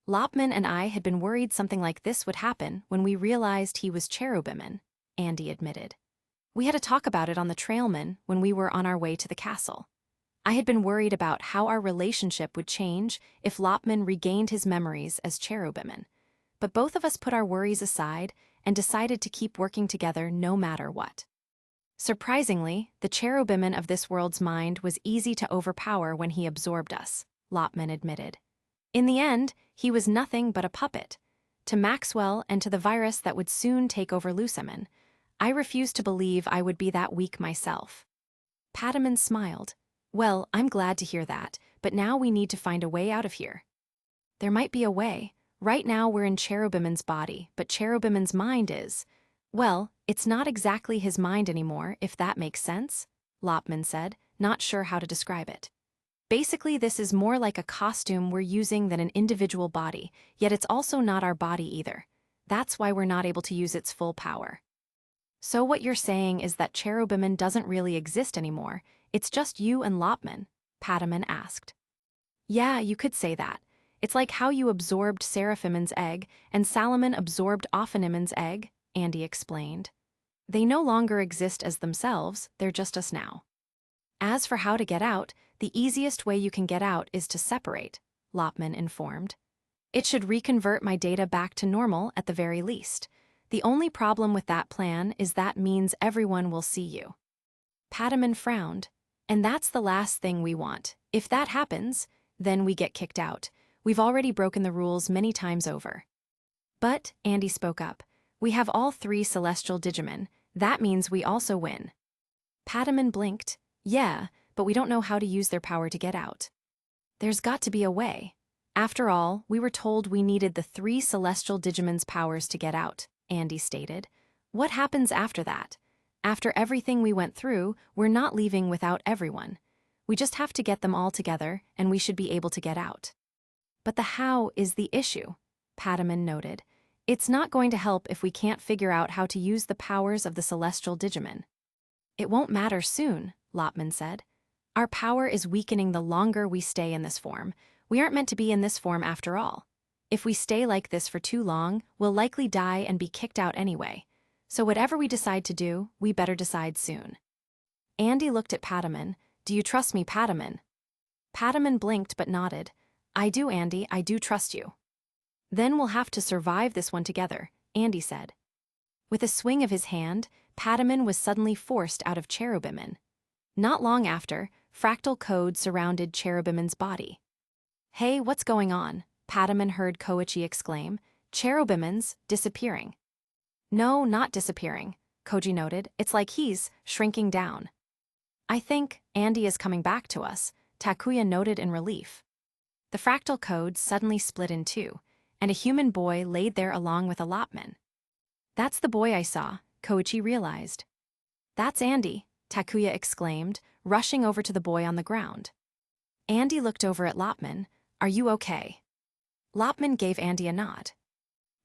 Lopman and I had been worried something like this would happen when we realized he was Cherubiman, Andy admitted. We had a talk about it on the trailman when we were on our way to the castle. I had been worried about how our relationship would change if Lopman regained his memories as Cherubiman. But both of us put our worries aside and decided to keep working together no matter what. Surprisingly, the Cherubiman of this world's mind was easy to overpower when he absorbed us, Lopman admitted. In the end, he was nothing but a puppet. To Maxwell and to the virus that would soon take over Lusaman, I refused to believe I would be that weak myself. Pataman smiled. Well, I'm glad to hear that, but now we need to find a way out of here. There might be a way. Right now we're in Cherubiman's body, but Cherubiman's mind is... Well, it's not exactly his mind anymore, if that makes sense, Lopman said, not sure how to describe it. Basically, this is more like a costume we're using than an individual body, yet it's also not our body either. That's why we're not able to use its full power. So what you're saying is that Cherubiman doesn't really exist anymore, it's just you and Lopman, Pataman asked. Yeah, you could say that. It's like how you absorbed Seraphiman's egg and Salaman absorbed Offeniman's egg, Andy explained. They no longer exist as themselves, they're just us now. As for how to get out, the easiest way you can get out is to separate, Lopman informed. It should reconvert my data back to normal at the very least. The only problem with that plan is that means everyone will see you. Pataman frowned. And that's the last thing we want. If that happens, then we get kicked out. We've already broken the rules many times over. But, Andy spoke up, we have all 3 celestial Digimon. That means we also win. Pataman blinked. Yeah, but we don't know how to use their power to get out. There's got to be a way. After all, we were told we needed the 3 celestial Digimon's powers to get out, Andy stated. What happens after that? After everything we went through, we're not leaving without everyone. We just have to get them all together, and we should be able to get out. But the how is the issue, Pataman noted. It's not going to help if we can't figure out how to use the powers of the celestial Digimon. It won't matter soon, Lopman said. Our power is weakening the longer we stay in this form. We aren't meant to be in this form after all. If we stay like this for too long, we'll likely die and be kicked out anyway. So whatever we decide to do, we better decide soon. Andy looked at Pataman. Do you trust me, Pataman? Pataman blinked but nodded. I do, Andy, I do trust you. Then we'll have to survive this one together, Andy said. With a swing of his hand, Pataman was suddenly forced out of Cherubiman. Not long after, fractal code surrounded Cherubiman's body. Hey, what's going on? Pataman heard Koichi exclaim. Cherubiman's disappearing. No, not disappearing, Koji noted. It's like he's shrinking down. I think Andy is coming back to us, Takuya noted in relief. The fractal code suddenly split in 2. and a human boy laid there along with a Lopman. That's the boy I saw, Koji realized. That's Andy, Takuya exclaimed, rushing over to the boy on the ground. Andy looked over at Lopman. Are you okay? Lopman gave Andy a nod.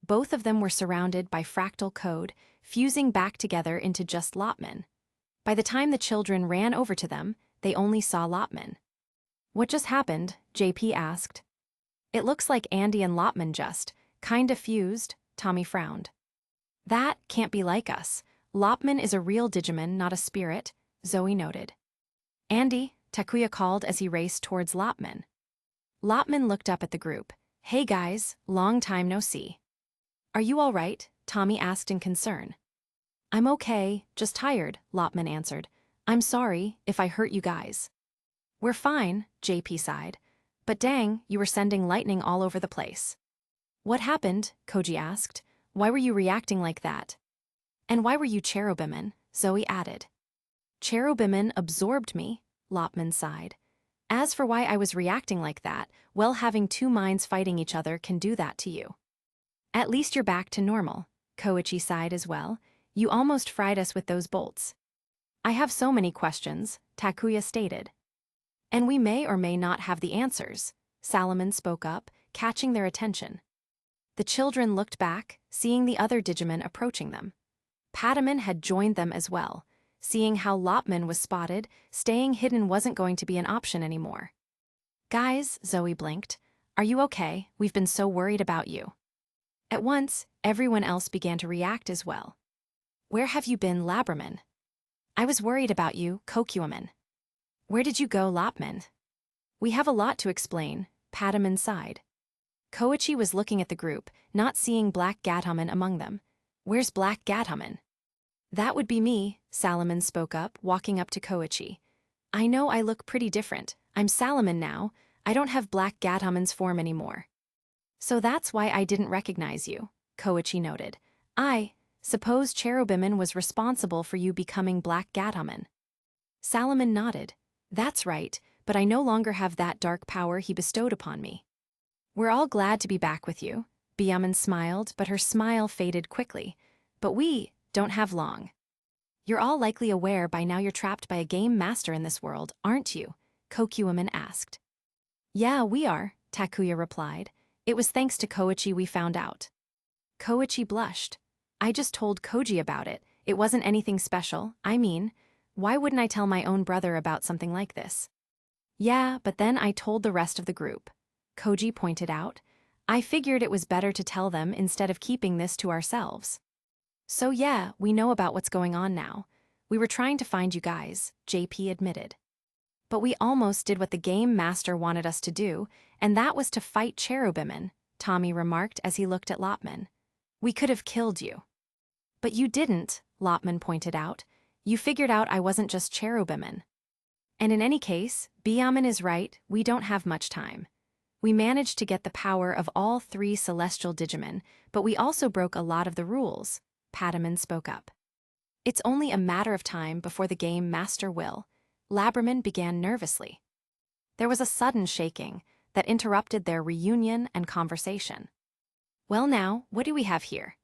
Both of them were surrounded by fractal code, fusing back together into just Lopman. By the time the children ran over to them, they only saw Lopman. What just happened? JP asked. It looks like Andy and Lopman just, kinda fused, Tommy frowned. That can't be like us. Lopman is a real Digimon, not a spirit, Zoe noted. Andy, Takuya called as he raced towards Lopman. Lopman looked up at the group. Hey guys, long time no see. Are you all right? Tommy asked in concern. I'm okay, just tired, Lopman answered. I'm sorry if I hurt you guys. We're fine, JP sighed. But dang, you were sending lightning all over the place. What happened? Koji asked. Why were you reacting like that? And why were you Cherubimon? Zoe added. Cherubimon absorbed me, Lopman sighed. As for why I was reacting like that, well, having two minds fighting each other can do that to you. At least you're back to normal, Koichi sighed as well. You almost fried us with those bolts. I have so many questions, Takuya stated. And we may or may not have the answers, Salomon spoke up, catching their attention. The children looked back, seeing the other Digimon approaching them. Patamon had joined them as well. Seeing how Lopman was spotted, staying hidden wasn't going to be an option anymore. Guys, Zoe blinked. Are you okay? We've been so worried about you. At once, everyone else began to react as well. Where have you been, Labramon? I was worried about you, Kokuamon. Where did you go, Lopman? We have a lot to explain, Patamon sighed. Koichi was looking at the group, not seeing Black Gatomon among them. Where's Black Gatomon? That would be me, Salomon spoke up, walking up to Koichi. I know I look pretty different. I'm Salomon now. I don't have Black Gatomon's form anymore. So that's why I didn't recognize you, Koichi noted. I suppose Cherubimon was responsible for you becoming Black Gatomon. Salomon nodded. That's right, but I no longer have that dark power he bestowed upon me. We're all glad to be back with you. Byaman smiled, but her smile faded quickly. But we don't have long. You're all likely aware by now you're trapped by a game master in this world, aren't you? Kokuamon asked. Yeah, we are, Takuya replied. It was thanks to Koichi we found out. Koichi blushed. I just told Koji about it. It wasn't anything special. I mean, why wouldn't I tell my own brother about something like this? Yeah, but then I told the rest of the group. Koji pointed out. I figured it was better to tell them instead of keeping this to ourselves. So yeah, we know about what's going on now. We were trying to find you guys, JP admitted. But we almost did what the game master wanted us to do, and that was to fight Cherubimon, Tommy remarked as he looked at Lopman. We could have killed you. But you didn't, Lopman pointed out. You figured out I wasn't just Cherubimon. And in any case, Byaman is right, we don't have much time. We managed to get the power of all 3 celestial Digimon, but we also broke a lot of the rules, Patamon spoke up. It's only a matter of time before the game master will. Labramon began nervously. There was a sudden shaking that interrupted their reunion and conversation. Well now, what do we have here?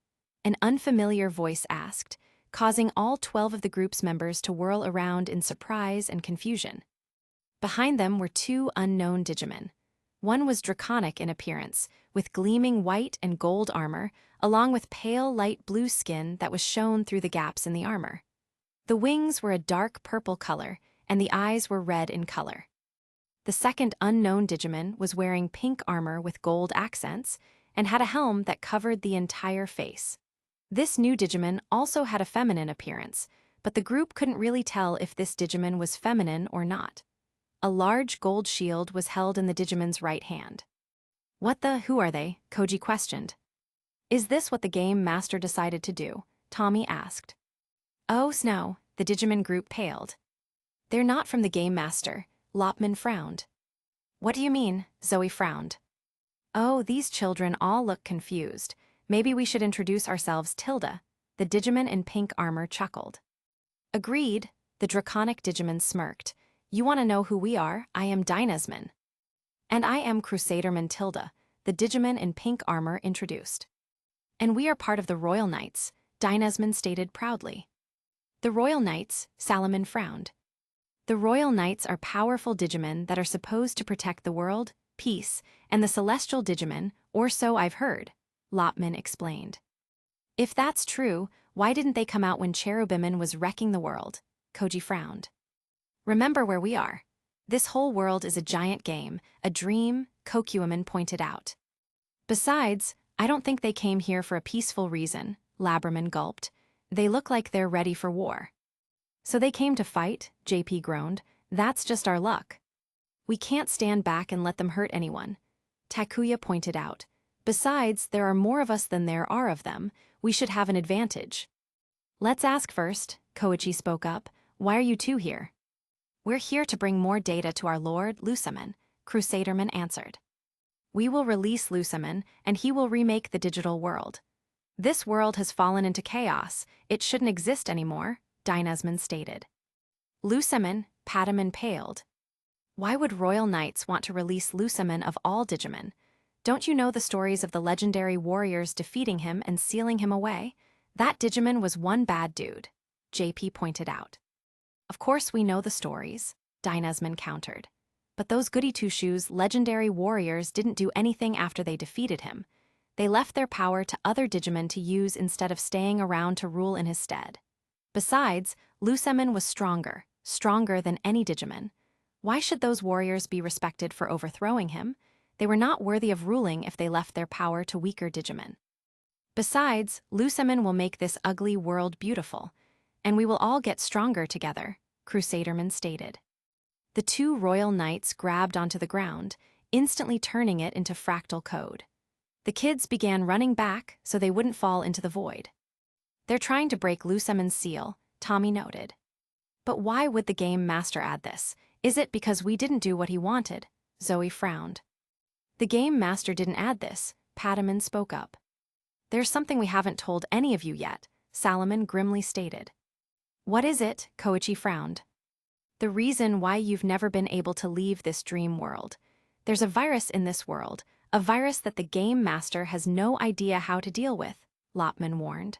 An unfamiliar voice asked, causing all 12 of the group's members to whirl around in surprise and confusion. Behind them were 2 unknown Digimon. One was draconic in appearance, with gleaming white and gold armor, along with pale light blue skin that was shown through the gaps in the armor. The wings were a dark purple color, and the eyes were red in color. The second unknown Digimon was wearing pink armor with gold accents, and had a helm that covered the entire face. This new Digimon also had a feminine appearance, but the group couldn't really tell if this Digimon was feminine or not. A large gold shield was held in the Digimon's right hand. Who are they? Koji questioned. Is this what the game master decided to do? Tommy asked. Oh, no, the Digimon group paled. They're not from the game master, Lopman frowned. What do you mean? Zoe frowned. Oh, these children all look confused. Maybe we should introduce ourselves, Tilda. The Digimon in pink armor chuckled. Agreed, the draconic Digimon smirked. You want to know who we are? I am Dynasmon. And I am Crusaderman Tilda, the Digimon in pink armor introduced. "And we are part of the Royal Knights," Dynasmon stated proudly. "The Royal Knights," Salamon frowned. "The Royal Knights are powerful Digimon that are supposed to protect the world, peace, and the celestial Digimon, or so I've heard," Lopman explained. "If that's true, why didn't they come out when Cherubimon was wrecking the world?" Koji frowned. "Remember where we are. This whole world is a giant game, a dream," Kokuamon pointed out. "Besides, I don't think they came here for a peaceful reason," Labramon gulped. "They look like they're ready for war." "So they came to fight," JP groaned. "That's just our luck." "We can't stand back and let them hurt anyone," Takuya pointed out. "Besides, there are more of us than there are of them. We should have an advantage." "Let's ask first," Koichi spoke up. "Why are you two here?" "We're here to bring more data to our lord, Lusamon," Crusaderman answered. "We will release Lusamon, and he will remake the digital world. This world has fallen into chaos. It shouldn't exist anymore," Dynasmon stated. Lusamon, Patamon paled. "Why would Royal Knights want to release Lusamon of all Digimon? Don't you know the stories of the legendary warriors defeating him and sealing him away? That Digimon was one bad dude," JP pointed out. "Of course we know the stories," Dynasmon countered. "But those goody-two-shoes legendary warriors didn't do anything after they defeated him. They left their power to other Digimon to use instead of staying around to rule in his stead. Besides, Lusamon was stronger than any Digimon. Why should those warriors be respected for overthrowing him? They were not worthy of ruling if they left their power to weaker Digimon. Besides, Lusamon will make this ugly world beautiful, and we will all get stronger together," Crusaderman stated. The two Royal Knights grabbed onto the ground, instantly turning it into fractal code. The kids began running back so they wouldn't fall into the void. "They're trying to break Lusamon's seal," Tommy noted. "But why would the game master add this? Is it because we didn't do what he wanted?" Zoe frowned. "The game master didn't add this," Patamon spoke up. "There's something we haven't told any of you yet," Salamon grimly stated. "What is it?" Koichi frowned. "The reason why you've never been able to leave this dream world. There's a virus in this world, a virus that the game master has no idea how to deal with," Lopman warned.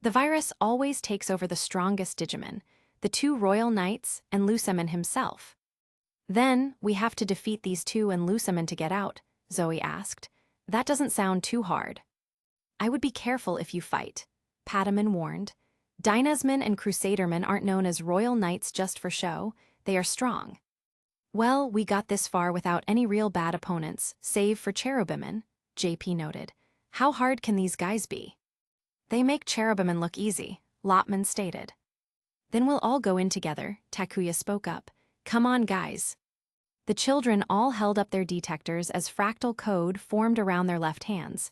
"The virus always takes over the strongest Digimon, the two Royal Knights and Lusamon himself." "Then, we have to defeat these two and Lusamon to get out," Zoe asked. "That doesn't sound too hard." "I would be careful if you fight," Patamon warned. "Dynasmon and Crusaderman aren't known as Royal Knights just for show. They are strong." "Well, we got this far without any real bad opponents, save for Cherubimon," JP noted. "How hard can these guys be?" "They make Cherubimon look easy," Lopman stated. "Then we'll all go in together," Takuya spoke up. "Come on, guys." The children all held up their detectors as fractal code formed around their left hands.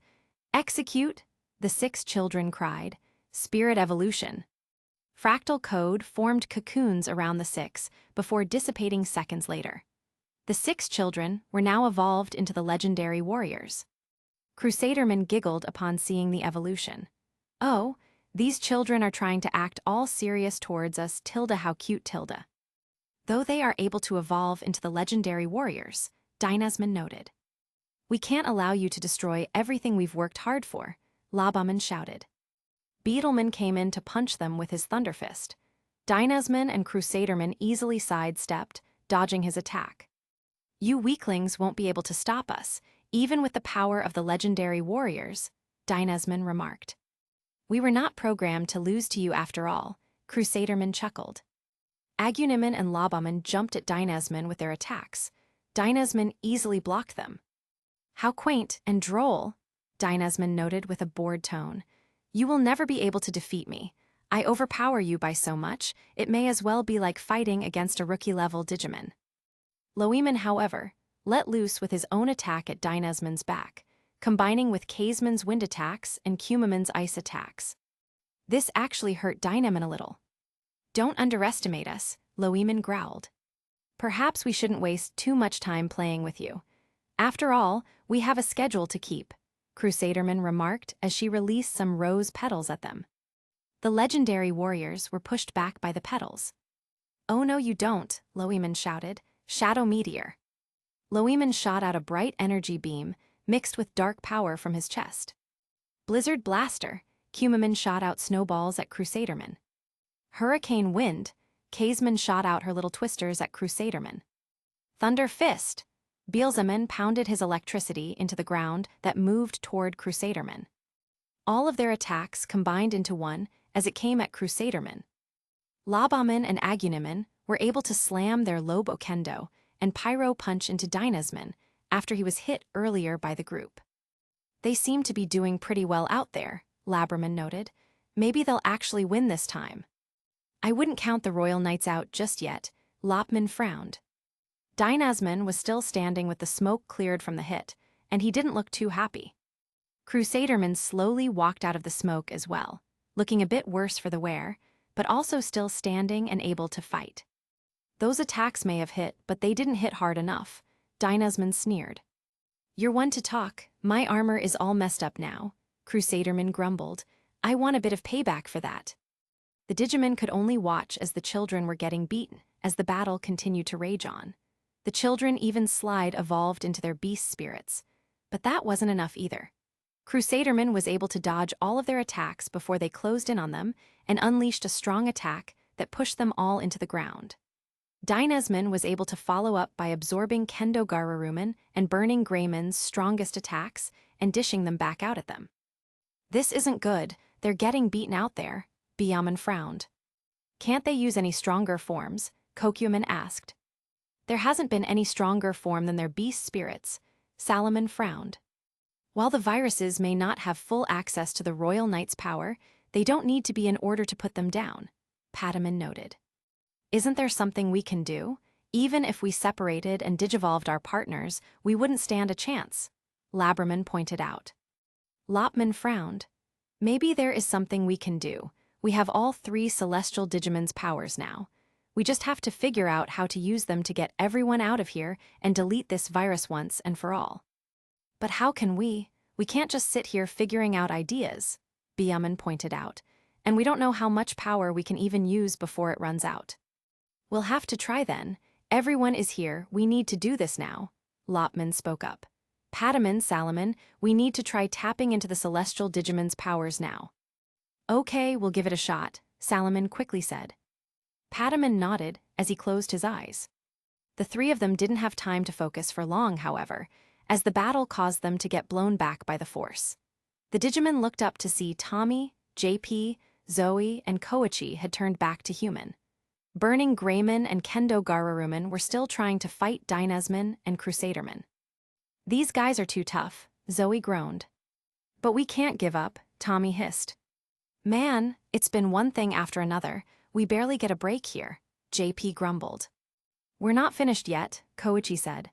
"Execute!" the 6 children cried. "Spirit evolution." Fractal code formed cocoons around the 6 before dissipating seconds later. The 6 children were now evolved into the legendary warriors. Crusaderman giggled upon seeing the evolution. "Oh, these children are trying to act all serious towards us, tilde how cute tilde." "Though they are able to evolve into the legendary warriors," Dynasmon noted. "We can't allow you to destroy everything we've worked hard for," Labamon shouted. Beetleman came in to punch them with his Thunder Fist. Dynasmon and Crusaderman easily sidestepped, dodging his attack. "You weaklings won't be able to stop us, even with the power of the legendary warriors," Dynasmon remarked. "We were not programmed to lose to you after all," Crusaderman chuckled. Aguniman and Labamon jumped at Dynasmon with their attacks. Dynasmon easily blocked them. "How quaint and droll," Dynasmon noted with a bored tone. "You will never be able to defeat me. I overpower you by so much, it may as well be like fighting against a rookie-level Digimon." Loeman, however, let loose with his own attack at Dynasmon's back, combining with Kaisman's wind attacks and Kumamon's ice attacks. This actually hurt Dynamon a little. "Don't underestimate us," Loeman growled. "Perhaps we shouldn't waste too much time playing with you. After all, we have a schedule to keep," Crusaderman remarked as she released some rose petals at them. The legendary warriors were pushed back by the petals. "Oh no you don't," Loeman shouted. "Shadow Meteor." Loeman shot out a bright energy beam, mixed with dark power from his chest. Blizzard Blaster, Cumaman shot out snowballs at Crusaderman. Hurricane Wind, Kaisman shot out her little twisters at Crusaderman. Thunder Fist, Beelzeman pounded his electricity into the ground that moved toward Crusaderman. All of their attacks combined into one as it came at Crusaderman. Labaman and Aguniman were able to slam their Lobo Kendo and Pyro Punch into Dynasman after he was hit earlier by the group. They seem to be doing pretty well out there, Labraman noted. Maybe they'll actually win this time. I wouldn't count the Royal Knights out just yet, Lopman frowned. Dynasman was still standing with the smoke cleared from the hit, and he didn't look too happy. Crusaderman slowly walked out of the smoke as well, looking a bit worse for the wear, but also still standing and able to fight. Those attacks may have hit, but they didn't hit hard enough, Dynasman sneered. You're one to talk, my armor is all messed up now, Crusaderman grumbled. I want a bit of payback for that. The Digimon could only watch as the children were getting beaten, as the battle continued to rage on. The children even evolved into their beast spirits, but that wasn't enough either. Crusaderman was able to dodge all of their attacks before they closed in on them and unleashed a strong attack that pushed them all into the ground. Dynasman was able to follow up by absorbing Kendo Gararuman and burning Greyman's strongest attacks and dishing them back out at them. This isn't good, they're getting beaten out there, Byaman frowned. Can't they use any stronger forms? Kokuman asked. There hasn't been any stronger form than their beast spirits, Salaman frowned. While the viruses may not have full access to the Royal Knight's power, they don't need to be in order to put them down, Pataman noted. Isn't there something we can do? Even if we separated and digivolved our partners, we wouldn't stand a chance, Labraman pointed out. Lopman frowned. Maybe there is something we can do. We have all 3 Celestial Digimon's powers now. We just have to figure out how to use them to get everyone out of here and delete this virus once and for all. But how can we? We can't just sit here figuring out ideas, Byaman pointed out, and we don't know how much power we can even use before it runs out. We'll have to try then. Everyone is here, we need to do this now, Lopman spoke up. Pataman, Salaman, we need to try tapping into the Celestial Digimon's powers now. Okay, we'll give it a shot, Salaman quickly said. Pataman nodded as he closed his eyes. The 3 of them didn't have time to focus for long, however, as the battle caused them to get blown back by the force. The Digimon looked up to see Tommy, JP, Zoe, and Koichi had turned back to human. Burning Greyman and Kendo Gararuman were still trying to fight Dynasman and Crusaderman. These guys are too tough, Zoe groaned. But we can't give up, Tommy hissed. Man, it's been one thing after another, we barely get a break here, JP grumbled. We're not finished yet, Koichi said.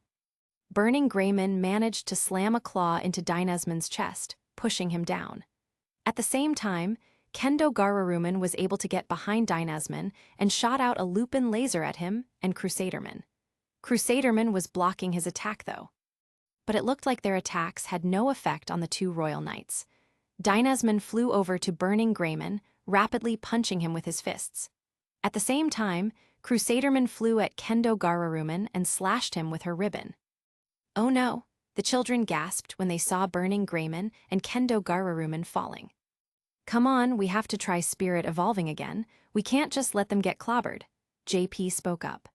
Burning Greyman managed to slam a claw into Dynasman's chest, pushing him down. At the same time, Kendo Gararuman was able to get behind Dynasman and shot out a Lupin laser at him and Crusaderman. Crusaderman was blocking his attack though. But it looked like their attacks had no effect on the 2 Royal Knights. Dynasman flew over to Burning Greyman, rapidly punching him with his fists. At the same time, Crusaderman flew at Kendo Gararuman and slashed him with her ribbon. Oh no, the children gasped when they saw Burning Greyman and Kendo Gararuman falling. Come on, we have to try spirit evolving again. We can't just let them get clobbered, JP spoke up.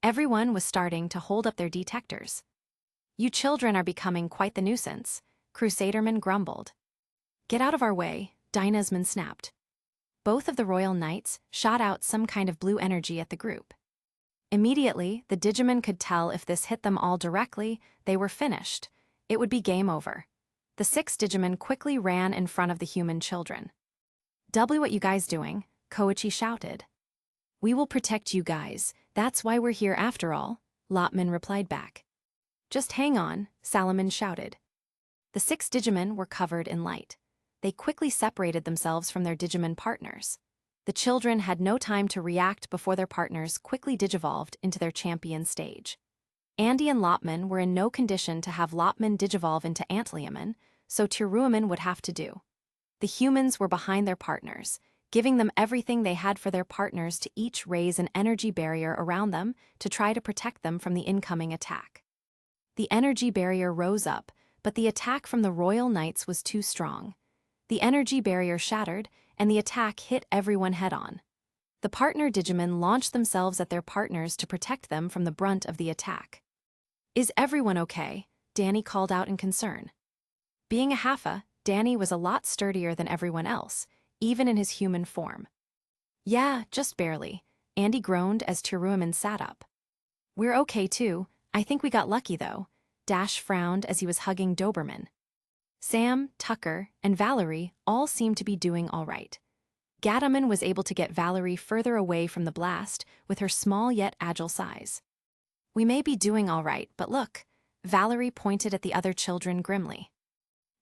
Everyone was starting to hold up their detectors. You children are becoming quite the nuisance, Crusaderman grumbled. Get out of our way, Dynasman snapped. Both of the Royal Knights shot out some kind of blue energy at the group. Immediately, the Digimon could tell if this hit them all directly, they were finished. It would be game over. The 6 Digimon quickly ran in front of the human children. Double what you guys doing, Koichi shouted. We will protect you guys, that's why we're here after all, Lopman replied back. Just hang on, Salaman shouted. The 6 Digimon were covered in light. They quickly separated themselves from their Digimon partners. The children had no time to react before their partners quickly digivolved into their champion stage. Andy and Lopman were in no condition to have Lopman digivolve into Antliaman, so Tiruaman would have to do. The humans were behind their partners, giving them everything they had for their partners to each raise an energy barrier around them to try to protect them from the incoming attack. The energy barrier rose up, but the attack from the Royal Knights was too strong. The energy barrier shattered, and the attack hit everyone head-on. The partner Digimon launched themselves at their partners to protect them from the brunt of the attack. "Is everyone okay?" Danny called out in concern. Being a Haffa, Danny was a lot sturdier than everyone else, even in his human form. "Yeah, just barely," Andy groaned as Teruaman sat up. "We're okay too. I think we got lucky though." Dash frowned as he was hugging Doberman. Sam, Tucker, and Valerie all seemed to be doing all right. Gataman was able to get Valerie further away from the blast with her small yet agile size. "We may be doing all right, but look," Valerie pointed at the other children grimly.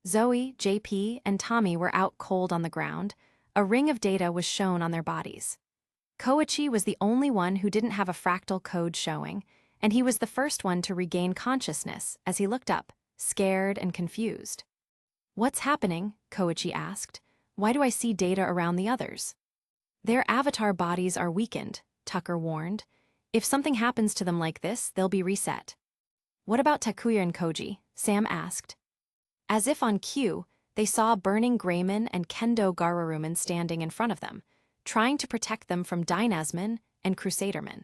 Zoe, JP, and Tommy were out cold on the ground. A ring of data was shown on their bodies. Koichi was the only one who didn't have a fractal code showing, and he was the first one to regain consciousness as he looked up, scared and confused. "What's happening?" Koichi asked. "Why do I see data around the others?" "Their avatar bodies are weakened," Tucker warned. "If something happens to them like this, they'll be reset." "What about Takuya and Koji?" Sam asked. As if on cue, they saw Burning Greymon and Kendo Gararuman standing in front of them, trying to protect them from Dynasman and Crusaderman.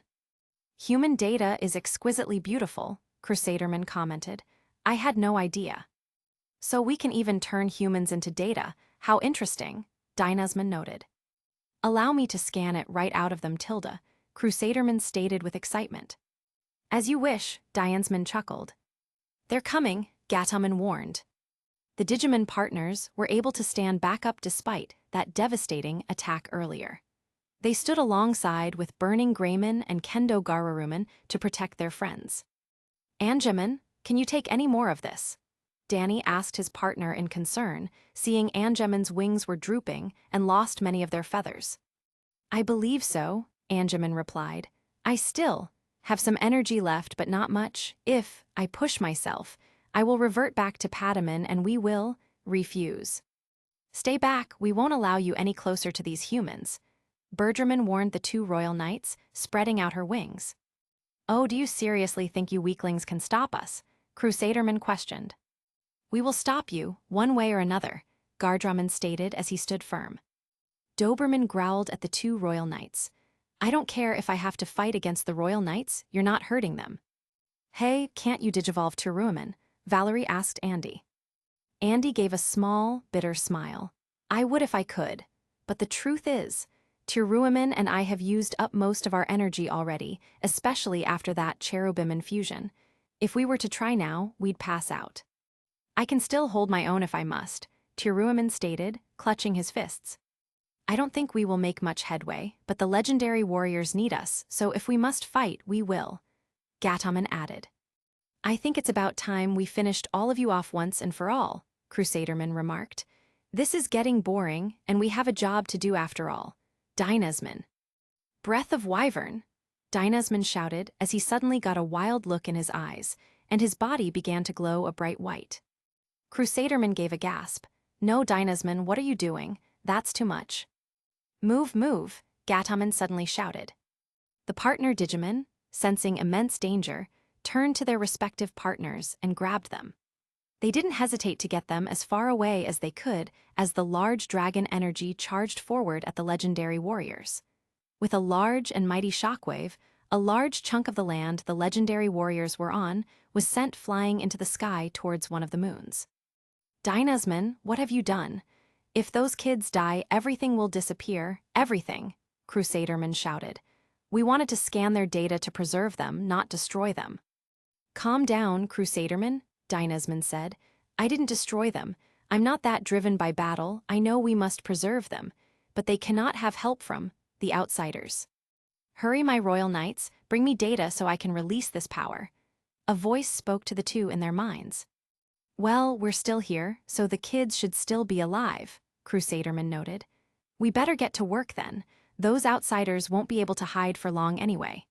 "Human data is exquisitely beautiful," Crusaderman commented. "I had no idea." "So we can even turn humans into data. How interesting," Dynasman noted. "Allow me to scan it right out of them, Tilda," Crusaderman stated with excitement. "As you wish," Dynasman chuckled. "They're coming," Gataman warned. The Digimon partners were able to stand back up despite that devastating attack earlier. They stood alongside with Burning Greymon and Kendo Gararuman to protect their friends. "Angemon, can you take any more of this?" Danny asked his partner in concern, seeing Angemon's wings were drooping and lost many of their feathers. "I believe so," Angemon replied. "I still have some energy left, but not much. If I push myself, I will revert back to Patamon and we will refuse." "Stay back, we won't allow you any closer to these humans," Bergerman warned the two Royal Knights, spreading out her wings. "Oh, do you seriously think you weaklings can stop us?" Crusaderman questioned. "We will stop you, one way or another," Gardraman stated as he stood firm. Doberman growled at the two Royal Knights. "I don't care if I have to fight against the Royal Knights, you're not hurting them." "Hey, can't you digivolve Teruaman?" Valerie asked Andy. Andy gave a small, bitter smile. "I would if I could, but the truth is, Teruaman and I have used up most of our energy already, especially after that cherubim infusion. If we were to try now, we'd pass out." "I can still hold my own if I must," Teruaman stated, clutching his fists. "I don't think we will make much headway, but the legendary warriors need us, so if we must fight, we will," Gataman added. "I think it's about time we finished all of you off once and for all," Crusaderman remarked. "This is getting boring, and we have a job to do after all." Dynasman. "Breath of Wyvern," Dynasman shouted as he suddenly got a wild look in his eyes, and his body began to glow a bright white. Crusaderman gave a gasp. "No, Dynasman, what are you doing? That's too much." "Move, move," Gataman suddenly shouted. The partner Digimon, sensing immense danger, turned to their respective partners and grabbed them. They didn't hesitate to get them as far away as they could as the large dragon energy charged forward at the legendary warriors. With a large and mighty shockwave, a large chunk of the land the legendary warriors were on was sent flying into the sky towards one of the moons. "Dynasman, what have you done? If those kids die, everything will disappear, everything," Crusaderman shouted. "We wanted to scan their data to preserve them, not destroy them." "Calm down, Crusaderman," Dynasman said. "I didn't destroy them. I'm not that driven by battle. I know we must preserve them, but they cannot have help from the outsiders. Hurry, my Royal Knights, bring me data so I can release this power." A voice spoke to the two in their minds. "Well, we're still here, so the kids should still be alive," Crusaderman noted. "We better get to work then. Those outsiders won't be able to hide for long anyway."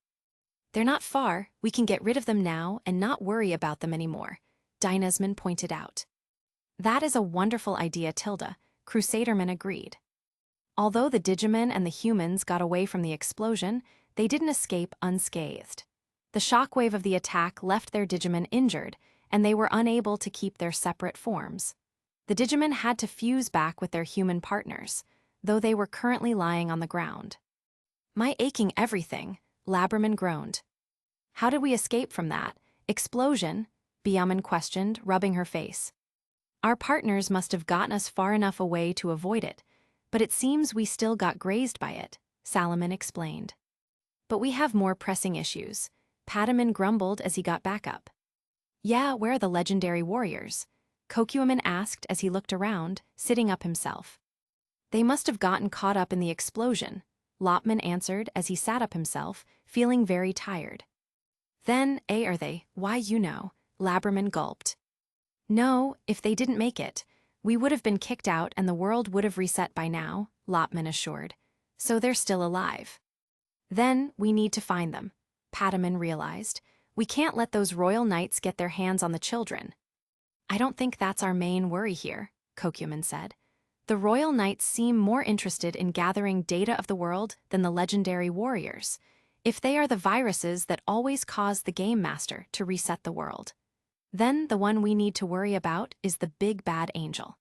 "They're not far. We can get rid of them now and not worry about them anymore," Dynasman pointed out. "That is a wonderful idea, Tilda," Crusaderman agreed. Although the Digimon and the humans got away from the explosion, they didn't escape unscathed. The shockwave of the attack left their Digimon injured, and they were unable to keep their separate forms. The Digimon had to fuse back with their human partners, though they were currently lying on the ground. "My aching everything," Labramon groaned. "How did we escape from that explosion?" Byaman questioned, rubbing her face. "Our partners must have gotten us far enough away to avoid it, but it seems we still got grazed by it," Salomon explained. "But we have more pressing issues," Patamon grumbled as he got back up. "Yeah, where are the legendary warriors?" Kokuaman asked as he looked around, sitting up himself. "They must have gotten caught up in the explosion," Lopman answered as he sat up himself, feeling very tired. "Then, are they? Why, Labramon gulped. "No, if they didn't make it, we would have been kicked out and the world would have reset by now," Lopman assured. "So they're still alive." "Then, we need to find them," Patamon realized. "We can't let those royal knights get their hands on the children." "I don't think that's our main worry here," Kokuaman said. "The royal knights seem more interested in gathering data of the world than the legendary warriors, if they are the viruses that always cause the game master to reset the world. Then the one we need to worry about is the big bad angel.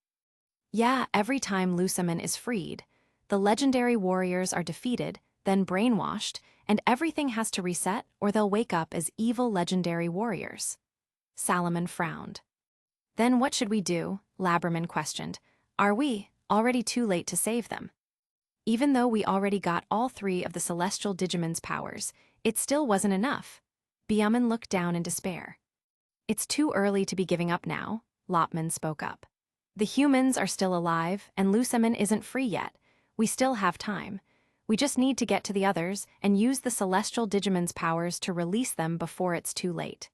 Yeah, every time Lusaman is freed, the legendary warriors are defeated, then brainwashed, and everything has to reset or they'll wake up as evil legendary warriors." Salomon frowned. "Then what should we do?" Labramon questioned. "Are we already too late to save them?" "Even though we already got all 3 of the celestial Digimon's powers, it still wasn't enough." Byaman looked down in despair. "It's too early to be giving up now," Lopman spoke up. "The humans are still alive, and Lusaman isn't free yet. We still have time. We just need to get to the others and use the celestial Digimon's powers to release them before it's too late."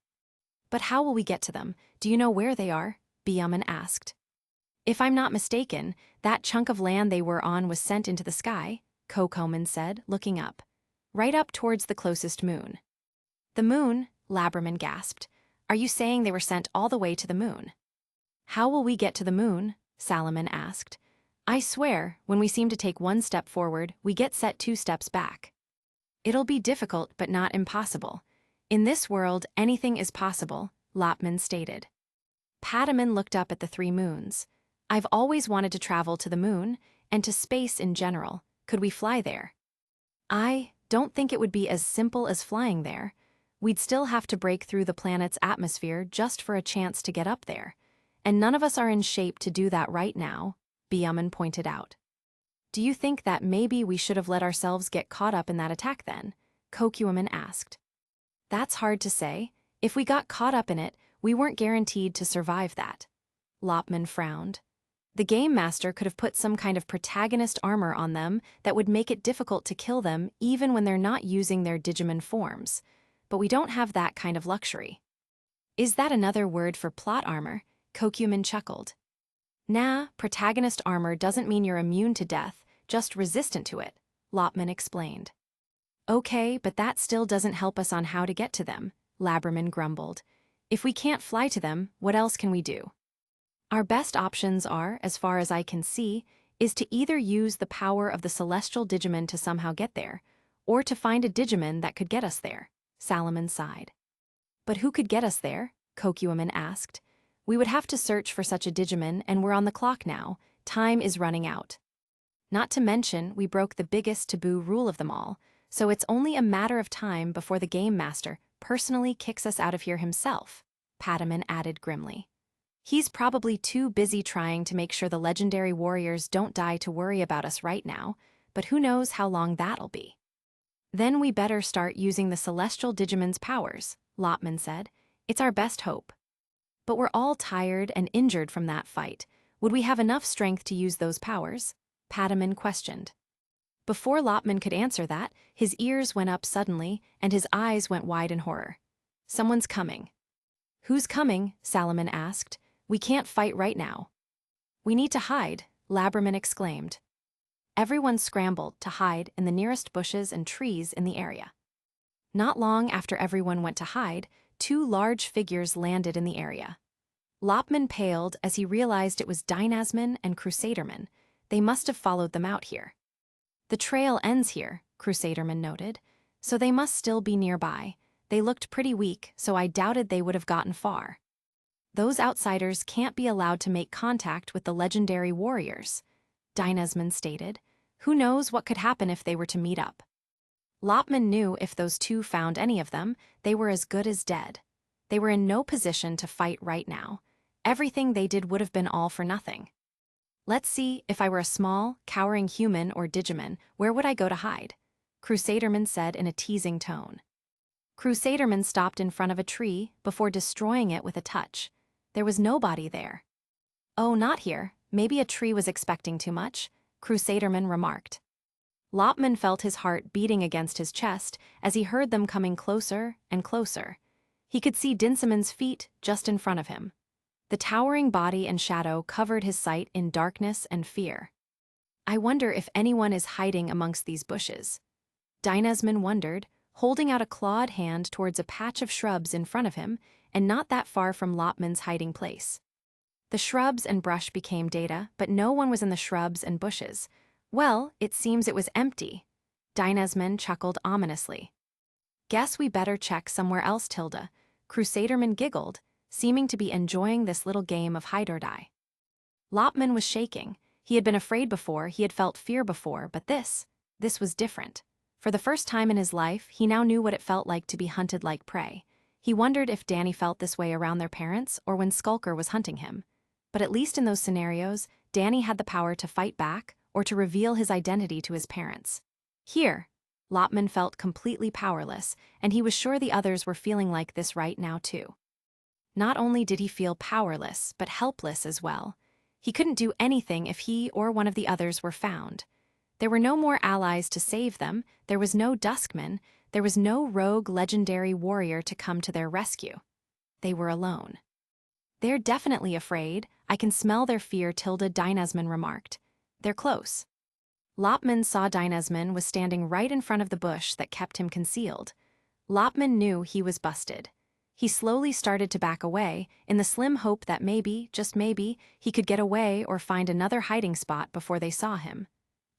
"But how will we get to them? Do you know where they are?" Byaman asked. "If I'm not mistaken, that chunk of land they were on was sent into the sky," Kokuaman said, looking up. "Right up towards the closest moon." "The moon?" Labramon gasped. "Are you saying they were sent all the way to the moon?" "How will we get to the moon?" Salomon asked. "I swear, when we seem to take 1 step forward, we get set 2 steps back." "It'll be difficult but not impossible. In this world, anything is possible," Lopman stated. Patamon looked up at the 3 moons. "I've always wanted to travel to the moon, and to space in general. Could we fly there?" "I don't think it would be as simple as flying there. We'd still have to break through the planet's atmosphere just for a chance to get up there. And none of us are in shape to do that right now," Byaman pointed out. "Do you think that maybe we should have let ourselves get caught up in that attack then?" Kokuaman asked. "That's hard to say. If we got caught up in it, we weren't guaranteed to survive that." Lopman frowned. "The Game Master could have put some kind of protagonist armor on them that would make it difficult to kill them even when they're not using their Digimon forms. But we don't have that kind of luxury." "Is that another word for plot armor?" Kokuaman chuckled. "Nah, protagonist armor doesn't mean you're immune to death, just resistant to it," Lopman explained. "Okay, but that still doesn't help us on how to get to them," Labramon grumbled. "If we can't fly to them, what else can we do?" "Our best options are, as far as I can see, is to either use the power of the celestial Digimon to somehow get there, or to find a Digimon that could get us there," Salomon sighed. "But who could get us there?" Kokuaman asked. "We would have to search for such a Digimon, and we're on the clock now. Time is running out. Not to mention, we broke the biggest taboo rule of them all, so it's only a matter of time before the Game Master personally kicks us out of here himself," Patamon added grimly. "He's probably too busy trying to make sure the legendary warriors don't die to worry about us right now, but who knows how long that'll be." "Then we better start using the celestial Digimon's powers," Lopman said. "It's our best hope." "But we're all tired and injured from that fight. Would we have enough strength to use those powers?" Patamon questioned. Before Lopman could answer that, his ears went up suddenly, and his eyes went wide in horror. "Someone's coming." "Who's coming?" Salomon asked. "We can't fight right now." "We need to hide," Labramon exclaimed. Everyone scrambled to hide in the nearest bushes and trees in the area. Not long after everyone went to hide, 2 large figures landed in the area. Lopman paled as he realized it was Dynasman and Crusaderman. They must have followed them out here. "The trail ends here," Crusaderman noted, "so they must still be nearby. They looked pretty weak, so I doubted they would have gotten far." Those outsiders can't be allowed to make contact with the legendary warriors, Dynasman stated. Who knows what could happen if they were to meet up? Lopman knew if those two found any of them, they were as good as dead. They were in no position to fight right now. Everything they did would have been all for nothing. Let's see, if I were a small, cowering human or Digimon, where would I go to hide? Crusaderman said in a teasing tone. Crusaderman stopped in front of a tree before destroying it with a touch. There was nobody there. Oh, not here. Maybe a tree was expecting too much, Crusaderman remarked. Lopman felt his heart beating against his chest as he heard them coming closer and closer. He could see Dinsaman's feet just in front of him. The towering body and shadow covered his sight in darkness and fear. I wonder if anyone is hiding amongst these bushes. Dynasman wondered, holding out a clawed hand towards a patch of shrubs in front of him and not that far from Lopman's hiding place. The shrubs and brush became data, but no one was in the shrubs and bushes. Well, it seems it was empty. Dynasman chuckled ominously. Guess we better check somewhere else, Tilda. Crusaderman giggled, seeming to be enjoying this little game of hide or die. Lopman was shaking. He had been afraid before, he had felt fear before, but this was different. For the first time in his life, he now knew what it felt like to be hunted like prey. He wondered if Danny felt this way around their parents or when Skulker was hunting him. But at least in those scenarios, Danny had the power to fight back or to reveal his identity to his parents. Here, Lopman felt completely powerless, and he was sure the others were feeling like this right now too. Not only did he feel powerless, but helpless as well. He couldn't do anything if he or one of the others were found. There were no more allies to save them, there was no Duskman, there was no rogue legendary warrior to come to their rescue. They were alone. They're definitely afraid. I can smell their fear, Dynasman remarked. They're close. Lopman saw Dynasman was standing right in front of the bush that kept him concealed. Lopman knew he was busted. He slowly started to back away, in the slim hope that maybe, just maybe, he could get away or find another hiding spot before they saw him.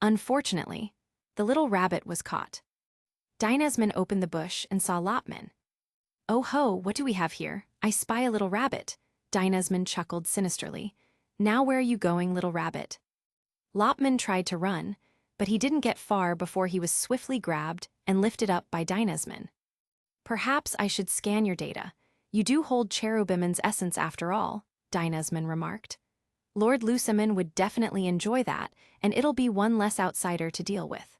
Unfortunately, the little rabbit was caught. Dynasman opened the bush and saw Lopman. Oh ho, what do we have here? I spy a little rabbit. Dynasman chuckled sinisterly. Now where are you going, little rabbit? Lopman tried to run, but he didn't get far before he was swiftly grabbed and lifted up by Dynasman. Perhaps I should scan your data. You do hold Cherubiman's essence after all, Dynasman remarked. Lord Luciman would definitely enjoy that, and it'll be one less outsider to deal with.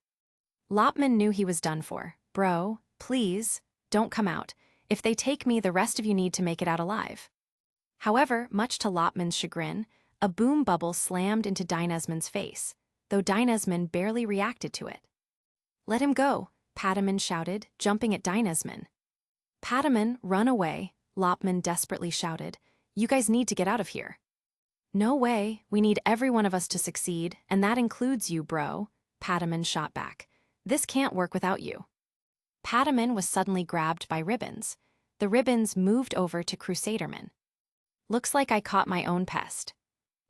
Lopman knew he was done for. Bro, please, don't come out. If they take me, the rest of you need to make it out alive. However, much to Lopman's chagrin, a boom bubble slammed into Dynasman's face, though Dynasman barely reacted to it. Let him go, Pataman shouted, jumping at Dynasman. Pataman, run away, Lopman desperately shouted. You guys need to get out of here. No way, we need every one of us to succeed, and that includes you, bro, Pataman shot back. This can't work without you. Pataman was suddenly grabbed by ribbons. The ribbons moved over to Crusaderman. Looks like I caught my own pest.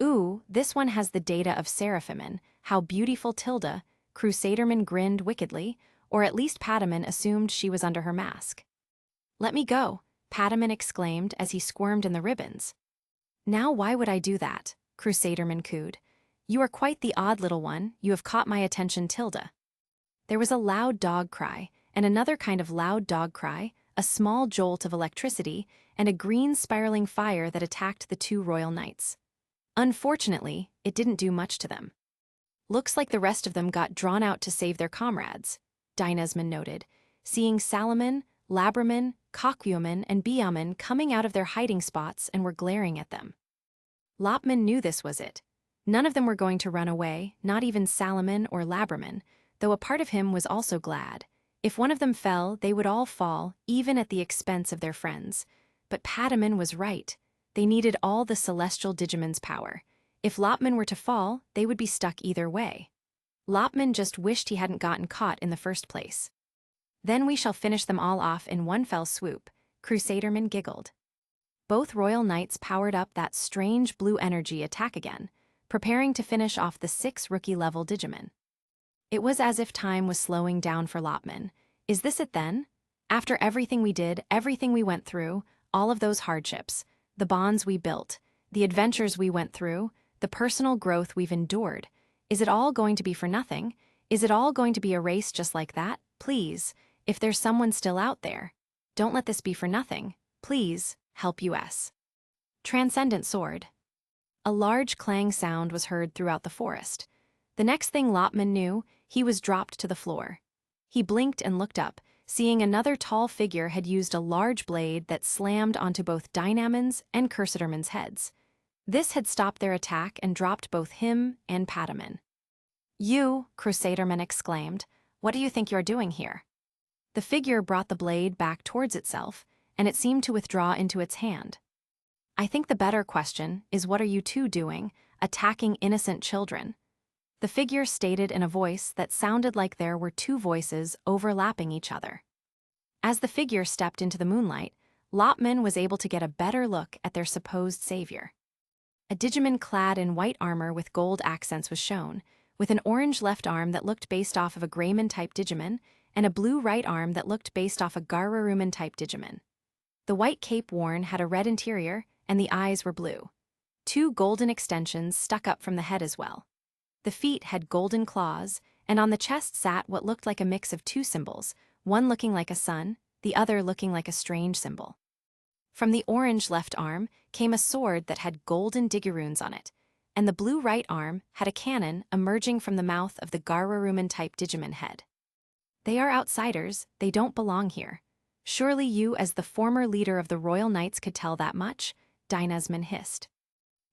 Ooh, this one has the data of Seraphiman. How beautiful, Tilda. Crusaderman grinned wickedly, or at least Pataman assumed she was under her mask. Let me go, Pataman exclaimed as he squirmed in the ribbons. Now why would I do that? Crusaderman cooed. You are quite the odd little one, you have caught my attention, Tilda. There was a loud dog cry, and another kind of loud dog cry, a small jolt of electricity, and a green spiraling fire that attacked the two royal knights. Unfortunately, it didn't do much to them. Looks like the rest of them got drawn out to save their comrades, Dynasman noted, seeing Salaman, Labraman, Coquioman, and Biaman coming out of their hiding spots and were glaring at them. Lopman knew this was it. None of them were going to run away, not even Salaman or Labraman, though a part of him was also glad. If one of them fell, they would all fall, even at the expense of their friends. But Pataman was right. They needed all the celestial Digimon's power. If Lopman were to fall, they would be stuck either way. Lopman just wished he hadn't gotten caught in the first place. Then we shall finish them all off in one fell swoop, Crusaderman giggled. Both royal knights powered up that strange blue energy attack again, preparing to finish off the 6 rookie-level Digimon. It was as if time was slowing down for Lopman. Is this it then? After everything we did, everything we went through, all of those hardships, the bonds we built, the adventures we went through, the personal growth we've endured. Is it all going to be for nothing? Is it all going to be erased just like that? Please, if there's someone still out there, don't let this be for nothing. Please, help us. Transcendent sword. A large clang sound was heard throughout the forest. The next thing Lopman knew, he was dropped to the floor. He blinked and looked up, seeing another tall figure had used a large blade that slammed onto both Dynamon's and Cursiterman's heads. This had stopped their attack and dropped both him and Pataman. "You," Crusaderman exclaimed, "what do you think you're doing here?" The figure brought the blade back towards itself, and it seemed to withdraw into its hand. "I think the better question is, what are you two doing, attacking innocent children?" The figure stated in a voice that sounded like there were two voices overlapping each other. As the figure stepped into the moonlight, Lopman was able to get a better look at their supposed savior. A Digimon clad in white armor with gold accents was shown, with an orange left arm that looked based off of a Greymon-type Digimon, and a blue right arm that looked based off a Garurumon-type Digimon. The white cape worn had a red interior, and the eyes were blue. Two golden extensions stuck up from the head as well. The feet had golden claws, and on the chest sat what looked like a mix of two symbols, one looking like a sun, the other looking like a strange symbol. From the orange left arm came a sword that had golden Digirunes on it, and the blue right arm had a cannon emerging from the mouth of the Garurumon-type Digimon head. "They are outsiders, they don't belong here. Surely you, as the former leader of the Royal Knights, could tell that much," Dynesman hissed.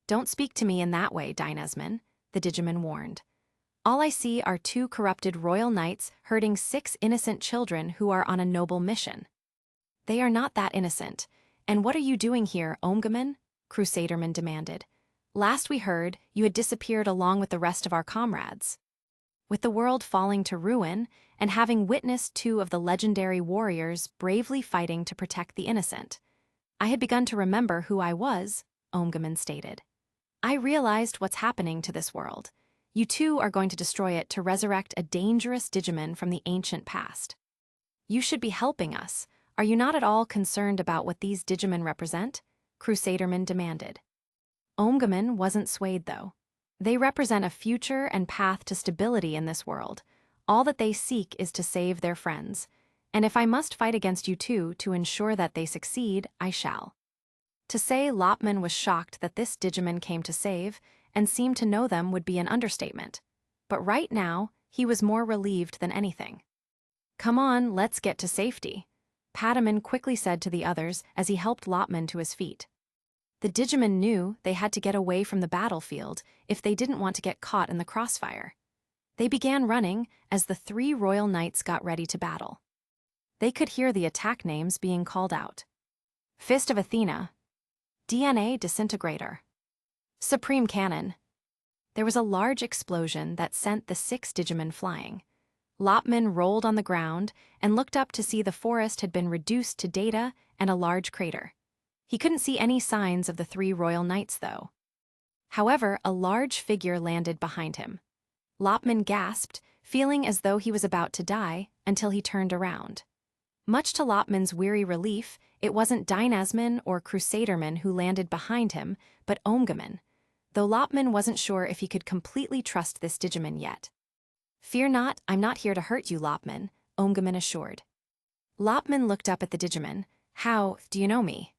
"Don't speak to me in that way, Dynesman," the Digimon warned. "All I see are two corrupted Royal Knights hurting 6 innocent children who are on a noble mission." "They are not that innocent. And what are you doing here, Omgamon?" Crusaderman demanded. "Last we heard, you had disappeared along with the rest of our comrades." With the world falling to ruin, and having witnessed 2 of the legendary warriors bravely fighting to protect the innocent, I had begun to remember who I was, Omgamon stated. "I realized what's happening to this world. You two are going to destroy it to resurrect a dangerous Digimon from the ancient past. You should be helping us. Are you not at all concerned about what these Digimon represent?" Crusaderman demanded. Omgamon wasn't swayed, though. They represent a future and path to stability in this world. All that they seek is to save their friends. And if I must fight against you two to ensure that they succeed, I shall. To say Lopman was shocked that this Digimon came to save and seemed to know them would be an understatement. But right now, he was more relieved than anything. "Come on, let's get to safety," Pataman quickly said to the others as he helped Lopman to his feet. The Digimon knew they had to get away from the battlefield if they didn't want to get caught in the crossfire. They began running as the 3 Royal Knights got ready to battle. They could hear the attack names being called out. Fist of Athena, DNA Disintegrator, Supreme Cannon. There was a large explosion that sent the 6 Digimon flying. Lopman rolled on the ground and looked up to see the forest had been reduced to data and a large crater. He couldn't see any signs of the 3 Royal Knights, though. However, a large figure landed behind him. Lopman gasped, feeling as though he was about to die, until he turned around. Much to Lopman's weary relief, it wasn't Dynesman or Crusaderman who landed behind him, but Omgamon, though Lopman wasn't sure if he could completely trust this Digimon yet. "Fear not, I'm not here to hurt you, Lopman," Omgamon assured. Lopman looked up at the Digimon. "How do you know me?"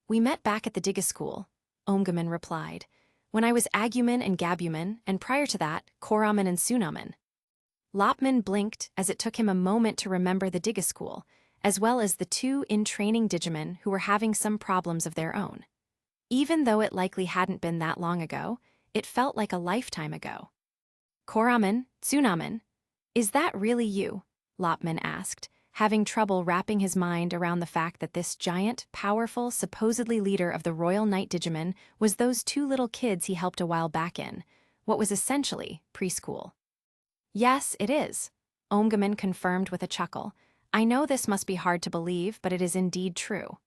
"We met back at the Diga School," Omgamon replied, "when I was Agumon and Gabumon, and prior to that, Koramon and Tsunamon." Lopman blinked as it took him a moment to remember the Diga School, as well as the 2 in-training Digimon who were having some problems of their own. Even though it likely hadn't been that long ago, it felt like a lifetime ago. "Koramon, Tsunamon, is that really you?" Lopman asked, having trouble wrapping his mind around the fact that this giant, powerful, supposedly leader of the Royal Knight Digimon was those 2 little kids he helped a while back in, what was essentially preschool. "Yes, it is," Omgamon confirmed with a chuckle. "I know this must be hard to believe, but it is indeed true."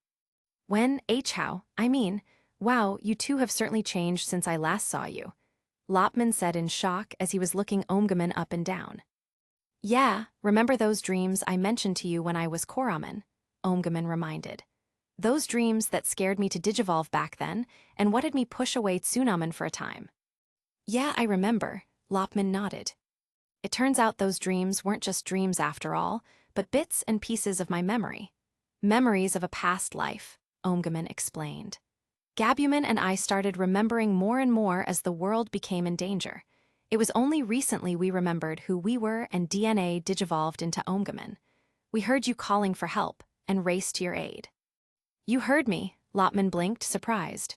Wow, you two have certainly changed since I last saw you," Lopman said in shock as he was looking Omgamon up and down. "Yeah, remember those dreams I mentioned to you when I was Koramon?" Omgamon reminded. Those dreams that scared me to digivolve back then, and what had me push away Tsunamen for a time. Yeah, I remember, Lopman nodded. It turns out those dreams weren't just dreams after all, but bits and pieces of my memory. Memories of a past life, Omgaman explained. Gabuman and I started remembering more and more as the world became in danger. It was only recently we remembered who we were and DNA digivolved into Omgaman. We heard you calling for help and raced to your aid. You heard me, Lopman blinked, surprised.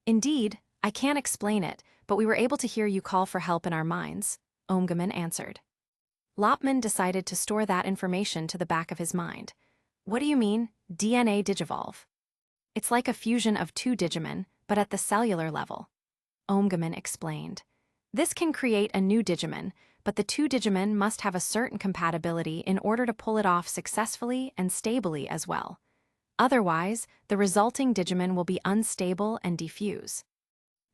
Indeed, I can't explain it, but we were able to hear you call for help in our minds, Omgaman answered. Lopman decided to store that information to the back of his mind. What do you mean, DNA digivolve? It's like a fusion of two Digimon, but at the cellular level. Omgaman explained. This can create a new Digimon, but the two Digimon must have a certain compatibility in order to pull it off successfully and stably as well. Otherwise, the resulting Digimon will be unstable and diffuse.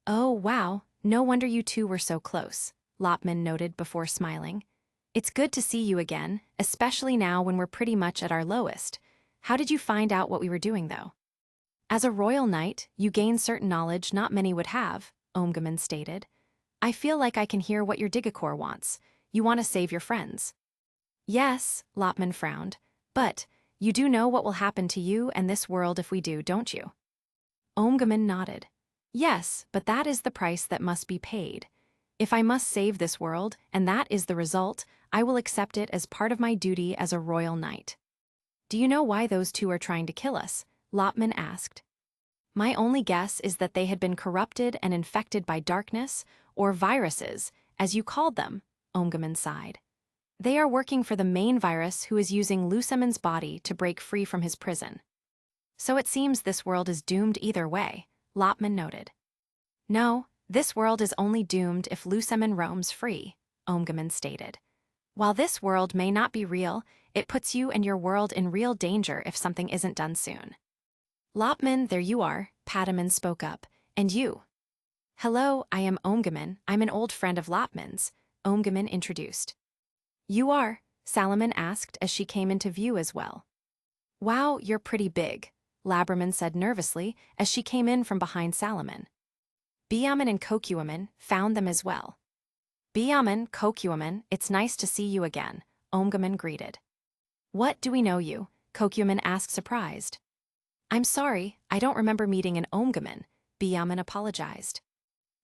Oh, wow, no wonder you two were so close, Lopman noted before smiling. It's good to see you again, especially now when we're pretty much at our lowest. How did you find out what we were doing, though? As a royal knight, you gain certain knowledge not many would have, Omgaman stated. I feel like I can hear what your Digicor wants. You want to save your friends. Yes, Lopman frowned, but you do know what will happen to you and this world if we do, don't you? Omgaman nodded. Yes, but that is the price that must be paid. If I must save this world, and that is the result, I will accept it as part of my duty as a royal knight. Do you know why those two are trying to kill us? Lopman asked. My only guess is that they had been corrupted and infected by darkness, or viruses, as you called them, Omgaman sighed. They are working for the main virus who is using Lucemon's body to break free from his prison. So it seems this world is doomed either way, Lopman noted. No, this world is only doomed if Lucemon roams free, Omgaman stated. While this world may not be real, it puts you and your world in real danger if something isn't done soon. Lopman, there you are, Pataman spoke up. And you? Hello, I am Omgaman. I'm an old friend of Lopman's, Omgaman introduced. You are? Salaman asked as she came into view as well. Wow, you're pretty big, Labraman said nervously as she came in from behind Salaman. Biaman and Kokuaman found them as well. Biaman, Kokuaman, it's nice to see you again, Omgaman greeted. What, do we know you? Kokuaman asked surprised. I'm sorry, I don't remember meeting an Omgaman, Biaman apologized.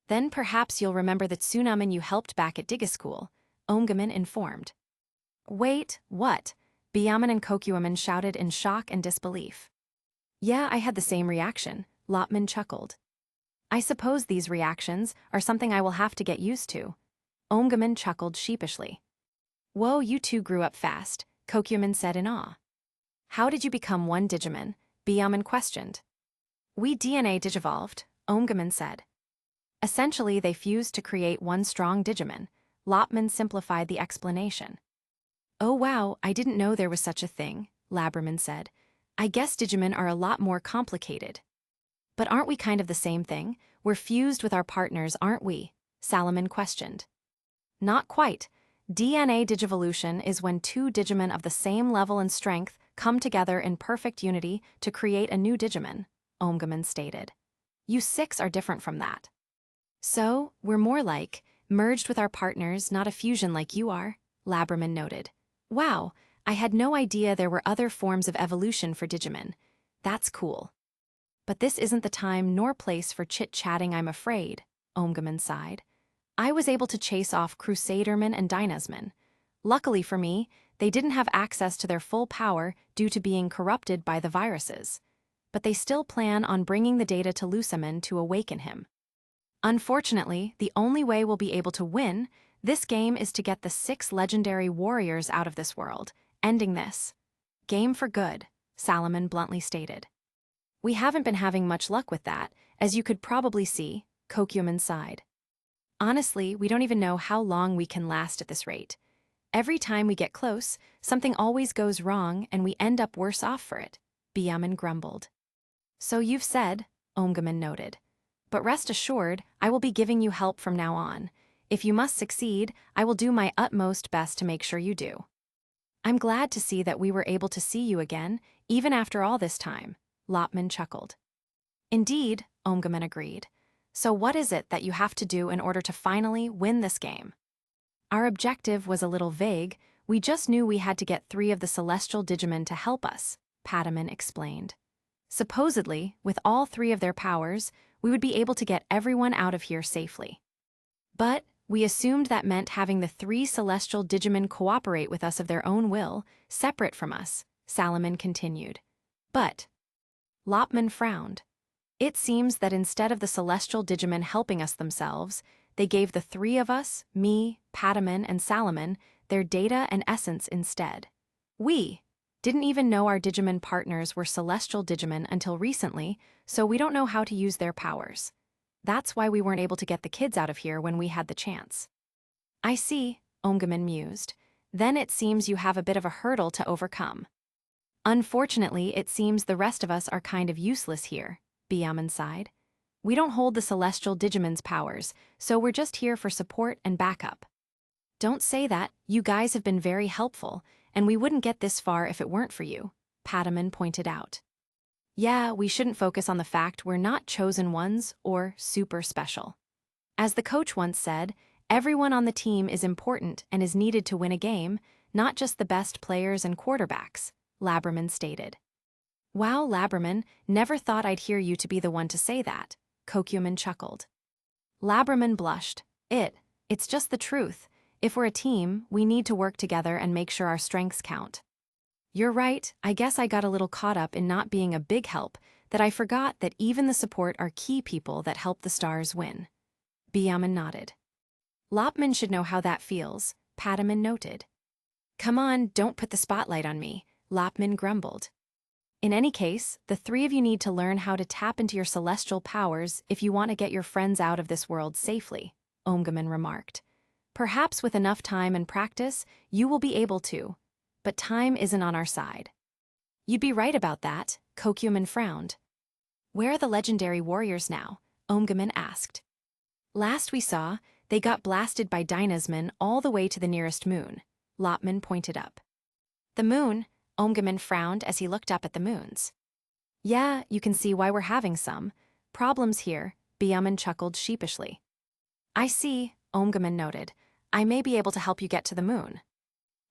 Then perhaps you'll remember the Tsunamen you helped back at Digischool, Omgaman informed. Wait, what? Biaman and Kokuaman shouted in shock and disbelief. Yeah, I had the same reaction, Lopman chuckled. I suppose these reactions are something I will have to get used to. Omgaman chuckled sheepishly. Whoa, you two grew up fast, Kokuaman said in awe. How did you become one Digimon? Biaman questioned. We DNA digivolved, Omgaman said. Essentially, they fused to create one strong Digimon. Lopman simplified the explanation. Oh wow, I didn't know there was such a thing, Labraman said. I guess Digimon are a lot more complicated. But aren't we kind of the same thing? We're fused with our partners, aren't we? Salaman questioned. Not quite. DNA digivolution is when two Digimon of the same level and strength come together in perfect unity to create a new Digimon, Omgaman stated. You six are different from that. So, we're more like, merged with our partners, not a fusion like you are, Labraman noted. Wow, I had no idea there were other forms of evolution for Digimon. That's cool. But this isn't the time nor place for chit-chatting, I'm afraid, Omgaman sighed. I was able to chase off Crusaderman and Dynasman. Luckily for me, they didn't have access to their full power due to being corrupted by the viruses. But they still plan on bringing the data to Lucemon to awaken him. Unfortunately, the only way we'll be able to win this game is to get the 6 legendary warriors out of this world, ending this game for good, Salaman bluntly stated. We haven't been having much luck with that, as you could probably see, Kokuaman sighed. Honestly, we don't even know how long we can last at this rate. Every time we get close, something always goes wrong and we end up worse off for it, Biaman grumbled. So you've said, Omgaman noted. But rest assured, I will be giving you help from now on. If you must succeed, I will do my utmost best to make sure you do. I'm glad to see that we were able to see you again, even after all this time, Lopman chuckled. Indeed, Omgaman agreed. So what is it that you have to do in order to finally win this game? Our objective was a little vague. We just knew we had to get 3 of the celestial Digimon to help us, Pataman explained. Supposedly, with all 3 of their powers, we would be able to get everyone out of here safely. But we assumed that meant having the 3 celestial Digimon cooperate with us of their own will, separate from us, Salaman continued. But Lopman frowned. It seems that instead of the celestial Digimon helping us themselves, they gave the 3 of us, me, Pataman, and Salaman, their data and essence instead. We didn't even know our Digimon partners were celestial Digimon until recently, so we don't know how to use their powers. That's why we weren't able to get the kids out of here when we had the chance. I see, Omgaman mused. Then it seems you have a bit of a hurdle to overcome. Unfortunately, it seems the rest of us are kind of useless here, Byaman sighed. We don't hold the celestial Digimon's powers, so we're just here for support and backup. Don't say that, you guys have been very helpful, and we wouldn't get this far if it weren't for you, Pataman pointed out. Yeah, we shouldn't focus on the fact we're not chosen ones or super special. As the coach once said, everyone on the team is important and is needed to win a game, not just the best players and quarterbacks, Laberman stated. Wow, Laberman, never thought I'd hear you to be the one to say that, Kokuman chuckled. Laberman blushed. It's just the truth. If we're a team, we need to work together and make sure our strengths count. You're right, I guess I got a little caught up in not being a big help, that I forgot that even the support are key people that help the stars win. Byaman nodded. Lopman should know how that feels, Pataman noted. Come on, don't put the spotlight on me, Lopman grumbled. In any case, the 3 of you need to learn how to tap into your celestial powers if you want to get your friends out of this world safely, Omgaman remarked. Perhaps with enough time and practice, you will be able to. But time isn't on our side. You'd be right about that, Kokuman frowned. Where are the legendary warriors now? Omgaman asked. Last we saw, they got blasted by Dynasman all the way to the nearest moon, Lopman pointed up. The moon? Omgaman frowned as he looked up at the moons. Yeah, you can see why we're having some problems here, Byaman chuckled sheepishly. I see, Omgaman noted. I may be able to help you get to the moon.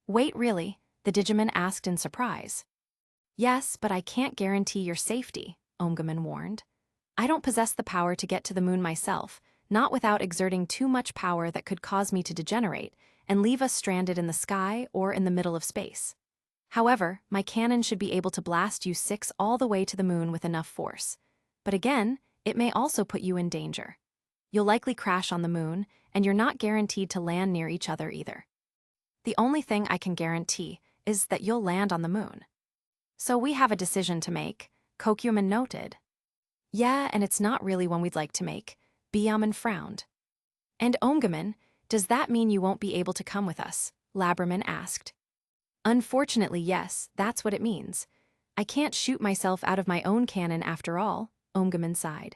Wait, really? The Digimon asked in surprise. Yes, but I can't guarantee your safety, Omgaman warned. I don't possess the power to get to the moon myself, not without exerting too much power that could cause me to degenerate and leave us stranded in the sky or in the middle of space. However, my cannon should be able to blast you 6 all the way to the moon with enough force. But again, it may also put you in danger. You'll likely crash on the moon, and you're not guaranteed to land near each other either. The only thing I can guarantee is that you'll land on the moon. So we have a decision to make, Kokuman noted. Yeah, and it's not really one we'd like to make, Byaman frowned. And Omgaman, does that mean you won't be able to come with us? Laberman asked. Unfortunately, yes, that's what it means. I can't shoot myself out of my own cannon after all, Omgaman sighed.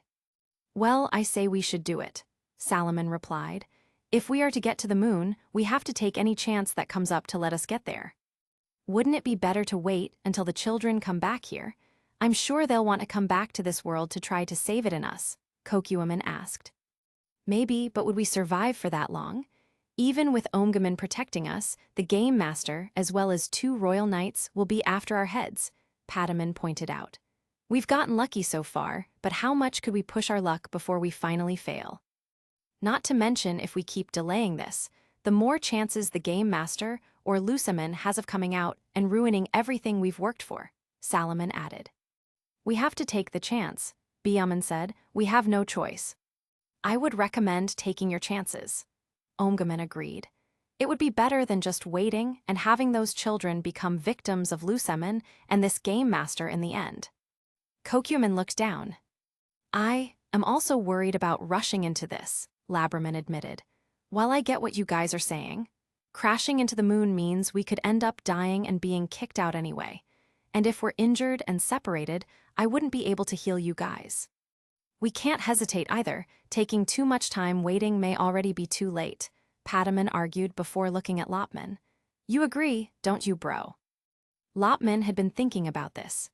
Well, I say we should do it, Salaman replied. If we are to get to the moon, we have to take any chance that comes up to let us get there. Wouldn't it be better to wait until the children come back here? I'm sure they'll want to come back to this world to try to save it in us, Kokuman asked. Maybe, but would we survive for that long? Even with Omgaman protecting us, the Game Master, as well as 2 Royal Knights, will be after our heads, Pataman pointed out. We've gotten lucky so far, but how much could we push our luck before we finally fail? Not to mention, if we keep delaying this, the more chances the Game Master or Lusaman has of coming out and ruining everything we've worked for, Salaman added. We have to take the chance, Byaman said. We have no choice. I would recommend taking your chances, Omgaman agreed. It would be better than just waiting and having those children become victims of Lusaman and this Game Master in the end. Kokuman looked down. I am also worried about rushing into this, Laberman admitted. While I get what you guys are saying, crashing into the moon means we could end up dying and being kicked out anyway. And if we're injured and separated, I wouldn't be able to heal you guys. We can't hesitate either. Taking too much time waiting may already be too late, Pataman argued before looking at Lopman. You agree, don't you, bro? Lopman had been thinking about this.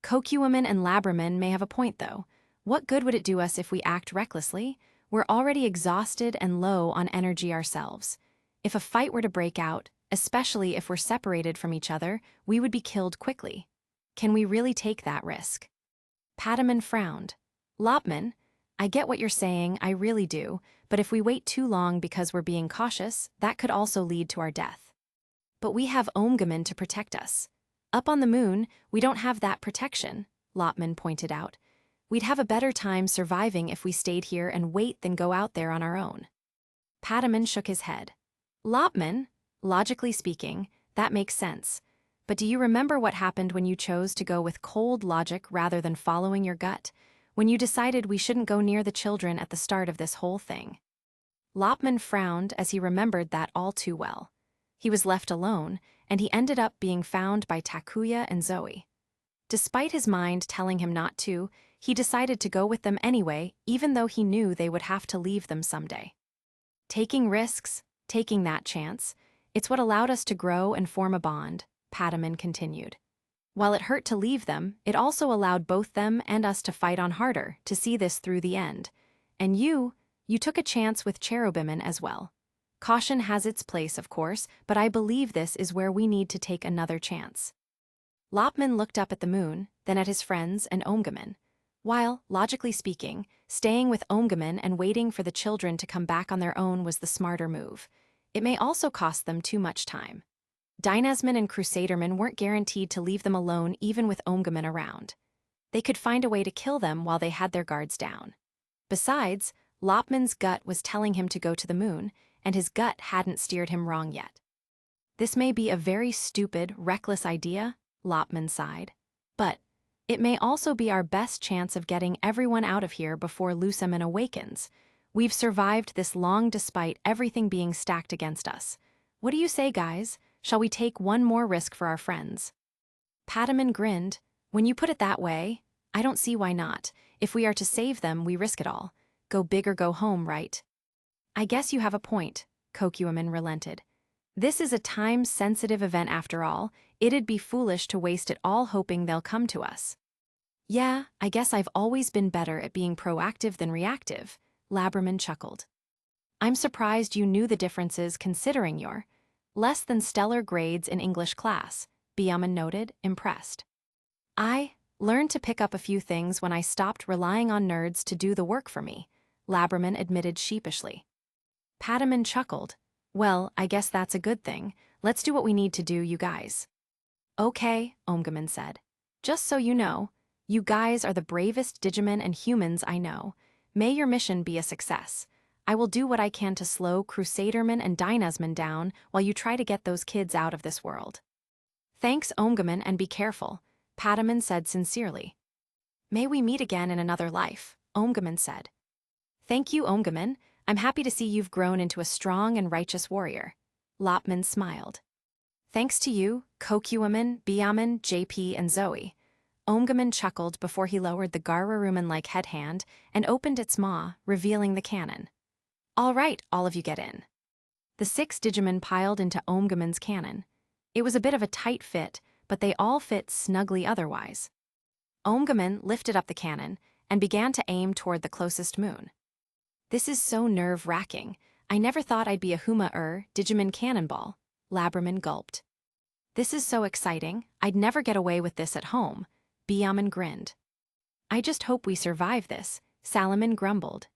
Kokuwoman and Labraman may have a point, though. What good would it do us if we act recklessly? We're already exhausted and low on energy ourselves. If a fight were to break out, especially if we're separated from each other, we would be killed quickly. Can we really take that risk? Padaman frowned. Lopman, I get what you're saying, I really do, but if we wait too long because we're being cautious, that could also lead to our death. But we have Omgaman to protect us. Up on the moon, we don't have that protection, Lopman pointed out. We'd have a better time surviving if we stayed here and wait than go out there on our own. Padaman shook his head. Lopman, logically speaking, that makes sense. But do you remember what happened when you chose to go with cold logic rather than following your gut? When you decided we shouldn't go near the children at the start of this whole thing? Lopman frowned as he remembered that all too well. He was left alone, and he ended up being found by Takuya and Zoe. Despite his mind telling him not to, he decided to go with them anyway, even though he knew they would have to leave them someday. Taking risks, taking that chance, it's what allowed us to grow and form a bond, Padaman continued. While it hurt to leave them, it also allowed both them and us to fight on harder, to see this through the end. And you took a chance with Cherubiman as well. Caution has its place, of course, but I believe this is where we need to take another chance. Lopman looked up at the moon, then at his friends and Omgaman. While, logically speaking, staying with Omgaman and waiting for the children to come back on their own was the smarter move, it may also cost them too much time. Dynasman and Crusaderman weren't guaranteed to leave them alone even with Omgaman around. They could find a way to kill them while they had their guards down. Besides, Lopman's gut was telling him to go to the moon, and his gut hadn't steered him wrong yet. This may be a very stupid, reckless idea, Lopman sighed. But it may also be our best chance of getting everyone out of here before Lusaman awakens. We've survived this long despite everything being stacked against us. What do you say, guys? Shall we take one more risk for our friends? Padaman grinned. When you put it that way, I don't see why not. If we are to save them, we risk it all. Go big or go home, right? I guess you have a point, Kokuwoman relented. This is a time-sensitive event after all. It'd be foolish to waste it all hoping they'll come to us. Yeah, I guess I've always been better at being proactive than reactive, Labraman chuckled. I'm surprised you knew the differences considering your less than stellar grades in English class, Byaman noted, impressed. I learned to pick up a few things when I stopped relying on nerds to do the work for me, Labraman admitted sheepishly. Padaman chuckled. Well, I guess that's a good thing. Let's do what we need to do, you guys. Okay, Omgaman said. Just so you know, you guys are the bravest Digimon and humans I know. May your mission be a success. I will do what I can to slow Crusaderman and Dynasman down while you try to get those kids out of this world. Thanks, Omgaman, and be careful, Padaman said sincerely. May we meet again in another life, Omgaman said. Thank you, Omgaman. I'm happy to see you've grown into a strong and righteous warrior. Lopman smiled. Thanks to you, Kokuwoman, Byaman, JP, and Zoe. Omgaman chuckled before he lowered the Gararuman-like head hand and opened its maw, revealing the cannon. All right, all of you get in. The 6 Digimon piled into Omgaman's cannon. It was a bit of a tight fit, but they all fit snugly otherwise. Omgaman lifted up the cannon and began to aim toward the closest moon. This is so nerve-wracking. I never thought I'd be a Digimon cannonball, Labraman gulped. This is so exciting, I'd never get away with this at home, Byaman grinned. I just hope we survive this, Salaman grumbled.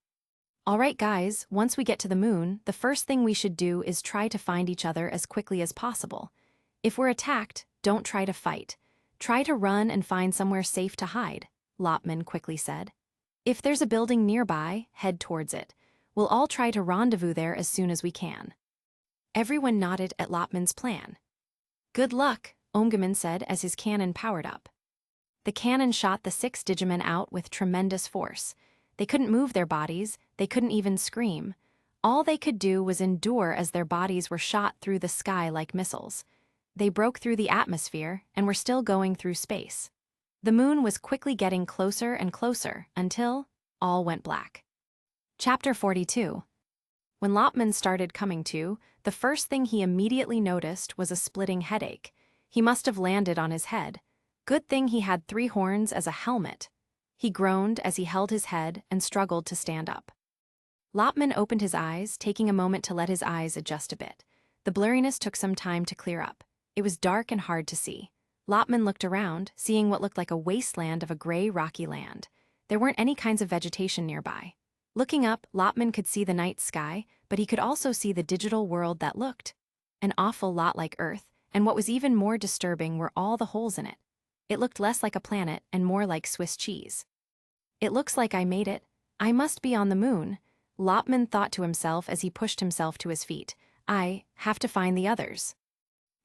All right, guys, once we get to the moon, the first thing we should do is try to find each other as quickly as possible. If we're attacked, don't try to fight. Try to run and find somewhere safe to hide, Lopman quickly said. If there's a building nearby, head towards it. We'll all try to rendezvous there as soon as we can. Everyone nodded at Lopman's plan. Good luck, Omgaman said as his cannon powered up. The cannon shot the 6 Digimon out with tremendous force. They couldn't move their bodies, they couldn't even scream. All they could do was endure as their bodies were shot through the sky like missiles. They broke through the atmosphere and were still going through space. The moon was quickly getting closer and closer until all went black. Chapter 42. When Lopman started coming to, the first thing he immediately noticed was a splitting headache. He must have landed on his head. Good thing he had 3 horns as a helmet. He groaned as he held his head and struggled to stand up. Lopman opened his eyes, taking a moment to let his eyes adjust a bit. The blurriness took some time to clear up. It was dark and hard to see. Lopman looked around, seeing what looked like a wasteland of a gray, rocky land. There weren't any kinds of vegetation nearby. Looking up, Lopman could see the night sky, but he could also see the digital world that looked an awful lot like Earth, and what was even more disturbing were all the holes in it. It looked less like a planet and more like Swiss cheese. It looks like I made it. I must be on the moon, Lopman thought to himself as he pushed himself to his feet. I have to find the others.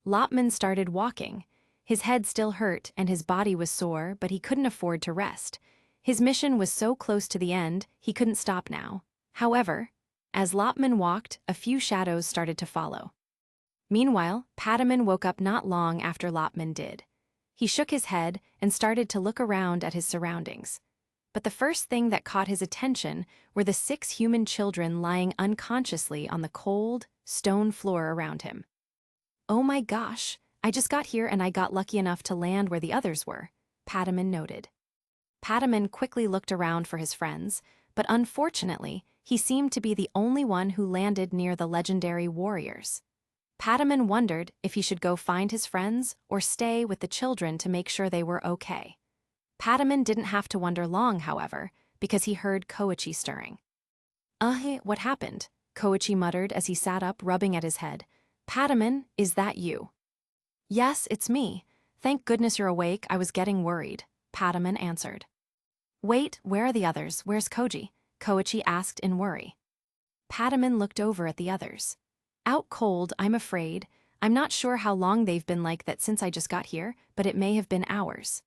Lopman started walking. His head still hurt and his body was sore, but he couldn't afford to rest. His mission was so close to the end, he couldn't stop now. However, as Lopman walked, a few shadows started to follow. Meanwhile, Pataman woke up not long after Lopman did. He shook his head and started to look around at his surroundings. But the first thing that caught his attention were the 6 human children lying unconsciously on the cold, stone floor around him. Oh my gosh, I just got here and I got lucky enough to land where the others were, Pataman noted. Pataman quickly looked around for his friends, but unfortunately, he seemed to be the only one who landed near the legendary warriors. Pataman wondered if he should go find his friends or stay with the children to make sure they were okay. Pataman didn't have to wonder long, however, because he heard Koji stirring. What happened? Koji muttered as he sat up, rubbing at his head. Pataman, is that you? Yes, it's me. Thank goodness you're awake, I was getting worried, Pataman answered. Wait, where are the others? Where's Koji? Koji asked in worry. Pataman looked over at the others. Out cold, I'm afraid. I'm not sure how long they've been like that since I just got here, but it may have been hours.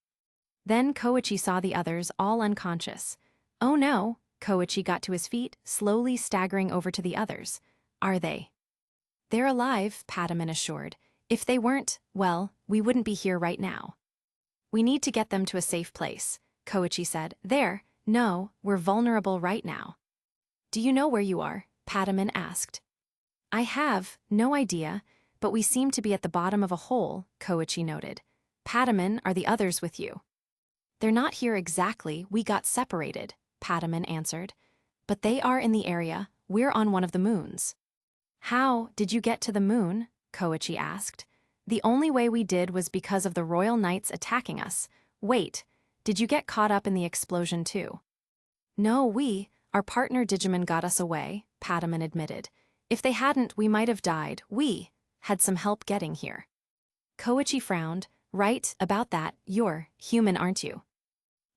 Then Koji saw the others all unconscious. Oh no, Koji got to his feet, slowly staggering over to the others. Are they? They're alive, Pataman assured. If they weren't, well, we wouldn't be here right now. We need to get them to a safe place, Koji said. No, we're vulnerable right now. Do you know where you are? Pataman asked. I have no idea, but we seem to be at the bottom of a hole, Koji noted. Pataman, are the others with you? They're not here exactly, we got separated, Pataman answered. But they are in the area, we're on one of the moons. How did you get to the moon? Koji asked. The only way we did was because of the Royal Knights attacking us. Wait, did you get caught up in the explosion too? No, our partner Digimon got us away, Pataman admitted. If they hadn't, we might have died. We had some help getting here. Koji frowned. Right, about that, you're human, aren't you?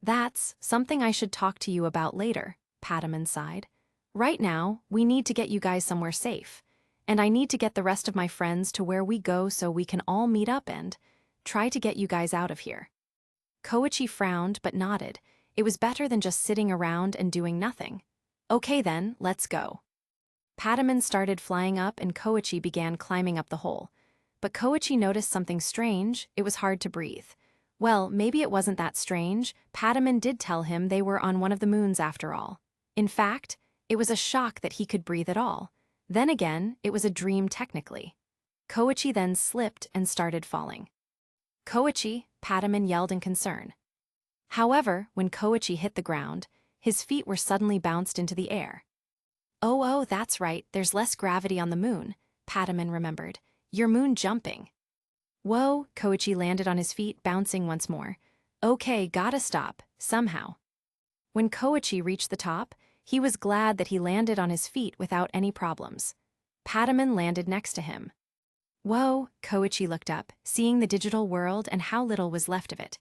That's something I should talk to you about later, Pataman sighed. Right now, we need to get you guys somewhere safe. And I need to get the rest of my friends to where we go so we can all meet up and try to get you guys out of here. Koji frowned but nodded. It was better than just sitting around and doing nothing. Okay then, let's go. Pataman started flying up and Koji began climbing up the hole. But Koji noticed something strange. It was hard to breathe. Well, maybe it wasn't that strange. Pataman did tell him they were on one of the moons after all. In fact, it was a shock that he could breathe at all. Then again, it was a dream technically. Koji then slipped and started falling. Koji, Pataman yelled in concern. However, when Koji hit the ground, his feet were suddenly bounced into the air. Oh, that's right, there's less gravity on the moon, Pataman remembered. You're moon jumping. Whoa, Koji landed on his feet, bouncing once more. Okay, gotta stop, somehow. When Koji reached the top, he was glad that he landed on his feet without any problems. Pataman landed next to him. Whoa, Koji looked up, seeing the digital world and how little was left of it.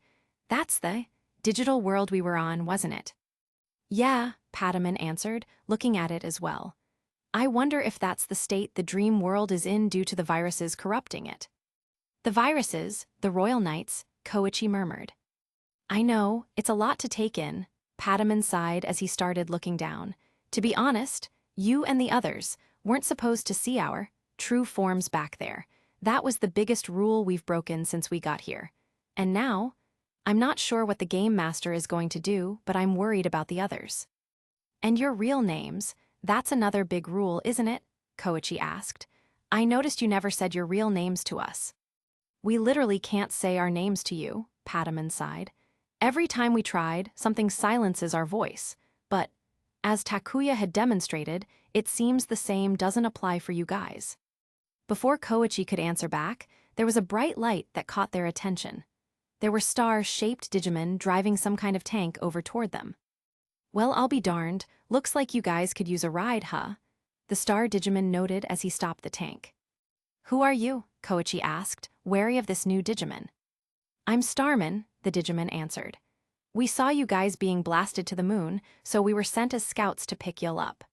That's the digital world we were on, wasn't it? Yeah, Pataman answered, looking at it as well. I wonder if that's the state the dream world is in due to the viruses corrupting it. The viruses, the Royal Knights, Koji murmured. I know, it's a lot to take in, Pataman sighed as he started looking down. To be honest, you and the others weren't supposed to see our true forms back there. That was the biggest rule we've broken since we got here. And now, I'm not sure what the Game Master is going to do, but I'm worried about the others. And your real names, that's another big rule, isn't it? Koji asked. I noticed you never said your real names to us. We literally can't say our names to you, Padaman sighed. Every time we tried, something silences our voice. But, as Takuya had demonstrated, it seems the same doesn't apply for you guys. Before Koichi could answer back, there was a bright light that caught their attention. There were star-shaped Digimon driving some kind of tank over toward them. Well, I'll be darned, looks like you guys could use a ride, huh? The star Digimon noted as he stopped the tank. Who are you? Koichi asked, wary of this new Digimon. I'm Starman, the Digimon answered. We saw you guys being blasted to the moon, so we were sent as scouts to pick you up.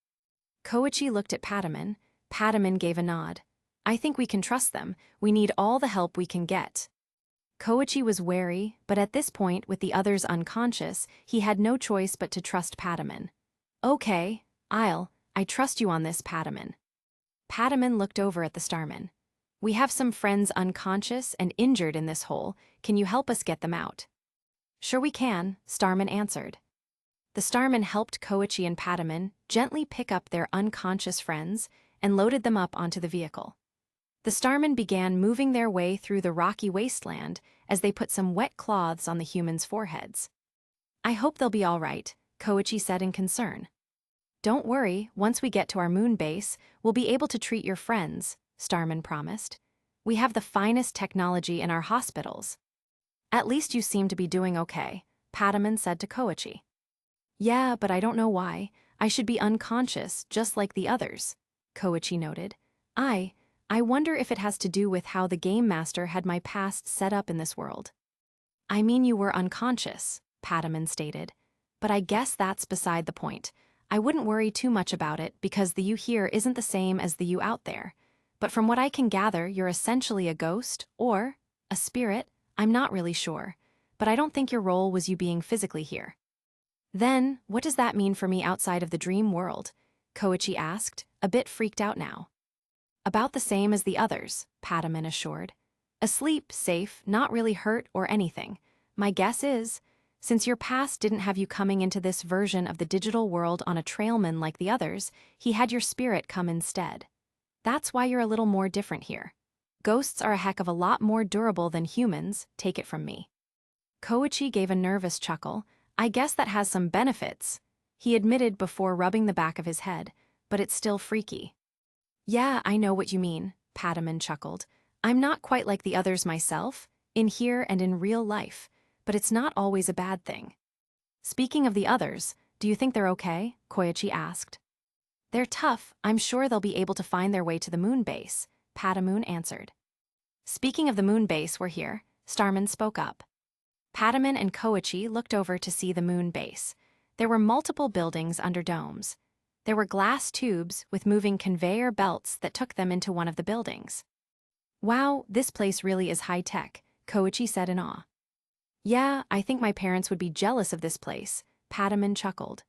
Koichi looked at Padaman. Padaman gave a nod. I think we can trust them. We need all the help we can get. Koichi was wary, but at this point, with the others unconscious, he had no choice but to trust Padaman. Okay, I trust you on this, Padaman. Padaman looked over at the Starman. We have some friends unconscious and injured in this hole. Can you help us get them out? Sure we can, Starman answered. The Starman helped Koichi and Padaman gently pick up their unconscious friends and loaded them up onto the vehicle. The Starmen began moving their way through the rocky wasteland as they put some wet cloths on the humans' foreheads. I hope they'll be all right, Koichi said in concern. Don't worry, once we get to our moon base, we'll be able to treat your friends, Starman promised. We have the finest technology in our hospitals. At least you seem to be doing okay, Padaman said to Koichi. Yeah, but I don't know why. I should be unconscious, just like the others, Koichi noted. I wonder if it has to do with how the Game Master had my past set up in this world. I mean, you were unconscious, Padaman stated. But I guess that's beside the point. I wouldn't worry too much about it because the you here isn't the same as the you out there. But from what I can gather, you're essentially a ghost, or a spirit, I'm not really sure. But I don't think your role was you being physically here. Then, what does that mean for me outside of the dream world? Koichi asked, a bit freaked out now. About the same as the others, Padaman assured. Asleep, safe, not really hurt or anything. My guess is, since your past didn't have you coming into this version of the digital world on a trailman like the others, he had your spirit come instead. That's why you're a little more different here. Ghosts are a heck of a lot more durable than humans, take it from me. Koichi gave a nervous chuckle. I guess that has some benefits, he admitted before rubbing the back of his head, but it's still freaky. Yeah, I know what you mean, Padaman chuckled. I'm not quite like the others myself, in here and in real life, but it's not always a bad thing. Speaking of the others, do you think they're okay? Koichi asked. They're tough. I'm sure they'll be able to find their way to the moon base, Padaman answered. Speaking of the moon base, we're here, Starman spoke up. Padaman and Koichi looked over to see the moon base. There were multiple buildings under domes. There were glass tubes with moving conveyor belts that took them into one of the buildings. Wow, this place really is high-tech, Koichi said in awe. Yeah, I think my parents would be jealous of this place, Padaman chuckled.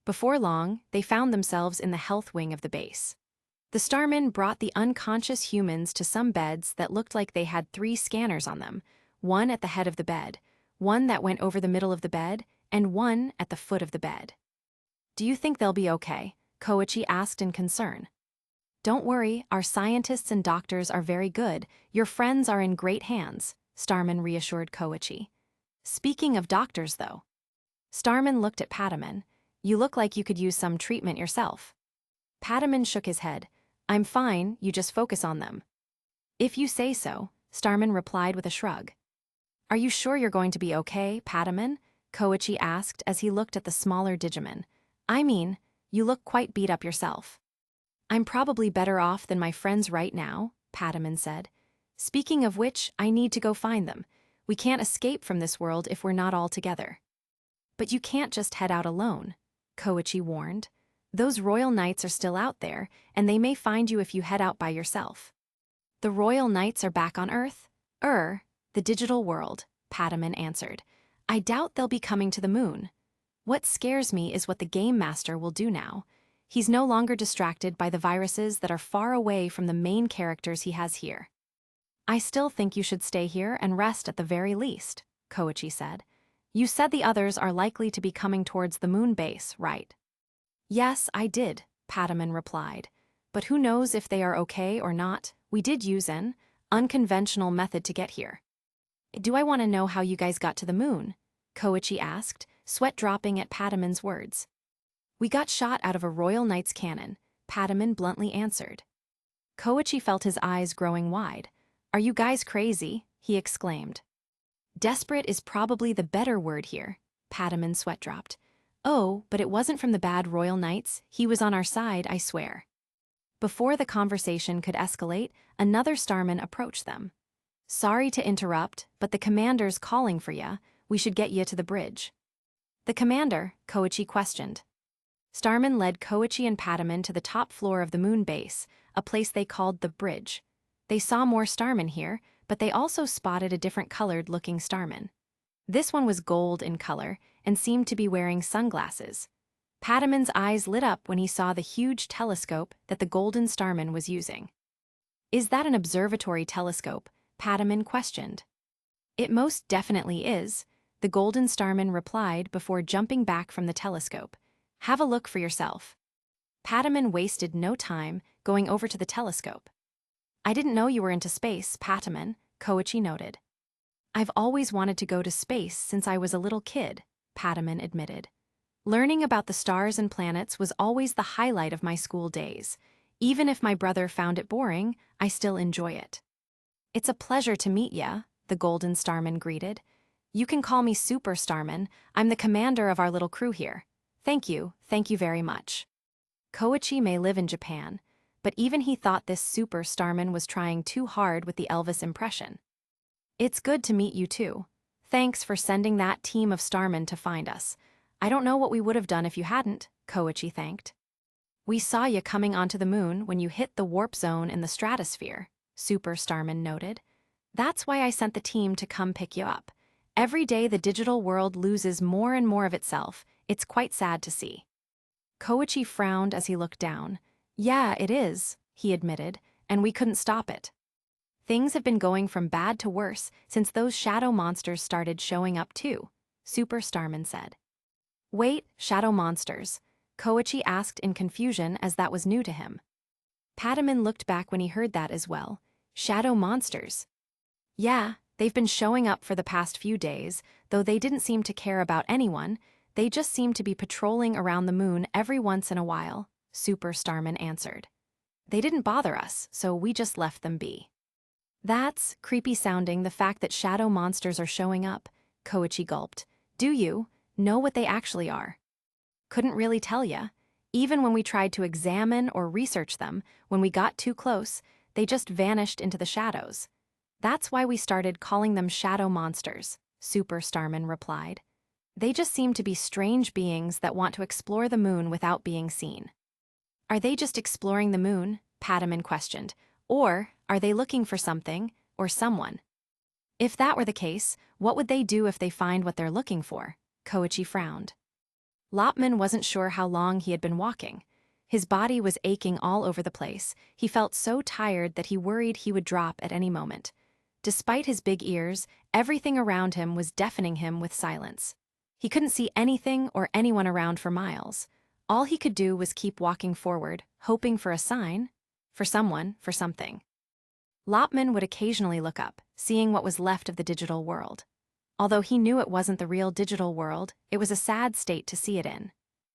Before long, they found themselves in the health wing of the base. The Starmen brought the unconscious humans to some beds that looked like they had 3 scanners on them, one at the head of the bed, one that went over the middle of the bed, and one at the foot of the bed. Do you think they'll be okay? Koichi asked in concern. Don't worry, our scientists and doctors are very good. Your friends are in great hands, Starman reassured Koichi. Speaking of doctors, though. Starman looked at Padaman. You look like you could use some treatment yourself. Padaman shook his head. I'm fine, you just focus on them. If you say so, Starman replied with a shrug. Are you sure you're going to be okay, Padaman? Koichi asked as he looked at the smaller Digimon. I mean, you look quite beat up yourself. I'm probably better off than my friends right now, Padaman said. Speaking of which, I need to go find them. We can't escape from this world if we're not all together. But you can't just head out alone, Koichi warned. Those Royal Knights are still out there, and they may find you if you head out by yourself. The Royal Knights are back on Earth? The digital world, Padaman answered. I doubt they'll be coming to the moon. What scares me is what the Game Master will do now. He's no longer distracted by the viruses that are far away from the main characters he has here. I still think you should stay here and rest at the very least, Koichi said. You said the others are likely to be coming towards the moon base, right? Yes, I did, Padaman replied. But who knows if they are okay or not? We did use an unconventional method to get here. Do I want to know how you guys got to the moon? Koichi asked, sweat dropping at Patamon's words. We got shot out of a Royal Knight's cannon, Patamon bluntly answered. Koichi felt his eyes growing wide. Are you guys crazy? He exclaimed. Desperate is probably the better word here. Patamon's sweat dropped. Oh, but it wasn't from the bad Royal Knights. He was on our side, I swear. Before the conversation could escalate, another starman approached them. Sorry to interrupt, but the commander's calling for ya. We should get ya to the bridge. The commander? Koichi questioned. Starman led Koichi and Patamon to the top floor of the moon base, a place they called the bridge. They saw more starmen here, but they also spotted a different colored-looking starman. This one was gold in color and seemed to be wearing sunglasses. Patamon's eyes lit up when he saw the huge telescope that the golden starman was using. Is that an observatory telescope? Patamon questioned. It most definitely is, the golden starman replied before jumping back from the telescope. Have a look for yourself. Patamon wasted no time going over to the telescope. I didn't know you were into space, Patamon, Koichi noted. I've always wanted to go to space since I was a little kid, Patamon admitted. Learning about the stars and planets was always the highlight of my school days. Even if my brother found it boring, I still enjoy it. It's a pleasure to meet ya, the golden starman greeted. You can call me Super Starman. I'm the commander of our little crew here. Thank you very much. Koichi may live in Japan, but even he thought this Super Starman was trying too hard with the Elvis impression. It's good to meet you too. Thanks for sending that team of starmen to find us. I don't know what we would have done if you hadn't, Koichi thanked. We saw you coming onto the moon when you hit the warp zone in the stratosphere, Super Starman noted. That's why I sent the team to come pick you up. Every day the digital world loses more and more of itself. It's quite sad to see. Koichi frowned as he looked down. Yeah, it is, he admitted, and we couldn't stop it. Things have been going from bad to worse since those shadow monsters started showing up too, Super Starman said. Wait, shadow monsters? Koichi asked in confusion as that was new to him. Patamon looked back when he heard that as well. Shadow monsters. Yeah, they've been showing up for the past few days, though they didn't seem to care about anyone. They just seemed to be patrolling around the moon every once in a while, Super Starman answered. They didn't bother us, so we just left them be. That's creepy sounding, the fact that shadow monsters are showing up, Koichi gulped. Do you know what they actually are? Couldn't really tell ya. Even when we tried to examine or research them, when we got too close, they just vanished into the shadows. That's why we started calling them shadow monsters, Super Starman replied. They just seem to be strange beings that want to explore the moon without being seen. Are they just exploring the moon? Patamon questioned. Or are they looking for something or someone? If that were the case, what would they do if they find what they're looking for? Koichi frowned. Lopman wasn't sure how long he had been walking. His body was aching all over the place. He felt so tired that he worried he would drop at any moment. Despite his big ears, everything around him was deafening him with silence. He couldn't see anything or anyone around for miles. All he could do was keep walking forward, hoping for a sign, for someone, for something. Lopman would occasionally look up, seeing what was left of the digital world. Although he knew it wasn't the real digital world, it was a sad state to see it in.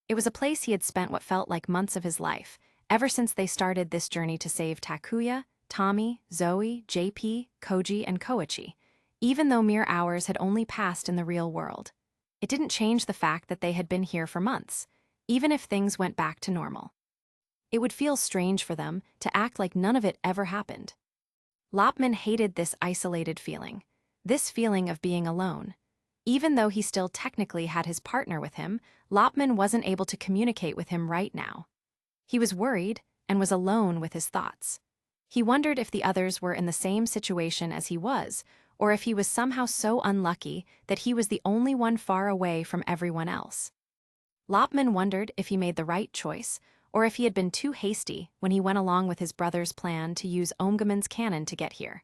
It was a place he had spent what felt like months of his life, ever since they started this journey to save Takuya, Tommy, Zoe, JP, Koji, and Koichi, even though mere hours had only passed in the real world. It didn't change the fact that they had been here for months, even if things went back to normal. It would feel strange for them to act like none of it ever happened. Lopman hated this isolated feeling, this feeling of being alone. Even though he still technically had his partner with him, Lopman wasn't able to communicate with him right now. He was worried and was alone with his thoughts. He wondered if the others were in the same situation as he was, or if he was somehow so unlucky that he was the only one far away from everyone else. Lopman wondered if he made the right choice, or if he had been too hasty when he went along with his brother's plan to use Omgamon's cannon to get here.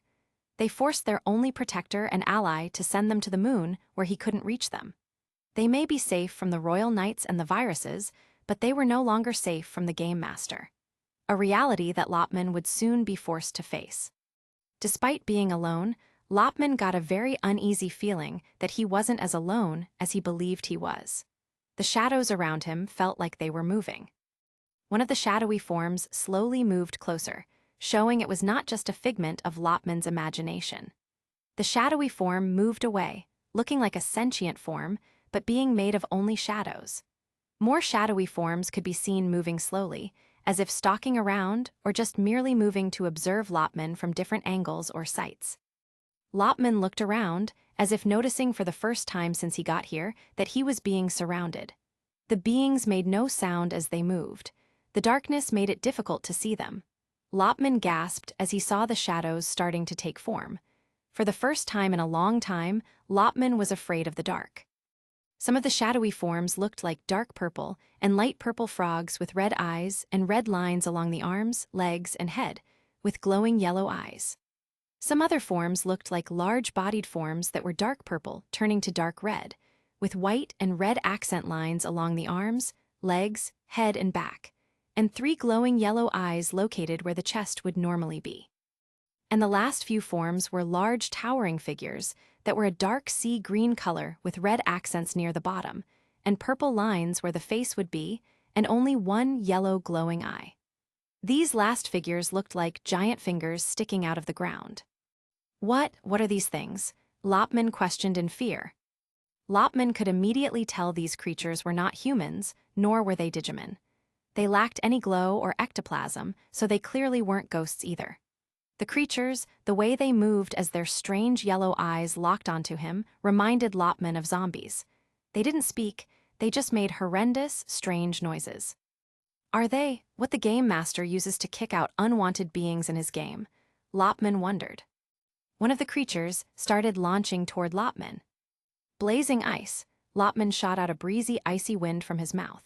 They forced their only protector and ally to send them to the moon where he couldn't reach them. They may be safe from the Royal Knights and the viruses, but they were no longer safe from the Game Master. A reality that Lopman would soon be forced to face. Despite being alone, Lopman got a very uneasy feeling that he wasn't as alone as he believed he was. The shadows around him felt like they were moving. One of the shadowy forms slowly moved closer, showing it was not just a figment of Lopman's imagination. The shadowy form moved away, looking like a sentient form, but being made of only shadows. More shadowy forms could be seen moving slowly, as if stalking around or just merely moving to observe Lopman from different angles or sights. Lopman looked around, as if noticing for the first time since he got here that he was being surrounded. The beings made no sound as they moved. The darkness made it difficult to see them. Lopman gasped as he saw the shadows starting to take form. For the first time in a long time, Lopman was afraid of the dark. Some of the shadowy forms looked like dark purple and light purple frogs with red eyes and red lines along the arms, legs, and head, with glowing yellow eyes. Some other forms looked like large-bodied forms that were dark purple turning to dark red, with white and red accent lines along the arms, legs, head, and back, and 3 glowing yellow eyes located where the chest would normally be. And the last few forms were large towering figures that were a dark sea green color with red accents near the bottom, and purple lines where the face would be, and only 1 yellow glowing eye. These last figures looked like giant fingers sticking out of the ground. What are these things? Lopman questioned in fear. Lopman could immediately tell these creatures were not humans, nor were they Digimon. They lacked any glow or ectoplasm, so they clearly weren't ghosts either. The creatures, the way they moved as their strange yellow eyes locked onto him, reminded Lopman of zombies. They didn't speak, they just made horrendous, strange noises. Are they what the game master uses to kick out unwanted beings in his game? Lopman wondered. One of the creatures started launching toward Lopman. Blazing ice, Lopman shot out a breezy, icy wind from his mouth.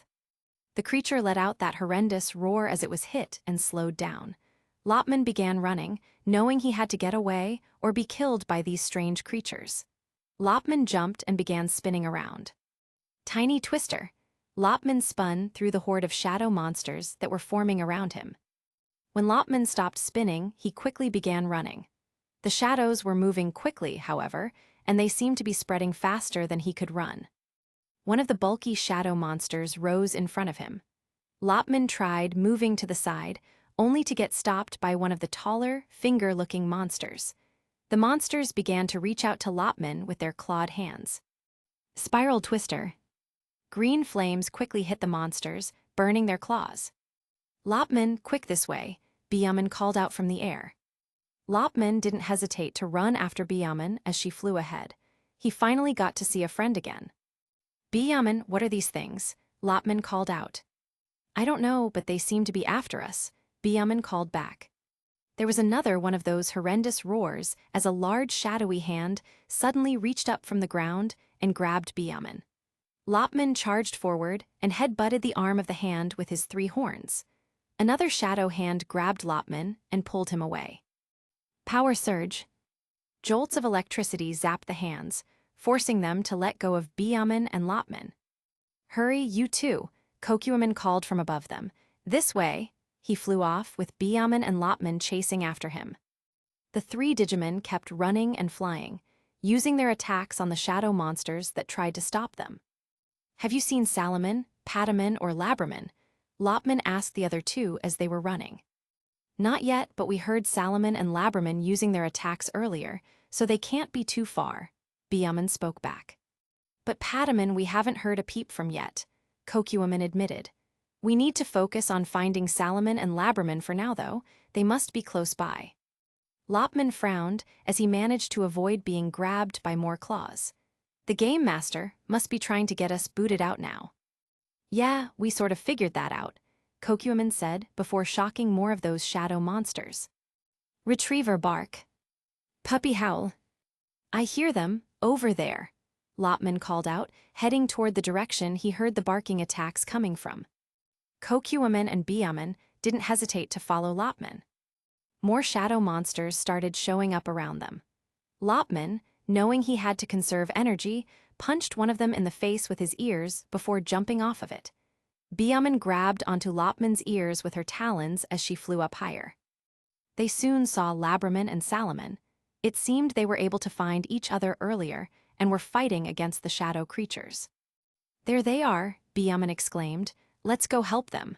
The creature let out that horrendous roar as it was hit and slowed down. Lopman began running, knowing he had to get away or be killed by these strange creatures. Lopman jumped and began spinning around. Tiny twister. Lopman spun through the horde of shadow monsters that were forming around him. When Lopman stopped spinning, he quickly began running. The shadows were moving quickly, however, and they seemed to be spreading faster than he could run. One of the bulky shadow monsters rose in front of him. Lopman tried moving to the side, only to get stopped by one of the taller, finger-looking monsters. The monsters began to reach out to Lopman with their clawed hands. Spiral twister. Green flames quickly hit the monsters, burning their claws. Lopman, quick this way, Byaman called out from the air. Lopman didn't hesitate to run after Byaman as she flew ahead. He finally got to see a friend again. Byaman, what are these things? Lopman called out. I don't know, but they seem to be after us, Byaman called back. There was another one of those horrendous roars as a large shadowy hand suddenly reached up from the ground and grabbed Byaman. Lopman charged forward and head-butted the arm of the hand with his 3 horns. Another shadow hand grabbed Lopman and pulled him away. Power surge. Jolts of electricity zapped the hands, forcing them to let go of Byaman and Lopman. Hurry, you too, Kokuaman called from above them. This way. He flew off with Byaman and Lopman chasing after him. The 3 Digimon kept running and flying, using their attacks on the shadow monsters that tried to stop them. Have you seen Salamon, Patamon, or Labramon? Lopman asked the other 2 as they were running. Not yet, but we heard Salamon and Labramon using their attacks earlier, so they can't be too far, Byaman spoke back. But Patamon we haven't heard a peep from yet, Kokuaman admitted. We need to focus on finding Salamon and Labramon for now, though. They must be close by. Lopman frowned as he managed to avoid being grabbed by more claws. The game master must be trying to get us booted out now. Yeah, we sort of figured that out, Kokuaman said before shocking more of those shadow monsters. Retriever bark. Puppy howl. I hear them, over there, Lopman called out, heading toward the direction he heard the barking attacks coming from. Kokuaman and Byaman didn't hesitate to follow Lopman. More shadow monsters started showing up around them. Lopman, knowing he had to conserve energy, punched one of them in the face with his ears before jumping off of it. Byaman grabbed onto Lopman's ears with her talons as she flew up higher. They soon saw Labramon and Salamon. It seemed they were able to find each other earlier and were fighting against the shadow creatures. "There they are," Biaman exclaimed. "Let's go help them."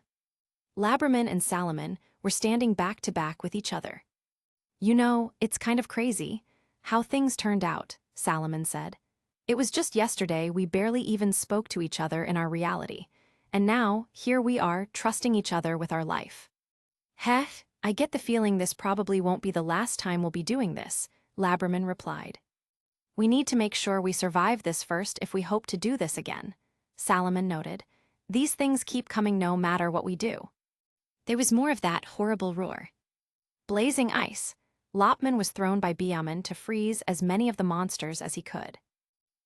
Labraman and Salaman were standing back to back with each other. "You know, it's kind of crazy how things turned out," Salaman said. "It was just yesterday we barely even spoke to each other in our reality, and now here we are trusting each other with our life." "Heh, I get the feeling this probably won't be the last time we'll be doing this," Labraman replied. "We need to make sure we survive this first if we hope to do this again," Salaman noted. "These things keep coming no matter what we do." There was more of that horrible roar. Blazing ice, Lopman was thrown by Biaman to freeze as many of the monsters as he could.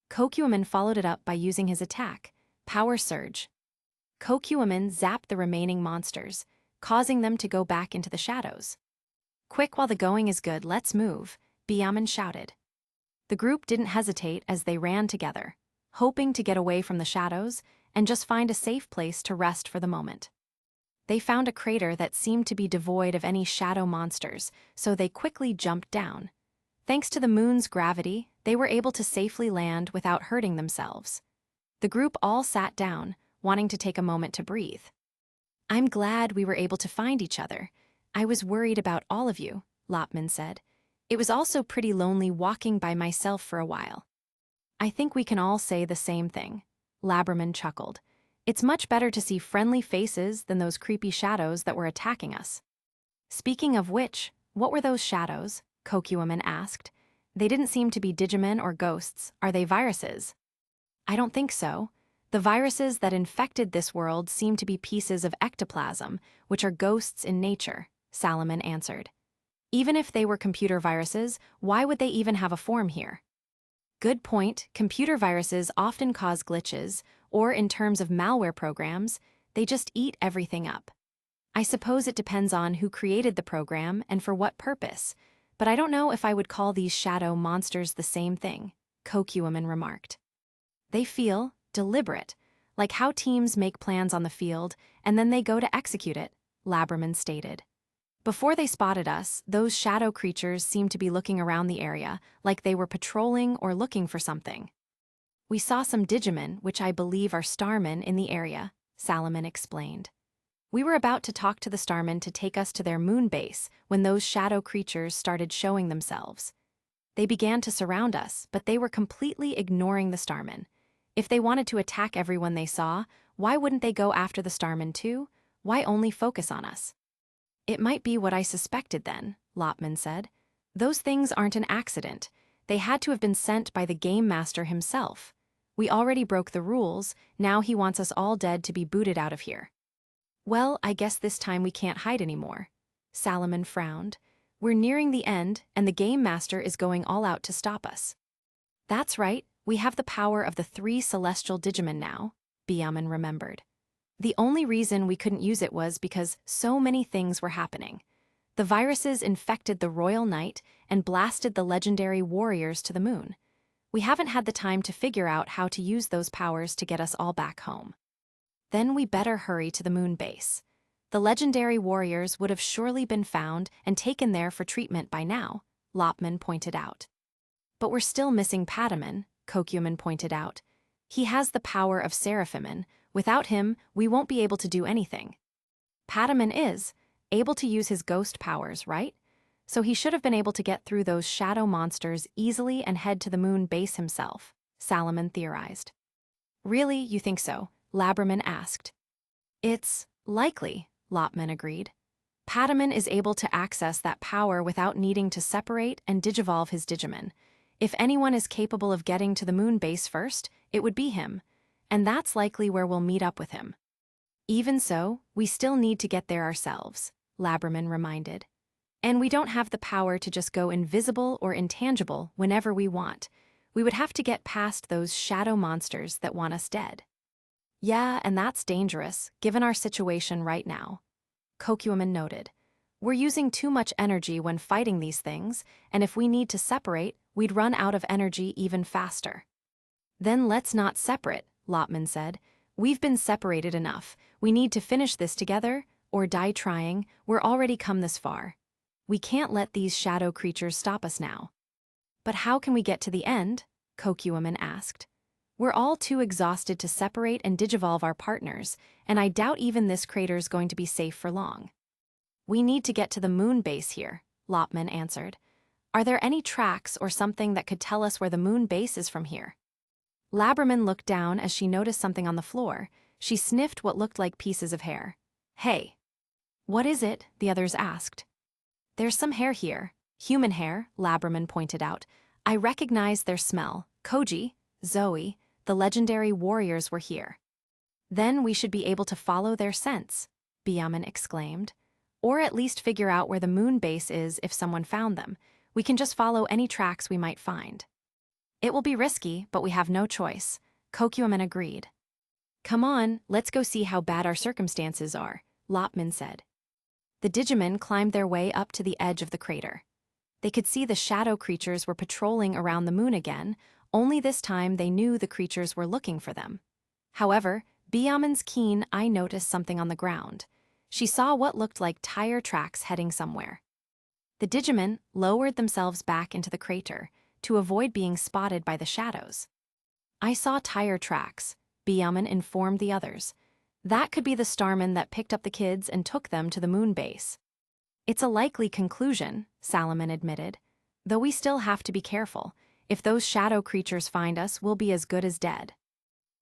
Kokuaman followed it up by using his attack, Power Surge. Kokuaman zapped the remaining monsters, causing them to go back into the shadows. "Quick while the going is good, let's move," Biaman shouted. The group didn't hesitate as they ran together, hoping to get away from the shadows and just find a safe place to rest for the moment. They found a crater that seemed to be devoid of any shadow monsters, so they quickly jumped down. Thanks to the moon's gravity, they were able to safely land without hurting themselves. The group all sat down, wanting to take a moment to breathe. "I'm glad we were able to find each other. I was worried about all of you," Lopman said. "It was also pretty lonely walking by myself for a while." "I think we can all say the same thing," Labraman chuckled. "It's much better to see friendly faces than those creepy shadows that were attacking us." "Speaking of which, what were those shadows?" Kokuaman asked. "They didn't seem to be Digimon or ghosts. Are they viruses?" "I don't think so. The viruses that infected this world seem to be pieces of ectoplasm, which are ghosts in nature," Salaman answered. "Even if they were computer viruses, why would they even have a form here?" "Good point. Computer viruses often cause glitches, or in terms of malware programs, they just eat everything up. I suppose it depends on who created the program and for what purpose, but I don't know if I would call these shadow monsters the same thing," Kokuaman remarked. "They feel deliberate, like how teams make plans on the field and then they go to execute it," Labraman stated. "Before they spotted us, those shadow creatures seemed to be looking around the area, like they were patrolling or looking for something." "We saw some Digimon, which I believe are starmen, in the area," Salaman explained. "We were about to talk to the starmen to take us to their moon base when those shadow creatures started showing themselves. They began to surround us, but they were completely ignoring the starmen. If they wanted to attack everyone they saw, why wouldn't they go after the starmen too? Why only focus on us?" "It might be what I suspected then," Lopman said. "Those things aren't an accident. They had to have been sent by the game master himself. We already broke the rules, now he wants us all dead to be booted out of here." "Well, I guess this time we can't hide anymore." Salaman frowned. "We're nearing the end, and the game master is going all out to stop us." "That's right, we have the power of the 3 celestial Digimon now," Biaman remembered. "The only reason we couldn't use it was because so many things were happening. The viruses infected the Royal Knight and blasted the legendary warriors to the moon. We haven't had the time to figure out how to use those powers to get us all back home. Then we better hurry to the moon base. The legendary warriors would have surely been found and taken there for treatment by now," Lopman pointed out. "But we're still missing Pataman," Kokuaman pointed out. "He has the power of Seraphimon. Without him, we won't be able to do anything." "Pataman is able to use his ghost powers, right? So he should have been able to get through those shadow monsters easily and head to the moon base himself," Salaman theorized. "Really, you think so?" Labraman asked. "It's likely," Lopman agreed. "Pataman is able to access that power without needing to separate and digivolve his Digimon. If anyone is capable of getting to the moon base first, it would be him, and that's likely where we'll meet up with him." "Even so, we still need to get there ourselves," Labraman reminded. "And we don't have the power to just go invisible or intangible whenever we want. We would have to get past those shadow monsters that want us dead." "Yeah, and that's dangerous, given our situation right now," Kokuaman noted. "We're using too much energy when fighting these things, and if we need to separate, we'd run out of energy even faster." "Then let's not separate," Lopman said. "We've been separated enough. We need to finish this together, or die trying. We're already come this far. We can't let these shadow creatures stop us now." But how can we get to the end? Kokuaman asked. We're all too exhausted to separate and digivolve our partners, and I doubt even this crater's going to be safe for long. We need to get to the moon base here, Lopman answered. Are there any tracks or something that could tell us where the moon base is from here? Labraman looked down as she noticed something on the floor. She sniffed what looked like pieces of hair. Hey. What is it? The others asked. There's some hair here. Human hair, Labraman pointed out. I recognize their smell. Koji, Zoe, the legendary warriors were here. Then we should be able to follow their scents, Byaman exclaimed. Or at least figure out where the moon base is if someone found them. We can just follow any tracks we might find. It will be risky, but we have no choice, Kokuaman agreed. Come on, let's go see how bad our circumstances are, Lopman said. The Digimon climbed their way up to the edge of the crater. They could see the shadow creatures were patrolling around the moon again, only this time they knew the creatures were looking for them. However, Byaman's keen eye noticed something on the ground. She saw what looked like tire tracks heading somewhere. The Digimon lowered themselves back into the crater to avoid being spotted by the shadows. I saw tire tracks, Byaman informed the others. That could be the starman that picked up the kids and took them to the moon base. It's a likely conclusion, Salaman admitted, though we still have to be careful. If those shadow creatures find us, we'll be as good as dead.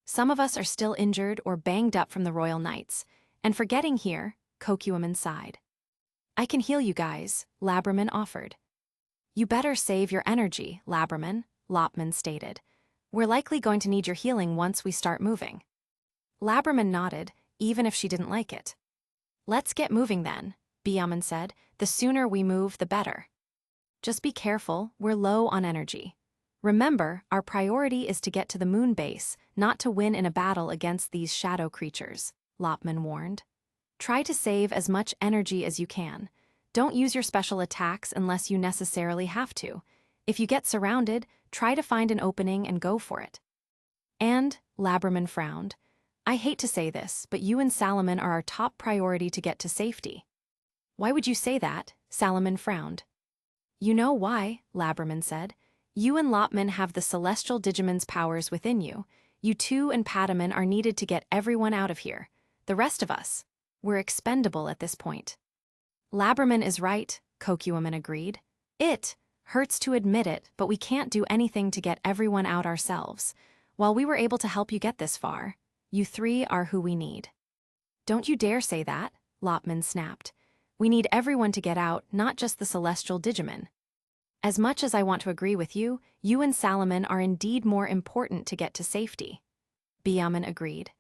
Some of us are still injured or banged up from the Royal Knights, and for getting here, Kokuaman sighed. I can heal you guys, Labraman offered. You better save your energy, Labraman, Lopman stated. We're likely going to need your healing once we start moving. Labraman nodded, even if she didn't like it. Let's get moving then, Byaman said. The sooner we move, the better. Just be careful, we're low on energy. Remember, our priority is to get to the moon base, not to win in a battle against these shadow creatures, Lopman warned. Try to save as much energy as you can. Don't use your special attacks unless you necessarily have to. If you get surrounded, try to find an opening and go for it. And, Labraman frowned, I hate to say this, but you and Salaman are our top priority to get to safety. Why would you say that? Salaman frowned. You know why, Labraman said. You and Lopman have the celestial Digimon's powers within you. You two and Pataman are needed to get everyone out of here. The rest of us, we're expendable at this point. Labraman is right, Kokuaman agreed. It hurts to admit it, but we can't do anything to get everyone out ourselves. While we were able to help you get this far, you three are who we need. Don't you dare say that, Lopman snapped. We need everyone to get out, not just the celestial Digimon. As much as I want to agree with you, you and Salaman are indeed more important to get to safety. Byaman agreed.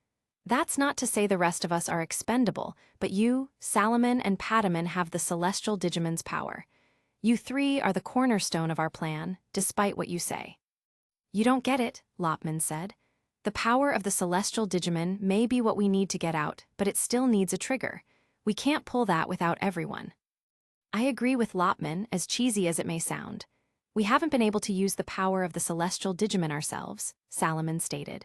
That's not to say the rest of us are expendable, but you, Salaman, and Pataman have the celestial Digimon's power. You three are the cornerstone of our plan, despite what you say. You don't get it, Lopman said. The power of the celestial Digimon may be what we need to get out, but it still needs a trigger. We can't pull that without everyone. I agree with Lopman, as cheesy as it may sound. We haven't been able to use the power of the celestial Digimon ourselves, Salaman stated.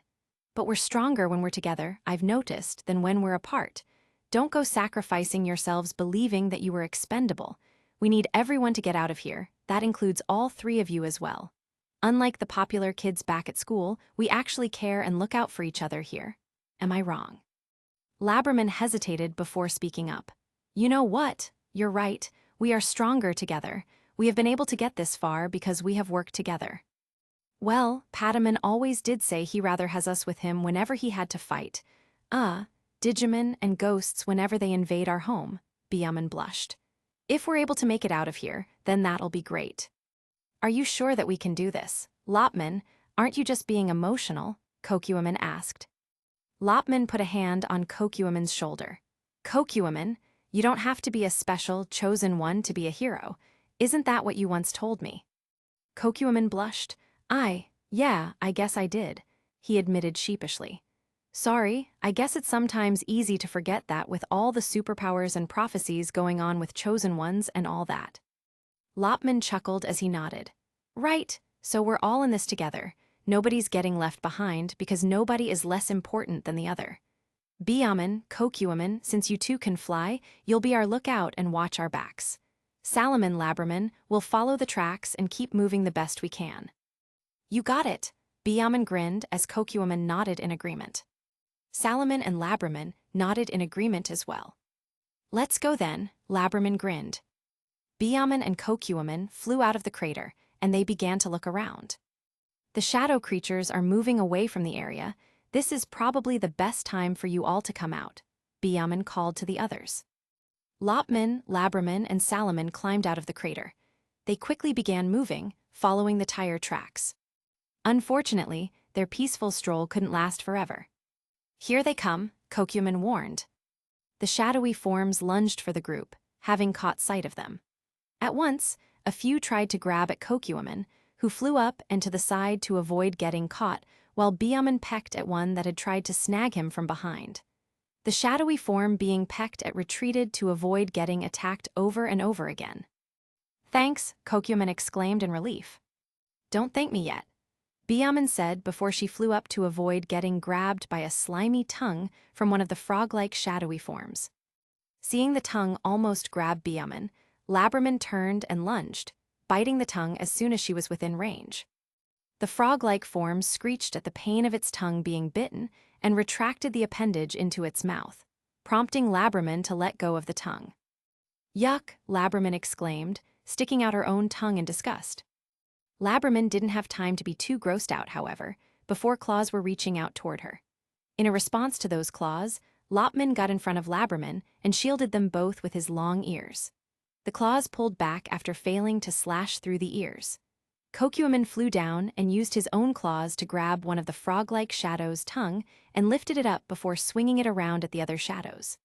But we're stronger when we're together, I've noticed, than when we're apart. Don't go sacrificing yourselves believing that you are expendable. We need everyone to get out of here. That includes all three of you as well. Unlike the popular kids back at school, we actually care and look out for each other here. Am I wrong? Labraman hesitated before speaking up. You know what? You're right. We are stronger together. We have been able to get this far because we have worked together. Well, Pataman always did say he rather has us with him whenever he had to fight. Digimon and ghosts whenever they invade our home, Byaman blushed. If we're able to make it out of here, then that'll be great. Are you sure that we can do this? Lopman, aren't you just being emotional? Kokuaman asked. Lopman put a hand on Kokuaman's shoulder. Kokuaman, you don't have to be a special, chosen one to be a hero. Isn't that what you once told me? Kokuaman blushed. Yeah, I guess I did, he admitted sheepishly. Sorry, I guess it's sometimes easy to forget that with all the superpowers and prophecies going on with chosen ones and all that. Lopman chuckled as he nodded. Right, so we're all in this together. Nobody's getting left behind because nobody is less important than the other. Byaman, Kokuaman, since you two can fly, you'll be our lookout and watch our backs. Salaman, Labraman, we'll follow the tracks and keep moving the best we can. You got it, Biaman grinned as Kokuaman nodded in agreement. Salaman and Labraman nodded in agreement as well. Let's go then, Labraman grinned. Biaman and Kokuaman flew out of the crater, and they began to look around. The shadow creatures are moving away from the area. This is probably the best time for you all to come out, Biaman called to the others. Lopman, Labraman, and Salaman climbed out of the crater. They quickly began moving, following the tire tracks. Unfortunately, their peaceful stroll couldn't last forever. Here they come, Kokuaman warned. The shadowy forms lunged for the group, having caught sight of them. At once, a few tried to grab at Kokuaman, who flew up and to the side to avoid getting caught, while Biaman pecked at one that had tried to snag him from behind. The shadowy form being pecked at retreated to avoid getting attacked over and over again. Thanks, Kokuaman exclaimed in relief. Don't thank me yet, Biaman said before she flew up to avoid getting grabbed by a slimy tongue from one of the frog-like shadowy forms. Seeing the tongue almost grab Biaman, Labraman turned and lunged, biting the tongue as soon as she was within range. The frog-like form screeched at the pain of its tongue being bitten and retracted the appendage into its mouth, prompting Labraman to let go of the tongue. Yuck, Labraman exclaimed, sticking out her own tongue in disgust. Labraman didn't have time to be too grossed out, however, before claws were reaching out toward her. In a response to those claws, Lopman got in front of Labraman and shielded them both with his long ears. The claws pulled back after failing to slash through the ears. Kokuaman flew down and used his own claws to grab one of the frog-like shadow's tongue and lifted it up before swinging it around at the other shadows.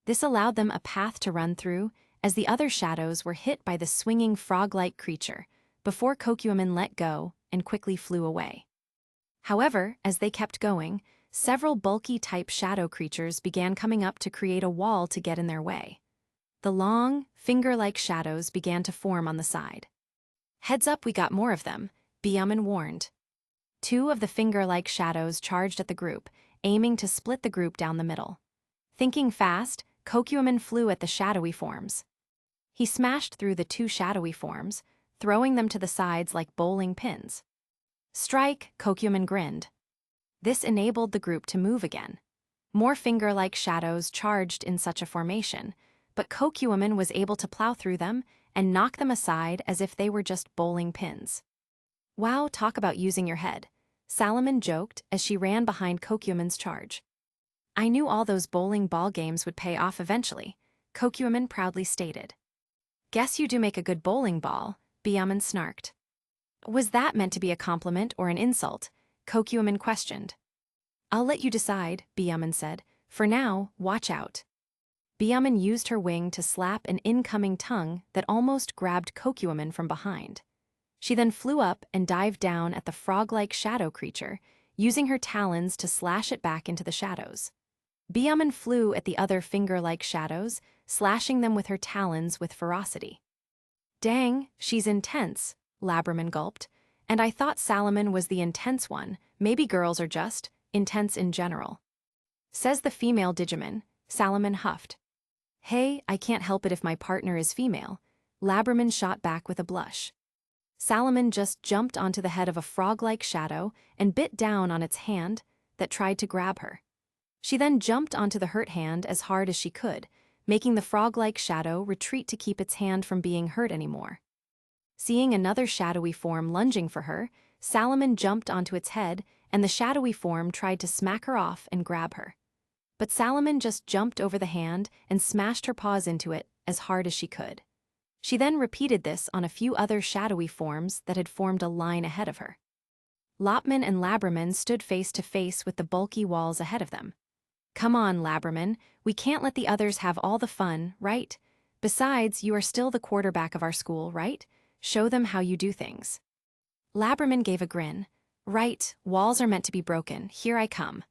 This allowed them a path to run through, as the other shadows were hit by the swinging frog-like creature, before Kokuaman let go and quickly flew away. However, as they kept going, several bulky-type shadow creatures began coming up to create a wall to get in their way. The long, finger-like shadows began to form on the side. Heads up, we got more of them, Biaman warned. Two of the finger-like shadows charged at the group, aiming to split the group down the middle. Thinking fast, Kokuaman flew at the shadowy forms. He smashed through the two shadowy forms, throwing them to the sides like bowling pins. Strike, Kokuaman grinned. This enabled the group to move again. More finger-like shadows charged in such a formation, but Kokuaman was able to plow through them and knock them aside as if they were just bowling pins. Wow, talk about using your head, Salaman joked as she ran behind Kokuaman's charge. I knew all those bowling ball games would pay off eventually, Kokuaman proudly stated. Guess you do make a good bowling ball, Biaman snarked. Was that meant to be a compliment or an insult? Kokuaman questioned. I'll let you decide, Biaman said. For now, watch out. Biaman used her wing to slap an incoming tongue that almost grabbed Kokuaman from behind. She then flew up and dived down at the frog-like shadow creature, using her talons to slash it back into the shadows. Biaman flew at the other finger-like shadows, slashing them with her talons with ferocity. Dang, she's intense, Labraman gulped. And I thought Salaman was the intense one. Maybe girls are just intense in general. Says the female Digimon, Salaman huffed. Hey, I can't help it if my partner is female, Labraman shot back with a blush. Salaman just jumped onto the head of a frog-like shadow and bit down on its hand that tried to grab her. She then jumped onto the hurt hand as hard as she could, making the frog-like shadow retreat to keep its hand from being hurt anymore. Seeing another shadowy form lunging for her, Salaman jumped onto its head and the shadowy form tried to smack her off and grab her. But Salaman just jumped over the hand and smashed her paws into it as hard as she could. She then repeated this on a few other shadowy forms that had formed a line ahead of her. Lopman and Labraman stood face to face with the bulky walls ahead of them. Come on, Labraman, we can't let the others have all the fun, right? Besides, you are still the quarterback of our school, right? Show them how you do things. Labraman gave a grin. Right, walls are meant to be broken, here I come.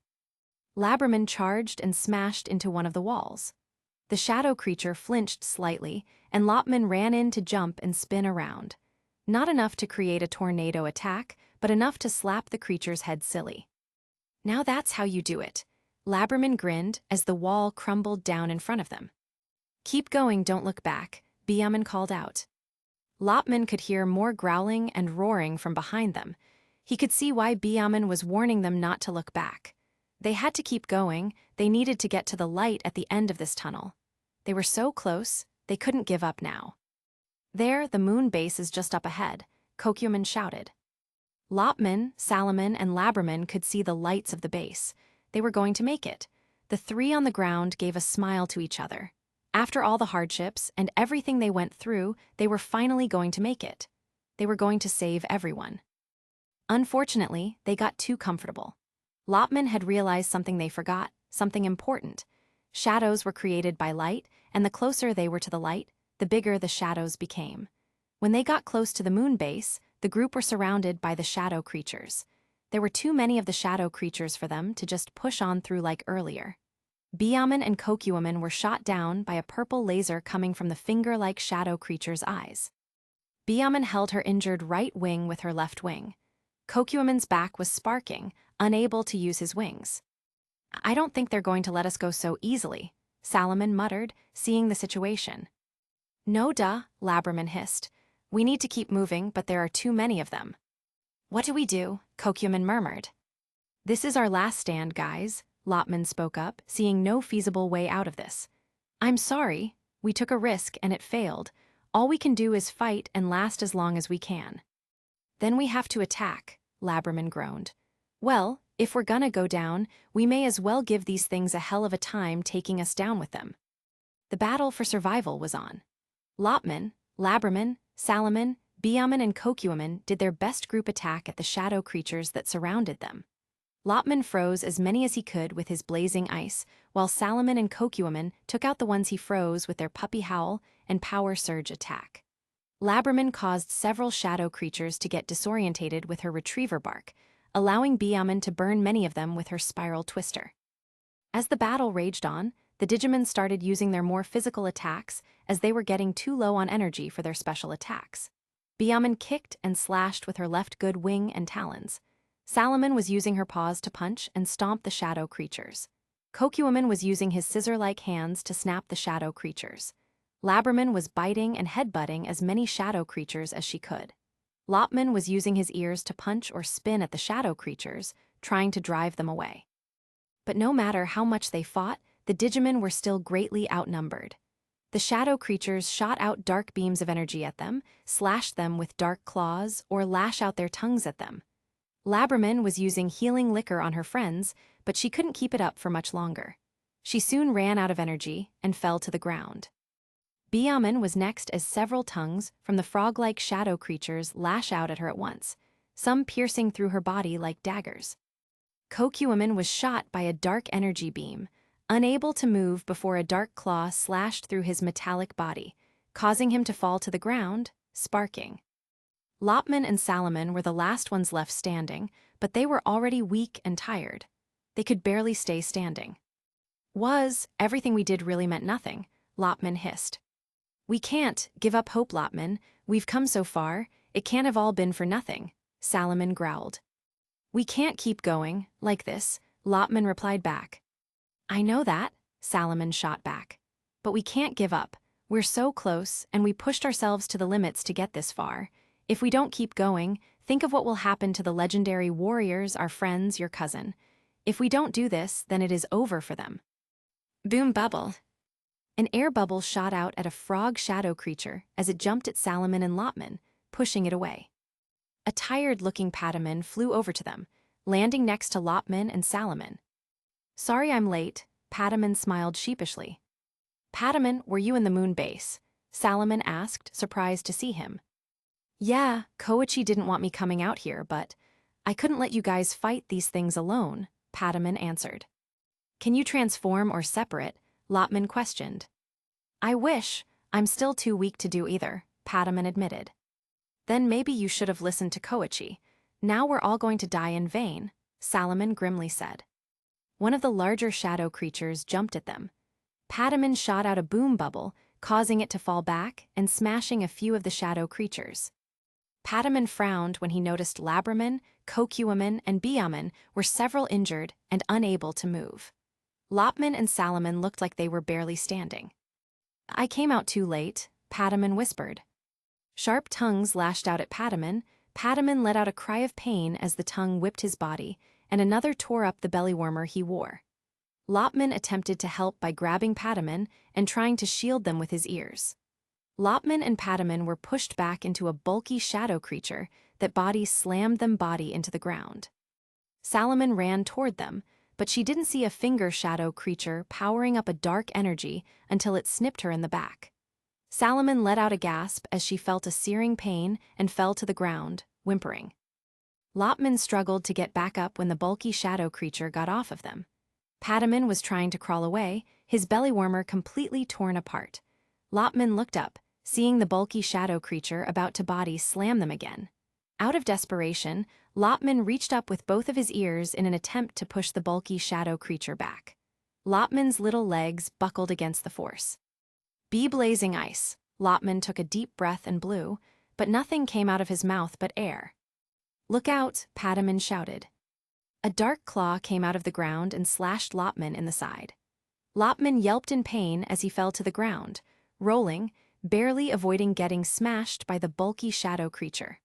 Labraman charged and smashed into one of the walls. The shadow creature flinched slightly, and Lopman ran in to jump and spin around. Not enough to create a tornado attack, but enough to slap the creature's head silly. Now that's how you do it. Labraman grinned as the wall crumbled down in front of them. Keep going, don't look back, Biaman called out. Lopman could hear more growling and roaring from behind them. He could see why Biaman was warning them not to look back. They had to keep going. They needed to get to the light at the end of this tunnel. They were so close, they couldn't give up now. There, the moon base is just up ahead, Kokuman shouted. Lopman, Salaman, and Laberman could see the lights of the base. They were going to make it. The three on the ground gave a smile to each other. After all the hardships and everything they went through, they were finally going to make it. They were going to save everyone. Unfortunately, they got too comfortable. Lopman had realized something they forgot, something important. Shadows were created by light, and the closer they were to the light, the bigger the shadows became. When they got close to the moon base, the group were surrounded by the shadow creatures. There were too many of the shadow creatures for them to just push on through like earlier. Biaman and Kokuman were shot down by a purple laser coming from the finger-like shadow creature's eyes. Biaman held her injured right wing with her left wing. Kokuman's back was sparking, unable to use his wings. I don't think they're going to let us go so easily, Salaman muttered, seeing the situation. No duh, Laberman hissed. We need to keep moving, but there are too many of them. What do we do? Kokuman murmured. This is our last stand, guys, Lopman spoke up, seeing no feasible way out of this. I'm sorry, we took a risk and it failed. All we can do is fight and last as long as we can. Then we have to attack, Laberman groaned. Well, if we're gonna go down, we may as well give these things a hell of a time taking us down with them. The battle for survival was on. Lopman, Laberman, Salaman, Biaman, and Kokuman did their best group attack at the shadow creatures that surrounded them. Lopman froze as many as he could with his blazing ice, while Salaman and Kokuman took out the ones he froze with their puppy howl and power surge attack. Laberman caused several shadow creatures to get disorientated with her retriever bark, allowing Biaman to burn many of them with her spiral twister. As the battle raged on, the Digimon started using their more physical attacks as they were getting too low on energy for their special attacks. Biaman kicked and slashed with her left good wing and talons. Salaman was using her paws to punch and stomp the shadow creatures. Kokuman was using his scissor-like hands to snap the shadow creatures. Laberman was biting and headbutting as many shadow creatures as she could. Lopman was using his ears to punch or spin at the shadow creatures, trying to drive them away. But no matter how much they fought, the Digimon were still greatly outnumbered. The shadow creatures shot out dark beams of energy at them, slashed them with dark claws, or lash out their tongues at them. Laberman was using healing liquor on her friends, but she couldn't keep it up for much longer. She soon ran out of energy and fell to the ground. Biaman was next as several tongues from the frog-like shadow creatures lash out at her at once, some piercing through her body like daggers. Kokuman was shot by a dark energy beam, unable to move before a dark claw slashed through his metallic body, causing him to fall to the ground, sparking. Lopman and Salaman were the last ones left standing, but they were already weak and tired. They could barely stay standing. Everything we did really meant nothing, Lopman hissed. We can't give up hope, Lopman. We've come so far, it can't have all been for nothing, Salaman growled. We can't keep going, like this, Lopman replied back. I know that, Salaman shot back. But we can't give up. We're so close, and we pushed ourselves to the limits to get this far. If we don't keep going, think of what will happen to the legendary warriors, our friends, your cousin. If we don't do this, then it is over for them. Boom bubble. An air bubble shot out at a frog shadow creature as it jumped at Salaman and Lopman, pushing it away. A tired-looking Pataman flew over to them, landing next to Lopman and Salaman. Sorry I'm late, Pataman smiled sheepishly. Pataman, were you in the moon base? Salaman asked, surprised to see him. Yeah, Koji didn't want me coming out here, but I couldn't let you guys fight these things alone, Pataman answered. Can you transform or separate? Lopman questioned. I wish. I'm still too weak to do either, Pataman admitted. Then maybe you should have listened to Koji. Now we're all going to die in vain, Salaman grimly said. One of the larger shadow creatures jumped at them. Pataman shot out a boom bubble, causing it to fall back and smashing a few of the shadow creatures. Pataman frowned when he noticed Laberman, Kokuman, and Biaman were several injured and unable to move. Lopman and Salaman looked like they were barely standing. I came out too late, Pataman whispered. Sharp tongues lashed out at Pataman. Pataman let out a cry of pain as the tongue whipped his body, and another tore up the belly warmer he wore. Lopman attempted to help by grabbing Pataman and trying to shield them with his ears. Lopman and Pataman were pushed back into a bulky shadow creature that body slammed them body into the ground. Salaman ran toward them, but she didn't see a finger shadow creature powering up a dark energy until it snipped her in the back. Salaman let out a gasp as she felt a searing pain and fell to the ground, whimpering. Lopman struggled to get back up when the bulky shadow creature got off of them. Pataman was trying to crawl away, his belly warmer completely torn apart. Lopman looked up, seeing the bulky shadow creature about to body slam them again. Out of desperation, Lopman reached up with both of his ears in an attempt to push the bulky shadow creature back. Lopman's little legs buckled against the force. Be blazing ice. Lopman took a deep breath and blew, but nothing came out of his mouth but air. Look out, Pataman shouted. A dark claw came out of the ground and slashed Lopman in the side. Lopman yelped in pain as he fell to the ground, rolling, barely avoiding getting smashed by the bulky shadow creature.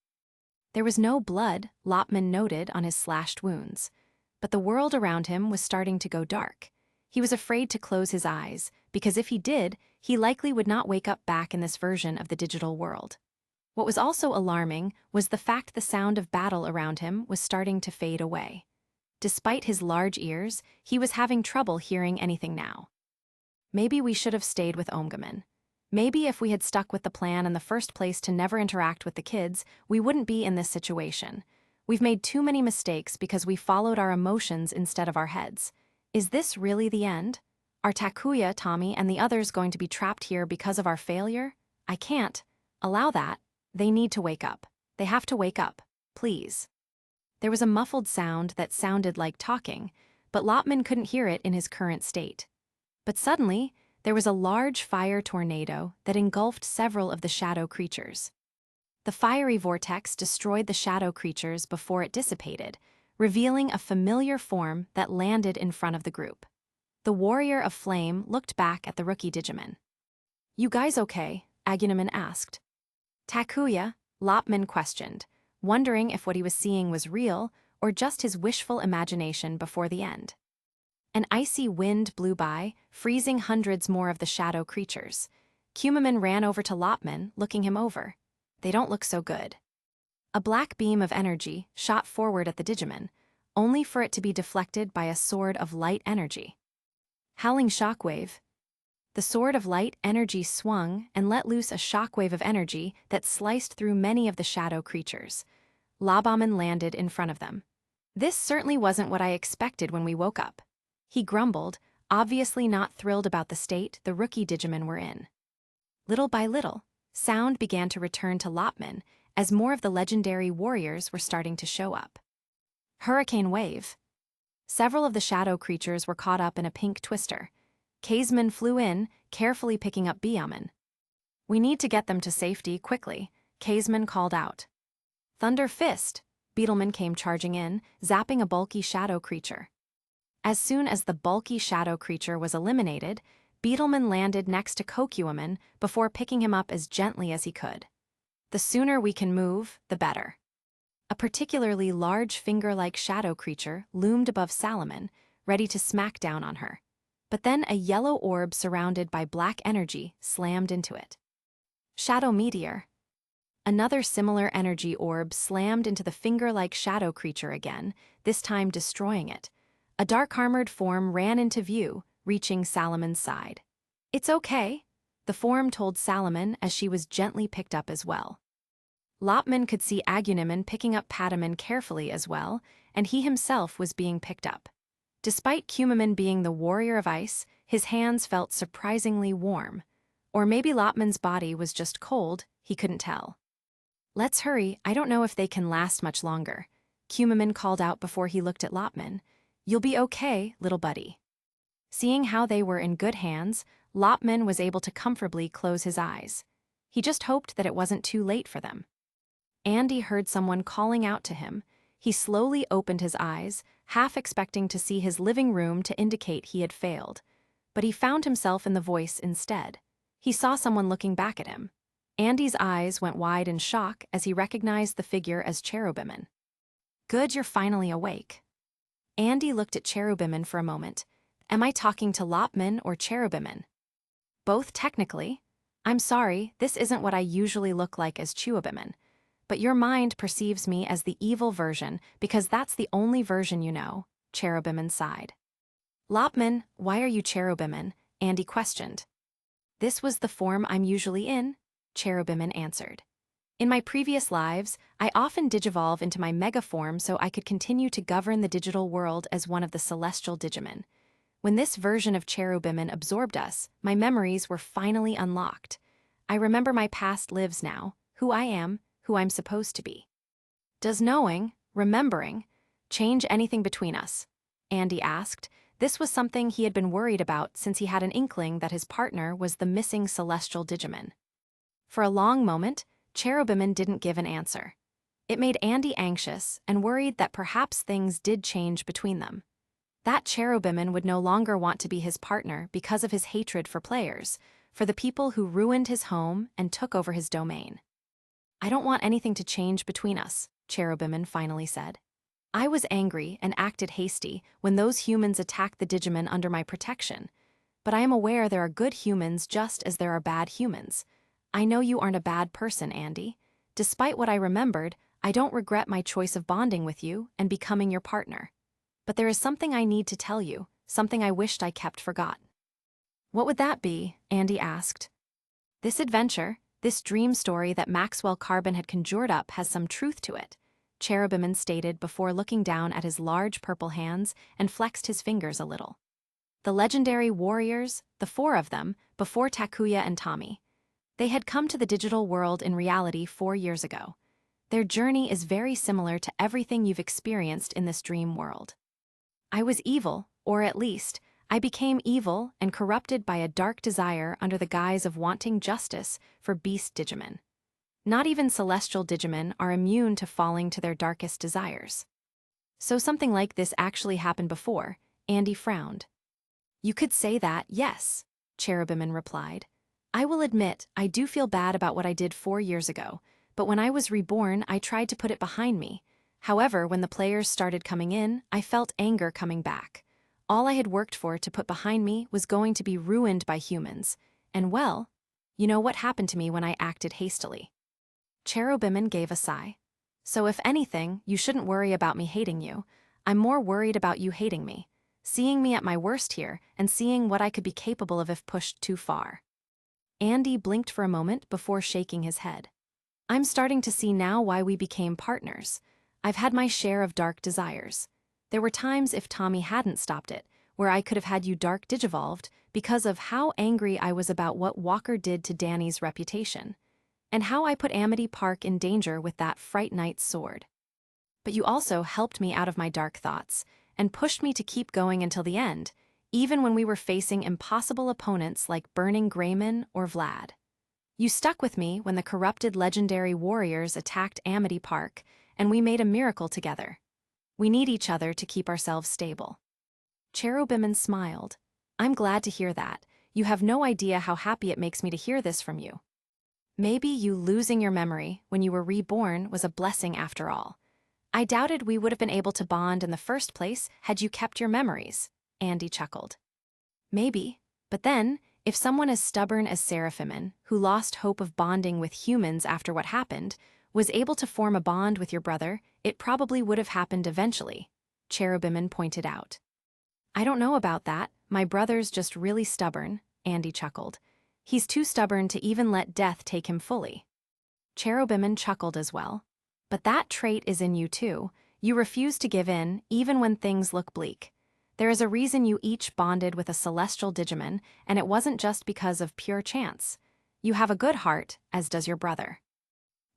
There was no blood, Lopman noted on his slashed wounds, but the world around him was starting to go dark. He was afraid to close his eyes, because if he did, he likely would not wake up back in this version of the digital world. What was also alarming was the fact the sound of battle around him was starting to fade away. Despite his large ears, he was having trouble hearing anything now. Maybe we should have stayed with Omgaman. Maybe if we had stuck with the plan in the first place to never interact with the kids, we wouldn't be in this situation. We've made too many mistakes because we followed our emotions instead of our heads. Is this really the end? Are Takuya, Tommy, and the others going to be trapped here because of our failure? I can't allow that. They need to wake up. They have to wake up. Please. There was a muffled sound that sounded like talking, but Lopman couldn't hear it in his current state. But suddenly, there was a large fire tornado that engulfed several of the shadow creatures. The fiery vortex destroyed the shadow creatures before it dissipated, revealing a familiar form that landed in front of the group. The warrior of flame looked back at the rookie Digimon. You guys okay? Agunaman asked. Takuya, Lopman questioned, wondering if what he was seeing was real or just his wishful imagination before the end. An icy wind blew by, freezing hundreds more of the shadow creatures. Kumaman ran over to Lopman, looking him over. They don't look so good. A black beam of energy shot forward at the Digimon, only for it to be deflected by a sword of light energy. Howling shockwave. The sword of light energy swung and let loose a shockwave of energy that sliced through many of the shadow creatures. Labaman landed in front of them. This certainly wasn't what I expected when we woke up. He grumbled, obviously not thrilled about the state the rookie Digimon were in. Little by little, sound began to return to Lopman as more of the legendary warriors were starting to show up. Hurricane wave. Several of the shadow creatures were caught up in a pink twister. Kaisman flew in, carefully picking up Biaman. We need to get them to safety quickly, Kaisman called out. Thunder Fist. Beetleman came charging in, zapping a bulky shadow creature. As soon as the bulky shadow creature was eliminated, Beetleman landed next to Kokuaman before picking him up as gently as he could. The sooner we can move, the better. A particularly large finger-like shadow creature loomed above Salaman, ready to smack down on her. But then a yellow orb surrounded by black energy slammed into it. Shadow meteor. Another similar energy orb slammed into the finger-like shadow creature again, this time destroying it. A dark-armored form ran into view, reaching Salaman's side. It's okay, the form told Salaman as she was gently picked up as well. Lopman could see Agunaman picking up Pataman carefully as well, and he himself was being picked up. Despite Kumaman being the warrior of ice, his hands felt surprisingly warm. Or maybe Lopman's body was just cold, he couldn't tell. Let's hurry, I don't know if they can last much longer, Kumaman called out before he looked at Lopman. You'll be okay, little buddy. Seeing how they were in good hands, Lopman was able to comfortably close his eyes. He just hoped that it wasn't too late for them. Andy heard someone calling out to him. He slowly opened his eyes, half expecting to see his living room to indicate he had failed. But he found himself in the voice instead. He saw someone looking back at him. Andy's eyes went wide in shock as he recognized the figure as Cherubimin. Good, you're finally awake. Andy looked at Cherubimin for a moment. Am I talking to Lopman or Cherubimin? Both technically. I'm sorry, this isn't what I usually look like as Cherubimin. But your mind perceives me as the evil version because that's the only version you know, Cherubimin sighed. Lopman, why are you Cherubimin? Andy questioned. This was the form I'm usually in, Cherubimin answered. In my previous lives, I often digivolve into my mega form so I could continue to govern the digital world as one of the celestial Digimon. When this version of Cherubimin absorbed us, my memories were finally unlocked. I remember my past lives now, who I am, who I'm supposed to be. Does knowing, remembering, change anything between us? Andy asked. This was something he had been worried about since he had an inkling that his partner was the missing celestial Digimon. For a long moment, Cherubimin didn't give an answer. It made Andy anxious and worried that perhaps things did change between them. That Cherubimin would no longer want to be his partner because of his hatred for players, for the people who ruined his home and took over his domain. I don't want anything to change between us, Cherubimin finally said. I was angry and acted hasty when those humans attacked the Digimon under my protection, but I am aware there are good humans just as there are bad humans. I know you aren't a bad person, Andy. Despite what I remembered, I don't regret my choice of bonding with you and becoming your partner. But there is something I need to tell you, something I wished I kept forgotten. What would that be? Andy asked. This adventure, this dream story that Maxwell Carbon had conjured up has some truth to it, Cherubimin stated before looking down at his large purple hands and flexed his fingers a little. The legendary warriors, the four of them, before Takuya and Tommy. They had come to the digital world in reality 4 years ago. Their journey is very similar to everything you've experienced in this dream world. I was evil, or at least, I became evil and corrupted by a dark desire under the guise of wanting justice for beast Digimon. Not even celestial Digimon are immune to falling to their darkest desires. So something like this actually happened before, Andy frowned. You could say that, yes, Cherubimin replied. I will admit, I do feel bad about what I did 4 years ago, but when I was reborn, I tried to put it behind me. However, when the players started coming in, I felt anger coming back. All I had worked for to put behind me was going to be ruined by humans. And well, you know what happened to me when I acted hastily. Cherubimin gave a sigh. So if anything, you shouldn't worry about me hating you. I'm more worried about you hating me, seeing me at my worst here and seeing what I could be capable of if pushed too far. Andy blinked for a moment before shaking his head. I'm starting to see now why we became partners. I've had my share of dark desires. There were times, if Tommy hadn't stopped it, where I could have had you dark digivolved because of how angry I was about what Walker did to Danny's reputation, and how I put Amity Park in danger with that Fright Knight's sword. But you also helped me out of my dark thoughts, and pushed me to keep going until the end, even when we were facing impossible opponents like Burning Grayman or Vlad. You stuck with me when the corrupted legendary warriors attacked Amity Park, and we made a miracle together. We need each other to keep ourselves stable. Cherubimin smiled. I'm glad to hear that. You have no idea how happy it makes me to hear this from you. Maybe you losing your memory when you were reborn was a blessing after all. I doubted we would have been able to bond in the first place had you kept your memories, Andy chuckled. Maybe, but then, if someone as stubborn as Seraphimin, who lost hope of bonding with humans after what happened, was able to form a bond with your brother, it probably would have happened eventually, Cherubimin pointed out. I don't know about that, my brother's just really stubborn, Andy chuckled. He's too stubborn to even let death take him fully. Cherubimin chuckled as well. But that trait is in you too. You refuse to give in, even when things look bleak. There is a reason you each bonded with a celestial Digimon, and it wasn't just because of pure chance. You have a good heart, as does your brother.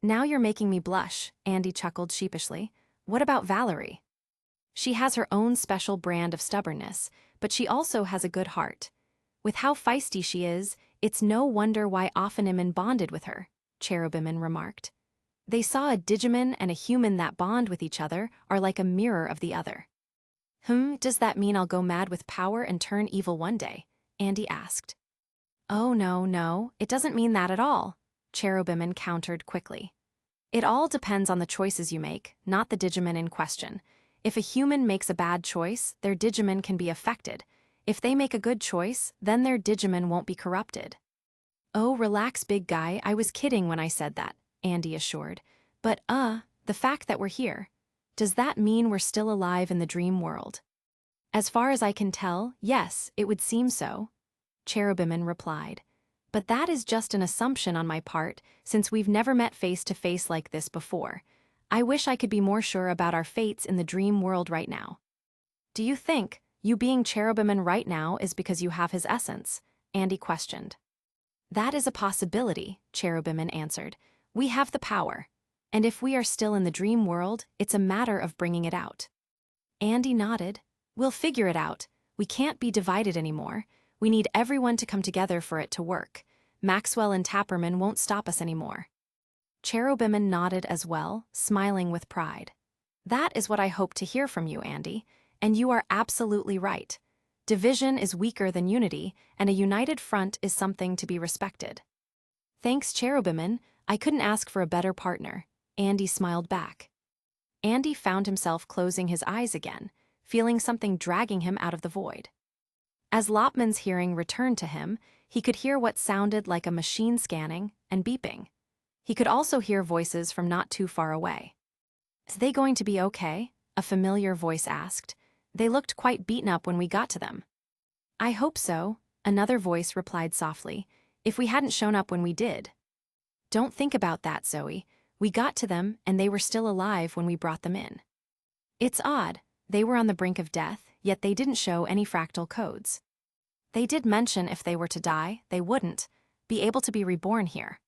Now you're making me blush, Andy chuckled sheepishly. What about Valerie? She has her own special brand of stubbornness, but she also has a good heart. With how feisty she is, it's no wonder why Offenimin bonded with her, Cherubimin remarked. They saw a Digimon and a human that bond with each other are like a mirror of the other. Does that mean I'll go mad with power and turn evil one day? Andy asked. Oh no, it doesn't mean that at all, Cherubiman countered quickly. It all depends on the choices you make, not the Digimon in question. If a human makes a bad choice, their Digimon can be affected. If they make a good choice, then their Digimon won't be corrupted. Oh, relax, big guy, I was kidding when I said that, Andy assured. But, the fact that we're here, does that mean we're still alive in the dream world? As far as I can tell, yes, it would seem so, Cherubiman replied. But that is just an assumption on my part, since we've never met face to face like this before. I wish I could be more sure about our fates in the dream world right now. Do you think you being Cherubiman right now is because you have his essence? Andy questioned. That is a possibility, Cherubiman answered. We have the power. And if we are still in the dream world, it's a matter of bringing it out. Andy nodded. We'll figure it out. We can't be divided anymore. We need everyone to come together for it to work. Maxwell and Tapperman won't stop us anymore. Cherubiman nodded as well, smiling with pride. That is what I hoped to hear from you, Andy. And you are absolutely right. Division is weaker than unity, and a united front is something to be respected. Thanks, Cherubiman. I couldn't ask for a better partner. Andy smiled back. Andy found himself closing his eyes again, feeling something dragging him out of the void. As Lopman's hearing returned to him, he could hear what sounded like a machine scanning and beeping. He could also hear voices from not too far away. Is they going to be okay? A familiar voice asked. They looked quite beaten up when we got to them. I hope so, another voice replied softly. If we hadn't shown up when we did. Don't think about that, Zoe. We got to them and they were still alive when we brought them in. It's odd. They were on the brink of death, yet they didn't show any fractal codes. They did mention if they were to die, they wouldn't be able to be reborn here.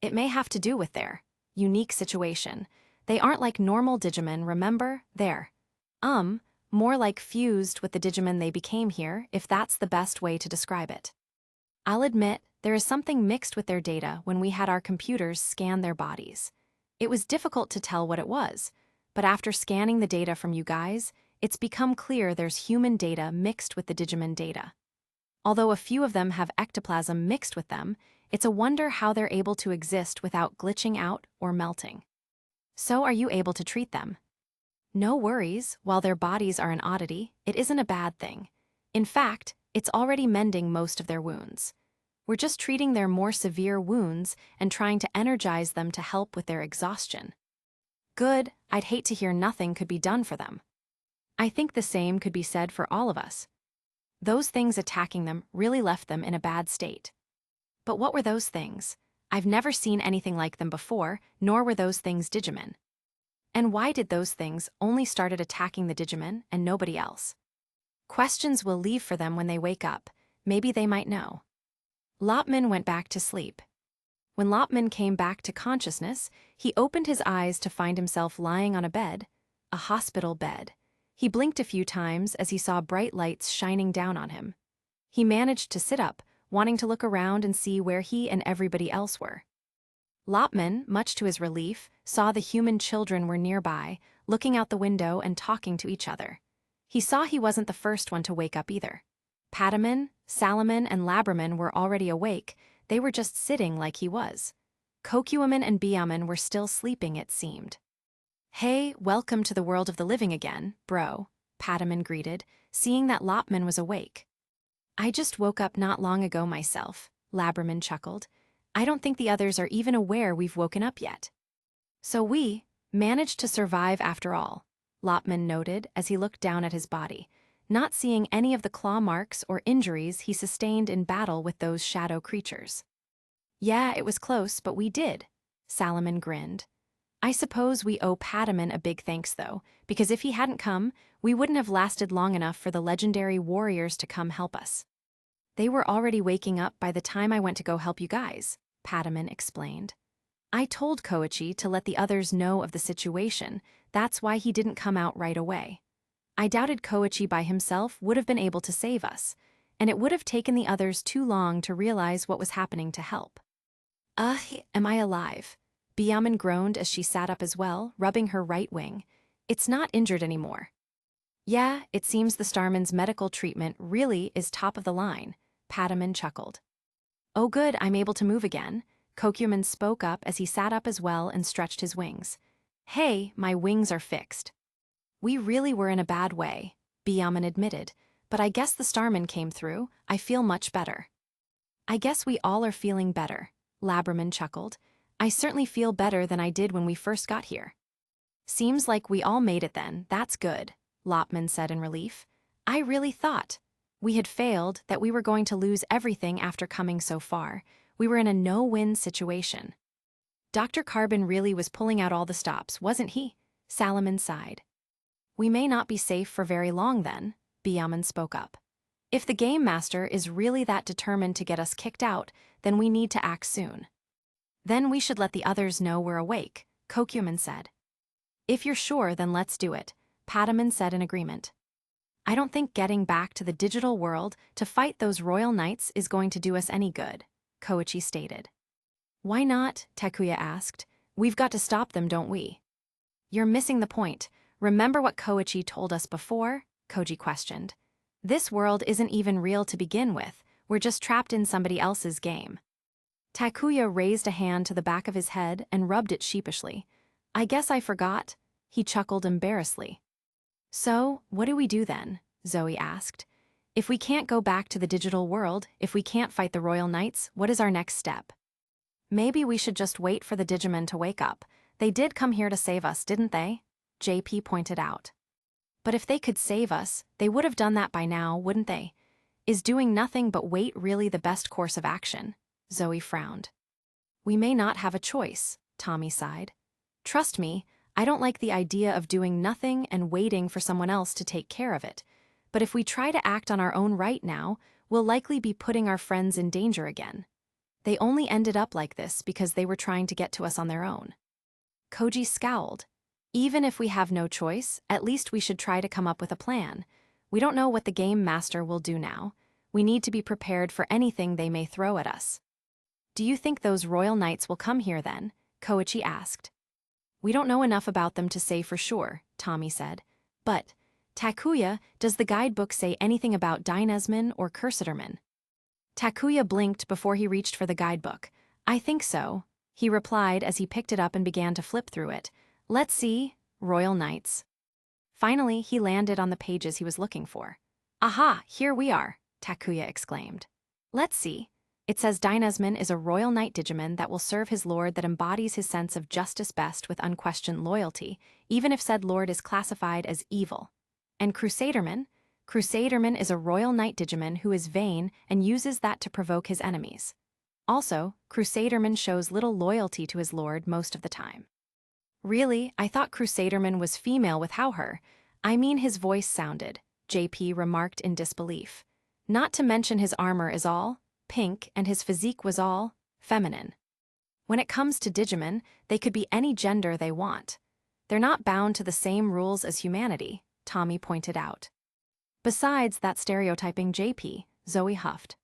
It may have to do with their unique situation. They aren't like normal Digimon, remember? They're, more like fused with the Digimon they became here, if that's the best way to describe it. I'll admit, there is something mixed with their data when we had our computers scan their bodies. It was difficult to tell what it was, but after scanning the data from you guys, it's become clear there's human data mixed with the Digimon data. Although a few of them have ectoplasm mixed with them, it's a wonder how they're able to exist without glitching out or melting. So are you able to treat them? No worries, while their bodies are an oddity, it isn't a bad thing. In fact, it's already mending most of their wounds. We're just treating their more severe wounds and trying to energize them to help with their exhaustion. Good, I'd hate to hear nothing could be done for them. I think the same could be said for all of us. Those things attacking them really left them in a bad state. But what were those things? I've never seen anything like them before, nor were those things Digimon. And why did those things only started attacking the Digimon and nobody else? Questions we'll leave for them when they wake up. Maybe they might know. Lopman went back to sleep. When Lopman came back to consciousness, he opened his eyes to find himself lying on a bed, a hospital bed. He blinked a few times as he saw bright lights shining down on him. He managed to sit up, wanting to look around and see where he and everybody else were. Lopman, much to his relief, saw the human children were nearby, looking out the window and talking to each other. He saw he wasn't the first one to wake up either. Pataman, Salaman, and Labraman were already awake. They were just sitting like he was. Kokuaman and Biaman were still sleeping, it seemed. Hey, welcome to the world of the living again, bro, Pataman greeted, seeing that Lopman was awake. I just woke up not long ago myself, Labraman chuckled. I don't think the others are even aware we've woken up yet. So we managed to survive after all, Lopman noted as he looked down at his body, not seeing any of the claw marks or injuries he sustained in battle with those shadow creatures. Yeah, it was close, but we did, Salaman grinned. I suppose we owe Pataman a big thanks though, because if he hadn't come, we wouldn't have lasted long enough for the legendary warriors to come help us. They were already waking up by the time I went to go help you guys, Pataman explained. I told Koji to let the others know of the situation, that's why he didn't come out right away. I doubted Koji by himself would have been able to save us, and it would have taken the others too long to realize what was happening to help. Am I alive? Biaman groaned as she sat up as well, rubbing her right wing. It's not injured anymore. Yeah, it seems the Starman's medical treatment really is top of the line, Pataman chuckled. Oh good, I'm able to move again. Kokyumen spoke up as he sat up as well and stretched his wings. Hey, my wings are fixed. We really were in a bad way, Byamen admitted, but I guess the starman came through. I feel much better. I guess we all are feeling better, Labraman chuckled. I certainly feel better than I did when we first got here. Seems like we all made it then, that's good, Lopman said in relief. I really thought we had failed, that we were going to lose everything after coming so far. We were in a no-win situation. Dr. Carbon really was pulling out all the stops, wasn't he? Salaman sighed. We may not be safe for very long then, Byamen spoke up. If the game master is really that determined to get us kicked out, then we need to act soon. Then we should let the others know we're awake, Kokyumen said. If you're sure, then let's do it, Pataman said in agreement. I don't think getting back to the digital world to fight those royal knights is going to do us any good, Koichi stated. Why not? Takuya asked. We've got to stop them, don't we? You're missing the point. Remember what Koichi told us before? Koji questioned. This world isn't even real to begin with. We're just trapped in somebody else's game. Takuya raised a hand to the back of his head and rubbed it sheepishly. I guess I forgot. He chuckled embarrassedly. So, what do we do then? Zoe asked. If we can't go back to the digital world, if we can't fight the royal knights, what is our next step? Maybe we should just wait for the Digimon to wake up. They did come here to save us, didn't they? JP pointed out. But if they could save us, they would have done that by now, wouldn't they? Is doing nothing but wait really the best course of action? Zoe frowned. We may not have a choice, Tommy sighed. Trust me, I don't like the idea of doing nothing and waiting for someone else to take care of it. But if we try to act on our own right now, we'll likely be putting our friends in danger again. They only ended up like this because they were trying to get to us on their own. Koji scowled. Even if we have no choice, at least we should try to come up with a plan. We don't know what the game master will do now. We need to be prepared for anything they may throw at us. Do you think those royal knights will come here then? Koichi asked. We don't know enough about them to say for sure, Tommy said. But, Takuya, does the guidebook say anything about Dynasmin or Cursiderman? Takuya blinked before he reached for the guidebook. I think so, he replied as he picked it up and began to flip through it. Let's see, Royal Knights. Finally, he landed on the pages he was looking for. Aha, here we are, Takuya exclaimed. Let's see. It says Dynasmin is a royal knight Digimon that will serve his lord that embodies his sense of justice best with unquestioned loyalty, even if said lord is classified as evil. And Crusaderman? Crusaderman is a royal knight Digimon who is vain and uses that to provoke his enemies. Also, Crusaderman shows little loyalty to his lord most of the time. Really, I thought Crusaderman was female with her. I mean his voice sounded, JP remarked in disbelief. Not to mention his armor is all pink and his physique was all feminine. When it comes to Digimon, they could be any gender they want. They're not bound to the same rules as humanity, Tommy pointed out. Besides that stereotyping JP, Zoe huffed.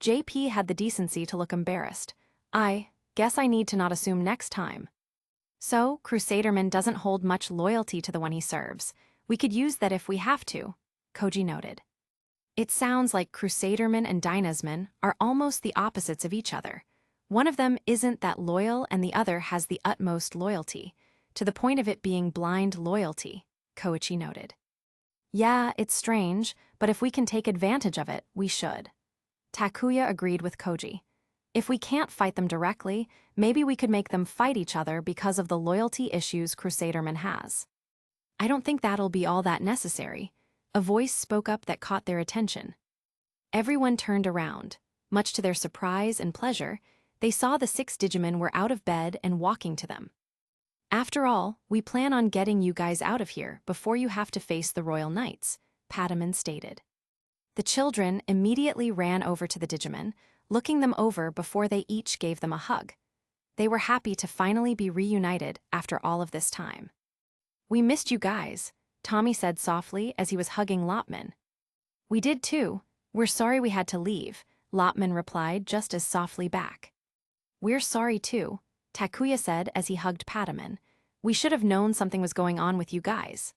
JP had the decency to look embarrassed. I guess I need to not assume next time. So, Crusaderman doesn't hold much loyalty to the one he serves. We could use that if we have to, Koji noted. It sounds like Crusaderman and Dynasmin are almost the opposites of each other. One of them isn't that loyal and the other has the utmost loyalty, to the point of it being blind loyalty, Koichi noted. Yeah, it's strange, but if we can take advantage of it, we should. Takuya agreed with Koji. If we can't fight them directly, maybe we could make them fight each other because of the loyalty issues Crusaderman has. I don't think that'll be all that necessary. A voice spoke up that caught their attention. Everyone turned around. Much to their surprise and pleasure, they saw the 6 Digimon were out of bed and walking to them. After all, we plan on getting you guys out of here before you have to face the Royal Knights, Pataman stated. The children immediately ran over to the Digimon, looking them over before they each gave them a hug. They were happy to finally be reunited after all of this time. We missed you guys, Tommy said softly as he was hugging Lopman. We did too. We're sorry we had to leave, Lopman replied just as softly back. We're sorry too, Takuya said as he hugged Pataman. We should have known something was going on with you guys.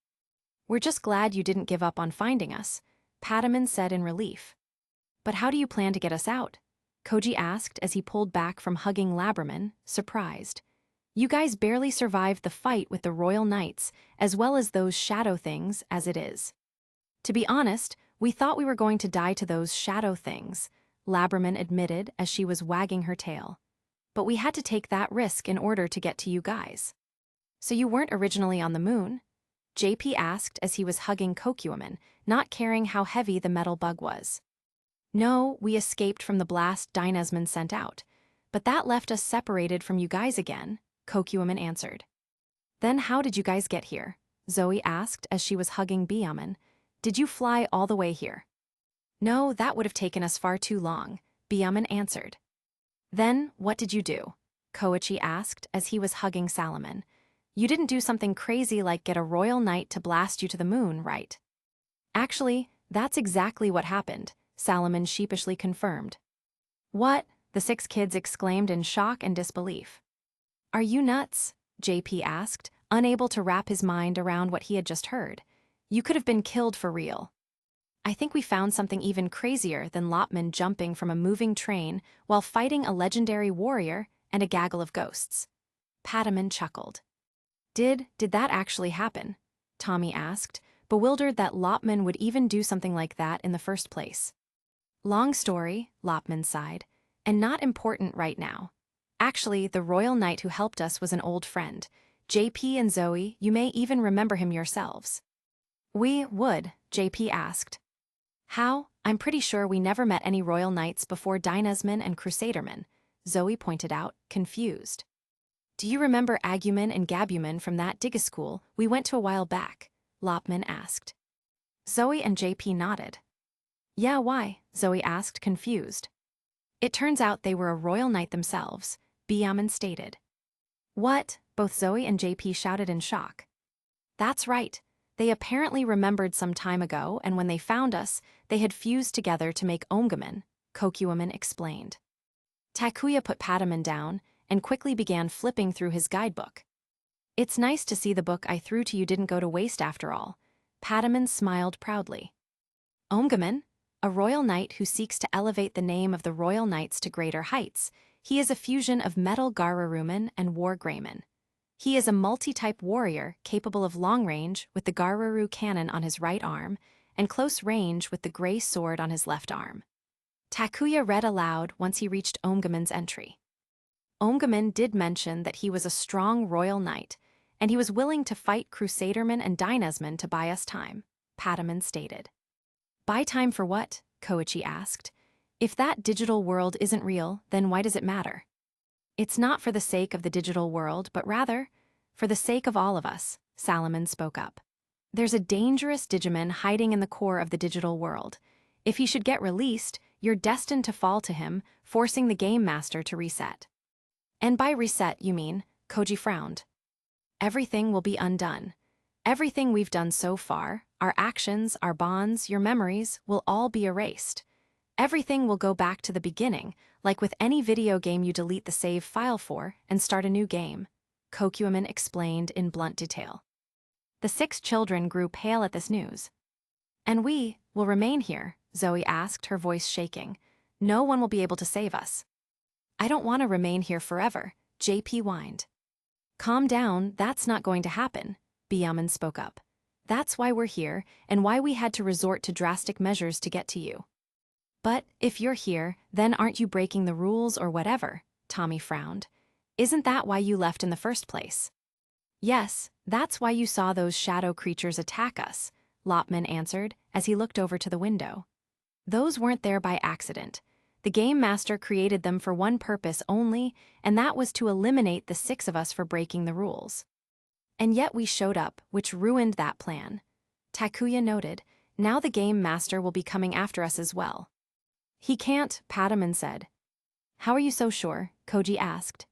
We're just glad you didn't give up on finding us, Pataman said in relief. But how do you plan to get us out? Koji asked as he pulled back from hugging Labraman, surprised. You guys barely survived the fight with the Royal Knights, as well as those shadow things, as it is. To be honest, we thought we were going to die to those shadow things, Labraman admitted as she was wagging her tail. But we had to take that risk in order to get to you guys. So you weren't originally on the moon? JP asked as he was hugging Kokuaman, not caring how heavy the metal bug was. No, we escaped from the blast Dynasman sent out. But that left us separated from you guys again, Kokuaman answered. Then how did you guys get here? Zoe asked as she was hugging Byaman. Did you fly all the way here? No, that would have taken us far too long, Byaman answered. Then, what did you do? Koichi asked as he was hugging Salaman. You didn't do something crazy like get a royal knight to blast you to the moon, right? Actually, that's exactly what happened, Salaman sheepishly confirmed. What? The 6 kids exclaimed in shock and disbelief. Are you nuts? JP asked, unable to wrap his mind around what he had just heard. You could have been killed for real. I think we found something even crazier than Lopman jumping from a moving train while fighting a legendary warrior and a gaggle of ghosts. Pataman chuckled. Did that actually happen? Tommy asked, bewildered that Lopman would even do something like that in the first place. Long story, Lopman sighed, and not important right now. Actually, the royal knight who helped us was an old friend. JP and Zoe, you may even remember him yourselves. We would, JP asked. How? I'm pretty sure we never met any royal knights before Dynasman and Crusaderman, Zoe pointed out, confused. Do you remember Aguman and Gabuman from that Diga school we went to a while back? Lopman asked. Zoe and JP nodded. Yeah, why? Zoe asked, confused. It turns out they were a royal knight themselves, Byaman stated. What? Both Zoe and JP shouted in shock. That's right. They apparently remembered some time ago, and when they found us, they had fused together to make Omgaman, Kokuaman explained. Takuya put Pataman down and quickly began flipping through his guidebook. It's nice to see the book I threw to you didn't go to waste after all. Pataman smiled proudly. Omgaman, a royal knight who seeks to elevate the name of the royal knights to greater heights, he is a fusion of metal Gararuman and War Greyman. He is a multi-type warrior capable of long range with the Gararu cannon on his right arm and close range with the gray sword on his left arm. Takuya read aloud once he reached Omgaman's entry. Omgaman did mention that he was a strong royal knight, and he was willing to fight Crusaderman and Dynasman to buy us time, Pataman stated. Buy time for what? Koichi asked. If that digital world isn't real, then why does it matter? It's not for the sake of the digital world, but rather for the sake of all of us, Salaman spoke up. There's a dangerous Digimon hiding in the core of the digital world. If he should get released, you're destined to fall to him, forcing the game master to reset. And by reset, you mean, Koji frowned. Everything will be undone. Everything we've done so far, our actions, our bonds, your memories, will all be erased. Everything will go back to the beginning, like with any video game you delete the save file for and start a new game, Kokuaman explained in blunt detail. The 6 children grew pale at this news. And we will remain here, Zoe asked, her voice shaking. No one will be able to save us. I don't want to remain here forever, JP whined. Calm down, that's not going to happen, Byaman spoke up. That's why we're here and why we had to resort to drastic measures to get to you. But if you're here, then aren't you breaking the rules or whatever? Tommy frowned. Isn't that why you left in the first place? Yes, that's why you saw those shadow creatures attack us, Lopman answered as he looked over to the window. Those weren't there by accident. The game master created them for one purpose only, and that was to eliminate the 6 of us for breaking the rules. And yet we showed up, which ruined that plan. Takuya noted, now the game master will be coming after us as well. He can't, Pataman said. How are you so sure? Koji asked.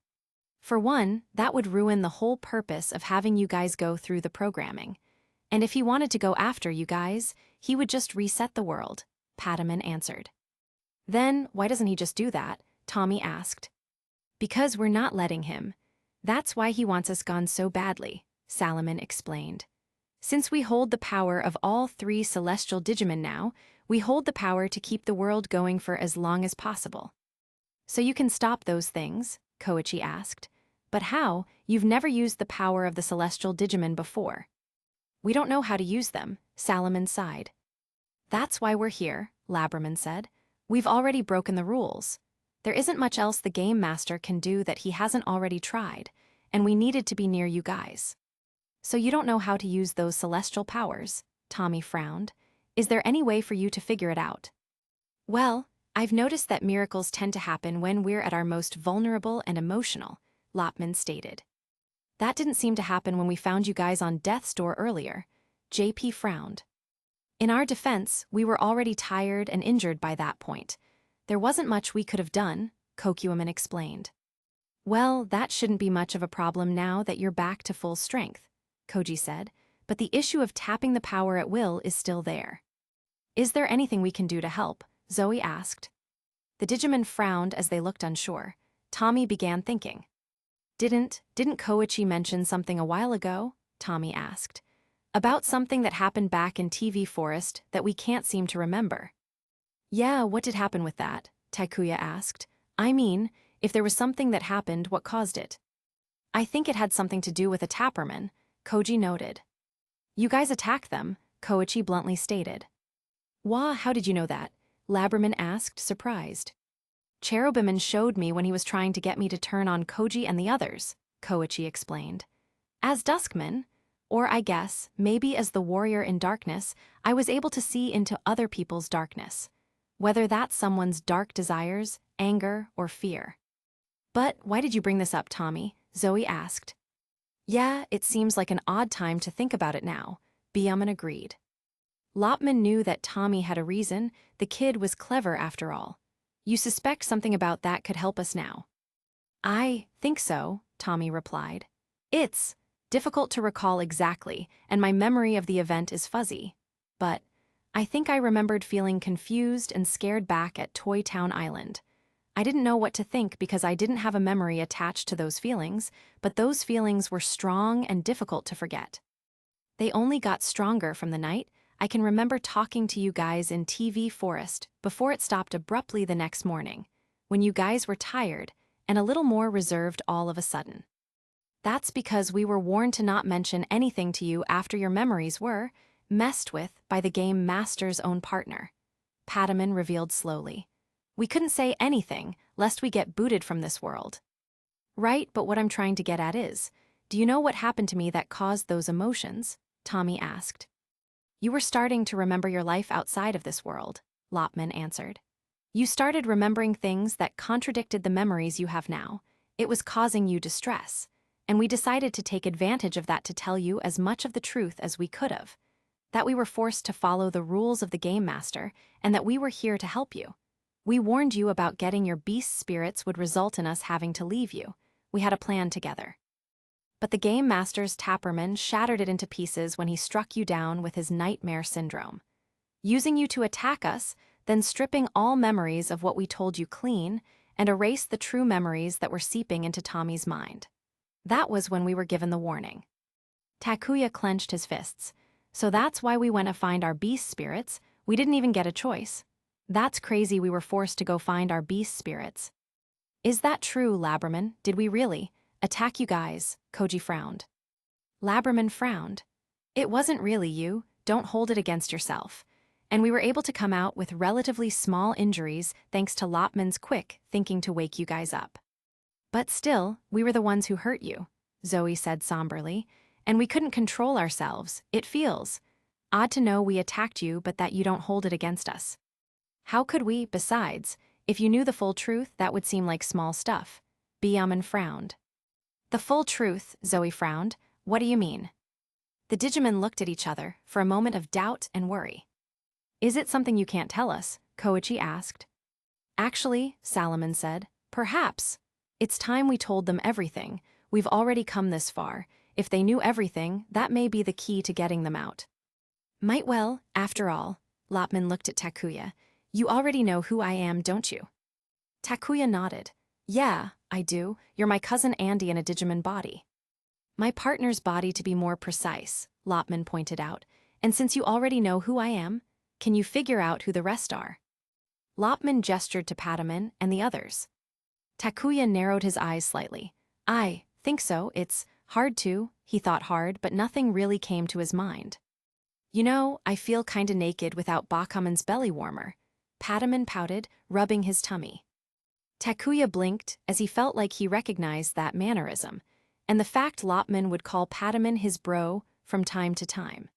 For one, that would ruin the whole purpose of having you guys go through the programming. And if he wanted to go after you guys, he would just reset the world, Pataman answered. Then, why doesn't he just do that? Tommy asked. Because we're not letting him. That's why he wants us gone so badly, Salaman explained. Since we hold the power of all 3 celestial Digimon now, we hold the power to keep the world going for as long as possible. So you can stop those things? Koichi asked. But how? You've never used the power of the celestial Digimon before. We don't know how to use them, Salaman sighed. That's why we're here, Labraman said. We've already broken the rules. There isn't much else the Game Master can do that he hasn't already tried, and we needed to be near you guys. So you don't know how to use those celestial powers? Tommy frowned. Is there any way for you to figure it out? Well, I've noticed that miracles tend to happen when we're at our most vulnerable and emotional, Lopman stated. That didn't seem to happen when we found you guys on death's door earlier. JP frowned. In our defense, we were already tired and injured by that point. There wasn't much we could have done, Kokuaman explained. Well, that shouldn't be much of a problem now that you're back to full strength, Koji said, but the issue of tapping the power at will is still there. Is there anything we can do to help? Zoe asked. The Digimon frowned as they looked unsure. Tommy began thinking. Didn't Koichi mention something a while ago? Tommy asked. About something that happened back in TV Forest that we can't seem to remember. Yeah, what did happen with that? Takuya asked. I mean, if there was something that happened, what caused it? I think it had something to do with a Tapperman, Koji noted. You guys attacked them, Koichi bluntly stated. Wah, how did you know that? Labraman asked, surprised. Cherubiman showed me when he was trying to get me to turn on Koji and the others, Koichi explained. As Duskman, or I guess, maybe as the warrior in darkness, I was able to see into other people's darkness. Whether that's someone's dark desires, anger, or fear. But why did you bring this up, Tommy? Zoe asked. Yeah, it seems like an odd time to think about it now, Byaman agreed. Lopman knew that Tommy had a reason. The kid was clever after all. You suspect something about that could help us now? I think so, Tommy replied. It's difficult to recall exactly, and my memory of the event is fuzzy. But I think I remembered feeling confused and scared back at Toy Town Island. I didn't know what to think because I didn't have a memory attached to those feelings, but those feelings were strong and difficult to forget. They only got stronger from the night. I can remember talking to you guys in TV Forest before it stopped abruptly the next morning, when you guys were tired and a little more reserved all of a sudden. That's because we were warned to not mention anything to you after your memories were messed with by the Game Master's own partner. Pataman revealed slowly. We couldn't say anything, lest we get booted from this world. Right, but what I'm trying to get at is, do you know what happened to me that caused those emotions? Tommy asked. You were starting to remember your life outside of this world, Lopman answered. You started remembering things that contradicted the memories you have now. It was causing you distress, and we decided to take advantage of that to tell you as much of the truth as we could have. That we were forced to follow the rules of the Game Master, and that we were here to help you. We warned you about getting your beast spirits would result in us having to leave you. We had a plan together. But the Game Master's Tapperman shattered it into pieces when he struck you down with his nightmare syndrome. Using you to attack us, then stripping all memories of what we told you clean, and erase the true memories that were seeping into Tommy's mind. That was when we were given the warning. Takuya clenched his fists. So that's why we went to find our beast spirits. We didn't even get a choice. That's crazy we were forced to go find our beast spirits. Is that true, Labraman? Did we really attack you guys? Koji frowned. Labraman frowned. It wasn't really you, don't hold it against yourself. And we were able to come out with relatively small injuries thanks to Lopman's quick thinking to wake you guys up. But still, we were the ones who hurt you, Zoe said somberly, and we couldn't control ourselves. It feels odd to know we attacked you but that you don't hold it against us. How could we, besides, if you knew the full truth, that would seem like small stuff. Byaman frowned. The full truth, Zoe frowned. What do you mean? The Digimon looked at each other for a moment of doubt and worry. Is it something you can't tell us? Koichi asked. Actually, Salaman said, perhaps. It's time we told them everything. We've already come this far. If they knew everything, that may be the key to getting them out. Might well, after all. Lopman looked at Takuya. You already know who I am, don't you? Takuya nodded. Yeah, I do. You're my cousin Andy in a Digimon body. My partner's body, to be more precise, Lopman pointed out. And since you already know who I am, can you figure out who the rest are? Lopman gestured to Pataman and the others. Takuya narrowed his eyes slightly. I think so, it's hard to, he thought hard, but nothing really came to his mind. You know, I feel kinda naked without Bakuman's belly warmer. Patamon pouted, rubbing his tummy. Takuya blinked as he felt like he recognized that mannerism, and the fact Lopman would call Patamon his bro from time to time.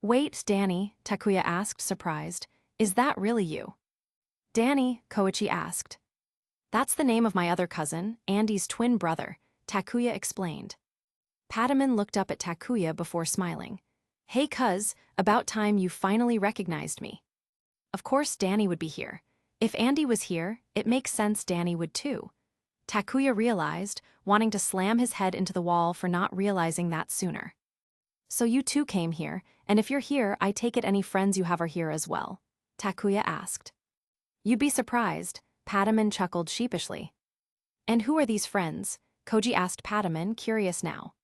Wait, Danny, Takuya asked, surprised. Is that really you? Danny, Koichi asked. That's the name of my other cousin, Andy's twin brother, Takuya explained. Patamon looked up at Takuya before smiling. Hey cuz, about time you finally recognized me. Of course Danny would be here. If Andy was here, it makes sense Danny would too. Takuya realized, wanting to slam his head into the wall for not realizing that sooner. So you too came here, and if you're here, I take it any friends you have are here as well? Takuya asked. You'd be surprised, Patamon chuckled sheepishly. And who are these friends? Koji asked Patamon, curious now.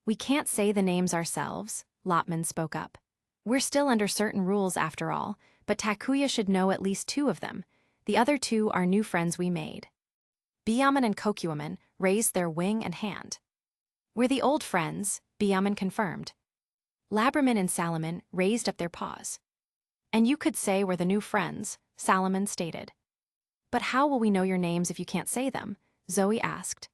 We can't say the names ourselves, Lopman spoke up. We're still under certain rules after all, but Takuya should know at least 2 of them. The other 2 are new friends we made. Byaman and Kokuaman raised their wing and hand. We're the old friends, Byaman confirmed. Labraman and Salaman raised up their paws. And you could say we're the new friends, Salaman stated. But how will we know your names if you can't say them? Zoe asked.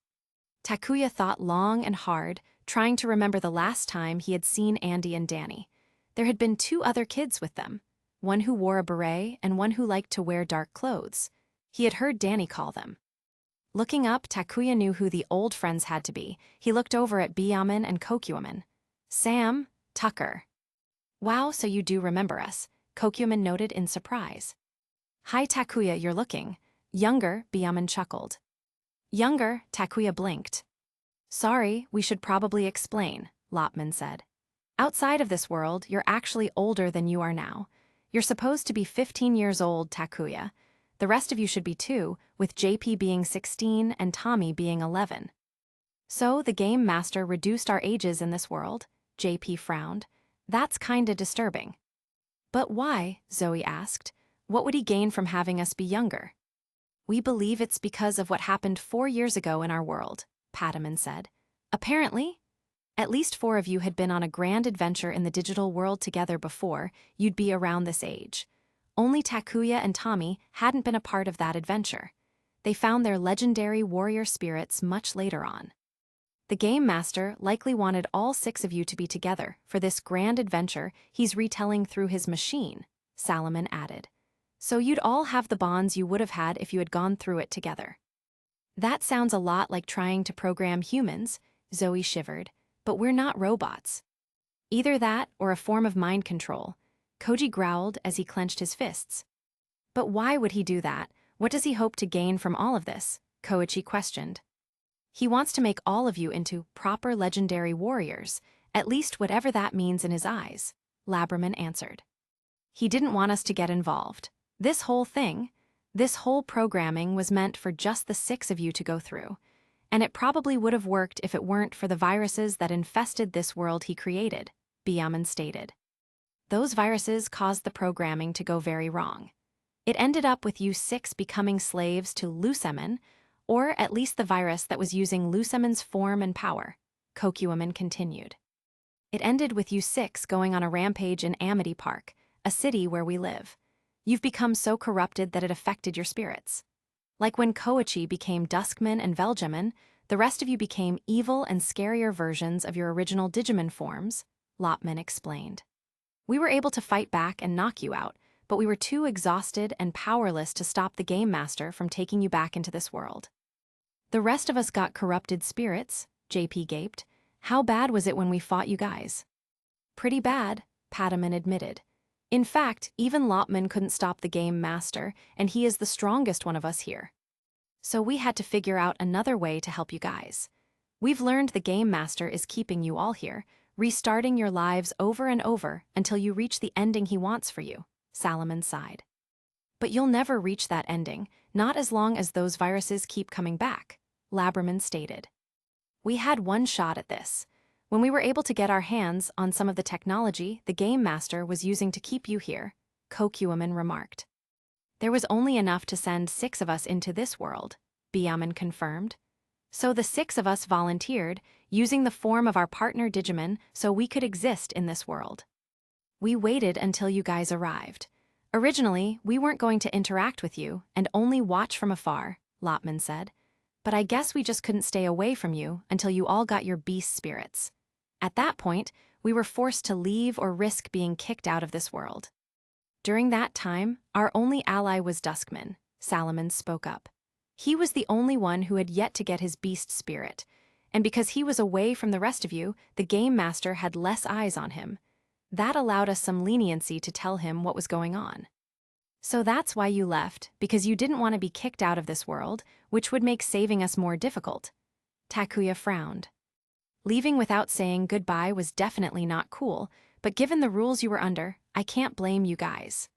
Takuya thought long and hard, trying to remember the last time he had seen Andy and Danny. There had been 2 other kids with them, one who wore a beret and one who liked to wear dark clothes. He had heard Danny call them. Looking up, Takuya knew who the old friends had to be. He looked over at Byaman and Kokuaman. Sam, Tucker. Wow, so you do remember us, Kokuaman noted in surprise. Hi Takuya, you're looking younger, Byaman chuckled. Younger, Takuya blinked. Sorry, we should probably explain, Lopman said. Outside of this world, you're actually older than you are now. You're supposed to be 15 years old, Takuya. The rest of you should be too, with JP being 16 and Tommy being 11. So the game master reduced our ages in this world, JP frowned. That's kinda disturbing. But why? Zoe asked. What would he gain from having us be younger? We believe it's because of what happened 4 years ago in our world, Patamon said. Apparently? At least 4 of you had been on a grand adventure in the digital world together before you'd be around this age. Only Takuya and Tommy hadn't been a part of that adventure. They found their legendary warrior spirits much later on. The Game Master likely wanted all 6 of you to be together for this grand adventure he's retelling through his machine, Salaman added. So you'd all have the bonds you would have had if you had gone through it together. That sounds a lot like trying to program humans, Zoe shivered, but we're not robots. Either that or a form of mind control, Koji growled as he clenched his fists. But why would he do that? What does he hope to gain from all of this? Koichi questioned. He wants to make all of you into proper legendary warriors, at least whatever that means in his eyes, Labraman answered. He didn't want us to get involved. This whole programming was meant for just the 6 of you to go through, and it probably would have worked if it weren't for the viruses that infested this world he created, Byaman stated. Those viruses caused the programming to go very wrong. It ended up with you 6 becoming slaves to Lucemin, or at least the virus that was using Lucemin's form and power, Kokuaman continued. It ended with you 6 going on a rampage in Amity Park, a city where we live. You've become so corrupted that it affected your spirits. Like when Koichi became Duskman and Velgeman, the rest of you became evil and scarier versions of your original Digimon forms, Lopman explained. We were able to fight back and knock you out, but we were too exhausted and powerless to stop the Game Master from taking you back into this world. The rest of us got corrupted spirits, JP gaped. How bad was it when we fought you guys? Pretty bad, Patamon admitted. In fact, even Lopman couldn't stop the Game Master, and he is the strongest one of us here. So we had to figure out another way to help you guys. We've learned the Game Master is keeping you all here, restarting your lives over and over until you reach the ending he wants for you, Salaman sighed. But you'll never reach that ending, not as long as those viruses keep coming back, Labraman stated. We had one shot at this. When we were able to get our hands on some of the technology the Game Master was using to keep you here, Kokuaman remarked. There was only enough to send 6 of us into this world, Byaman confirmed. So the 6 of us volunteered, using the form of our partner Digimon so we could exist in this world. We waited until you guys arrived. Originally, we weren't going to interact with you and only watch from afar, Lopman said. But I guess we just couldn't stay away from you until you all got your beast spirits. At that point, we were forced to leave or risk being kicked out of this world. During that time, our only ally was Duskman, Salomon spoke up. He was the only one who had yet to get his beast spirit, and because he was away from the rest of you, the Game Master had less eyes on him. That allowed us some leniency to tell him what was going on. So that's why you left, because you didn't want to be kicked out of this world, which would make saving us more difficult. Takuya frowned. Leaving without saying goodbye was definitely not cool, but given the rules you were under, I can't blame you guys.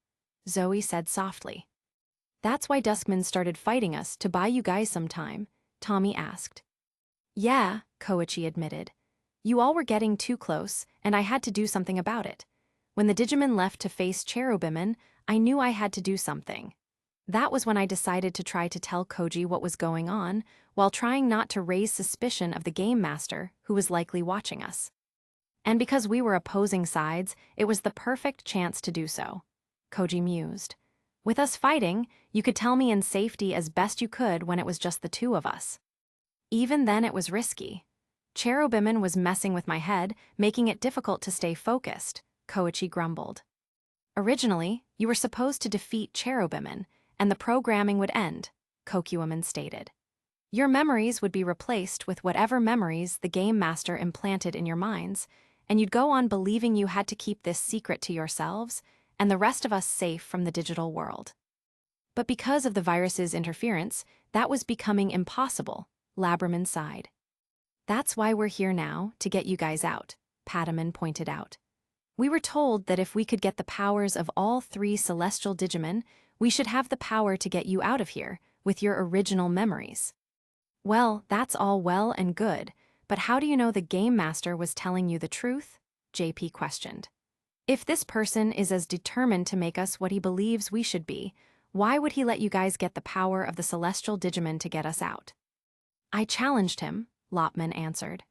Zoe said softly. That's why Duskman started fighting us to buy you guys some time, Tommy asked. Yeah, Koichi admitted. You all were getting too close, and I had to do something about it. When the Digimon left to face Cherubimon, I knew I had to do something. That was when I decided to try to tell Koji what was going on, while trying not to raise suspicion of the Game Master, who was likely watching us. And because we were opposing sides, it was the perfect chance to do so. Koji mused. With us fighting, you could tell me in safety as best you could when it was just the 2 of us. Even then it was risky. Cherubimon was messing with my head, making it difficult to stay focused, Koichi grumbled. Originally, you were supposed to defeat Cherubimon, and the programming would end, Kokuamon stated. Your memories would be replaced with whatever memories the Game Master implanted in your minds, and you'd go on believing you had to keep this secret to yourselves, and the rest of us safe from the digital world. But because of the virus's interference, that was becoming impossible, Labramon sighed. That's why we're here now, to get you guys out, Patamon pointed out. We were told that if we could get the powers of all 3 celestial Digimon, we should have the power to get you out of here, with your original memories. Well, that's all well and good, but how do you know the Game Master was telling you the truth? JP questioned. If this person is as determined to make us what he believes we should be, why would he let you guys get the power of the celestial Digimon to get us out? I challenged him, Lopman answered.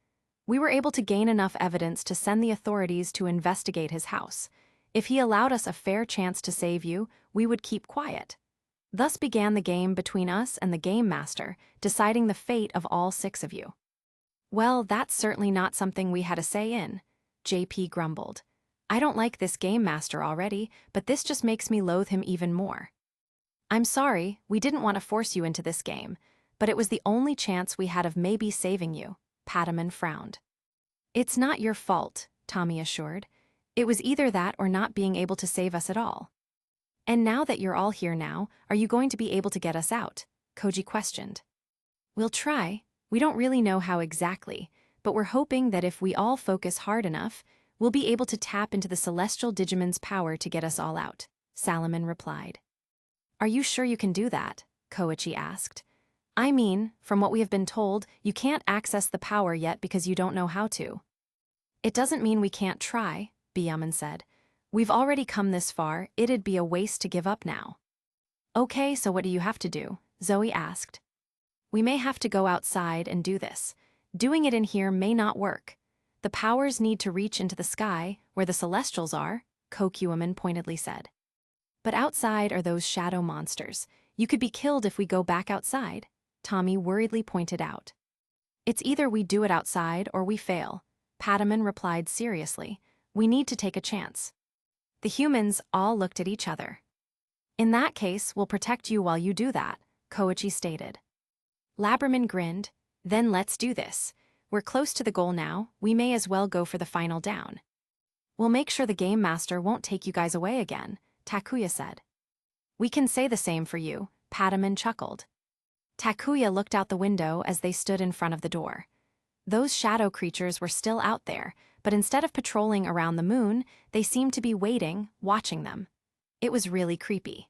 We were able to gain enough evidence to send the authorities to investigate his house. If he allowed us a fair chance to save you, we would keep quiet. Thus began the game between us and the Game Master, deciding the fate of all 6 of you. Well, that's certainly not something we had a say in, JP grumbled. I don't like this Game Master already, but this just makes me loathe him even more. I'm sorry, we didn't want to force you into this game, but it was the only chance we had of maybe saving you, Patamon frowned. It's not your fault, Tommy assured. It was either that or not being able to save us at all. And now that you're all here now, are you going to be able to get us out? Koji questioned. We'll try. We don't really know how exactly, but we're hoping that if we all focus hard enough, we'll be able to tap into the celestial Digimon's power to get us all out, Salomon replied. Are you sure you can do that? Koichi asked. I mean, from what we have been told, you can't access the power yet because you don't know how to. It doesn't mean we can't try, Byaman said. We've already come this far, it'd be a waste to give up now. Okay, so what do you have to do? Zoe asked. We may have to go outside and do this. Doing it in here may not work. The powers need to reach into the sky, where the Celestials are, Kokuamon pointedly said. But outside are those shadow monsters. You could be killed if we go back outside, Tommy worriedly pointed out. It's either we do it outside or we fail, Patamon replied seriously. We need to take a chance. The humans all looked at each other. In that case, we'll protect you while you do that, Koichi stated. Labramon grinned. Then let's do this. We're close to the goal now, we may as well go for the final down. We'll make sure the Game Master won't take you guys away again, Takuya said. We can say the same for you, Patamon chuckled. Takuya looked out the window as they stood in front of the door. Those shadow creatures were still out there, but instead of patrolling around the moon, they seemed to be waiting, watching them. It was really creepy.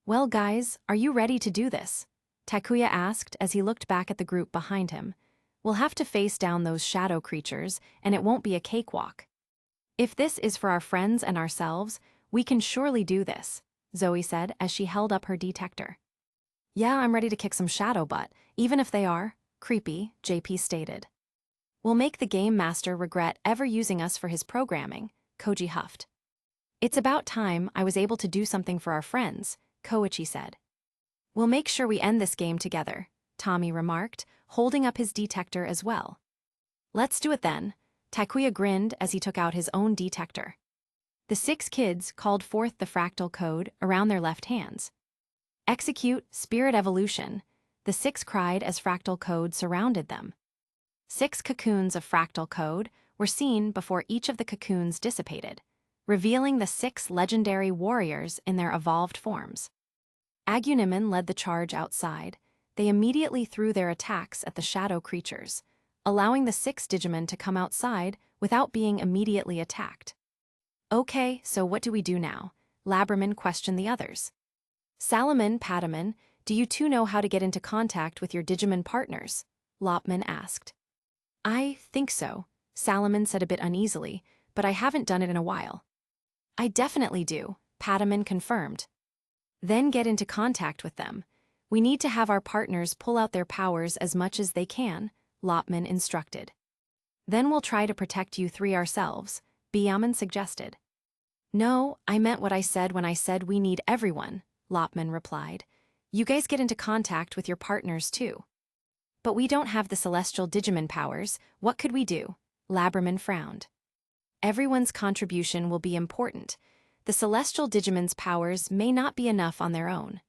Well guys, are you ready to do this? Takuya asked as he looked back at the group behind him. We'll have to face down those shadow creatures, and it won't be a cakewalk. If this is for our friends and ourselves, we can surely do this, Zoe said as she held up her detector. Yeah, I'm ready to kick some shadow butt, even if they are creepy, JP stated. We'll make the game master regret ever using us for his programming, Koji huffed. It's about time I was able to do something for our friends, Koichi said. We'll make sure we end this game together, Tommy remarked, holding up his detector as well. Let's do it then, Takuya grinned as he took out his own detector. The 6 kids called forth the fractal code around their left hands. Execute Spirit Evolution, the 6 cried as fractal code surrounded them. 6 cocoons of fractal code were seen before each of the cocoons dissipated, revealing the 6 legendary warriors in their evolved forms. Agunimen led the charge outside. They immediately threw their attacks at the shadow creatures, allowing the 6 Digimon to come outside without being immediately attacked. Okay, so what do we do now? Labraman questioned the others. Salaman, Pataman, do you two know how to get into contact with your Digimon partners? Lopman asked. I think so, Salaman said a bit uneasily, but I haven't done it in a while. I definitely do, Pataman confirmed. Then get into contact with them. We need to have our partners pull out their powers as much as they can, Lopman instructed. Then we'll try to protect you 3 ourselves, Byaman suggested. No, I meant what I said when I said we need everyone, Lopman replied. You guys get into contact with your partners too. But we don't have the celestial Digimon powers, what could we do? Labraman frowned. Everyone's contribution will be important. The celestial Digimon's powers may not be enough on their own.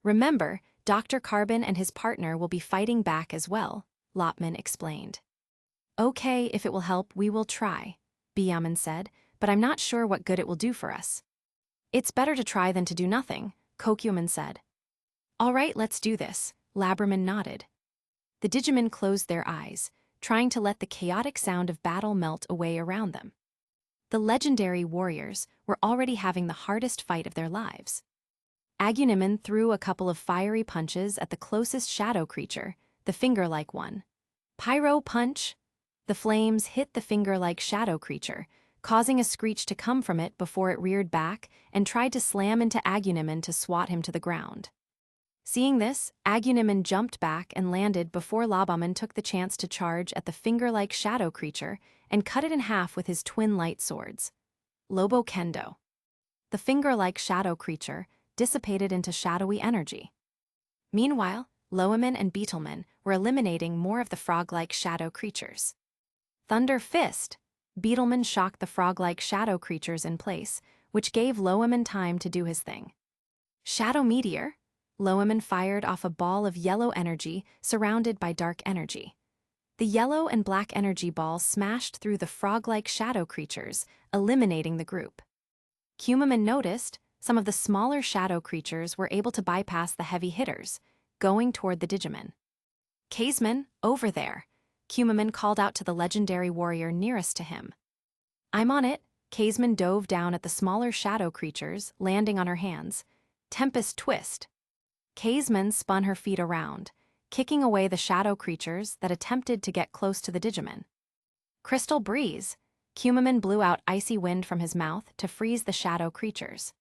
Remember, Dr. Carbon and his partner will be fighting back as well, Lopman explained. Okay, if it will help, we will try, Byaman said, but I'm not sure what good it will do for us. It's better to try than to do nothing, Kokuman said. All right, let's do this, Labraman nodded. The Digimon closed their eyes, trying to let the chaotic sound of battle melt away around them. The legendary warriors were already having the hardest fight of their lives. Agunimen threw a couple of fiery punches at the closest shadow creature, the finger-like one. Pyro punch! The flames hit the finger-like shadow creature, causing a screech to come from it before it reared back and tried to slam into Agunimen to swat him to the ground. Seeing this, Agunimen jumped back and landed before Labaman took the chance to charge at the finger-like shadow creature and cut it in half with his twin light swords. Lobo Kendo. The finger-like shadow creature dissipated into shadowy energy. Meanwhile, Loaman and Beetleman were eliminating more of the frog-like shadow creatures. Thunder Fist! Beetleman shocked the frog-like shadow creatures in place, which gave Loaman time to do his thing. Shadow Meteor! Loaman fired off a ball of yellow energy surrounded by dark energy. The yellow and black energy balls smashed through the frog-like shadow creatures, eliminating the group. Kumaman noticed some of the smaller shadow creatures were able to bypass the heavy hitters, going toward the Digimon. Kaisman, over there! Kumaman called out to the legendary warrior nearest to him. I'm on it! Kaisman dove down at the smaller shadow creatures, landing on her hands. Tempest Twist! Kaisman spun her feet around, kicking away the shadow creatures that attempted to get close to the Digimon. Crystal Breeze! Kumaman blew out icy wind from his mouth to freeze the shadow creatures.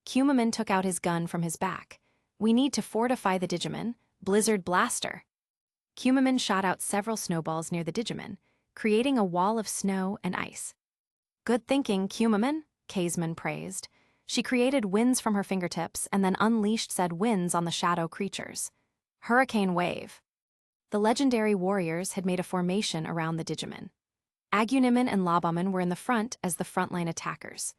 Kumaman took out his gun from his back. We need to fortify the Digimon. Blizzard Blaster! Kumaman shot out several snowballs near the Digimon, creating a wall of snow and ice. Good thinking, Kumaman, Kaisman praised. She created winds from her fingertips and then unleashed said winds on the shadow creatures. Hurricane Wave! The legendary warriors had made a formation around the Digimon. Agunimen and Labaman were in the front as the frontline attackers.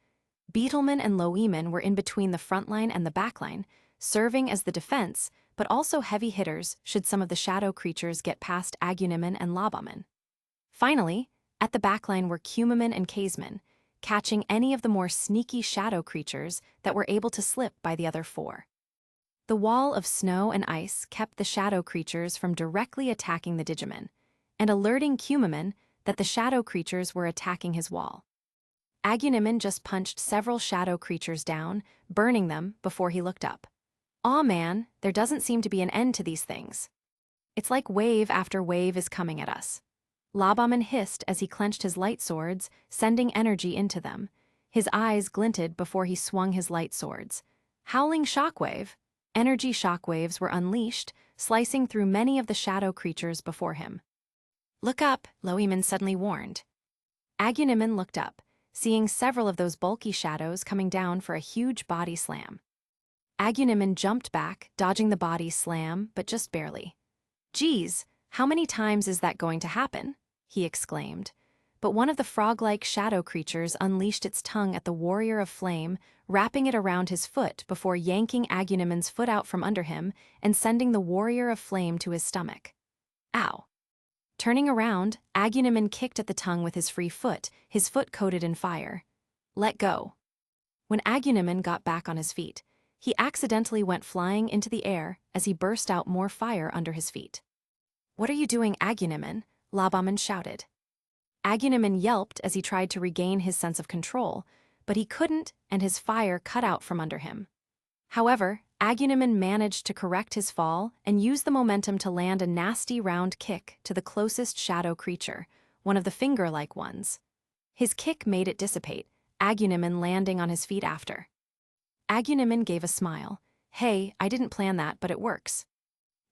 Beetleman and Loeman were in between the frontline and the backline, serving as the defense, but also heavy hitters should some of the shadow creatures get past Agunimen and Labaman. Finally, at the backline were Kumaman and Kaisman, catching any of the more sneaky shadow creatures that were able to slip by the other 4. The wall of snow and ice kept the shadow creatures from directly attacking the Digimon, and alerting Kumaman that the shadow creatures were attacking his wall. Agunimen just punched several shadow creatures down, burning them before he looked up. Aw man, there doesn't seem to be an end to these things. It's like wave after wave is coming at us. Labaman hissed as he clenched his light swords, sending energy into them. His eyes glinted before he swung his light swords. Howling Shockwave! Energy shockwaves were unleashed, slicing through many of the shadow creatures before him. "Look up," Loiman suddenly warned. Agunimen looked up, seeing several of those bulky shadows coming down for a huge body slam. Agunimen jumped back, dodging the body slam, but just barely. "Geez, how many times is that going to happen?" he exclaimed. But one of the frog-like shadow creatures unleashed its tongue at the warrior of flame, wrapping it around his foot before yanking Agunimen's foot out from under him and sending the warrior of flame to his stomach. Ow! Turning around, Agunimen kicked at the tongue with his free foot, his foot coated in fire. "Let go." When Agunimen got back on his feet, he accidentally went flying into the air as he burst out more fire under his feet. "What are you doing, Agunimen?" Labaman shouted. Agunimen yelped as he tried to regain his sense of control, but he couldn't, and his fire cut out from under him. However, Agunimen managed to correct his fall and use the momentum to land a nasty round kick to the closest shadow creature, one of the finger-like ones. His kick made it dissipate, Agunimen landing on his feet after. Agunimen gave a smile. "Hey, I didn't plan that, but it works."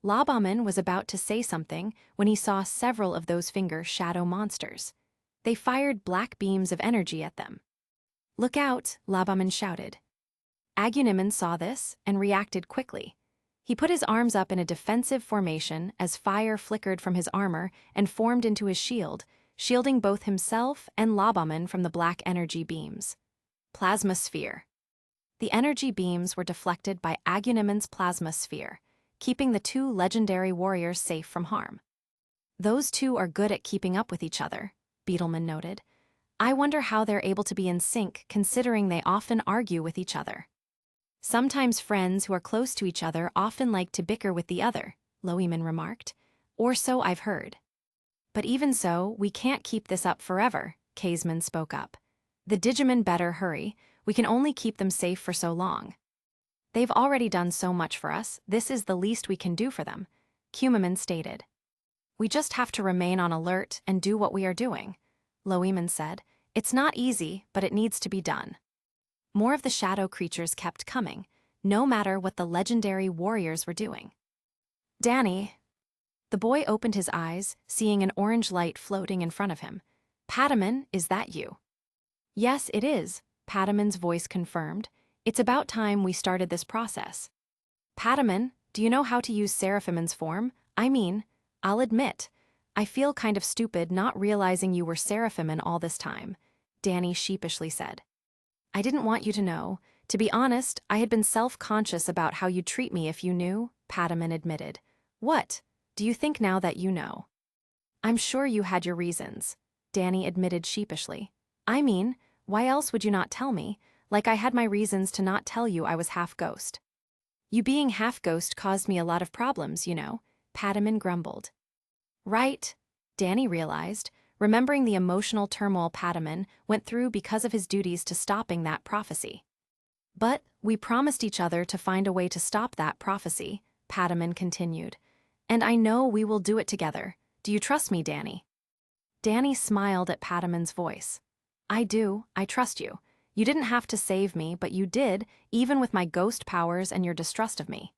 Labaman was about to say something when he saw several of those finger shadow monsters. They fired black beams of energy at them. "Look out," Labaman shouted. Agunimen saw this and reacted quickly. He put his arms up in a defensive formation as fire flickered from his armor and formed into his shield, shielding both himself and Labaman from the black energy beams. Plasma sphere. The energy beams were deflected by Agunimen's plasma sphere, keeping the two legendary warriors safe from harm. "Those two are good at keeping up with each other," Beetleman noted. "I wonder how they're able to be in sync considering they often argue with each other." "Sometimes friends who are close to each other often like to bicker with the other," Loiman remarked. "Or so I've heard." "But even so, we can't keep this up forever," Kaisman spoke up. "The Digimon better hurry. We can only keep them safe for so long." "They've already done so much for us, this is the least we can do for them," Kumaman stated. "We just have to remain on alert and do what we are doing," Loiman said. "It's not easy, but it needs to be done." More of the shadow creatures kept coming, no matter what the legendary warriors were doing. "Danny." The boy opened his eyes, seeing an orange light floating in front of him. "Pataman, is that you?" "Yes, it is," Pataman's voice confirmed. "It's about time we started this process." "Pataman, do you know how to use Seraphimon's form? I'll admit, I feel kind of stupid not realizing you were Seraphimon all this time," Danny sheepishly said. "I didn't want you to know. To be honest, I had been self-conscious about how you'd treat me if you knew," Pataman admitted. "What? Do you think now that you know?" "I'm sure you had your reasons," Danny admitted sheepishly. Why else would you not tell me? Like I had my reasons to not tell you I was half-ghost." "You being half-ghost caused me a lot of problems, you know," Pataman grumbled. "Right," Danny realized, remembering the emotional turmoil Pataman went through because of his duties to stopping that prophecy. "But we promised each other to find a way to stop that prophecy," Pataman continued. "And I know we will do it together. Do you trust me, Danny?" Danny smiled at Pataman's voice. "I do, I trust you. You didn't have to save me, but you did, even with my ghost powers and your distrust of me."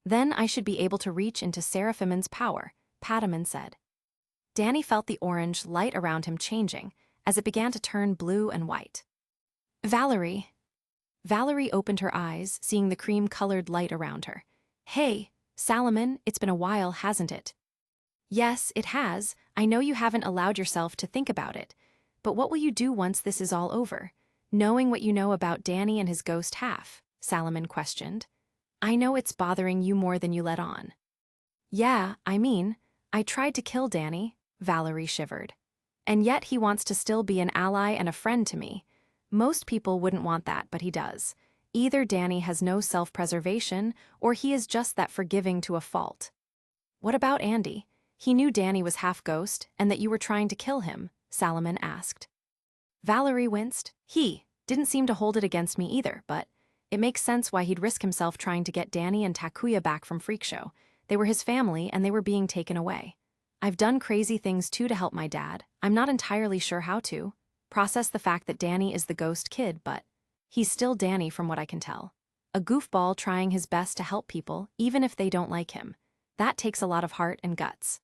"Then I should be able to reach into Seraphimon's power," Pataman said. Danny felt the orange light around him changing as it began to turn blue and white. "Valerie." Valerie opened her eyes, seeing the cream-colored light around her. "Hey, Salomon, it's been a while, hasn't it?" "Yes, it has. I know you haven't allowed yourself to think about it. But what will you do once this is all over? Knowing what you know about Danny and his ghost half?" Salomon questioned. "I know it's bothering you more than you let on." "Yeah, I tried to kill Danny," Valerie shivered. "And yet he wants to still be an ally and a friend to me. Most people wouldn't want that, but he does. Either Danny has no self-preservation, or he is just that forgiving to a fault." "What about Andy? He knew Danny was half-ghost and that you were trying to kill him," Salomon asked. Valerie winced. "He didn't seem to hold it against me either, but it makes sense why he'd risk himself trying to get Danny and Takuya back from Freak Show. They were his family and they were being taken away. I've done crazy things too to help my dad. I'm not entirely sure how to process the fact that Danny is the ghost kid, but he's still Danny from what I can tell." a goofball trying his best to help people, even if they don't like him. That takes a lot of heart and guts.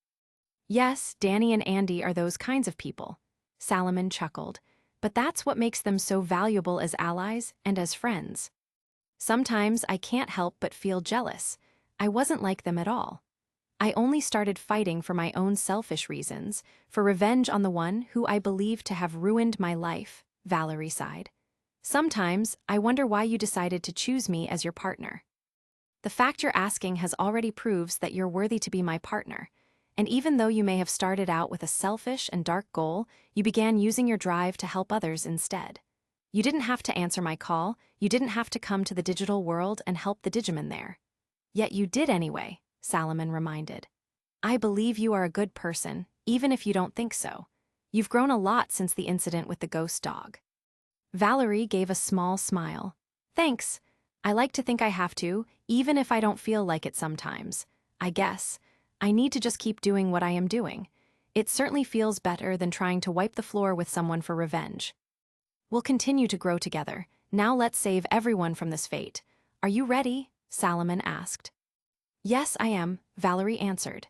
Yes, Danny and Andy are those kinds of people. Salomon chuckled. But that's what makes them so valuable as allies and as friends. Sometimes I can't help but feel jealous. I wasn't like them at all. I only started fighting for my own selfish reasons, for revenge on the one who I believed to have ruined my life, Valerie sighed. Sometimes I wonder why you decided to choose me as your partner. The fact you're asking has already proves that you're worthy to be my partner. And even though you may have started out with a selfish and dark goal, you began using your drive to help others instead. You didn't have to answer my call, you didn't have to come to the digital world and help the Digimon there. Yet you did anyway, Salomon reminded. I believe you are a good person, even if you don't think so. You've grown a lot since the incident with the ghost dog. Valerie gave a small smile. Thanks. I like to think I have to, even if I don't feel like it sometimes. I guess. I need to just keep doing what I am doing. It certainly feels better than trying to wipe the floor with someone for revenge. We'll continue to grow together. Now let's save everyone from this fate. Are you ready? Salomon asked. Yes, I am, Valerie answered.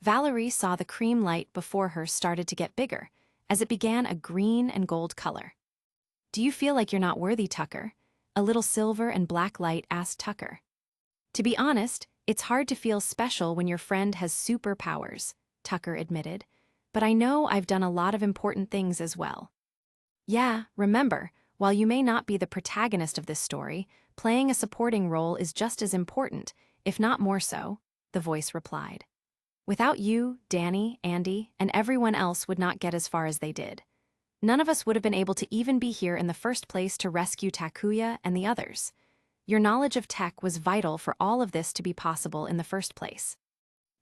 Valerie saw the cream light before her started to get bigger, as it began a green and gold color. Do you feel like you're not worthy, Tucker? A little silver and black light asked Tucker. To be honest, it's hard to feel special when your friend has superpowers, Tucker admitted. But I know I've done a lot of important things as well. Yeah, remember, while you may not be the protagonist of this story, playing a supporting role is just as important, if not more so, the voice replied. Without you, Danny, Andy, and everyone else would not get as far as they did. None of us would have been able to even be here in the first place to rescue Takuya and the others. Your knowledge of tech was vital for all of this to be possible in the first place.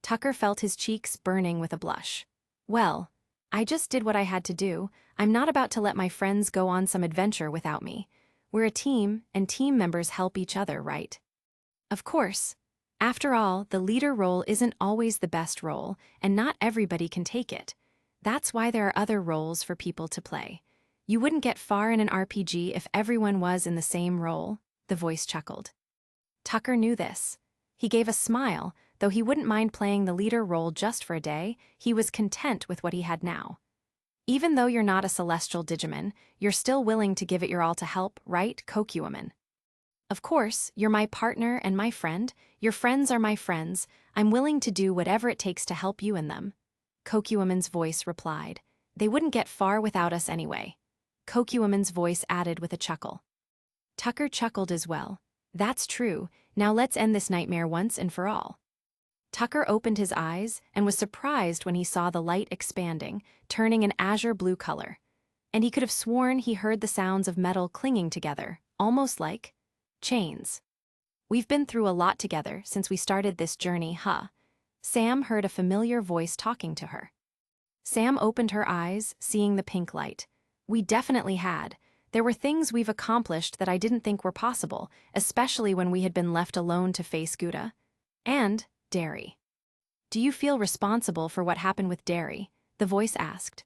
Tucker felt his cheeks burning with a blush. Well, I just did what I had to do. I'm not about to let my friends go on some adventure without me. We're a team, and team members help each other, right? Of course. After all, the leader role isn't always the best role, and not everybody can take it. That's why there are other roles for people to play. You wouldn't get far in an RPG if everyone was in the same role, the voice chuckled. Tucker knew this. He gave a smile, though he wouldn't mind playing the leader role just for a day. He was content with what he had now. Even though you're not a celestial Digimon, you're still willing to give it your all to help, right, Kokuwoman? Of course, you're my partner and my friend. Your friends are my friends. I'm willing to do whatever it takes to help you and them. Kokuwoman's voice replied. They wouldn't get far without us anyway. Kokuwoman's voice added with a chuckle. Tucker chuckled as well. That's true. Now let's end this nightmare once and for all. Tucker opened his eyes and was surprised when he saw the light expanding, turning an azure blue color. And he could have sworn he heard the sounds of metal clinging together, almost like chains. We've been through a lot together since we started this journey, huh? Sam heard a familiar voice talking to her. Sam opened her eyes, seeing the pink light. We definitely had. There were things we've accomplished that I didn't think were possible, especially when we had been left alone to face Gouda. And Derry. Do you feel responsible for what happened with Derry? The voice asked.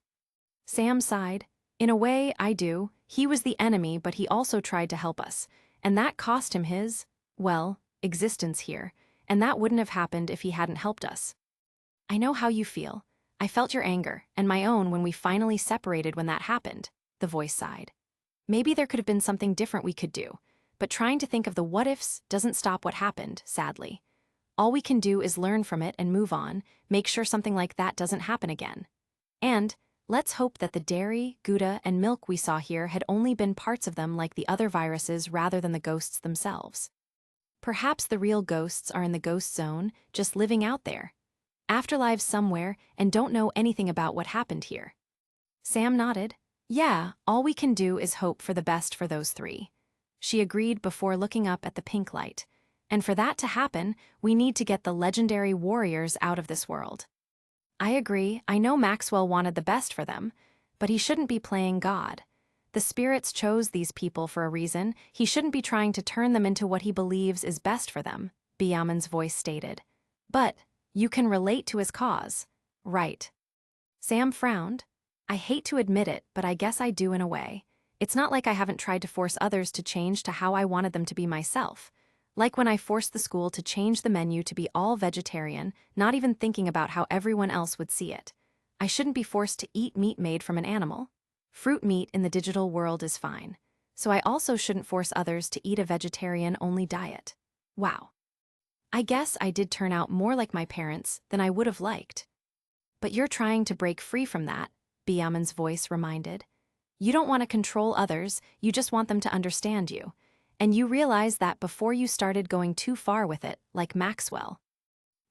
Sam sighed. In a way, I do. He was the enemy, but he also tried to help us. And that cost him his, well, existence here. And that wouldn't have happened if he hadn't helped us. I know how you feel. I felt your anger, and my own when we finally separated when that happened, the voice sighed. Maybe there could have been something different we could do, but trying to think of the what-ifs doesn't stop what happened, sadly. All we can do is learn from it and move on, make sure something like that doesn't happen again. And let's hope that the dairy, Gouda, and milk we saw here had only been parts of them like the other viruses rather than the ghosts themselves. Perhaps the real ghosts are in the ghost zone, just living out there. Afterlives somewhere, and don't know anything about what happened here. Sam nodded. Yeah, all we can do is hope for the best for those three. She agreed before looking up at the pink light. And for that to happen, we need to get the legendary warriors out of this world. I agree, I know Maxwell wanted the best for them, but he shouldn't be playing God. The spirits chose these people for a reason. He shouldn't be trying to turn them into what he believes is best for them, Biamon's voice stated. But you can relate to his cause, right? Sam frowned. I hate to admit it, but I guess I do in a way. It's not like I haven't tried to force others to change to how I wanted them to be myself. Like when I forced the school to change the menu to be all vegetarian, not even thinking about how everyone else would see it. I shouldn't be forced to eat meat made from an animal. Fruit meat in the digital world is fine. So I also shouldn't force others to eat a vegetarian-only diet. Wow. I guess I did turn out more like my parents than I would have liked. But you're trying to break free from that, Biamon's voice reminded. You don't want to control others, you just want them to understand you. And you realized that before you started going too far with it, like Maxwell.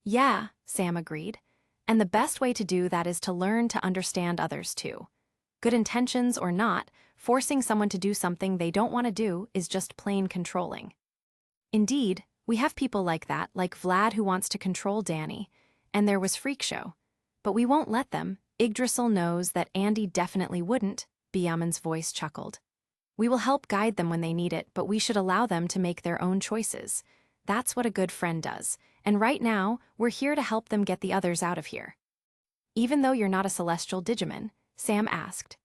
Yeah, Sam agreed. And the best way to do that is to learn to understand others too. Good intentions or not, forcing someone to do something they don't want to do is just plain controlling. Indeed, we have people like that, like Vlad who wants to control Danny, and there was Freak Show. But we won't let them. Yggdrasil knows that Andy definitely wouldn't, Biamon's voice chuckled. We will help guide them when they need it, but we should allow them to make their own choices. That's what a good friend does, and right now, we're here to help them get the others out of here. Even though you're not a celestial Digimon, Sam asked.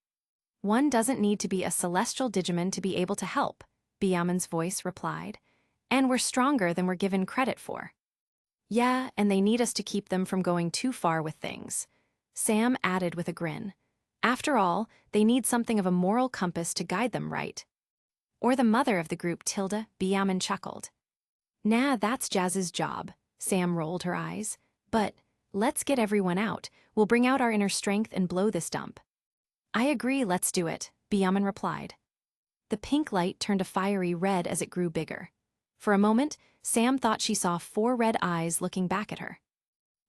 One doesn't need to be a celestial Digimon to be able to help, Biamon's voice replied. And we're stronger than we're given credit for. Yeah, and they need us to keep them from going too far with things, Sam added with a grin. After all, they need something of a moral compass to guide them right. Or the mother of the group, Tilda, Biamon chuckled. Nah, that's Jazz's job, Sam rolled her eyes. But, let's get everyone out, we'll bring out our inner strength and blow this dump. I agree, let's do it, Biamon replied. The pink light turned a fiery red as it grew bigger. For a moment, Sam thought she saw 4 red eyes looking back at her.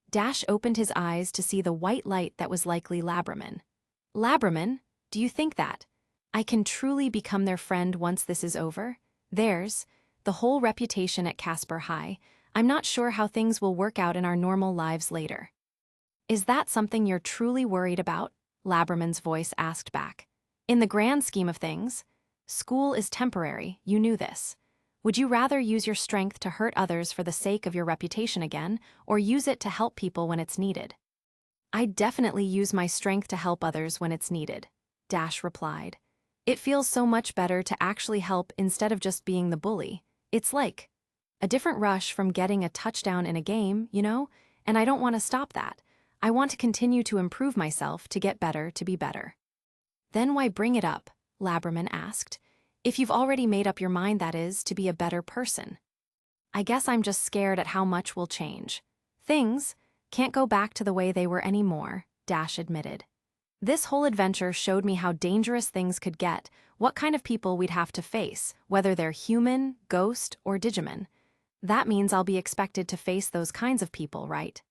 Dash opened his eyes to see the white light that was likely Labramon. Labramon, do you think that? I can truly become their friend once this is over? Theirs, the whole reputation at Casper High. I'm not sure how things will work out in our normal lives later. Is that something you're truly worried about? Labramon's voice asked back. In the grand scheme of things, school is temporary, you knew this. Would you rather use your strength to hurt others for the sake of your reputation again, or use it to help people when it's needed? I'd definitely use my strength to help others when it's needed, Dash replied. It feels so much better to actually help instead of just being the bully. It's like a different rush from getting a touchdown in a game, you know? And I don't want to stop that. I want to continue to improve myself, to get better, to be better. Then why bring it up? Labramon asked. If you've already made up your mind, that is, to be a better person. I guess I'm just scared at how much will change. Things can't go back to the way they were anymore, Dash admitted. This whole adventure showed me how dangerous things could get, what kind of people we'd have to face, whether they're human, ghost, or Digimon. That means I'll be expected to face those kinds of people, right?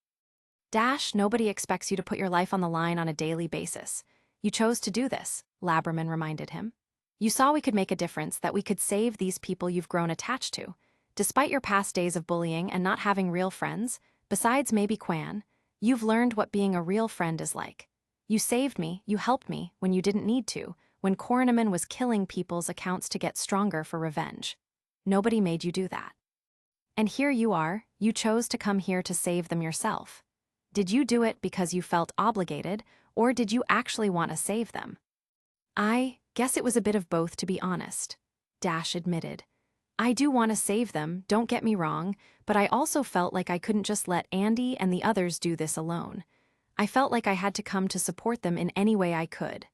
Dash, nobody expects you to put your life on the line on a daily basis. You chose to do this, Labramon reminded him. You saw we could make a difference, that we could save these people you've grown attached to. Despite your past days of bullying and not having real friends, besides maybe Quan, you've learned what being a real friend is like. You saved me, you helped me when you didn't need to, when Kornemon was killing people's accounts to get stronger for revenge. Nobody made you do that. And here you are, you chose to come here to save them yourself. Did you do it because you felt obligated, or did you actually want to save them? I guess it was a bit of both, to be honest, Dash admitted. I do want to save them, don't get me wrong, but I also felt like I couldn't just let Andy and the others do this alone. I felt like I had to come to support them in any way I could.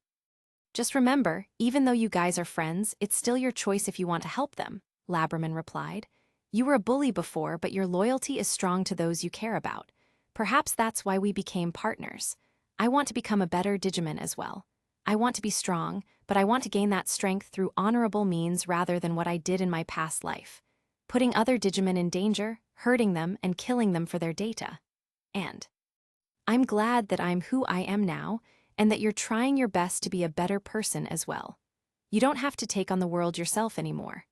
Just remember, even though you guys are friends, it's still your choice if you want to help them, Labramon replied. You were a bully before, but your loyalty is strong to those you care about. Perhaps that's why we became partners. I want to become a better Digimon as well. I want to be strong, but I want to gain that strength through honorable means rather than what I did in my past life. Putting other Digimon in danger, hurting them, and killing them for their data. And I'm glad that I'm who I am now, and that you're trying your best to be a better person as well. You don't have to take on the world yourself anymore.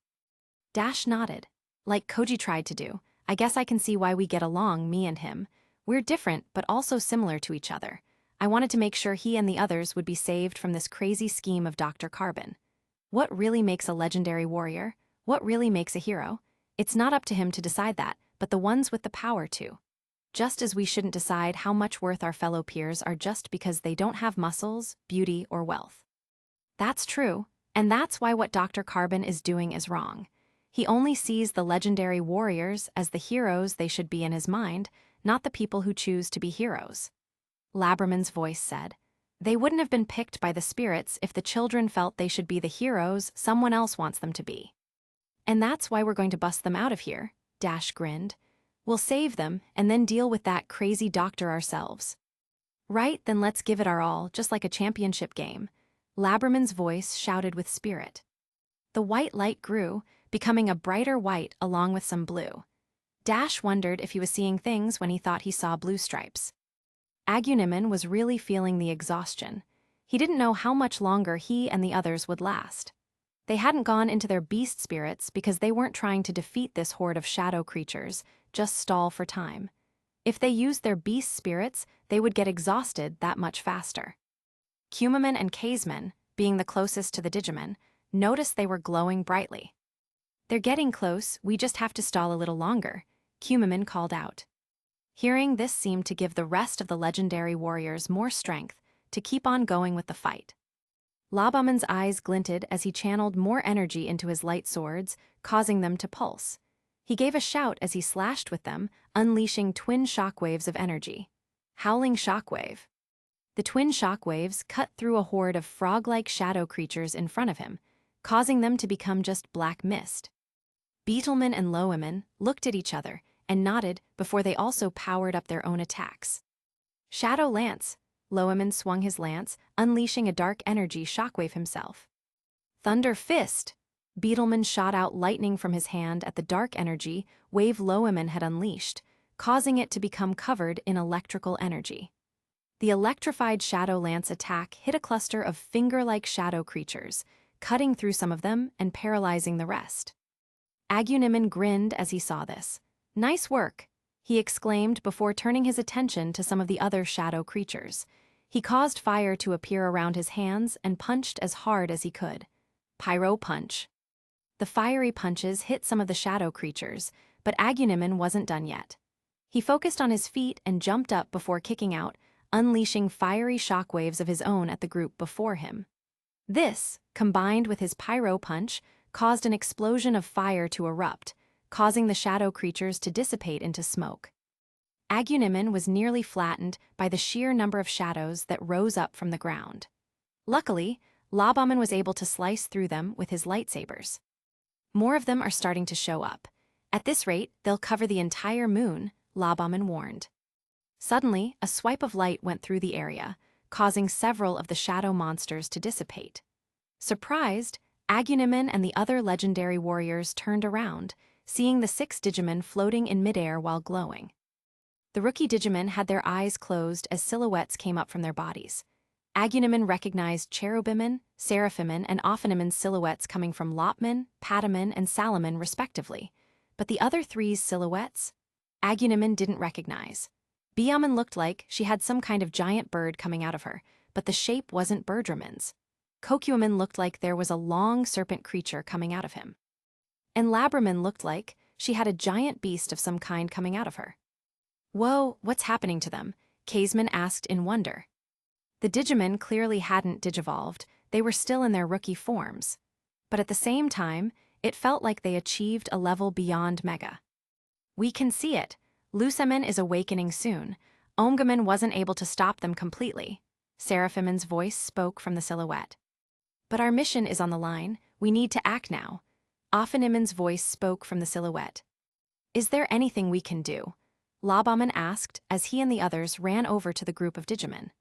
Dash nodded. Like Koji tried to do, I guess I can see why we get along, me and him. We're different, but also similar to each other. I wanted to make sure he and the others would be saved from this crazy scheme of Dr. Carbon. What really makes a legendary warrior? What really makes a hero? It's not up to him to decide that, but the ones with the power to. Just as we shouldn't decide how much worth our fellow peers are just because they don't have muscles, beauty, or wealth. That's true, And that's why what Dr. Carbon is doing is wrong. He only sees the legendary warriors as the heroes they should be in his mind, not the people who choose to be heroes. Labramon's voice said, "They wouldn't have been picked by the spirits if the children felt they should be the heroes someone else wants them to be. And that's why we're going to bust them out of here," Dash grinned. "We'll save them and then deal with that crazy doctor ourselves." "Right, then let's give it our all, just like a championship game," Labramon's voice shouted with spirit. The white light grew, becoming a brighter white along with some blue. Dash wondered if he was seeing things when he thought he saw blue stripes. Aguniman was really feeling the exhaustion. He didn't know how much longer he and the others would last. They hadn't gone into their beast spirits because they weren't trying to defeat this horde of shadow creatures, just stall for time. If they used their beast spirits, they would get exhausted that much faster. Cumaman and Kaisman, being the closest to the Digimon, noticed they were glowing brightly. "They're getting close, we just have to stall a little longer," Cumaman called out. Hearing this seemed to give the rest of the legendary warriors more strength to keep on going with the fight. Labramon's eyes glinted as he channeled more energy into his light swords, causing them to pulse. He gave a shout as he slashed with them, unleashing twin shockwaves of energy. Howling shockwave. The twin shockwaves cut through a horde of frog-like shadow creatures in front of him, causing them to become just black mist. Beetleman and Loeman looked at each other and nodded before they also powered up their own attacks. Shadow Lance. Loeman swung his lance, unleashing a dark energy shockwave himself. Thunder Fist. Beetleman shot out lightning from his hand at the dark energy wave Loeman had unleashed, causing it to become covered in electrical energy. The electrified Shadow Lance attack hit a cluster of finger-like shadow creatures, cutting through some of them and paralyzing the rest. Aguniman grinned as he saw this. "Nice work," he exclaimed before turning his attention to some of the other shadow creatures. He caused fire to appear around his hands and punched as hard as he could. Pyro Punch. The fiery punches hit some of the shadow creatures, but Aguniman wasn't done yet. He focused on his feet and jumped up before kicking out, unleashing fiery shockwaves of his own at the group before him. This, combined with his Pyro Punch, caused an explosion of fire to erupt, causing the shadow creatures to dissipate into smoke. Aguniman was nearly flattened by the sheer number of shadows that rose up from the ground. Luckily, Labraman was able to slice through them with his lightsabers. "More of them are starting to show up. At this rate, they'll cover the entire moon," Labraman warned. Suddenly, a swipe of light went through the area, causing several of the shadow monsters to dissipate. Surprised, Aguniman and the other legendary warriors turned around, seeing the 6 Digimon floating in midair while glowing. The rookie Digimon had their eyes closed as silhouettes came up from their bodies. Aguniman recognized Cherubimon, Seraphimon, and Ophanimon's silhouettes coming from Lopman, Patamon, and Salamon respectively, but the other 3's silhouettes, Aguniman didn't recognize. Beamon looked like she had some kind of giant bird coming out of her, but the shape wasn't Berdramon's. Kokuaman looked like there was a long serpent creature coming out of him. And Labraman looked like she had a giant beast of some kind coming out of her. "Whoa, what's happening to them?" Kaisman asked in wonder. The Digimon clearly hadn't digivolved, they were still in their rookie forms. But at the same time, it felt like they achieved a level beyond Mega. "We can see it. Lusaman is awakening soon. Omgaman wasn't able to stop them completely." Seraphimon's voice spoke from the silhouette. "But our mission is on the line, we need to act now." Ophanimon's voice spoke from the silhouette. "Is there anything we can do?" Labraman asked as he and the others ran over to the group of Digimon.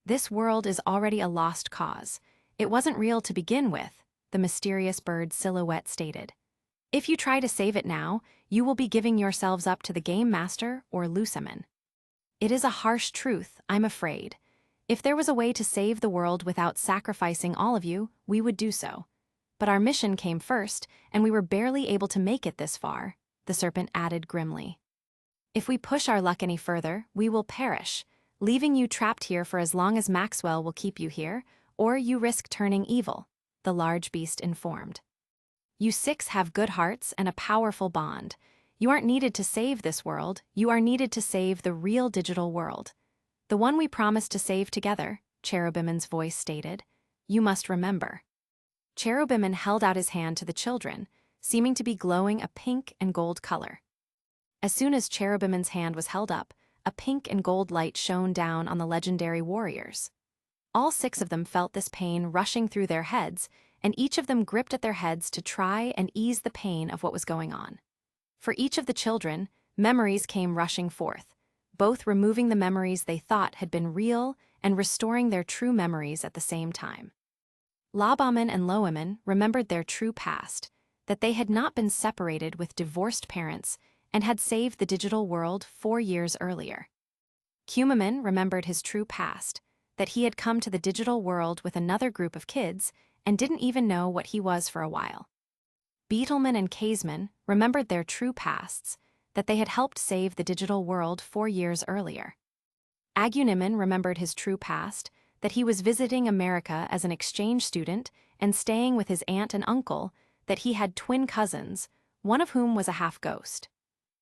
"This world is already a lost cause. It wasn't real to begin with," the mysterious bird silhouette stated. "If you try to save it now, you will be giving yourselves up to the Game Master or Lusaman. It is a harsh truth, I'm afraid. If there was a way to save the world without sacrificing all of you, we would do so. But our mission came first, and we were barely able to make it this far," the serpent added grimly. "If we push our luck any further, we will perish, leaving you trapped here for as long as Maxwell will keep you here, or you risk turning evil," the large beast informed. "You 6 have good hearts and a powerful bond. You aren't needed to save this world, you are needed to save the real digital world. The one we promised to save together," Cherubimon's voice stated. "You must remember." Cherubiman held out his hand to the children, seeming to be glowing a pink and gold color. As soon as Cherubiman's hand was held up, a pink and gold light shone down on the legendary warriors. All 6 of them felt this pain rushing through their heads, and each of them gripped at their heads to try and ease the pain of what was going on. For each of the children, memories came rushing forth, both removing the memories they thought had been real and restoring their true memories at the same time. Labaman and Loaman remembered their true past, that they had not been separated with divorced parents and had saved the digital world 4 years earlier. Cumaman remembered his true past, that he had come to the digital world with another group of kids and didn't even know what he was for a while. Beetleman and Caseman remembered their true pasts, that they had helped save the digital world 4 years earlier. Aguniman remembered his true past, that he was visiting America as an exchange student and staying with his aunt and uncle, that he had twin cousins, one of whom was a half-ghost.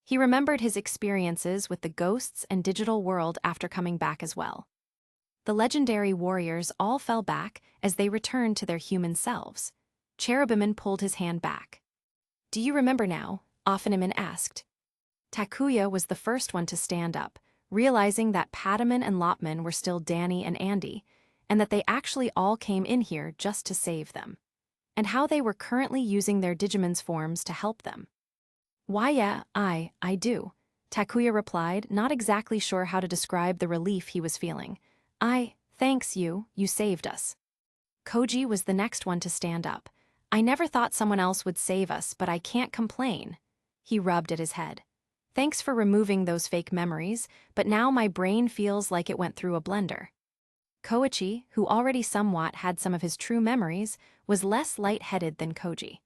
He remembered his experiences with the ghosts and digital world after coming back as well. The legendary warriors all fell back as they returned to their human selves. Cherubiman pulled his hand back. "Do you remember now?" Offeniman asked. Takuya was the first one to stand up, realizing that Padaman and Lopman were still Danny and Andy, and that they actually all came in here just to save them, and how they were currently using their Digimon's forms to help them. "Why yeah, I do," Takuya replied, not exactly sure how to describe the relief he was feeling. Thanks you saved us." Koji was the next one to stand up. "I never thought someone else would save us, but I can't complain." He rubbed at his head. "Thanks for removing those fake memories, but now my brain feels like it went through a blender." Koichi, who already somewhat had some of his true memories, was less light-headed than Koji.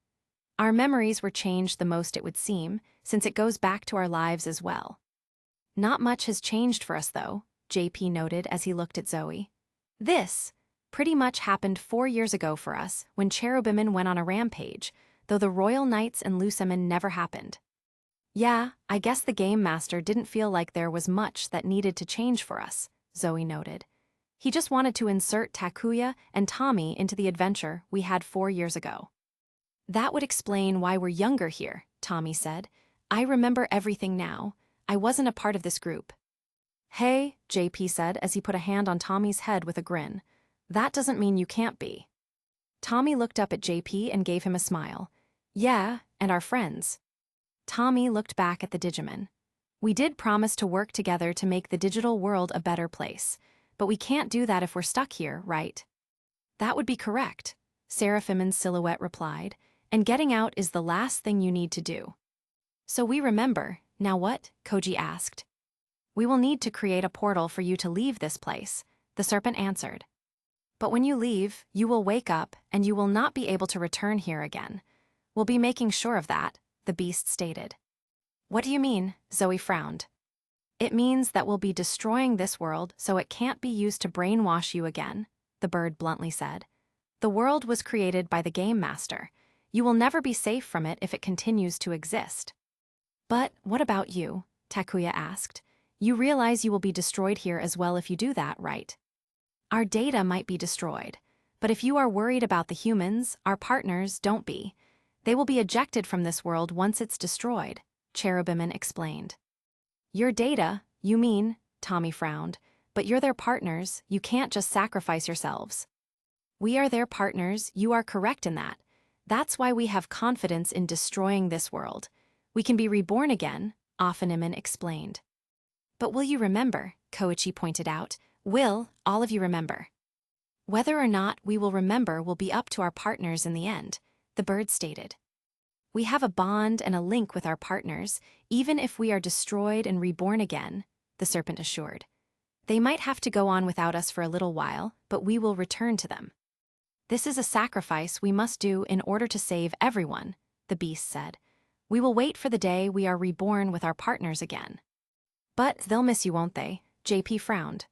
"Our memories were changed the most, it would seem, since it goes back to our lives as well." "Not much has changed for us, though," JP noted as he looked at Zoe. "This pretty much happened 4 years ago for us when Cherubiman went on a rampage, though the Royal Knights and Lusaman never happened." "Yeah, I guess the Game Master didn't feel like there was much that needed to change for us," Zoe noted. "He just wanted to insert Takuya and Tommy into the adventure we had 4 years ago." "That would explain why we're younger here," Tommy said. "I remember everything now. I wasn't a part of this group." "Hey," JP said as he put a hand on Tommy's head with a grin. "That doesn't mean you can't be." Tommy looked up at JP and gave him a smile. "Yeah, and our friends." Tommy looked back at the Digimon. "We did promise to work together to make the digital world a better place, but we can't do that if we're stuck here, right?" "That would be correct," Seraphimon's silhouette replied, "and getting out is the last thing you need to do." "So we remember, now what?" Koji asked. "We will need to create a portal for you to leave this place," the serpent answered. "But when you leave, you will wake up and you will not be able to return here again. We'll be making sure of that," the beast stated. "What do you mean?" Zoe frowned. "It means that we'll be destroying this world so it can't be used to brainwash you again," the bird bluntly said. "The world was created by the Game Master. You will never be safe from it if it continues to exist." "But what about you?" Takuya asked. "You realize you will be destroyed here as well if you do that, right?" "Our data might be destroyed, but if you are worried about the humans, our partners, don't be. They will be ejected from this world once it's destroyed," Cherubiman explained. "Your data, you mean?" Tommy frowned. "But you're their partners, you can't just sacrifice yourselves." "We are their partners, you are correct in that. That's why we have confidence in destroying this world. We can be reborn again," Offeniman explained. "But will you remember?" Koichi pointed out. "Will all of you remember?" "Whether or not we will remember will be up to our partners in the end," the bird stated. "We have a bond and a link with our partners, even if we are destroyed and reborn again," the serpent assured. "They might have to go on without us for a little while, but we will return to them. This is a sacrifice we must do in order to save everyone," the beast said. "We will wait for the day we are reborn with our partners again." "But they'll miss you, won't they?" JP frowned.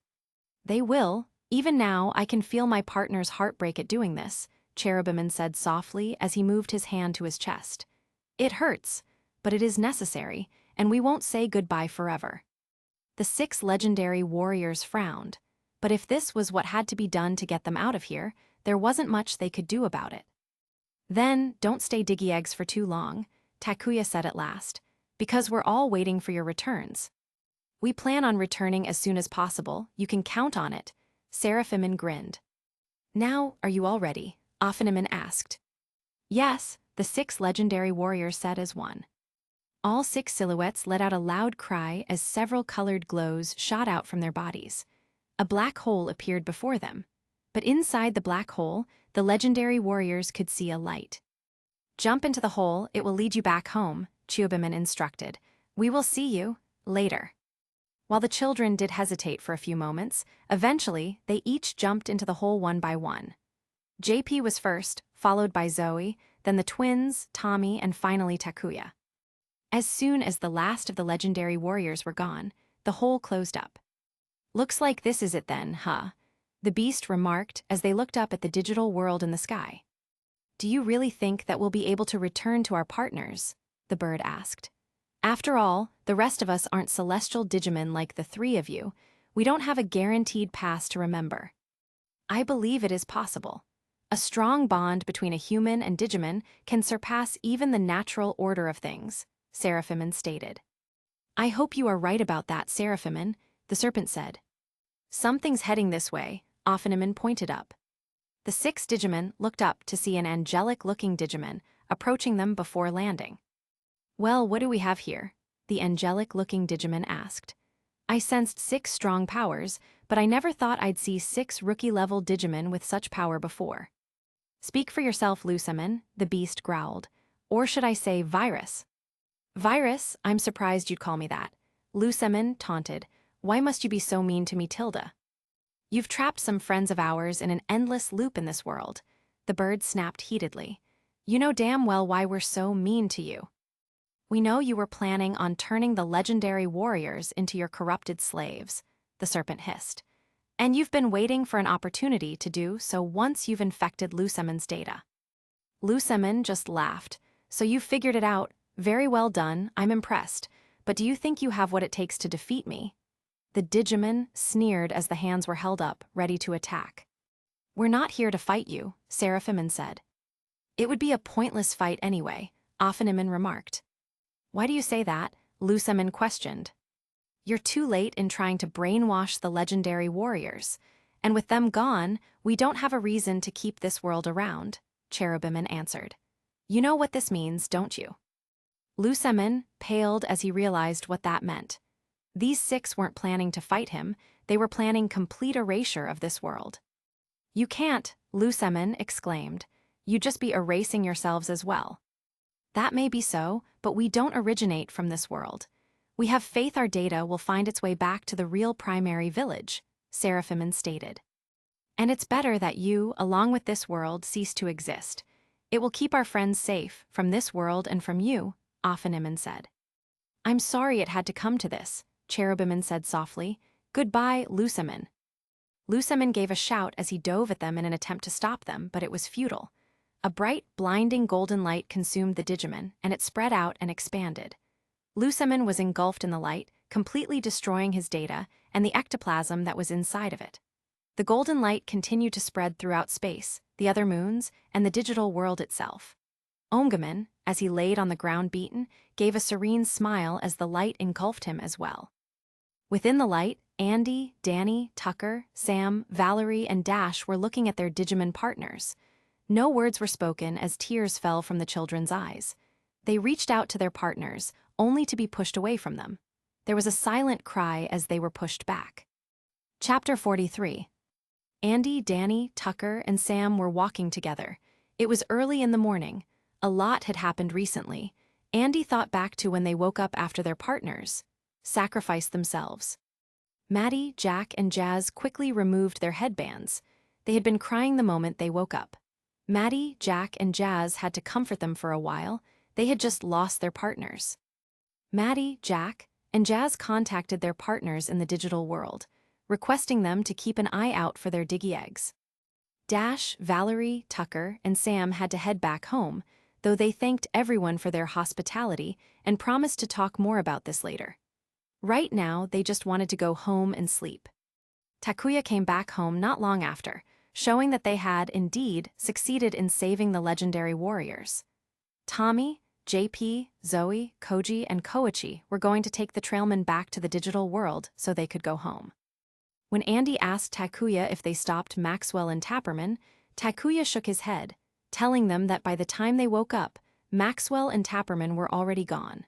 "They will. Even now, I can feel my partner's heartbreak at doing this," Cherubiman said softly as he moved his hand to his chest. "It hurts, but it is necessary, and we won't say goodbye forever." The 6 legendary warriors frowned, but if this was what had to be done to get them out of here, there wasn't much they could do about it. Then, don't stay Diggy Eggs for too long, Takuya said at last, because we're all waiting for your returns. We plan on returning as soon as possible, you can count on it, Seraphimin grinned. Now, are you all ready? Afiniman asked. Yes, the 6 legendary warriors said as one. All 6 silhouettes let out a loud cry as several colored glows shot out from their bodies. A black hole appeared before them. But inside the black hole, the legendary warriors could see a light. Jump into the hole, it will lead you back home, Chiyobimin instructed. We will see you later. While the children did hesitate for a few moments, eventually they each jumped into the hole one by one. JP was first, followed by Zoe, then the twins, Tommy, and finally Takuya. As soon as the last of the legendary warriors were gone, the hole closed up. Looks like this is it then, huh? The beast remarked as they looked up at the digital world in the sky. Do you really think that we'll be able to return to our partners? The bird asked. After all, the rest of us aren't celestial Digimon like the 3 of you. We don't have a guaranteed past to remember. I believe it is possible. A strong bond between a human and Digimon can surpass even the natural order of things, Seraphimin stated. I hope you are right about that, Seraphimin, the serpent said. Something's heading this way, Afiniman pointed up. The 6 Digimon looked up to see an angelic-looking Digimon approaching them before landing. Well, what do we have here? The angelic-looking Digimon asked. I sensed 6 strong powers, but I never thought I'd see 6 rookie-level Digimon with such power before. Speak for yourself, Lusamin, the beast growled. Or should I say virus? Virus, I'm surprised you'd call me that. Lusamin taunted. Why must you be so mean to me, Tilda? You've trapped some friends of ours in an endless loop in this world. The bird snapped heatedly. You know damn well why we're so mean to you. We know you were planning on turning the legendary warriors into your corrupted slaves, the serpent hissed. And you've been waiting for an opportunity to do so once you've infected Lusamin's data. Lusamin just laughed. So you figured it out. Very well done, I'm impressed. But do you think you have what it takes to defeat me? The Digimon sneered as the hands were held up, ready to attack. We're not here to fight you, Seraphimin said. It would be a pointless fight anyway, Afiniman remarked. Why do you say that? Lusamin questioned. You're too late in trying to brainwash the legendary warriors. And with them gone, we don't have a reason to keep this world around, Cherubimin answered. You know what this means, don't you? Lusamin paled as he realized what that meant. These 6 weren't planning to fight him, they were planning complete erasure of this world. You can't, Lusamin exclaimed. You'd just be erasing yourselves as well. That may be so, but we don't originate from this world. We have faith our data will find its way back to the real primary village, Seraphimin stated. And it's better that you, along with this world, cease to exist. It will keep our friends safe from this world and from you, Afiniman said. I'm sorry it had to come to this, Cherubimin said softly. Goodbye, Lusamin. Lusamin gave a shout as he dove at them in an attempt to stop them, but it was futile. A bright, blinding golden light consumed the Digimon, and it spread out and expanded. Lusamin was engulfed in the light, completely destroying his data and the ectoplasm that was inside of it. The golden light continued to spread throughout space, the other moons, and the digital world itself. Ongamin, as he laid on the ground beaten, gave a serene smile as the light engulfed him as well. Within the light, Andy, Danny, Tucker, Sam, Valerie, and Dash were looking at their Digimon partners. No words were spoken as tears fell from the children's eyes. They reached out to their partners, only to be pushed away from them. There was a silent cry as they were pushed back. Chapter 43. Andy, Danny, Tucker, and Sam were walking together. It was early in the morning. A lot had happened recently. Andy thought back to when they woke up after their partners sacrificed themselves. Maddie, Jack, and Jazz quickly removed their headbands. They had been crying the moment they woke up. Maddie, Jack, and Jazz had to comfort them for a while. They had just lost their partners. Maddie, Jack, and Jazz contacted their partners in the digital world, requesting them to keep an eye out for their Diggy Eggs. Dash, Valerie, Tucker, and Sam had to head back home, though they thanked everyone for their hospitality and promised to talk more about this later. Right now, they just wanted to go home and sleep. Takuya came back home not long after. showing that they had, indeed, succeeded in saving the legendary warriors. Tommy, JP, Zoe, Koji, and Koichi were going to take the trailmen back to the digital world so they could go home. When Andy asked Takuya if they stopped Maxwell and Tapperman, Takuya shook his head, telling them that by the time they woke up, Maxwell and Tapperman were already gone.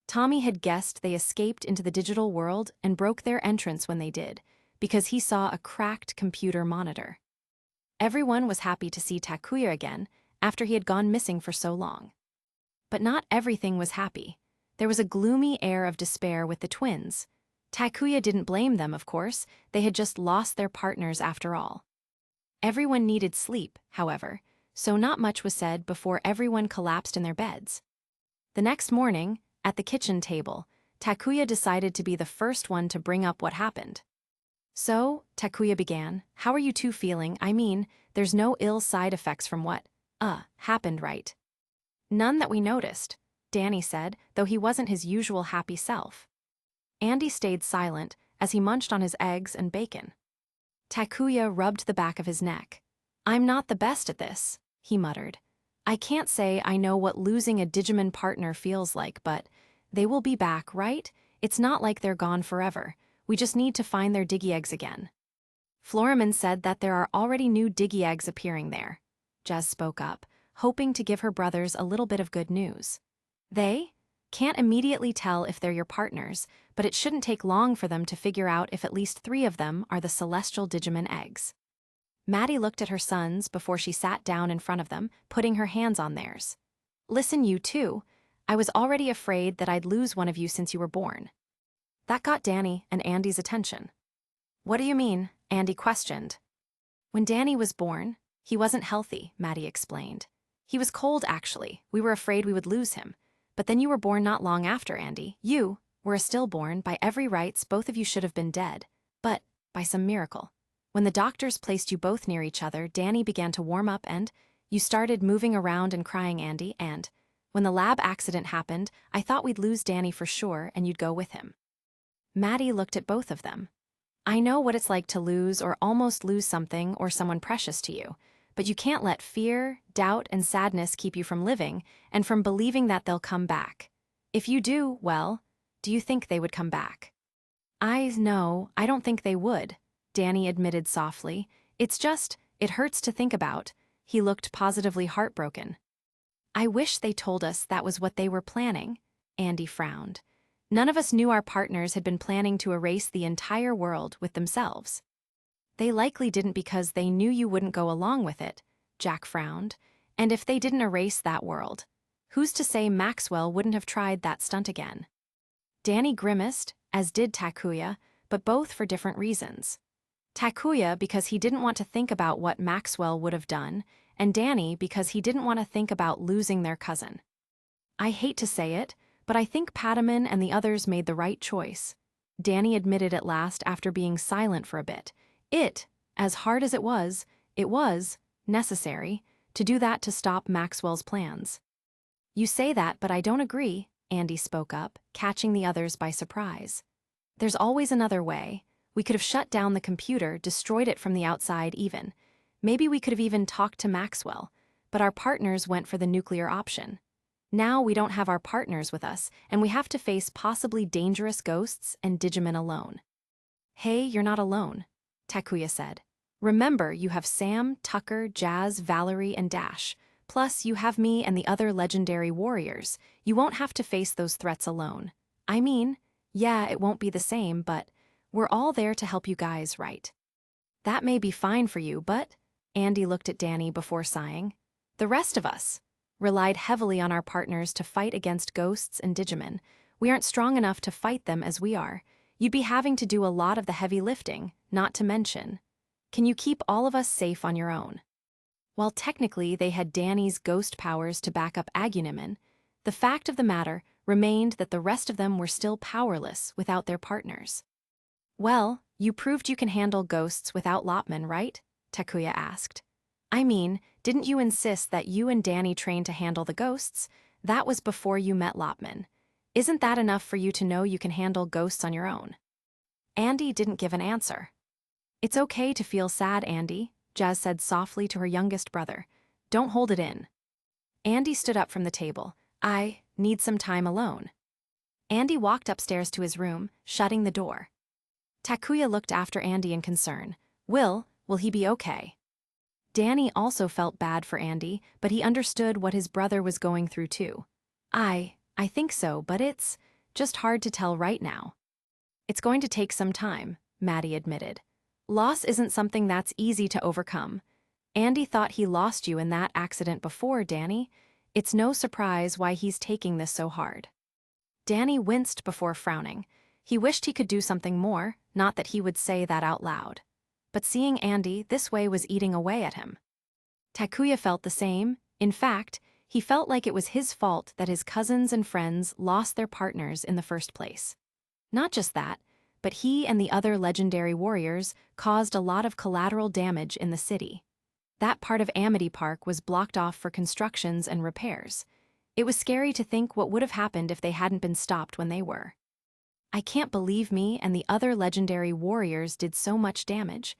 Tommy had guessed they escaped into the digital world and broke their entrance when they did, because he saw a cracked computer monitor. Everyone was happy to see Takuya again after he had gone missing for so long. But not everything was happy. There was a gloomy air of despair with the twins. Takuya didn't blame them, of course. They had just lost their partners after all. Everyone needed sleep, however, so not much was said before everyone collapsed in their beds. The next morning, at the kitchen table, Takuya decided to be the first one to bring up what happened. "So," Takuya began, "how are you two feeling? I mean, there's no ill side effects from what, happened, right?" "None that we noticed," Danny said, though he wasn't his usual happy self. Andy stayed silent as he munched on his eggs and bacon. Takuya rubbed the back of his neck. "I'm not the best at this," he muttered. "I can't say I know what losing a Digimon partner feels like, but they will be back, right? It's not like they're gone forever. We just need to find their Digi-eggs again." "Floraman said that there are already new Digi-eggs appearing there," Jez spoke up, hoping to give her brothers a little bit of good news. "They can't immediately tell if they're your partners, but it shouldn't take long for them to figure out if at least 3 of them are the celestial Digimon eggs." Maddie looked at her sons before she sat down in front of them, putting her hands on theirs. "Listen, you two. I was already afraid that I'd lose one of you since you were born." That got Danny and Andy's attention. "What do you mean?" Andy questioned. "When Danny was born, he wasn't healthy," Maddie explained. "He was cold, actually. We were afraid we would lose him. But then you were born not long after, Andy. You were a stillborn. By every rights, both of you should have been dead. But, by some miracle, when the doctors placed you both near each other, Danny began to warm up and you started moving around and crying, Andy, and when the lab accident happened, I thought we'd lose Danny for sure and you'd go with him." Maddie looked at both of them. "I know what it's like to lose or almost lose something or someone precious to you, but you can't let fear, doubt, and sadness keep you from living and from believing that they'll come back. If you do, well, do you think they would come back?" No, I don't think they would," Danny admitted softly. "It's just, it hurts to think about." He looked positively heartbroken. "I wish they told us that was what they were planning," Andy frowned. "None of us knew our partners had been planning to erase the entire world with themselves." "They likely didn't because they knew you wouldn't go along with it," Jack frowned. "And if they didn't erase that world, who's to say Maxwell wouldn't have tried that stunt again?" Danny grimaced, as did Takuya, but both for different reasons. Takuya because he didn't want to think about what Maxwell would have done, and Danny because he didn't want to think about losing their cousin. "I hate to say it, but I think Pataman and the others made the right choice," Danny admitted at last after being silent for a bit. As hard as it was necessary to do that to stop Maxwell's plans." "You say that, but I don't agree," Andy spoke up, catching the others by surprise. "There's always another way. We could have shut down the computer, destroyed it from the outside even. Maybe we could have even talked to Maxwell, but our partners went for the nuclear option. Now we don't have our partners with us, and we have to face possibly dangerous ghosts and Digimon alone." "Hey, you're not alone," Takuya said. "Remember, you have Sam, Tucker, Jazz, Valerie, and Dash. Plus, you have me and the other legendary warriors. You won't have to face those threats alone. I mean, yeah, it won't be the same, but we're all there to help you guys, right?" "That may be fine for you, but," Andy looked at Danny before sighing, "the rest of us relied heavily on our partners to fight against ghosts and Digimon. We aren't strong enough to fight them as we are. You'd be having to do a lot of the heavy lifting, not to mention. Can you keep all of us safe on your own?" While technically they had Danny's ghost powers to back up Agunimon, the fact of the matter remained that the rest of them were still powerless without their partners. "Well, you proved you can handle ghosts without Lopman, right?" Takuya asked. "I mean, didn't you insist that you and Danny trained to handle the ghosts? That was before you met Lopman. Isn't that enough for you to know you can handle ghosts on your own?" Andy didn't give an answer. "It's okay to feel sad, Andy," Jazz said softly to her youngest brother. Don't hold it in. Andy stood up from the table. I need some time alone. Andy walked upstairs to his room, shutting the door. Takuya looked after Andy in concern. Will he be okay? Danny also felt bad for Andy, but he understood what his brother was going through too. I think so, but it's just hard to tell right now. It's going to take some time, Maddie admitted. Loss isn't something that's easy to overcome. Andy thought he lost you in that accident before, Danny. It's no surprise why he's taking this so hard. Danny winced before frowning. He wished he could do something more, not that he would say that out loud. But seeing Andy this way was eating away at him. Takuya felt the same. In fact, he felt like it was his fault that his cousins and friends lost their partners in the first place. Not just that, but he and the other legendary warriors caused a lot of collateral damage in the city. That part of Amity Park was blocked off for constructions and repairs. It was scary to think what would have happened if they hadn't been stopped when they were. I can't believe me and the other legendary warriors did so much damage.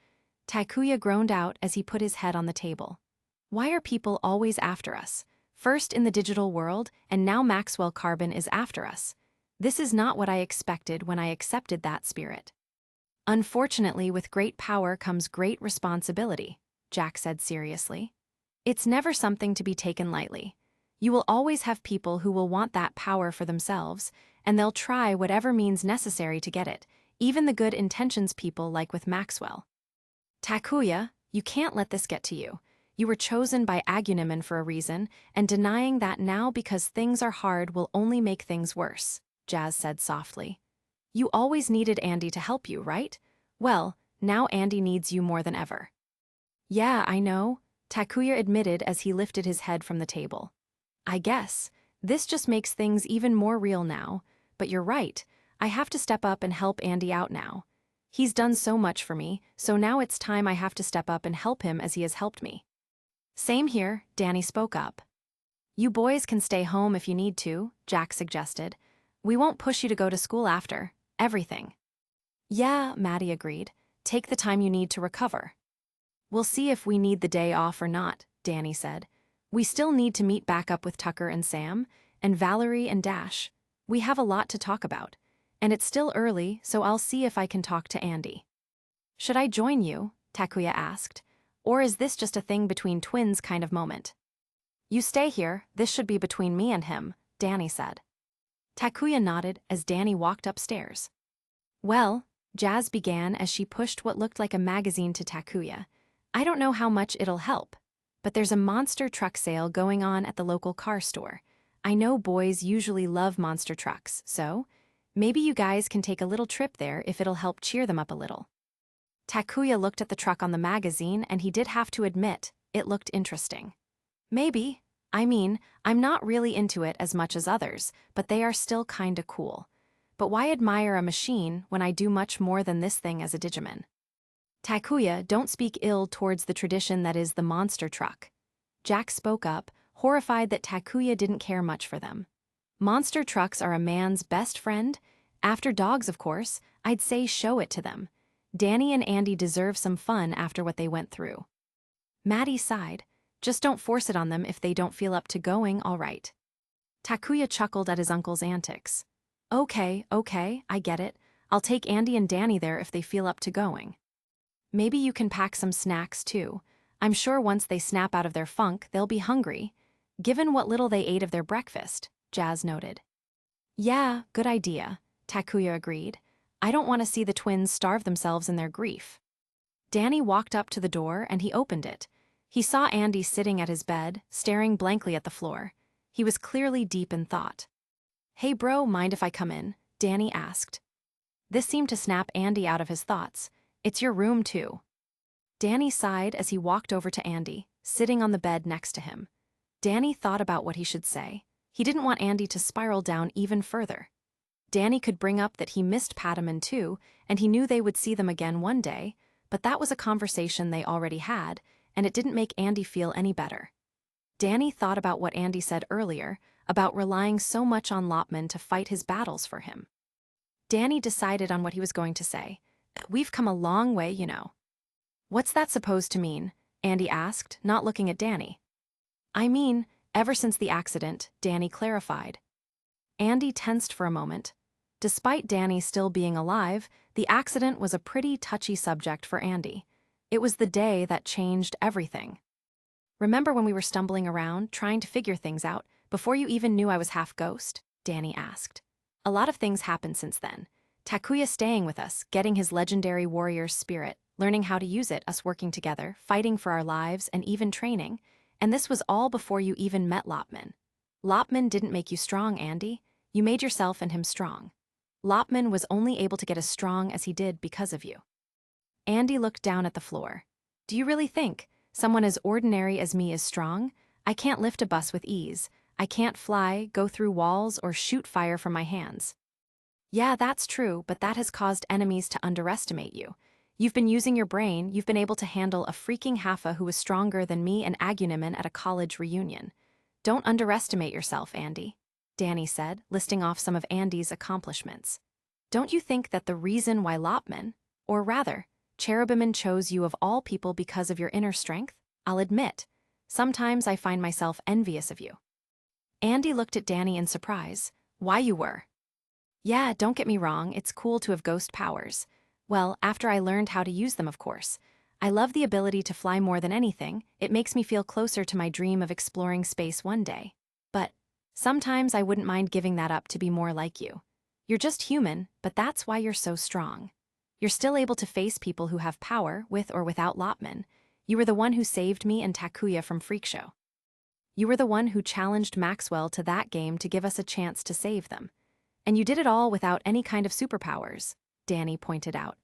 Takuya groaned out as he put his head on the table. Why are people always after us? First in the digital world, and now Maxwell Carbon is after us. This is not what I expected when I accepted that spirit. Unfortunately, with great power comes great responsibility, Jack said seriously. It's never something to be taken lightly. You will always have people who will want that power for themselves, and they'll try whatever means necessary to get it, even the good intentions people like with Maxwell. Takuya, you can't let this get to you. You were chosen by Aguniman for a reason, and denying that now because things are hard will only make things worse, Jazz said softly. You always needed Andy to help you, right? Well, now Andy needs you more than ever. Yeah, I know, Takuya admitted as he lifted his head from the table. I guess. This just makes things even more real now, but you're right. I have to step up and help Andy out now. He's done so much for me, so now it's time I have to step up and help him as he has helped me. Same here, Danny spoke up. You boys can stay home if you need to, Jack suggested. We won't push you to go to school after everything. Yeah, Maddie agreed. Take the time you need to recover. We'll see if we need the day off or not, Danny said. We still need to meet back up with Tucker and Sam, and Valerie and Dash. We have a lot to talk about. And it's still early, so I'll see if I can talk to Andy. Should I join you? Takuya asked. Or is this just a thing between twins kind of moment? You stay here, this should be between me and him, Danny said. Takuya nodded as Danny walked upstairs. Well, Jazz began as she pushed what looked like a magazine to Takuya. I don't know how much it'll help, but there's a monster truck sale going on at the local car store. I know boys usually love monster trucks, so maybe you guys can take a little trip there if it'll help cheer them up a little. Takuya looked at the truck on the magazine and he did have to admit, it looked interesting. Maybe. I mean, I'm not really into it as much as others, but they are still kinda cool. But why admire a machine when I do much more than this thing as a Digimon? Takuya, don't speak ill towards the tradition that is the monster truck. Jack spoke up, horrified that Takuya didn't care much for them. Monster trucks are a man's best friend. After dogs, of course, I'd say show it to them. Danny and Andy deserve some fun after what they went through. Maddie sighed. Just don't force it on them if they don't feel up to going, all right. Takuya chuckled at his uncle's antics. Okay, I get it. I'll take Andy and Danny there if they feel up to going. Maybe you can pack some snacks too. I'm sure once they snap out of their funk, they'll be hungry, given what little they ate of their breakfast, Jazz noted. Yeah, good idea, Takuya agreed. I don't want to see the twins starve themselves in their grief. Danny walked up to the door and he opened it. He saw Andy sitting at his bed, staring blankly at the floor. He was clearly deep in thought. Hey bro, mind if I come in? Danny asked. This seemed to snap Andy out of his thoughts. It's your room too. Danny sighed as he walked over to Andy, sitting on the bed next to him. Danny thought about what he should say. He didn't want Andy to spiral down even further. Danny could bring up that he missed Pataman too, and he knew they would see them again one day, but that was a conversation they already had, and it didn't make Andy feel any better. Danny thought about what Andy said earlier, about relying so much on Lopman to fight his battles for him. Danny decided on what he was going to say. We've come a long way, you know. What's that supposed to mean? Andy asked, not looking at Danny. I mean, ever since the accident, Danny clarified. Andy tensed for a moment. Despite Danny still being alive, the accident was a pretty touchy subject for Andy. It was the day that changed everything. Remember when we were stumbling around, trying to figure things out, before you even knew I was half ghost? Danny asked. A lot of things happened since then. Takuya staying with us, getting his legendary warrior's spirit, learning how to use it, us working together, fighting for our lives, and even training. And this was all before you even met Lopman. Lopman didn't make you strong, Andy. You made yourself and him strong. Lopman was only able to get as strong as he did because of you. Andy looked down at the floor. Do you really think someone as ordinary as me is strong? I can't lift a bus with ease. I can't fly, go through walls, or shoot fire from my hands. Yeah, that's true, but that has caused enemies to underestimate you. You've been using your brain, you've been able to handle a freaking Haffa who was stronger than me and Aguniman at a college reunion. Don't underestimate yourself, Andy, Danny said, listing off some of Andy's accomplishments. Don't you think that the reason why Lopman, or rather, Cherubiman chose you of all people because of your inner strength? I'll admit, sometimes I find myself envious of you. Andy looked at Danny in surprise. Why you were? Yeah, don't get me wrong, it's cool to have ghost powers. Well, after I learned how to use them, of course. I love the ability to fly more than anything. It makes me feel closer to my dream of exploring space one day. But sometimes I wouldn't mind giving that up to be more like you. You're just human, but that's why you're so strong. You're still able to face people who have power, with or without Lopman. You were the one who saved me and Takuya from Freak Show. You were the one who challenged Maxwell to that game to give us a chance to save them. And you did it all without any kind of superpowers, Danny pointed out.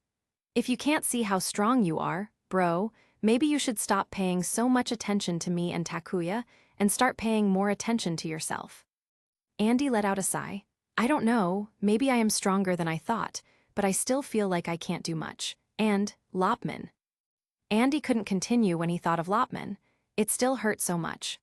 If you can't see how strong you are, bro, maybe you should stop paying so much attention to me and Takuya and start paying more attention to yourself. Andy let out a sigh. I don't know, maybe I am stronger than I thought, but I still feel like I can't do much. And Lopman. Andy couldn't continue when he thought of Lopman. It still hurt so much.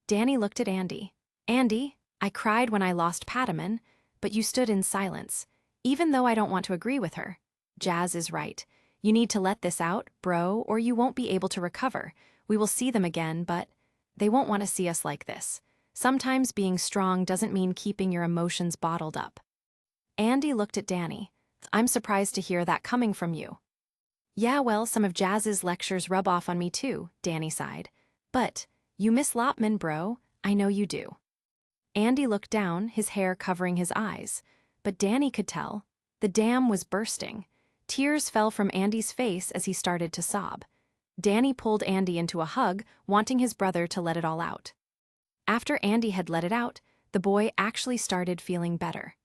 Danny looked at Andy. Andy, I cried when I lost Pataman, but you stood in silence. Even though I don't want to agree with her. Jazz is right. You need to let this out, bro, or you won't be able to recover. We will see them again, but they won't want to see us like this. Sometimes being strong doesn't mean keeping your emotions bottled up. Andy looked at Danny. I'm surprised to hear that coming from you. Yeah, well, some of Jazz's lectures rub off on me too, Danny sighed. But you miss Lopman, bro. I know you do. Andy looked down, his hair covering his eyes. But Danny could tell. The dam was bursting. Tears fell from Andy's face as he started to sob. Danny pulled Andy into a hug, wanting his brother to let it all out. After Andy had let it out, the boy actually started feeling better.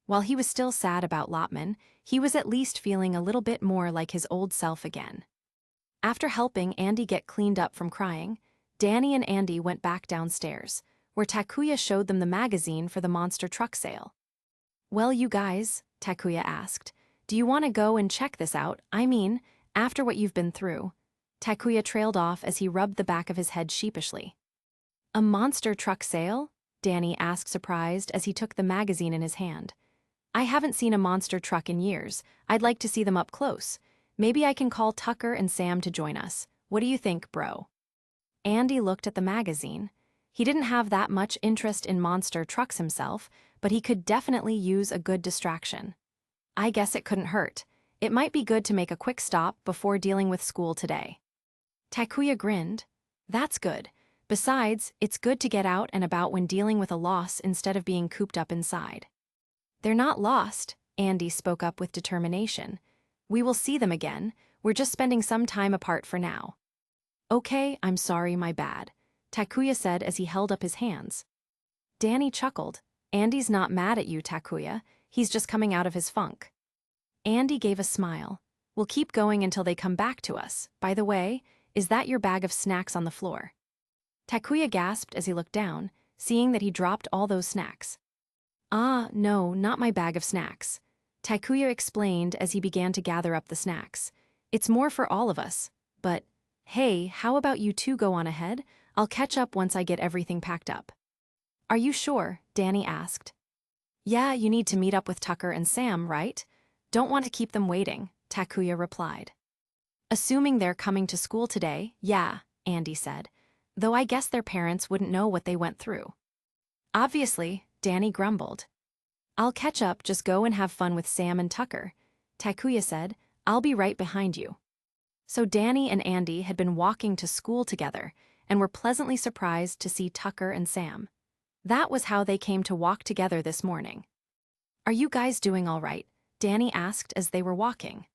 While he was still sad about Lopman, he was at least feeling a little bit more like his old self again. After helping Andy get cleaned up from crying, Danny and Andy went back downstairs, where Takuya showed them the magazine for the monster truck sale. Well, you guys, Takuya asked, do you want to go and check this out? I mean, after what you've been through. Takuya trailed off as he rubbed the back of his head sheepishly. A monster truck sale? Danny asked, surprised, as he took the magazine in his hand. I haven't seen a monster truck in years. I'd like to see them up close. Maybe I can call Tucker and Sam to join us. What do you think, bro? Andy looked at the magazine. He didn't have that much interest in monster trucks himself, but he could definitely use a good distraction. I guess it couldn't hurt. It might be good to make a quick stop before dealing with school today. Takuya grinned. That's good. Besides, it's good to get out and about when dealing with a loss instead of being cooped up inside. They're not lost, Andy spoke up with determination. We will see them again. We're just spending some time apart for now. Okay, I'm sorry, my bad, Takuya said as he held up his hands. Danny chuckled. Andy's not mad at you, Takuya. He's just coming out of his funk. Andy gave a smile. We'll keep going until they come back to us. By the way, is that your bag of snacks on the floor? Takuya gasped as he looked down, seeing that he dropped all those snacks. Ah, no, not my bag of snacks. Takuya explained as he began to gather up the snacks. It's more for all of us. But, hey, how about you two go on ahead? I'll catch up once I get everything packed up. Are you sure? Danny asked. Yeah, you need to meet up with Tucker and Sam, right? Don't want to keep them waiting, Takuya replied. Assuming they're coming to school today, yeah, Andy said, though I guess their parents wouldn't know what they went through. Obviously, Danny grumbled. I'll catch up, just go and have fun with Sam and Tucker. Takuya said, I'll be right behind you. So Danny and Andy had been walking to school together and were pleasantly surprised to see Tucker and Sam. That was how they came to walk together this morning. Are you guys doing all right? Danny asked as they were walking.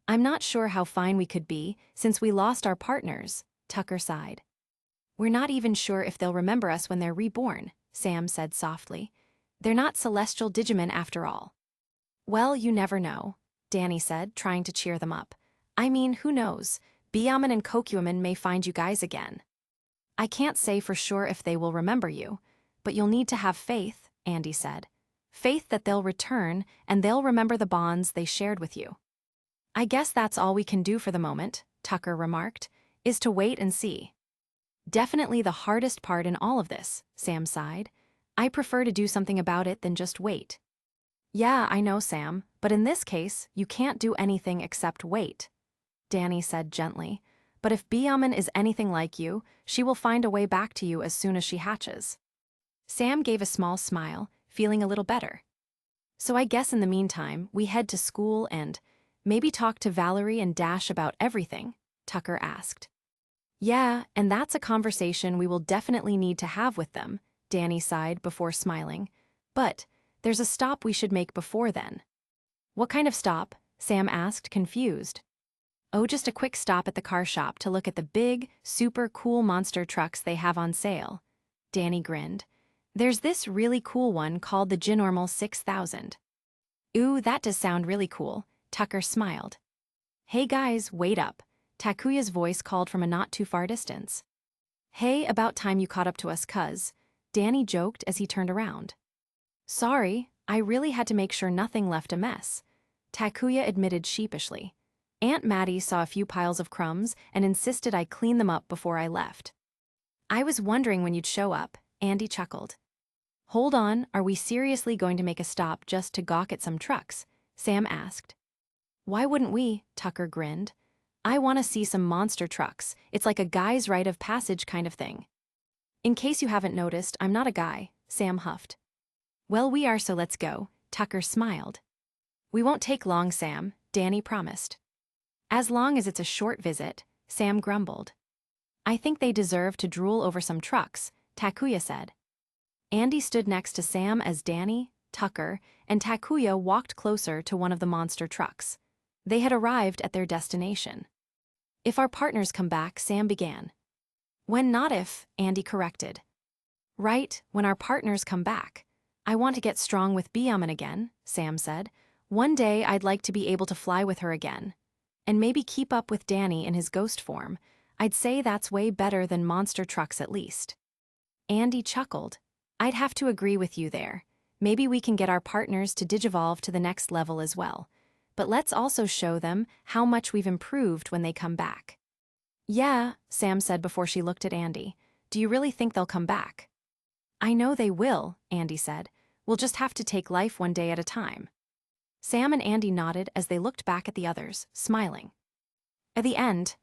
I'm not sure how fine we could be since we lost our partners, Tucker sighed. We're not even sure if they'll remember us when they're reborn, Sam said softly. They're not celestial Digimon after all. Well, you never know, Danny said, trying to cheer them up. I mean, who knows? Byaman and Kokuaman may find you guys again. I can't say for sure if they will remember you, but you'll need to have faith, Andy said. Faith that they'll return and they'll remember the bonds they shared with you. I guess that's all we can do for the moment, Tucker remarked, is to wait and see. Definitely the hardest part in all of this, Sam sighed. I prefer to do something about it than just wait. Yeah, I know, Sam, but in this case, you can't do anything except wait, Danny said gently. But if Byaman is anything like you, she will find a way back to you as soon as she hatches. Sam gave a small smile, feeling a little better. So I guess in the meantime, we head to school and maybe talk to Valerie and Dash about everything, Tucker asked. Yeah, and that's a conversation we will definitely need to have with them, Danny sighed before smiling. But there's a stop we should make before then. What kind of stop? Sam asked, confused. Oh, just a quick stop at the car shop to look at the big, super cool monster trucks they have on sale. Danny grinned. There's this really cool one called the Ginormal 6000. Ooh, that does sound really cool, Tucker smiled. Hey guys, wait up, Takuya's voice called from a not too far distance. Hey, about time you caught up to us, cuz, Danny joked as he turned around. Sorry, I really had to make sure nothing left a mess, Takuya admitted sheepishly. Aunt Maddie saw a few piles of crumbs and insisted I clean them up before I left. I was wondering when you'd show up, Andy chuckled. Hold on, are we seriously going to make a stop just to gawk at some trucks? Sam asked. Why wouldn't we? Tucker grinned. I want to see some monster trucks. It's like a guy's rite of passage kind of thing. In case you haven't noticed, I'm not a guy, Sam huffed. Well, we are, so let's go, Tucker smiled. We won't take long, Sam, Danny promised. As long as it's a short visit, Sam grumbled. I think they deserve to drool over some trucks, Takuya said. Andy stood next to Sam as Danny, Tucker, and Takuya walked closer to one of the monster trucks. They had arrived at their destination. If our partners come back, Sam began. When not if, Andy corrected. Right, when our partners come back. I want to get strong with Byaman again, Sam said. One day I'd like to be able to fly with her again. And maybe keep up with Danny in his ghost form. I'd say that's way better than monster trucks at least. Andy chuckled. I'd have to agree with you there. Maybe we can get our partners to digivolve to the next level as well. But let's also show them how much we've improved when they come back. Yeah, Sam said before she looked at Andy. Do you really think they'll come back? I know they will, Andy said. We'll just have to take life one day at a time. Sam and Andy nodded as they looked back at the others, smiling. At the end,